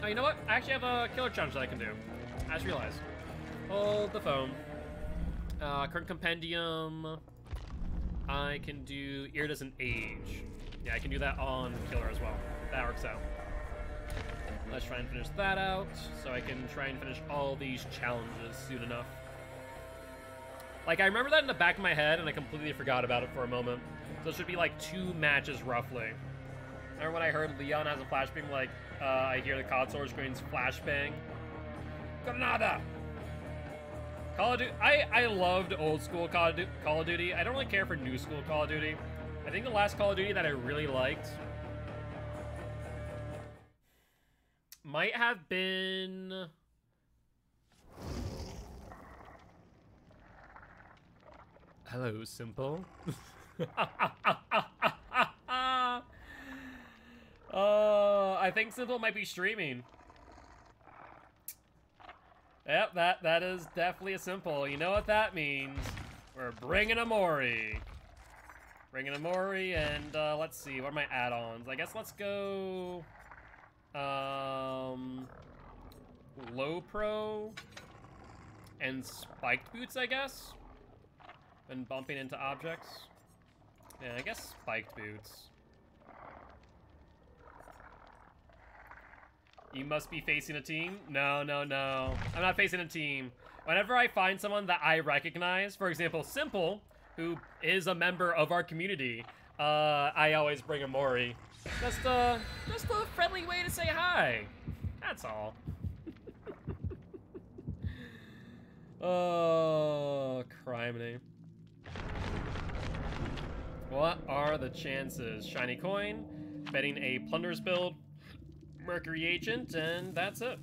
Oh, you know what? I actually have a killer challenge that I can do. I just realized. Hold the phone. Current compendium. I can do ear doesn't age. Yeah, I can do that on killer as well. That works out. Let's try and finish that out so I can try and finish all these challenges soon enough. Like, I remember that in the back of my head and I completely forgot about it for a moment. So it should be like 2 matches roughly. I remember when I heard Leon has a flashbang, like, I hear the console screen's flashbang. Granada! Call of Duty, I loved old school Call of Duty. I don't really care for new school Call of Duty. I think the last Call of Duty that I really liked might have been... Hello, Simple. I think Simple might be streaming. Yep, that is definitely a Simple. You know what that means? We're bringing a Mori. Bringing a Mori, and let's see, what are my add-ons? I guess let's go... Low Pro and Spiked Boots, I guess? And bumping into objects. Yeah, I guess Spiked Boots. You must be facing a team? No, no, no. I'm not facing a team. Whenever I find someone that I recognize, for example, Simple, who is a member of our community, I always bring a Mori. Just a friendly way to say hi. That's all. Oh, criminy. What are the chances? Shiny coin, betting a plunders build, Mercury Agent, and that's it.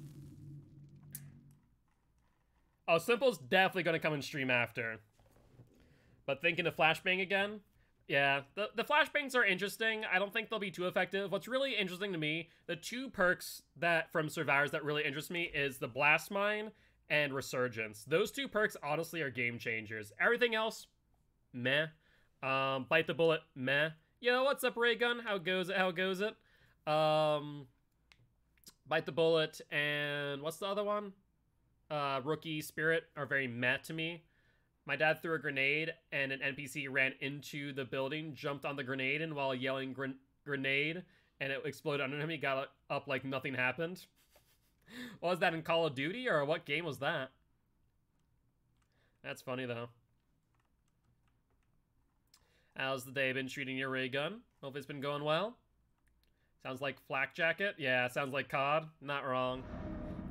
Oh, Simple's definitely gonna come and stream after. But thinking of flashbang again? Yeah, the flashbangs are interesting. I don't think they'll be too effective. What's really interesting to me, the 2 perks that from Survivors that really interest me is the Blast Mine and Resurgence. Those 2 perks honestly are game changers. Everything else, meh. Bite the Bullet, meh. Yo, what's up, Ray Gun? How goes it? How goes it? Bite the Bullet and what's the other one? Rookie Spirit are very meh to me. My dad threw a grenade and an NPC ran into the building, jumped on the grenade, and while yelling grenade and it exploded under him, he got up like nothing happened. Was that in Call of Duty or what game was that? That's funny though. How's the day been treating your ray gun? Hope it's been going well. Sounds like Flak Jacket. Yeah, sounds like COD. Not wrong.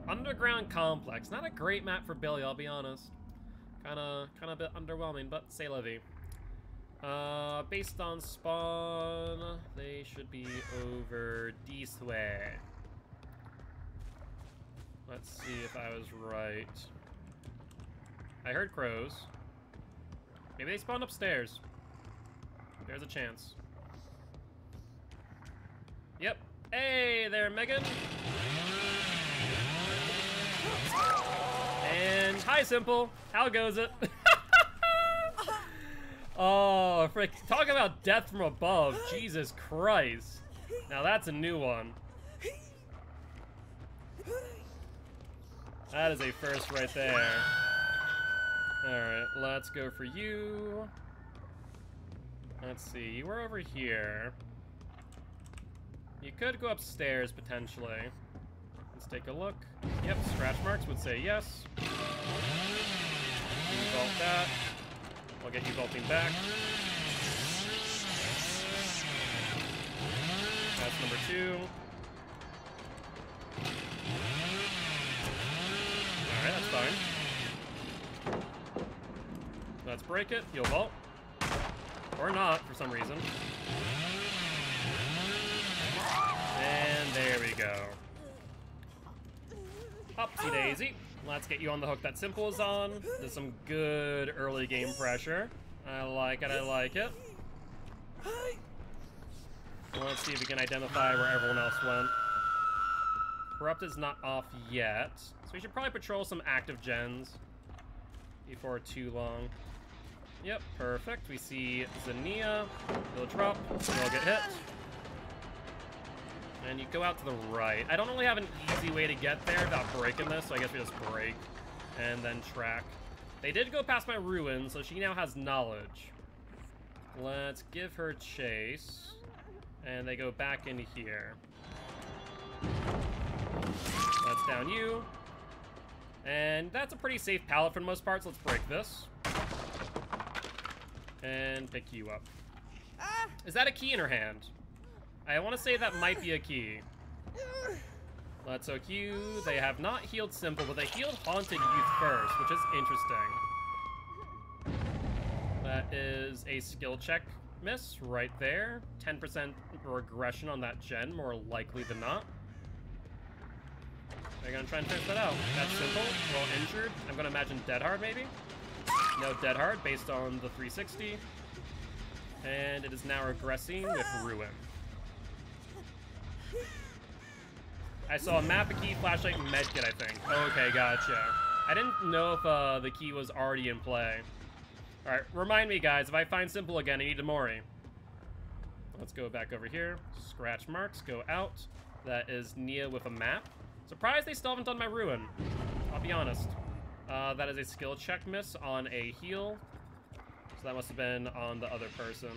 Underground Complex. Not a great map for Billy, I'll be honest. Kinda a bit underwhelming, but c'est la vie. Based on spawn, they should be over this way. Let's see if I was right. I heard crows. Maybe they spawned upstairs. There's a chance. Yep. Hey there, Megan. And hi, Simple. How goes it? Oh, frick. Talk about death from above. Jesus Christ. Now that's a new one. That is a first right there. Alright, let's go for you. Let's see, you were over here. You could go upstairs, potentially. Let's take a look. Yep, scratch marks would say yes. You vault that. I'll get you vaulting back. That's number 2. Alright, that's fine. Let's break it. You'll vault. Or not, for some reason. And there we go. Upsy daisy. Let's get you on the hook that Simple is on. There's some good early game pressure. I like it, I like it. Let's see if we can identify where everyone else went. Corrupt is not off yet, so we should probably patrol some active gens before too long. Yep, perfect. We see Zania. He'll drop, he'll get hit. And you go out to the right. I don't really have an easy way to get there without breaking this, so I guess we just break and then track. They did go past my ruin, so she now has knowledge. Let's give her chase. And they go back into here. That's down you. And that's a pretty safe pallet for the most part, so let's break this. And pick you up. Is that a key in her hand? I want to say that might be a key. Let's hook you. They have not healed Simple, but they healed Haunted Youth first, which is interesting. That is a skill check miss right there. 10% regression on that gen, more likely than not. They're gonna try and finish that out. That's Simple, well injured. I'm gonna imagine Dead Hard maybe? No, Dead Hard based on the 360. And it is now regressing with Ruin. I saw a map, a key, flashlight, and medkit, I think. Okay, gotcha. I didn't know if the key was already in play. Alright, remind me, guys, if I find Simple again, I need a Mori. Let's go back over here. Scratch marks, go out. That is Nia with a map. Surprised they still haven't done my ruin. I'll be honest. That is a skill check miss on a heal. So that must have been on the other person.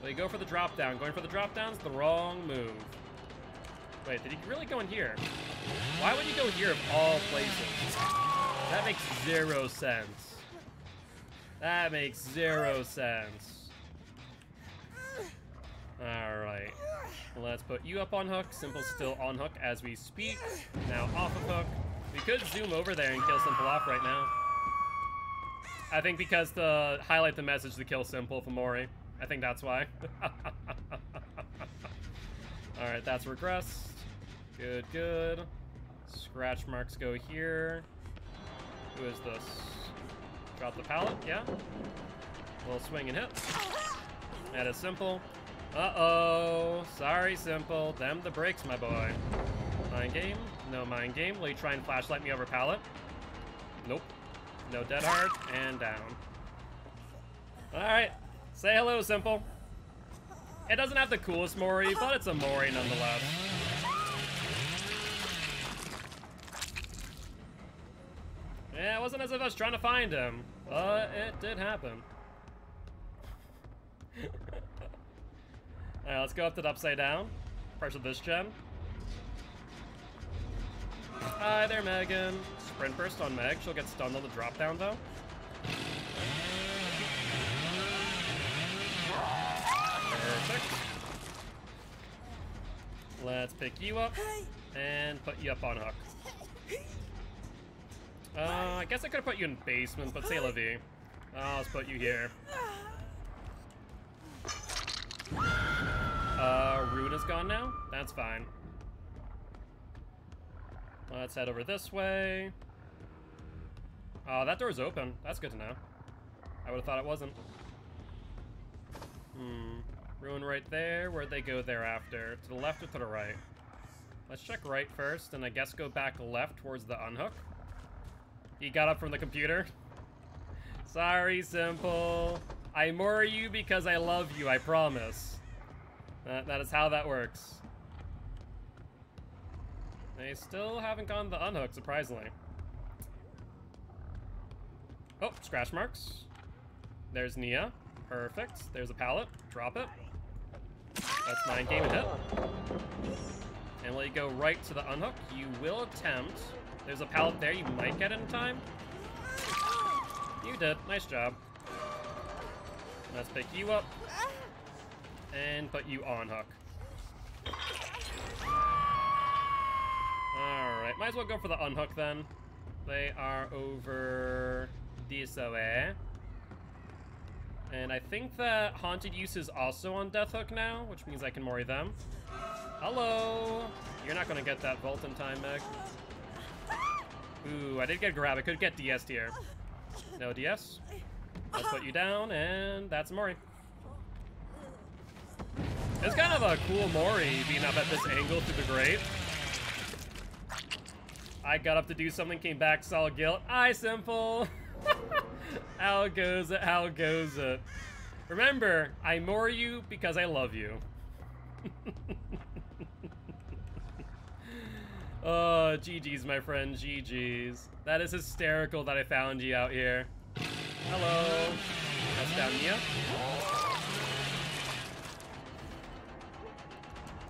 Well, you go for the drop down. Going for the drop down's the wrong move. Wait, did he really go in here? Why would you go here of all places? That makes zero sense. That makes zero sense. Alright. Let's put you up on hook. Simple's still on hook as we speak. Now off of hook. We could zoom over there and kill Simple off right now. I think because to highlight the message to kill Simple for Mori. I think that's why. Alright, that's regressed. Good, good. Scratch marks go here. Who is this? Drop the pallet, yeah. Little swing and hit. That is Simple. Uh-oh. Sorry, Simple. Them the brakes, my boy. Mind game? No mind game. Will you try and flashlight me over pallet? Nope. No Dead Hard, and down. Alright. Say hello, Simple. It doesn't have the coolest Mori, but it's a Mori nonetheless. Yeah, it wasn't as if I was trying to find him, but it did happen. Alright, let's go up to the upside down. Pressure this gen. Hi there, Megan. Sprint burst on Meg. She'll get stunned on the drop down, though. Perfect. Let's pick you up and put you up on hook. I guess I could have put you in basement, but c'est la vie. Let's put you here. Ruin is gone now? That's fine. Let's head over this way. Oh, that door's open. That's good to know. I would have thought it wasn't. Ruin right there. Where'd they go thereafter? To the left or to the right? Let's check right first, and I guess go back left towards the unhook. He got up from the computer. Sorry, Simple. I Mori you because I love you, I promise. That is how that works. They still haven't gone the unhook, surprisingly. Oh, scratch marks. There's Nia. Perfect. There's a pallet. Drop it. That's mind game and hit. And will you go right to the unhook? You will attempt. There's a pallet there. You might get it in time. You did. Nice job. Let's pick you up. And put you on hook. Alright, might as well go for the unhook then. They are over this way. And I think that Haunted Use is also on Death Hook now, which means I can Mori them. Hello! You're not gonna get that vault in time, Meg. Ooh, I did get grab. I could get DS'd here. No DS. Let's put you down, and that's Mori. It's kind of a cool Mori being up at this angle through the grate. I got up to do something, came back, saw guilt. Aye, simple. How goes it? How goes it? Remember, I Mori you because I love you. Oh, GG's, my friend, GG's. That is hysterical that I found you out here. Hello. That's down Nia.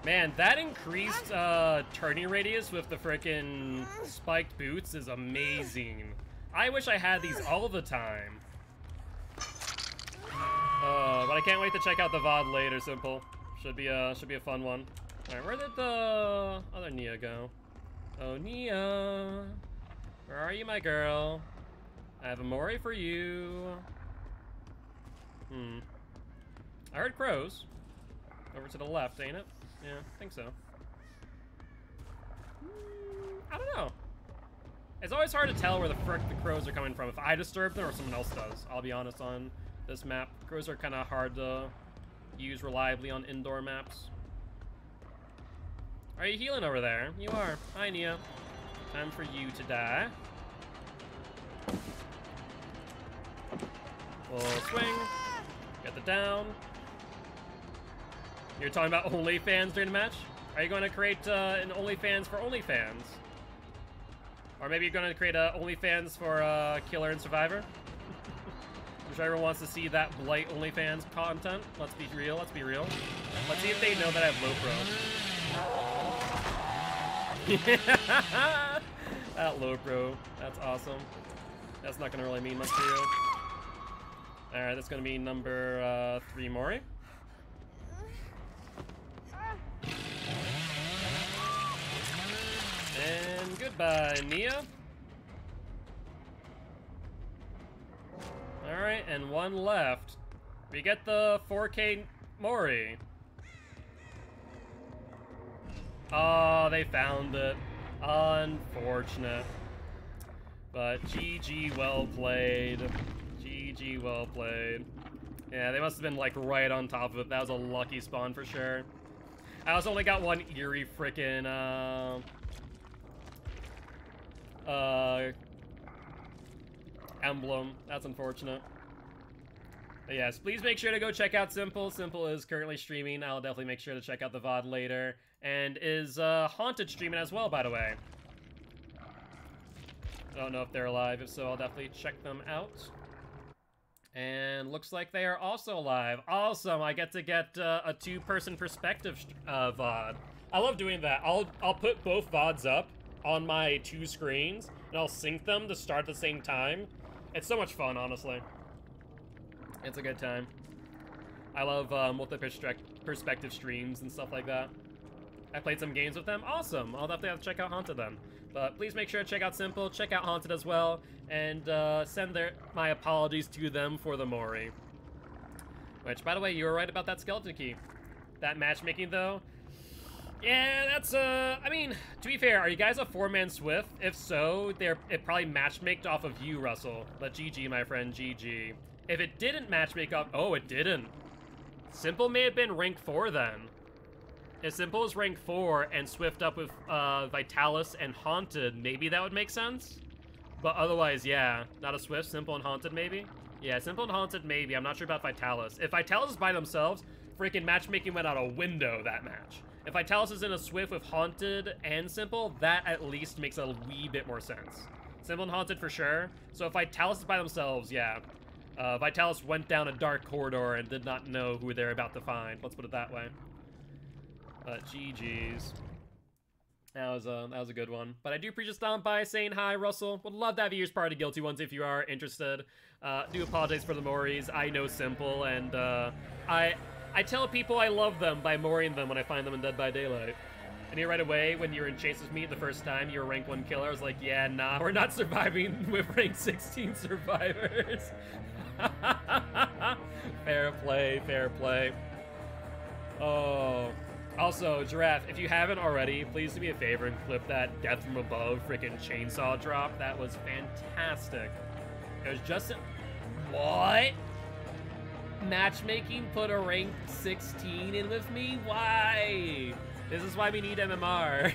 Man, that increased turning radius with the frickin' spiked boots is amazing. I wish I had these all the time. But I can't wait to check out the VOD later, Simple. Should be a fun one. Alright, where did the other Nia go? Oh, Nia. Where are you, my girl? I have a Mori for you. I heard crows. Over to the left, ain't it? Yeah, I think so. I don't know. It's always hard to tell where the frick the crows are coming from. If I disturb them or someone else does. I'll be honest on this map. Crows are kind of hard to use reliably on indoor maps. Are you healing over there? You are. Hi, Nia. Time for you to die. We'll swing. Get the down. You're talking about OnlyFans during the match? Are you going to create an OnlyFans for OnlyFans? Or maybe you're going to create a OnlyFans for Killer and Survivor? Whichever wants to see that Blight OnlyFans content. Let's be real, let's be real. Let's see if they know that I have low pro. That low pro, that's awesome. That's not going to really mean much to you. Alright, that's going to be number 3 Mori. And goodbye, Nia. Alright, and one left. We get the 4K Mori. Oh, they found it. Unfortunate. But GG, well played. GG, well played. Yeah, they must have been like right on top of it. That was a lucky spawn for sure. I also only got one eerie frickin' emblem. That's unfortunate. But yes, please make sure to go check out Simple. Simple is currently streaming. I'll definitely make sure to check out the VOD later. And is Haunted streaming as well, by the way. I don't know if they're alive. If so, I'll definitely check them out. And looks like they are also live. Awesome! I get to get a two-person perspective VOD. I love doing that. I'll put both VODs up on my 2 screens, and I'll sync them to start at the same time. It's so much fun, honestly. It's a good time. I love multi-perspective streams and stuff like that. I played some games with them. Awesome! I'll definitely have to check out Haunted then. But please make sure to check out Simple, check out Haunted as well, and send my apologies to them for the Mori. Which, by the way, you were right about that skeleton key. That matchmaking, though, yeah, that's, I mean, to be fair, are you guys a 4-man Swift? If so, it probably matchmaked off of you, Russell. But GG, my friend, GG. If it didn't matchmake up, oh, it didn't. Simple may have been rank 4 then. If Simple is rank 4 and Swift up with Vitalis and Haunted, maybe that would make sense. But otherwise, yeah, not a Swift, Simple and Haunted maybe? Yeah, Simple and Haunted maybe, I'm not sure about Vitalis. If Vitalis is by themselves, freaking matchmaking went out a window that match. If Vitalis is in a Swift with Haunted and Simple, that at least makes a wee bit more sense. Simple and Haunted for sure. So if Vitalis is by themselves, yeah. Vitalis went down a dark corridor and did not know who they're about to find. Let's put it that way. But GG's. That was a good one. But I do appreciate stopping by, saying hi, Russell. Would love to have you as part of Guilty Ones if you are interested. Do apologize for the Moris. I know Simple, and I tell people I love them by Moriing them when I find them in Dead by Daylight. And right away, when you were in Chase with me the first time, you were rank 1 killer. I was like, yeah, nah, we're not surviving with rank 16 survivors. Fair play, fair play. Oh, Also, Giraffe, if you haven't already, please do me a favor and clip that Death from Above freaking chainsaw drop. That was fantastic. It was just... What? Matchmaking put a rank 16 in with me? Why? This is why we need MMR.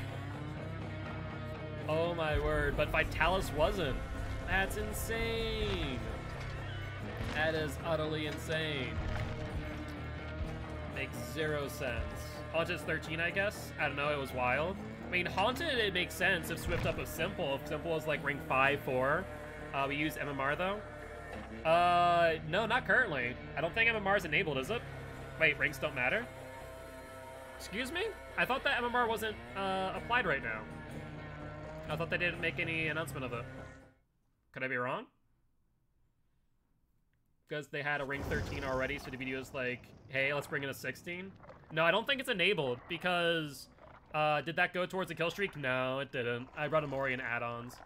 Oh my word, but Vitalis wasn't. That's insane. That is utterly insane. Makes 0 sense. Haunted's 13, I guess? I don't know, it was wild. I mean, Haunted, it makes sense if Swift Up was Simple. If Simple was like rank 5, 4. We use MMR though. No, not currently. I don't think MMR is enabled, is it? Wait, ranks don't matter? Excuse me? I thought that MMR wasn't applied right now. I thought they didn't make any announcement of it. Could I be wrong? Because they had a rank 13 already, so the video is like, hey, let's bring in a 16. No, I don't think it's enabled, because did that go towards the kill streak? No, it didn't. I brought Amori in add-ons.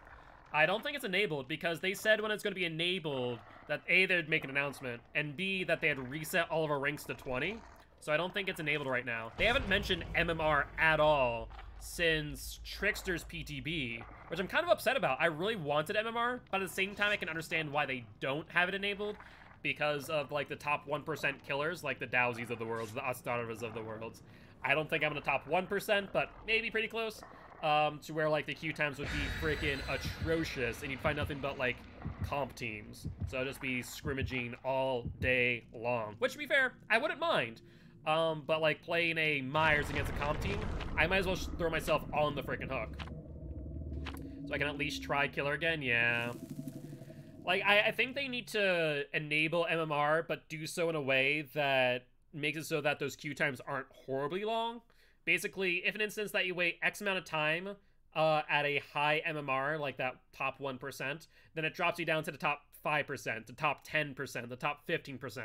I don't think it's enabled, because they said when it's going to be enabled that A, they'd make an announcement, and B, that they had reset all of our ranks to 20. So I don't think it's enabled right now. They haven't mentioned MMR at all since Trickster's PTB, which I'm kind of upset about. I really wanted MMR, but at the same time I can understand why they don't have it enabled, because of like the top 1% killers, like the Dowsies of the world, the Astarovas of the world. I don't think I'm in the top 1%, but maybe pretty close, to where like the queue times would be freaking atrocious, and you'd find nothing but like comp teams. So it'd just be scrimmaging all day long, which to be fair, I wouldn't mind. But like playing a Myers against a comp team, I might as well throw myself on the freaking hook. So I can at least try killer again, yeah. Like, I think they need to enable MMR, but do so in a way that makes it so that those queue times aren't horribly long. Basically, if an instance that you wait X amount of time at a high MMR, like that top 1%, then it drops you down to the top 5%, the top 10%, the top 15%.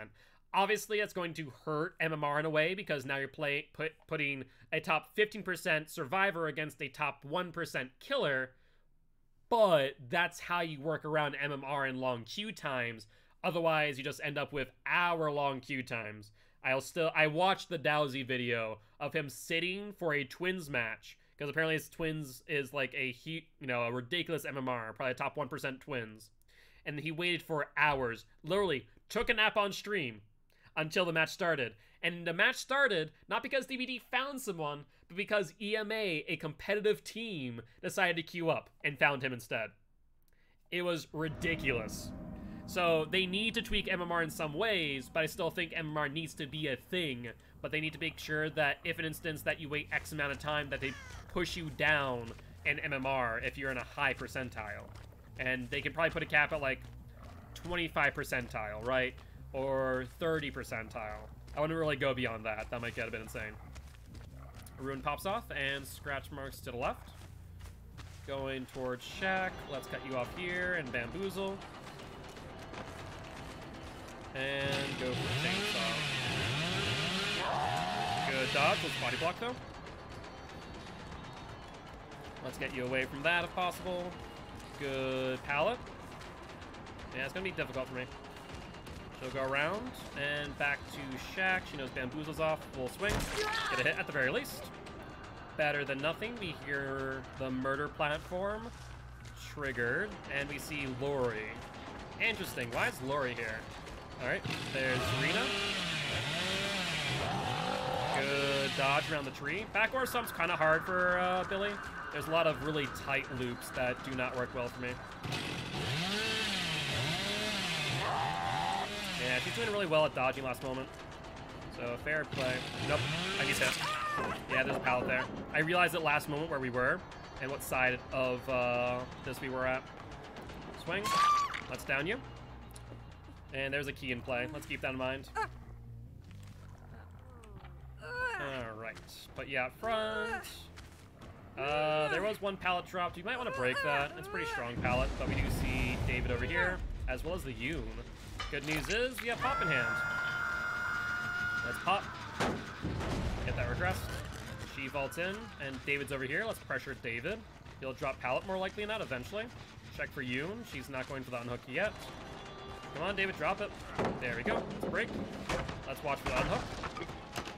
Obviously, that's going to hurt MMR in a way, because now you're putting a top 15% survivor against a top 1% killer, but that's how you work around MMR and long queue times. Otherwise, you just end up with hour-long queue times. I watched the Dowsy video of him sitting for a Twins match, because apparently his Twins is like a ridiculous MMR, probably a top 1% Twins. And he waited for hours, literally took a nap on stream until the match started. And the match started not because DBD found someone, but because EMA, a competitive team, decided to queue up and found him instead. It was ridiculous. So they need to tweak MMR in some ways, but I still think MMR needs to be a thing. But they need to make sure that if an instance that you wait X amount of time, that they push you down in MMR if you're in a high percentile. And they can probably put a cap at like 25 percentile, right? Or 30 percentile. I wouldn't really go beyond that. That might get a bit insane. Ruin pops off, and scratch marks to the left. Going towards Shack. Let's cut you off here and bamboozle. And go for chainsaw. Good dodge. Let's body block though. Let's get you away from that if possible. Good pallet. Yeah, it's gonna be difficult for me. She'll go around and back to Shack. She knows bamboozle's off. Full swing. Get a hit at the very least. Better than nothing. We hear the murder platform triggered, and we see Lori. Interesting. Why is Lori here? Alright, there's Rena. Good dodge around the tree. Backdoor stump's kind of hard for Billy. There's a lot of really tight loops that do not work well for me. Yeah, she's doing really well at dodging last moment. So, fair play. Nope, I need hit. Yeah, there's a pallet there. I realized at last moment where we were and what side of this we were at. Swing. Let's down you. And there's a key in play. Let's keep that in mind. Alright. Put you out front. There was one pallet dropped. You might want to break that. It's a pretty strong pallet, but we do see David over here, as well as the Yoon. Good news is we have Pop in hand. Let's pop. Get that regressed. She vaults in, and David's over here. Let's pressure David. He'll drop pallet more likely than not eventually. Check for Yoon. She's not going for the unhook yet. Come on, David, drop it. There we go. Let's break. Let's watch for the unhook.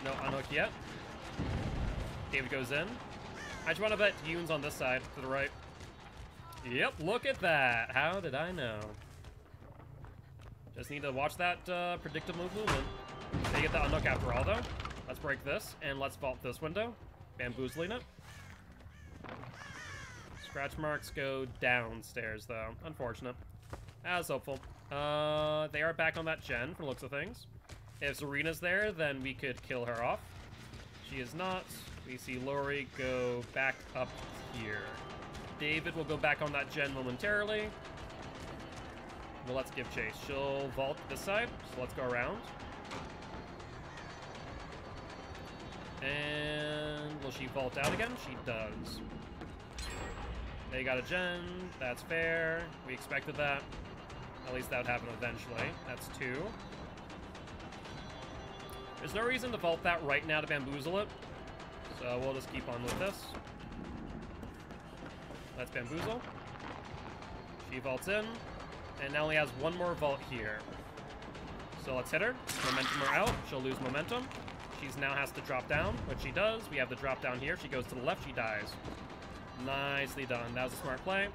No unhook yet. David goes in. I just want to bet Yoon's on this side, to the right. Yep, look at that. How did I know? Just need to watch that predictable movement. They get the unhook after all, though. Let's break this, and let's vault this window. Bamboozling it. Scratch marks go downstairs, though. Unfortunate. As hopeful. They are back on that gen, from the looks of things. If Zarina's there, then we could kill her off. She is not. We see Lori go back up here. David will go back on that gen momentarily. Well, let's give chase. She'll vault this side, so let's go around. And will she vault out again? She does. They got a gen. That's fair. We expected that. At least that would happen eventually. That's 2. There's no reason to vault that right now to bamboozle it. So we'll just keep on with this. Let's bamboozle. She vaults in. And now only has one more vault here. So let's hit her. Momentum her out. She'll lose momentum. She now has to drop down, which she does. We have the drop down here. She goes to the left. She dies. Nicely done. That was a smart play.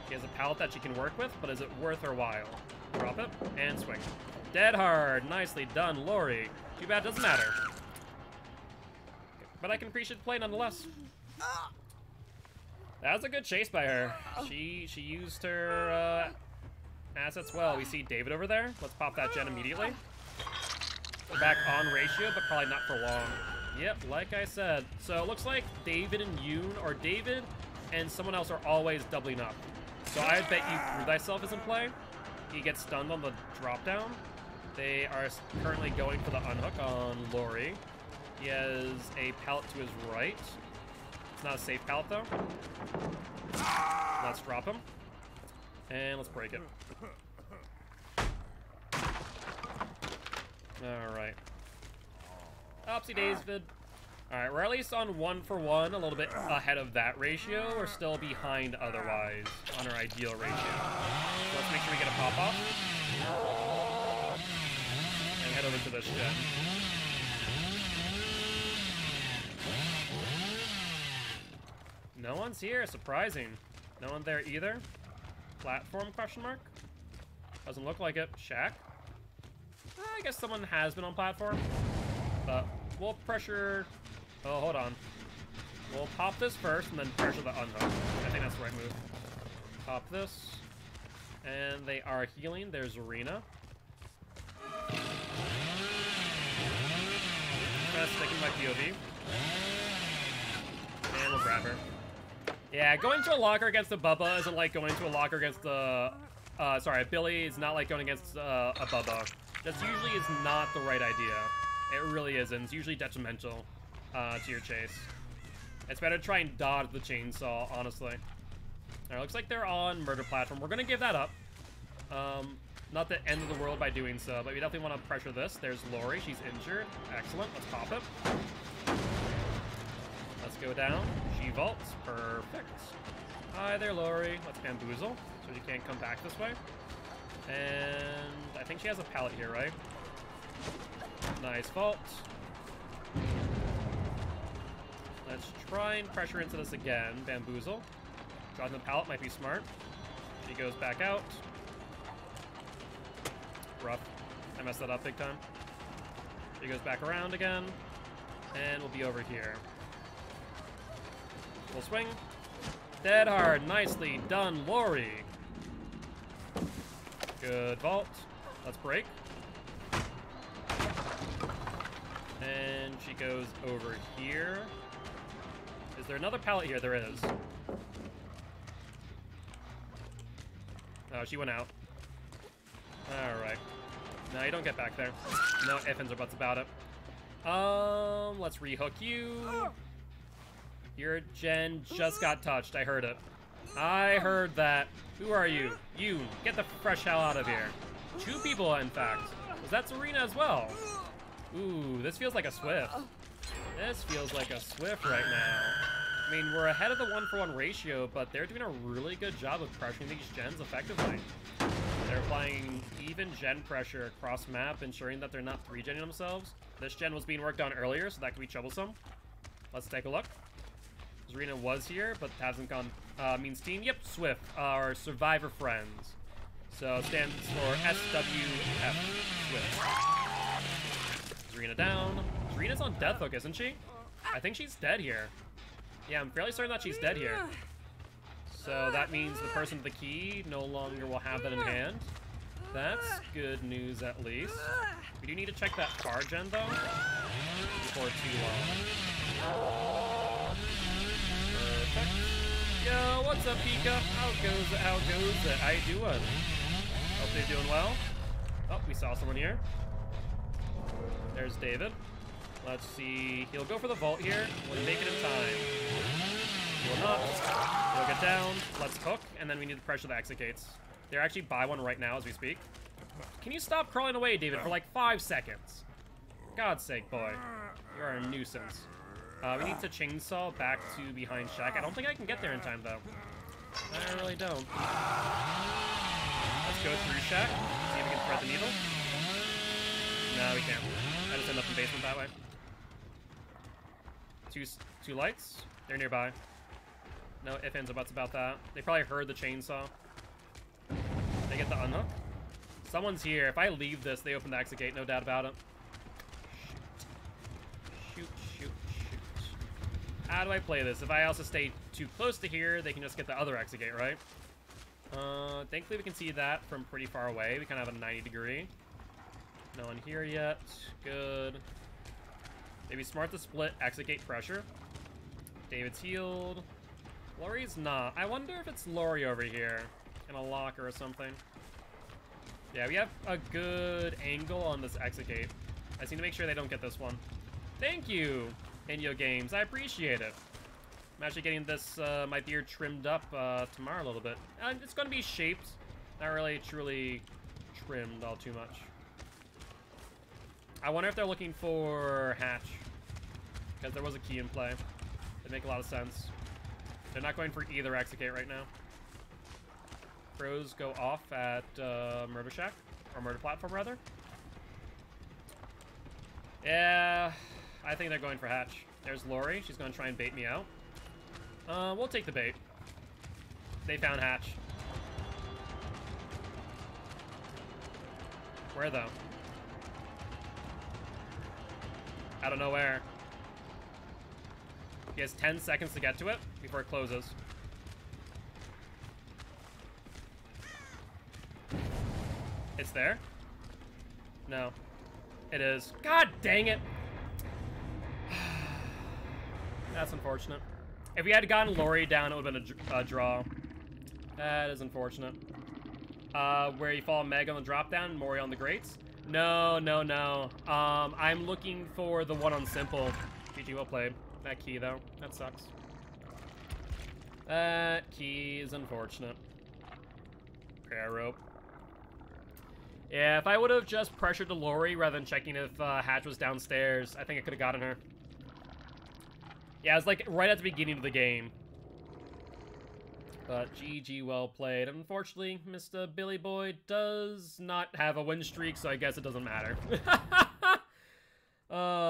She has a pallet that she can work with, but is it worth her while? Drop it and swing. Dead hard. Nicely done, Lori. Too bad it doesn't matter. But I can appreciate the play nonetheless. That was a good chase by her. She used her assets well. We see David over there. Let's pop that gen immediately. We're back on ratio, but probably not for long. Yep, like I said. So it looks like David and Yoon, or David and someone else are always doubling up. So I bet you Prove Thyself is in play. He gets stunned on the drop down. They are currently going for the unhook on Lori. He has a pallet to his right. It's not a safe pallet though. Let's drop him. And let's break it. Alright. Oopsie David. Alright, we're at least on 1 for 1, a little bit ahead of that ratio. We're still behind otherwise on our ideal ratio. So let's make sure we get a pop-off. And head over to this gen. No one's here, surprising. No one there either. Platform, question mark? Doesn't look like it. Shack? I guess someone has been on platform. But we'll pressure... Oh, hold on. We'll pop this first and then pressure the unhook. I think that's the right move. Pop this. And they are healing. There's Arena. Kind of sticking my POV. And we'll grab her. Yeah, going to a locker against a Bubba isn't like going to a locker against a... sorry, Billy is not like going against a Bubba. That usually is not the right idea. It really isn't. It's usually detrimental to your chase. It's better to try and dodge the chainsaw, honestly. Alright, looks like they're on murder platform. We're gonna give that up. Not the end of the world by doing so, but we definitely want to pressure this. There's Lori. She's injured. Excellent. Let's pop it. Let's go down. She vaults. Perfect. Hi there, Lori. Let's bamboozle so she can't come back this way. And I think she has a pallet here, right? Nice vault. Let's try and pressure into this again. Bamboozle. Dropping the pallet might be smart. She goes back out. Rough. I messed that up big time. She goes back around again. And we'll be over here. We'll swing. Dead hard. Nicely done, Lori. Good vault. Let's break. And she goes over here. Is there another pallet here? There is. Oh, she went out. Alright. No, you don't get back there. No ifs ands or buts about it. Let's rehook you. Your gen just got touched. I heard it. I heard that. Who are you? You. Get the fresh hell out of here. 2 people, in fact. Was that Serena as well? Ooh, this feels like a Swift. This feels like a Swift right now. I mean, we're ahead of the 1-for-1 ratio, but they're doing a really good job of pressuring these gens effectively. They're applying even gen pressure across map, ensuring that they're not 3-genning themselves. This gen was being worked on earlier, so that could be troublesome. Let's take a look. Zarina was here, but hasn't gone. Means team. Yep, Swift, our survivor friends. So stands for SWF, Swift. Zarina down. Zarina's on death hook, isn't she? I think she's dead here. Yeah, I'm fairly certain that she's dead here. So that means the person with the key no longer will have that in hand. That's good news, at least. We do need to check that car gen, though, before too long. Perfect. Yo, what's up, Pika? How goes it? How you doing? Hope they're doing well. Oh, we saw someone here. There's David. Let's see. He'll go for the vault here. We'll make it in time. He will not. He'll get down. Let's hook, and then we need to pressure the exit gates. They're actually by one right now as we speak. Can you stop crawling away, David, for like 5 seconds? God's sake, boy. You are a nuisance. We need to chainsaw back to behind Shack. I don't think I can get there in time, though. I really don't. Let's go through Shack. See if we can thread the needle. No, we can't. I just end up in basement that way. Two lights. They're nearby. No ifs, ands, or buts about that. They probably heard the chainsaw. They get the unhook. Someone's here. If I leave this, they open the exit gate. No doubt about it. Shoot. How do I play this? If I also stay too close to here, they can just get the other exit gate, right? Thankfully, we can see that from pretty far away. We kind of have a 90-degree. No one here yet. Good. Maybe smart to split exit gate pressure. David's healed. Laurie's not. I wonder if it's Laurie over here in a locker or something. Yeah, we have a good angle on this exit gate. I just need to make sure they don't get this one. Thank you, Inyo Games. I appreciate it. I'm actually getting this, my beard trimmed up tomorrow a little bit. It's going to be shaped. Not really truly trimmed all too much. I wonder if they're looking for hatch. Because there was a key in play. It'd make a lot of sense. They're not going for either exit gate right now. Pros go off at Murder Shack. Or Murder Platform, rather. Yeah, I think they're going for hatch. There's Laurie. She's going to try and bait me out. We'll take the bait. They found hatch. Where, though? I don't know where. He has 10 seconds to get to it before it closes. It's there? No. It is. God dang it! That's unfortunate. If we had gotten Laurie down, it would have been a draw. That is unfortunate. Where you follow Meg on the drop down, Mori on the grates? No. I'm looking for the one on simple. GG, well played. That key, though. That sucks. That key is unfortunate. Prayer rope. Yeah, if I would have just pressured the Laurie rather than checking if Hatch was downstairs, I think I could have gotten her. Yeah, it's like right at the beginning of the game. But GG, well played. Unfortunately, Mr. Billy Boy does not have a win streak, so I guess it doesn't matter.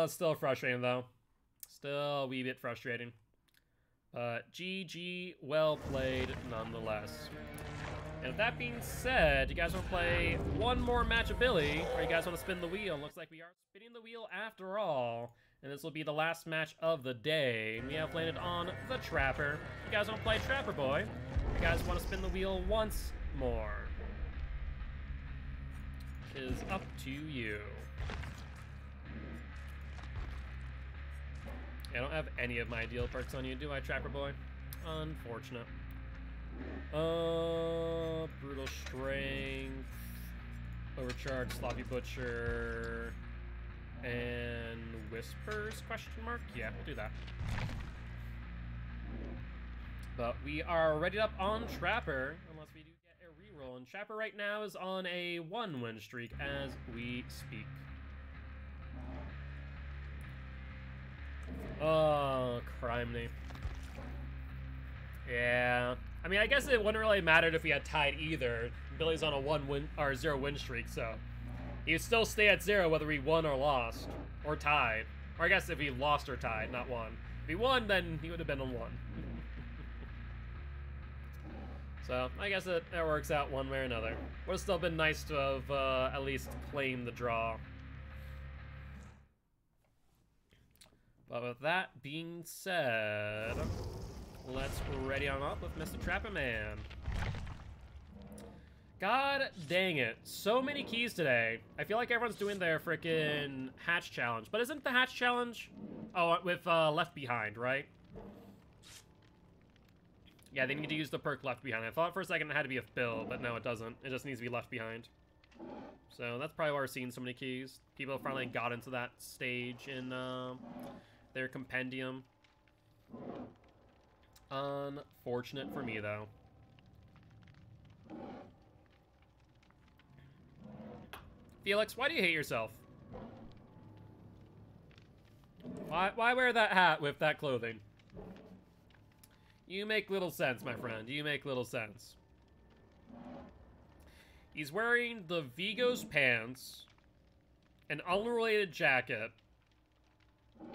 Still frustrating, though. Still a wee bit frustrating. But GG, well played nonetheless. And with that being said, you guys want to play one more match of Billy, or you guys want to spin the wheel? Looks like we are spinning the wheel after all. And this will be the last match of the day. We have landed on the Trapper. You guys want to play Trapper Boy? You guys want to spin the wheel once more? It is up to you. I don't have any of my ideal perks on you, do I, Trapper Boy? Unfortunate. Brutal Strength, Overcharge, Sloppy Butcher, and Whispers, question mark? Yeah, we'll do that. But we are ready up on Trapper, unless we do get a reroll. And Trapper right now is on a 1-win streak as we speak. Oh, criminy. Yeah. I mean, I guess it wouldn't really matter if we had tied either. Billy's on a 1-win or 0-win streak, so he would still stay at 0 whether we won or lost or tied. Or I guess if he lost or tied, not won. be 1, then he would have been on 1. So, I guess it works out one way or another. Would have still been nice to have at least claimed the draw. But with that being said, let's ready on up with Mr. Trapper Man. God dang it. So many keys today. I feel like everyone's doing their frickin' hatch challenge. But isn't the hatch challenge... Oh, with Left Behind, right? Yeah, they need to use the perk Left Behind. I thought for a second it had to be a Bill, but no, it doesn't. It just needs to be Left Behind. So that's probably why we're seeing so many keys. People finally got into that stage in their compendium. Unfortunate for me, though. Felix, why do you hate yourself? Why wear that hat with that clothing? You make little sense, my friend. You make little sense. He's wearing the Vigo's pants, an unrelated jacket,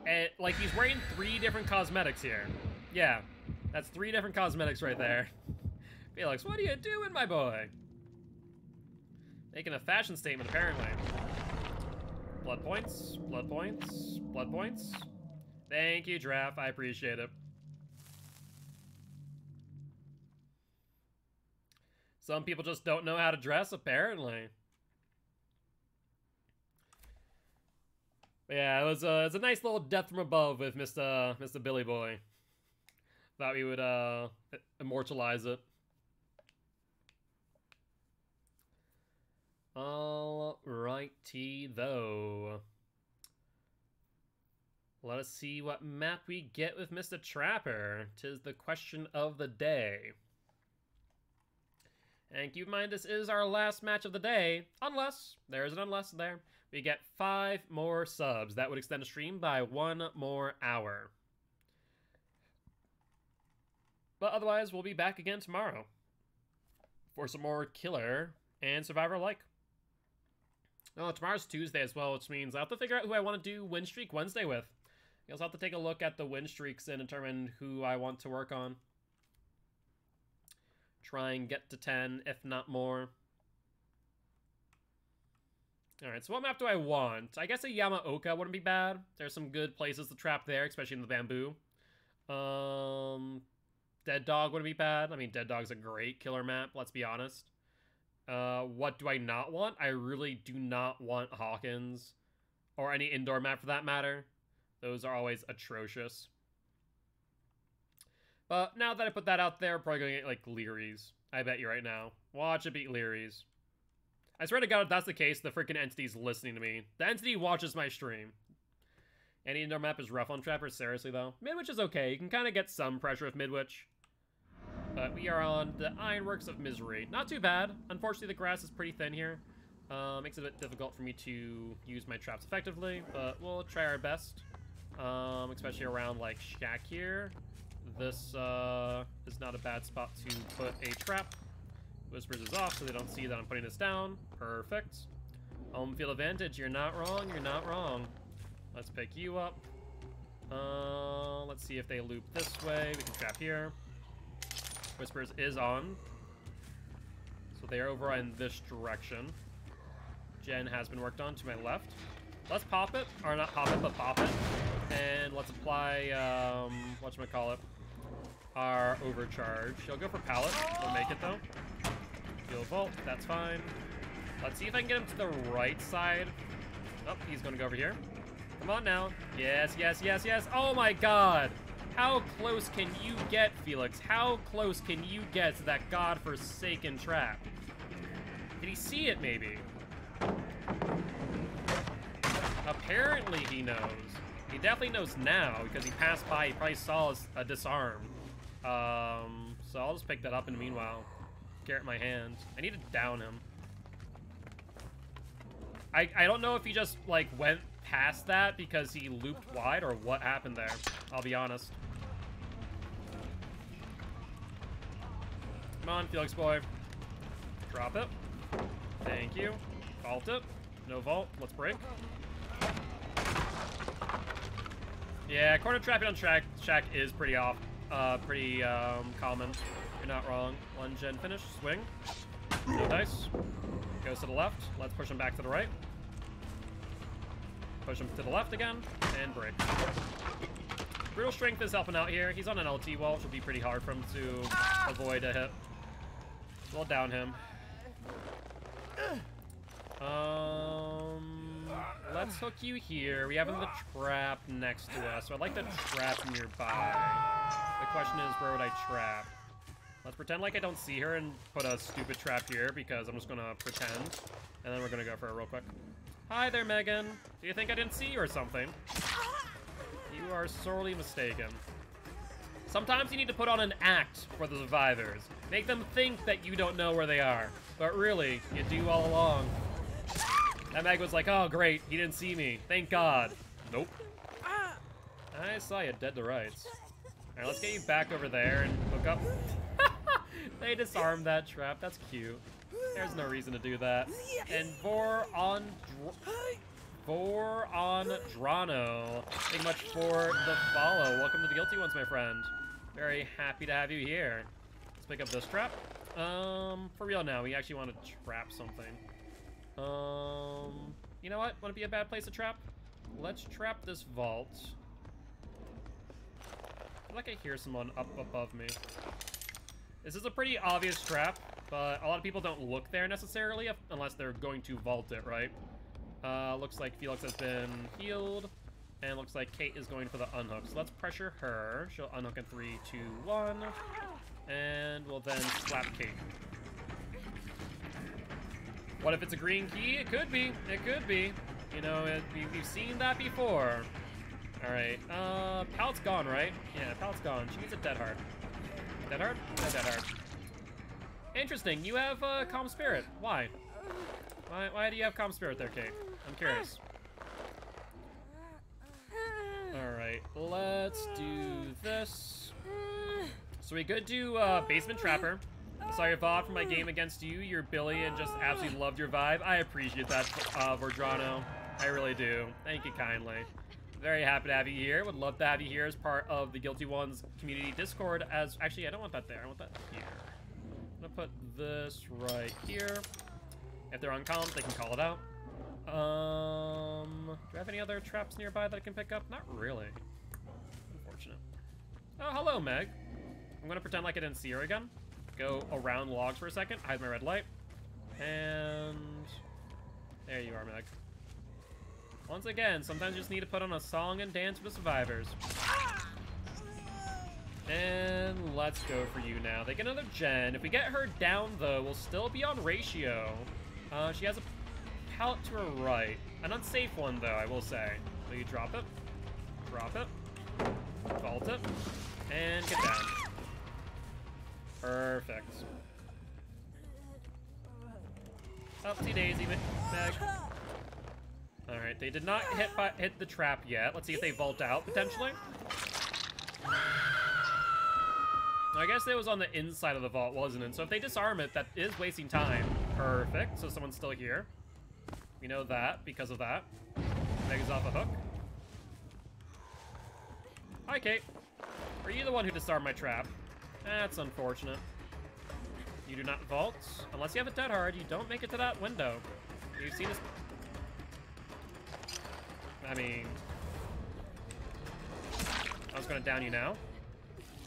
and, like, he's wearing 3 different cosmetics here. Yeah, that's 3 different cosmetics right there. Felix, what are you doing, my boy? Making a fashion statement, apparently. Blood points, blood points, blood points. Thank you, Draft. I appreciate it. Some people just don't know how to dress, apparently. But yeah, it's a nice little death from above with Mr. Billy Boy. Thought we would immortalize it. Alrighty, though. Let us see what map we get with Mr. Trapper. 'Tis the question of the day. And keep in mind, this is our last match of the day. Unless, there's an unless there, we get 5 more subs. That would extend the stream by 1 more hour. But otherwise, we'll be back again tomorrow for some more killer and survivor-like. Oh, tomorrow's Tuesday as well, which means I'll have to figure out who I want to do Win Streak Wednesday with. I also have to take a look at the win streaks and determine who I want to work on. Try and get to 10, if not more. Alright, so what map do I want? I guess a Yamaoka wouldn't be bad. There's some good places to trap there, especially in the bamboo. Dead Dog wouldn't be bad. I mean, Dead Dog's a great killer map, let's be honest. What do I not want? I really do not want Hawkins. Or any indoor map for that matter. Those are always atrocious. But now that I put that out there, we're probably going to get, like, Leary's. I bet you right now. Watch it beat Leary's. I swear to God, if that's the case, the freaking entity's listening to me. The entity watches my stream. Any indoor map is rough on Trapper, seriously, though. Midwich is okay. You can kind of get some pressure with Midwich. But we are on the Ironworks of Misery. Not too bad. Unfortunately, the grass is pretty thin here. Makes it a bit difficult for me to use my traps effectively, but we'll try our best. Especially around, like, Shack here. This is not a bad spot to put a trap. Whispers is off, so they don't see that I'm putting this down. Perfect. Home field advantage. You're not wrong. You're not wrong. Let's pick you up. Let's see if they loop this way. We can trap here. Whispers is on. So they are over in this direction. Gen has been worked on to my left. Let's pop it. Or not pop it, but pop it. And let's apply, whatchamacallit, our overcharge. He'll go for pallet. We'll make it, though. He'll vault. That's fine. Let's see if I can get him to the right side. Oh, he's going to go over here. Come on now. Yes, yes, yes, yes. Oh, my God. How close can you get, Felix? How close can you get to that godforsaken trap? Did he see it, maybe? Apparently he knows. He definitely knows now, because he passed by. He probably saw a disarm. So I'll just pick that up in the meanwhile. Carrot in my hand. I need to down him. I don't know if he just, like, went past that because he looped wide or what happened there. I'll be honest. Come on, Felix boy. Drop it. Thank you. Vault it. No vault. Let's break. Yeah, corner trapping on shack is pretty common. You're not wrong. Lunge and finish. Swing. No dice. Goes to the left. Let's push him back to the right. Push him to the left again. And break. Brutal Strength is helping out here. He's on an LT wall, which will be pretty hard for him to avoid a hit. We'll down him. Let's hook you here. We have the trap next to us, so I'd like to trap nearby. The question is, where would I trap? Let's pretend like I don't see her and put a stupid trap here, because I'm just gonna pretend. And then we're gonna go for it real quick. Hi there, Megan. Do you think I didn't see you or something? You are sorely mistaken. Sometimes you need to put on an act for the survivors. Make them think that you don't know where they are. But really, you do all along. That Meg was like, oh great, he didn't see me. Thank God. Nope. I saw you dead to rights. Alright, let's get you back over there and hook up. They disarmed that trap. That's cute. There's no reason to do that. And Vor on Drano. Thank you much for the follow. Welcome to the Guilty Ones, my friend. Very happy to have you here. Let's pick up this trap. For real now, we actually want to trap something. You know what? Want to be a bad place to trap? Let's trap this vault. I feel like I hear someone up above me. This is a pretty obvious trap, but a lot of people don't look there necessarily unless they're going to vault it, right? Looks like Felix has been healed, and looks like Kate is going for the unhook. So let's pressure her. She'll unhook in 3, 2, 1, and we'll then slap Kate. What if it's a green key? It could be. It could be. You know, we've seen that before. All right. Pallet's gone, right? Yeah, Pallet's gone. She needs a dead heart. Dead heart? No dead heart. Interesting. You have Calm Spirit. Why? Why do you have Calm Spirit there, Kate? I'm curious. Alright, let's do this. So we could do Basement Trapper. Sorry, VOD, for my game against you. You're Billy and just absolutely loved your vibe. I appreciate that, Verdrano. I really do. Thank you kindly. Very happy to have you here. Would love to have you here as part of the Guilty Ones community Discord. As actually, I don't want that there. I want that here. I'm gonna put this right here. If they're on comms, they can call it out. Do I have any other traps nearby that I can pick up? Not really. Unfortunate. Oh, hello, Meg. I'm gonna pretend like I didn't see her again. Go around logs for a second. Hide my red light. And there you are, Meg. Once again, sometimes you just need to put on a song and dance for the survivors. And let's go for you now. They get another gen. If we get her down, though, we'll still be on ratio. She has a pallet to her right. An unsafe one, though, I will say. So you drop it. Drop it. Vault it. And get down. Perfect. Upsy daisy, Meg. Alright, they did not hit the trap yet. Let's see if they vault out, potentially. I guess it was on the inside of the vault, wasn't it? So if they disarm it, that is wasting time. Perfect. So someone's still here. We know that because of that. Meg is off a hook. Hi, Kate. Are you the one who disarmed my trap? That's unfortunate. You do not vault. Unless you have a dead hard, you don't make it to that window. You've seen this... I mean... I was going to down you now.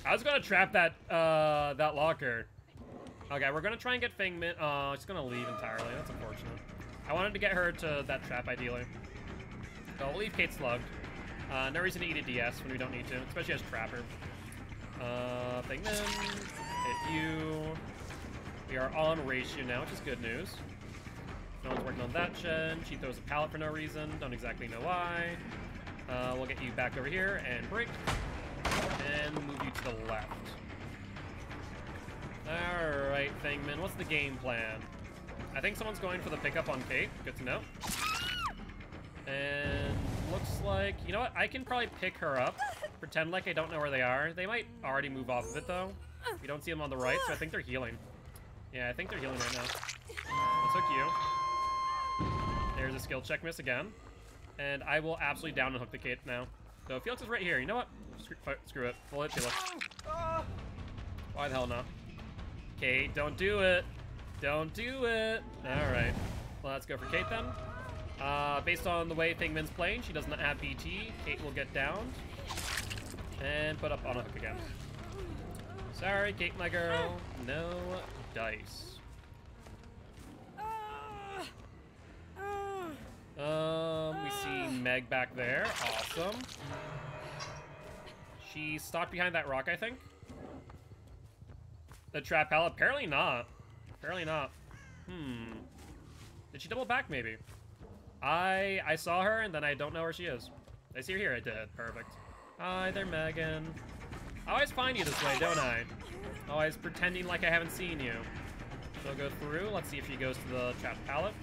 I was going to trap that that locker. Okay, we're going to try and get Fangman. She's going to leave entirely. That's unfortunate. I wanted to get her to that trap, ideally. So we'll leave Kate slugged. No reason to eat a DS when we don't need to, especially as Trapper. Fangman. Hit you. We are on ratio now, which is good news. No one's working on that gen. She throws a pallet for no reason. Don't exactly know why. We'll get you back over here and break. And move you to the left. Alright, Fangman, what's the game plan? I think someone's going for the pickup on Kate. Good to know. And looks like... You know what? I can probably pick her up. Pretend like I don't know where they are. They might already move off of it, though. We don't see them on the right, so I think they're healing. Yeah, I think they're healing right now. Let's hook you. There's a skill check miss again. And I will absolutely down and hook the Kate now. So Felix is right here. You know what? Screw it. We'll hit Felix. Why the hell not? Kate, don't do it. Don't do it. All right. Well, let's go for Kate then. Based on the way Fingman's playing, she does not have BT. Kate will get downed and put up on a hook again. Sorry, Kate, my girl. No dice. We see Meg back there. Awesome. She stopped behind that rock, I think. The trap pallet? Apparently not. Apparently not. Did she double back, maybe? I saw her, and then I don't know where she is. I see her here. I did. Perfect. Hi there, Megan. I always find you this way, don't I? Always pretending like I haven't seen you. She'll go through. Let's see if she goes to the trap pallet.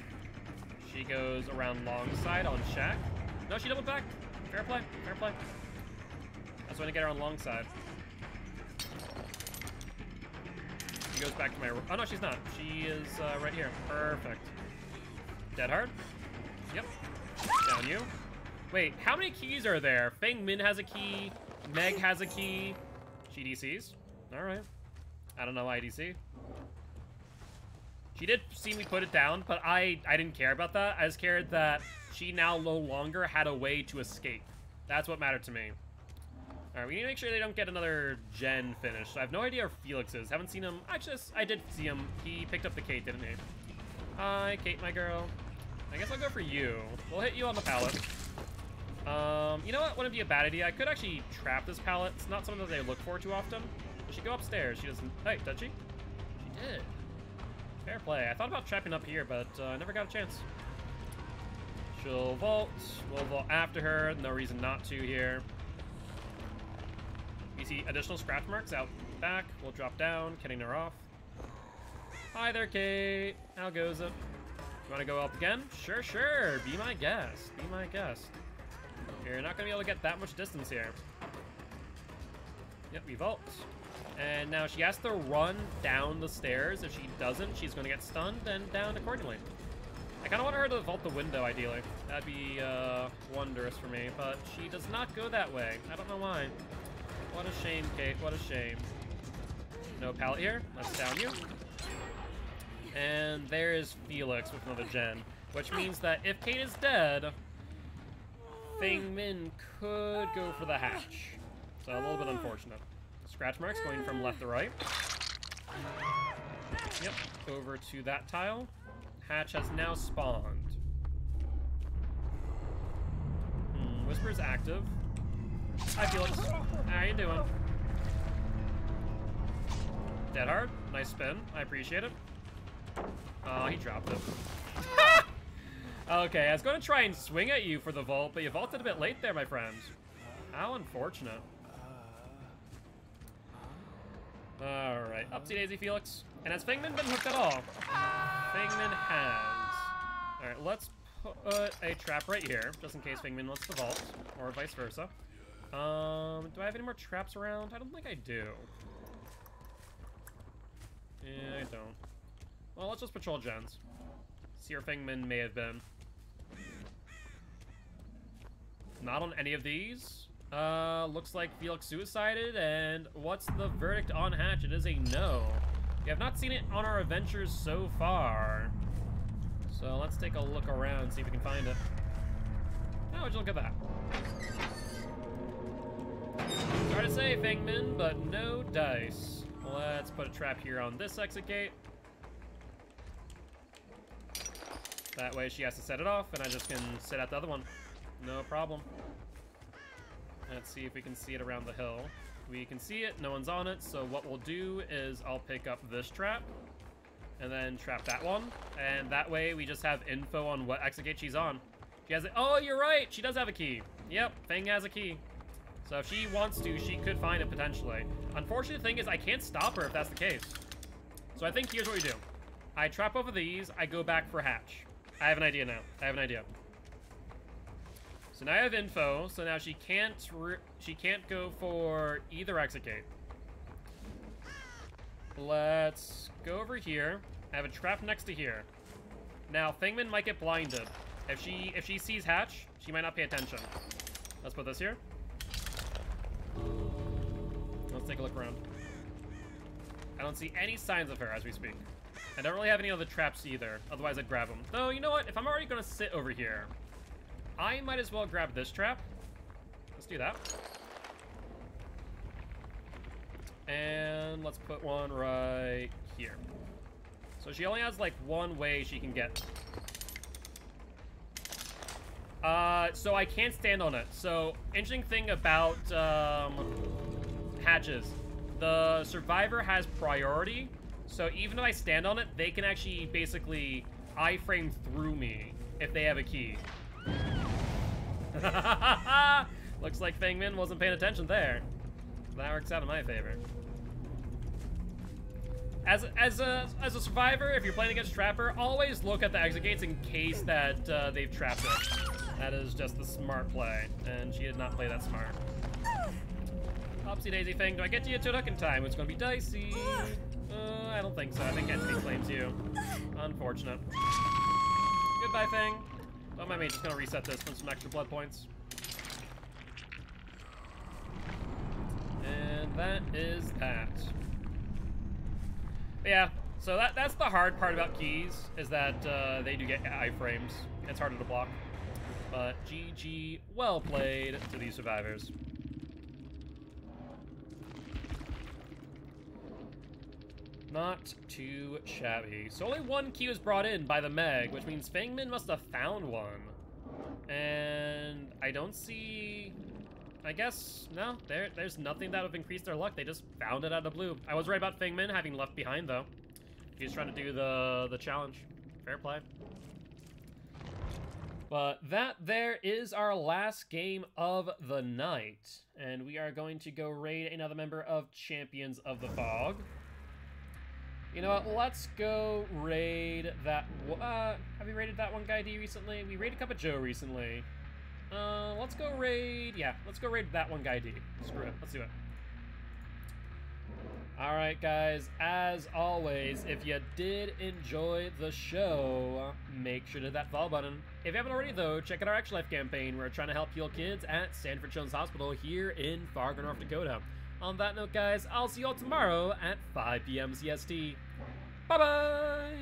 She goes around long side on Shack. No, she doubled back. Fair play. Fair play. That's when I get her on long side. She goes back to my... Oh, no, she's not. She is right here. Perfect. Dead hard. Yep. Down you. Wait, how many keys are there? Feng Min has a key. Meg has a key. She DCs. All right. I don't know IDC. She did see me put it down, but I didn't care about that. I just cared that she now no longer had a way to escape. That's what mattered to me. All right, we need to make sure they don't get another gen finish. So I have no idea where Felix is. Haven't seen him. Actually, I did see him. He picked up the Kate, didn't he? Hi, Kate, my girl. I guess I'll go for you. We'll hit you on the pallet. You know what? Wouldn't be a bad idea. I could actually trap this pallet. It's not something that they look for too often. Does she go upstairs? She doesn't. Hey, does she? She did. Fair play. I thought about trapping up here, but I never got a chance. She'll vault. We'll vault after her. No reason not to here. We see additional scratch marks out back. We'll drop down, getting her off. Hi there, Kate. How goes it? You want to go up again? Sure, sure. Be my guest. Be my guest. You're not going to be able to get that much distance here. Yep, we vault. And now she has to run down the stairs. If she doesn't, she's going to get stunned and downed accordingly. I kind of want her to vault the window, ideally. That'd be wondrous for me, but she does not go that way. I don't know why. What a shame, Kate. What a shame. No pallet here. Let's down you. And there is Felix with another gen, which means that if Kate is dead, Feng Min could go for the hatch. So a little bit unfortunate. Scratch marks going from left to right. Yep, over to that tile. Hatch has now spawned. Whisper's active. Hi, Felix. How you doing? Dead hard. Nice spin. I appreciate it. Oh, he dropped it. Okay, I was going to try and swing at you for the vault, but you vaulted a bit late there, my friend. How unfortunate. Alright, upsy daisy, Felix. And has Fengman been hooked at all? Fengman has. Alright, let's put a trap right here, just in case Fengman wants to vault, or vice versa. Do I have any more traps around? I don't think I do. Yeah, I don't. Well, let's just patrol gens. See where Fengman may have been. Not on any of these. Looks like Felix suicided, and what's the verdict on hatch? It is a no. We have not seen it on our adventures so far. So let's take a look around, see if we can find it. Oh, would you look at that? Sorry to say, Fengman, but no dice. Let's put a trap here on this exit gate. That way she has to set it off, and I just can sit at the other one. No problem. Let's see if we can see it around the hill. We can see it, no one's on it, so what we'll do is I'll pick up this trap, and then trap that one, and that way we just have info on what exit gate she's on. She has it. Oh, you're right, she does have a key. Yep, Feng has a key. So if she wants to, she could find it potentially. Unfortunate thing is I can't stop her if that's the case. So I think here's what we do. I trap over these, I go back for hatch. I have an idea now. I have an idea. So now I have info, so now she can't go for either exit gate. Let's go over here. I have a trap next to here. Now Fengman might get blinded. If she sees hatch, she might not pay attention. Let's put this here. Let's take a look around. I don't see any signs of her as we speak. I don't really have any other traps either. Otherwise, I'd grab them. Though, you know what? If I'm already going to sit over here, I might as well grab this trap. Let's do that. And let's put one right here. So she only has, like, one way she can get. So I can't stand on it. So, interesting thing about, hatches. The survivor has priority. So even if I stand on it, they can actually basically iframe through me if they have a key. Looks like Fangmin wasn't paying attention there. That works out in my favor. As a survivor, if you're playing against Trapper, always look at the exit gates in case that they've trapped it. That is just the smart play, and she did not play that smart. Upsy daisy Fang, do I get to you to hook in time? It's gonna be dicey. I don't think so. I think Entity claims you. Unfortunate. Goodbye, Fang. Don't mind me, just gonna reset this for some extra blood points. And that is that. But yeah, so that's the hard part about keys, is that they do get iframes. It's harder to block. But GG, well played to these survivors. Not too shabby. So only one key was brought in by the Meg, which means Fangmin must have found one. And I don't see... I guess, no, there's nothing that would have increased their luck. They just found it out of the blue. I was right about Fangmin having left behind, though. He's trying to do the challenge. Fair play. But that there is our last game of the night. And we are going to go raid another member of Champions of the Fog. You know what, let's go raid that, have we raided that one guy D recently? We raided Cup of Joe recently. Let's go raid, yeah, let's go raid that one guy D. Screw it, let's do it. Alright guys, as always, if you did enjoy the show, make sure to hit that follow button. If you haven't already though, check out our Extra Life campaign. We're trying to help heal kids at Sanford Children's Hospital here in Fargo, North Dakota. On that note, guys, I'll see you all tomorrow at 5 p.m. CST. Bye-bye!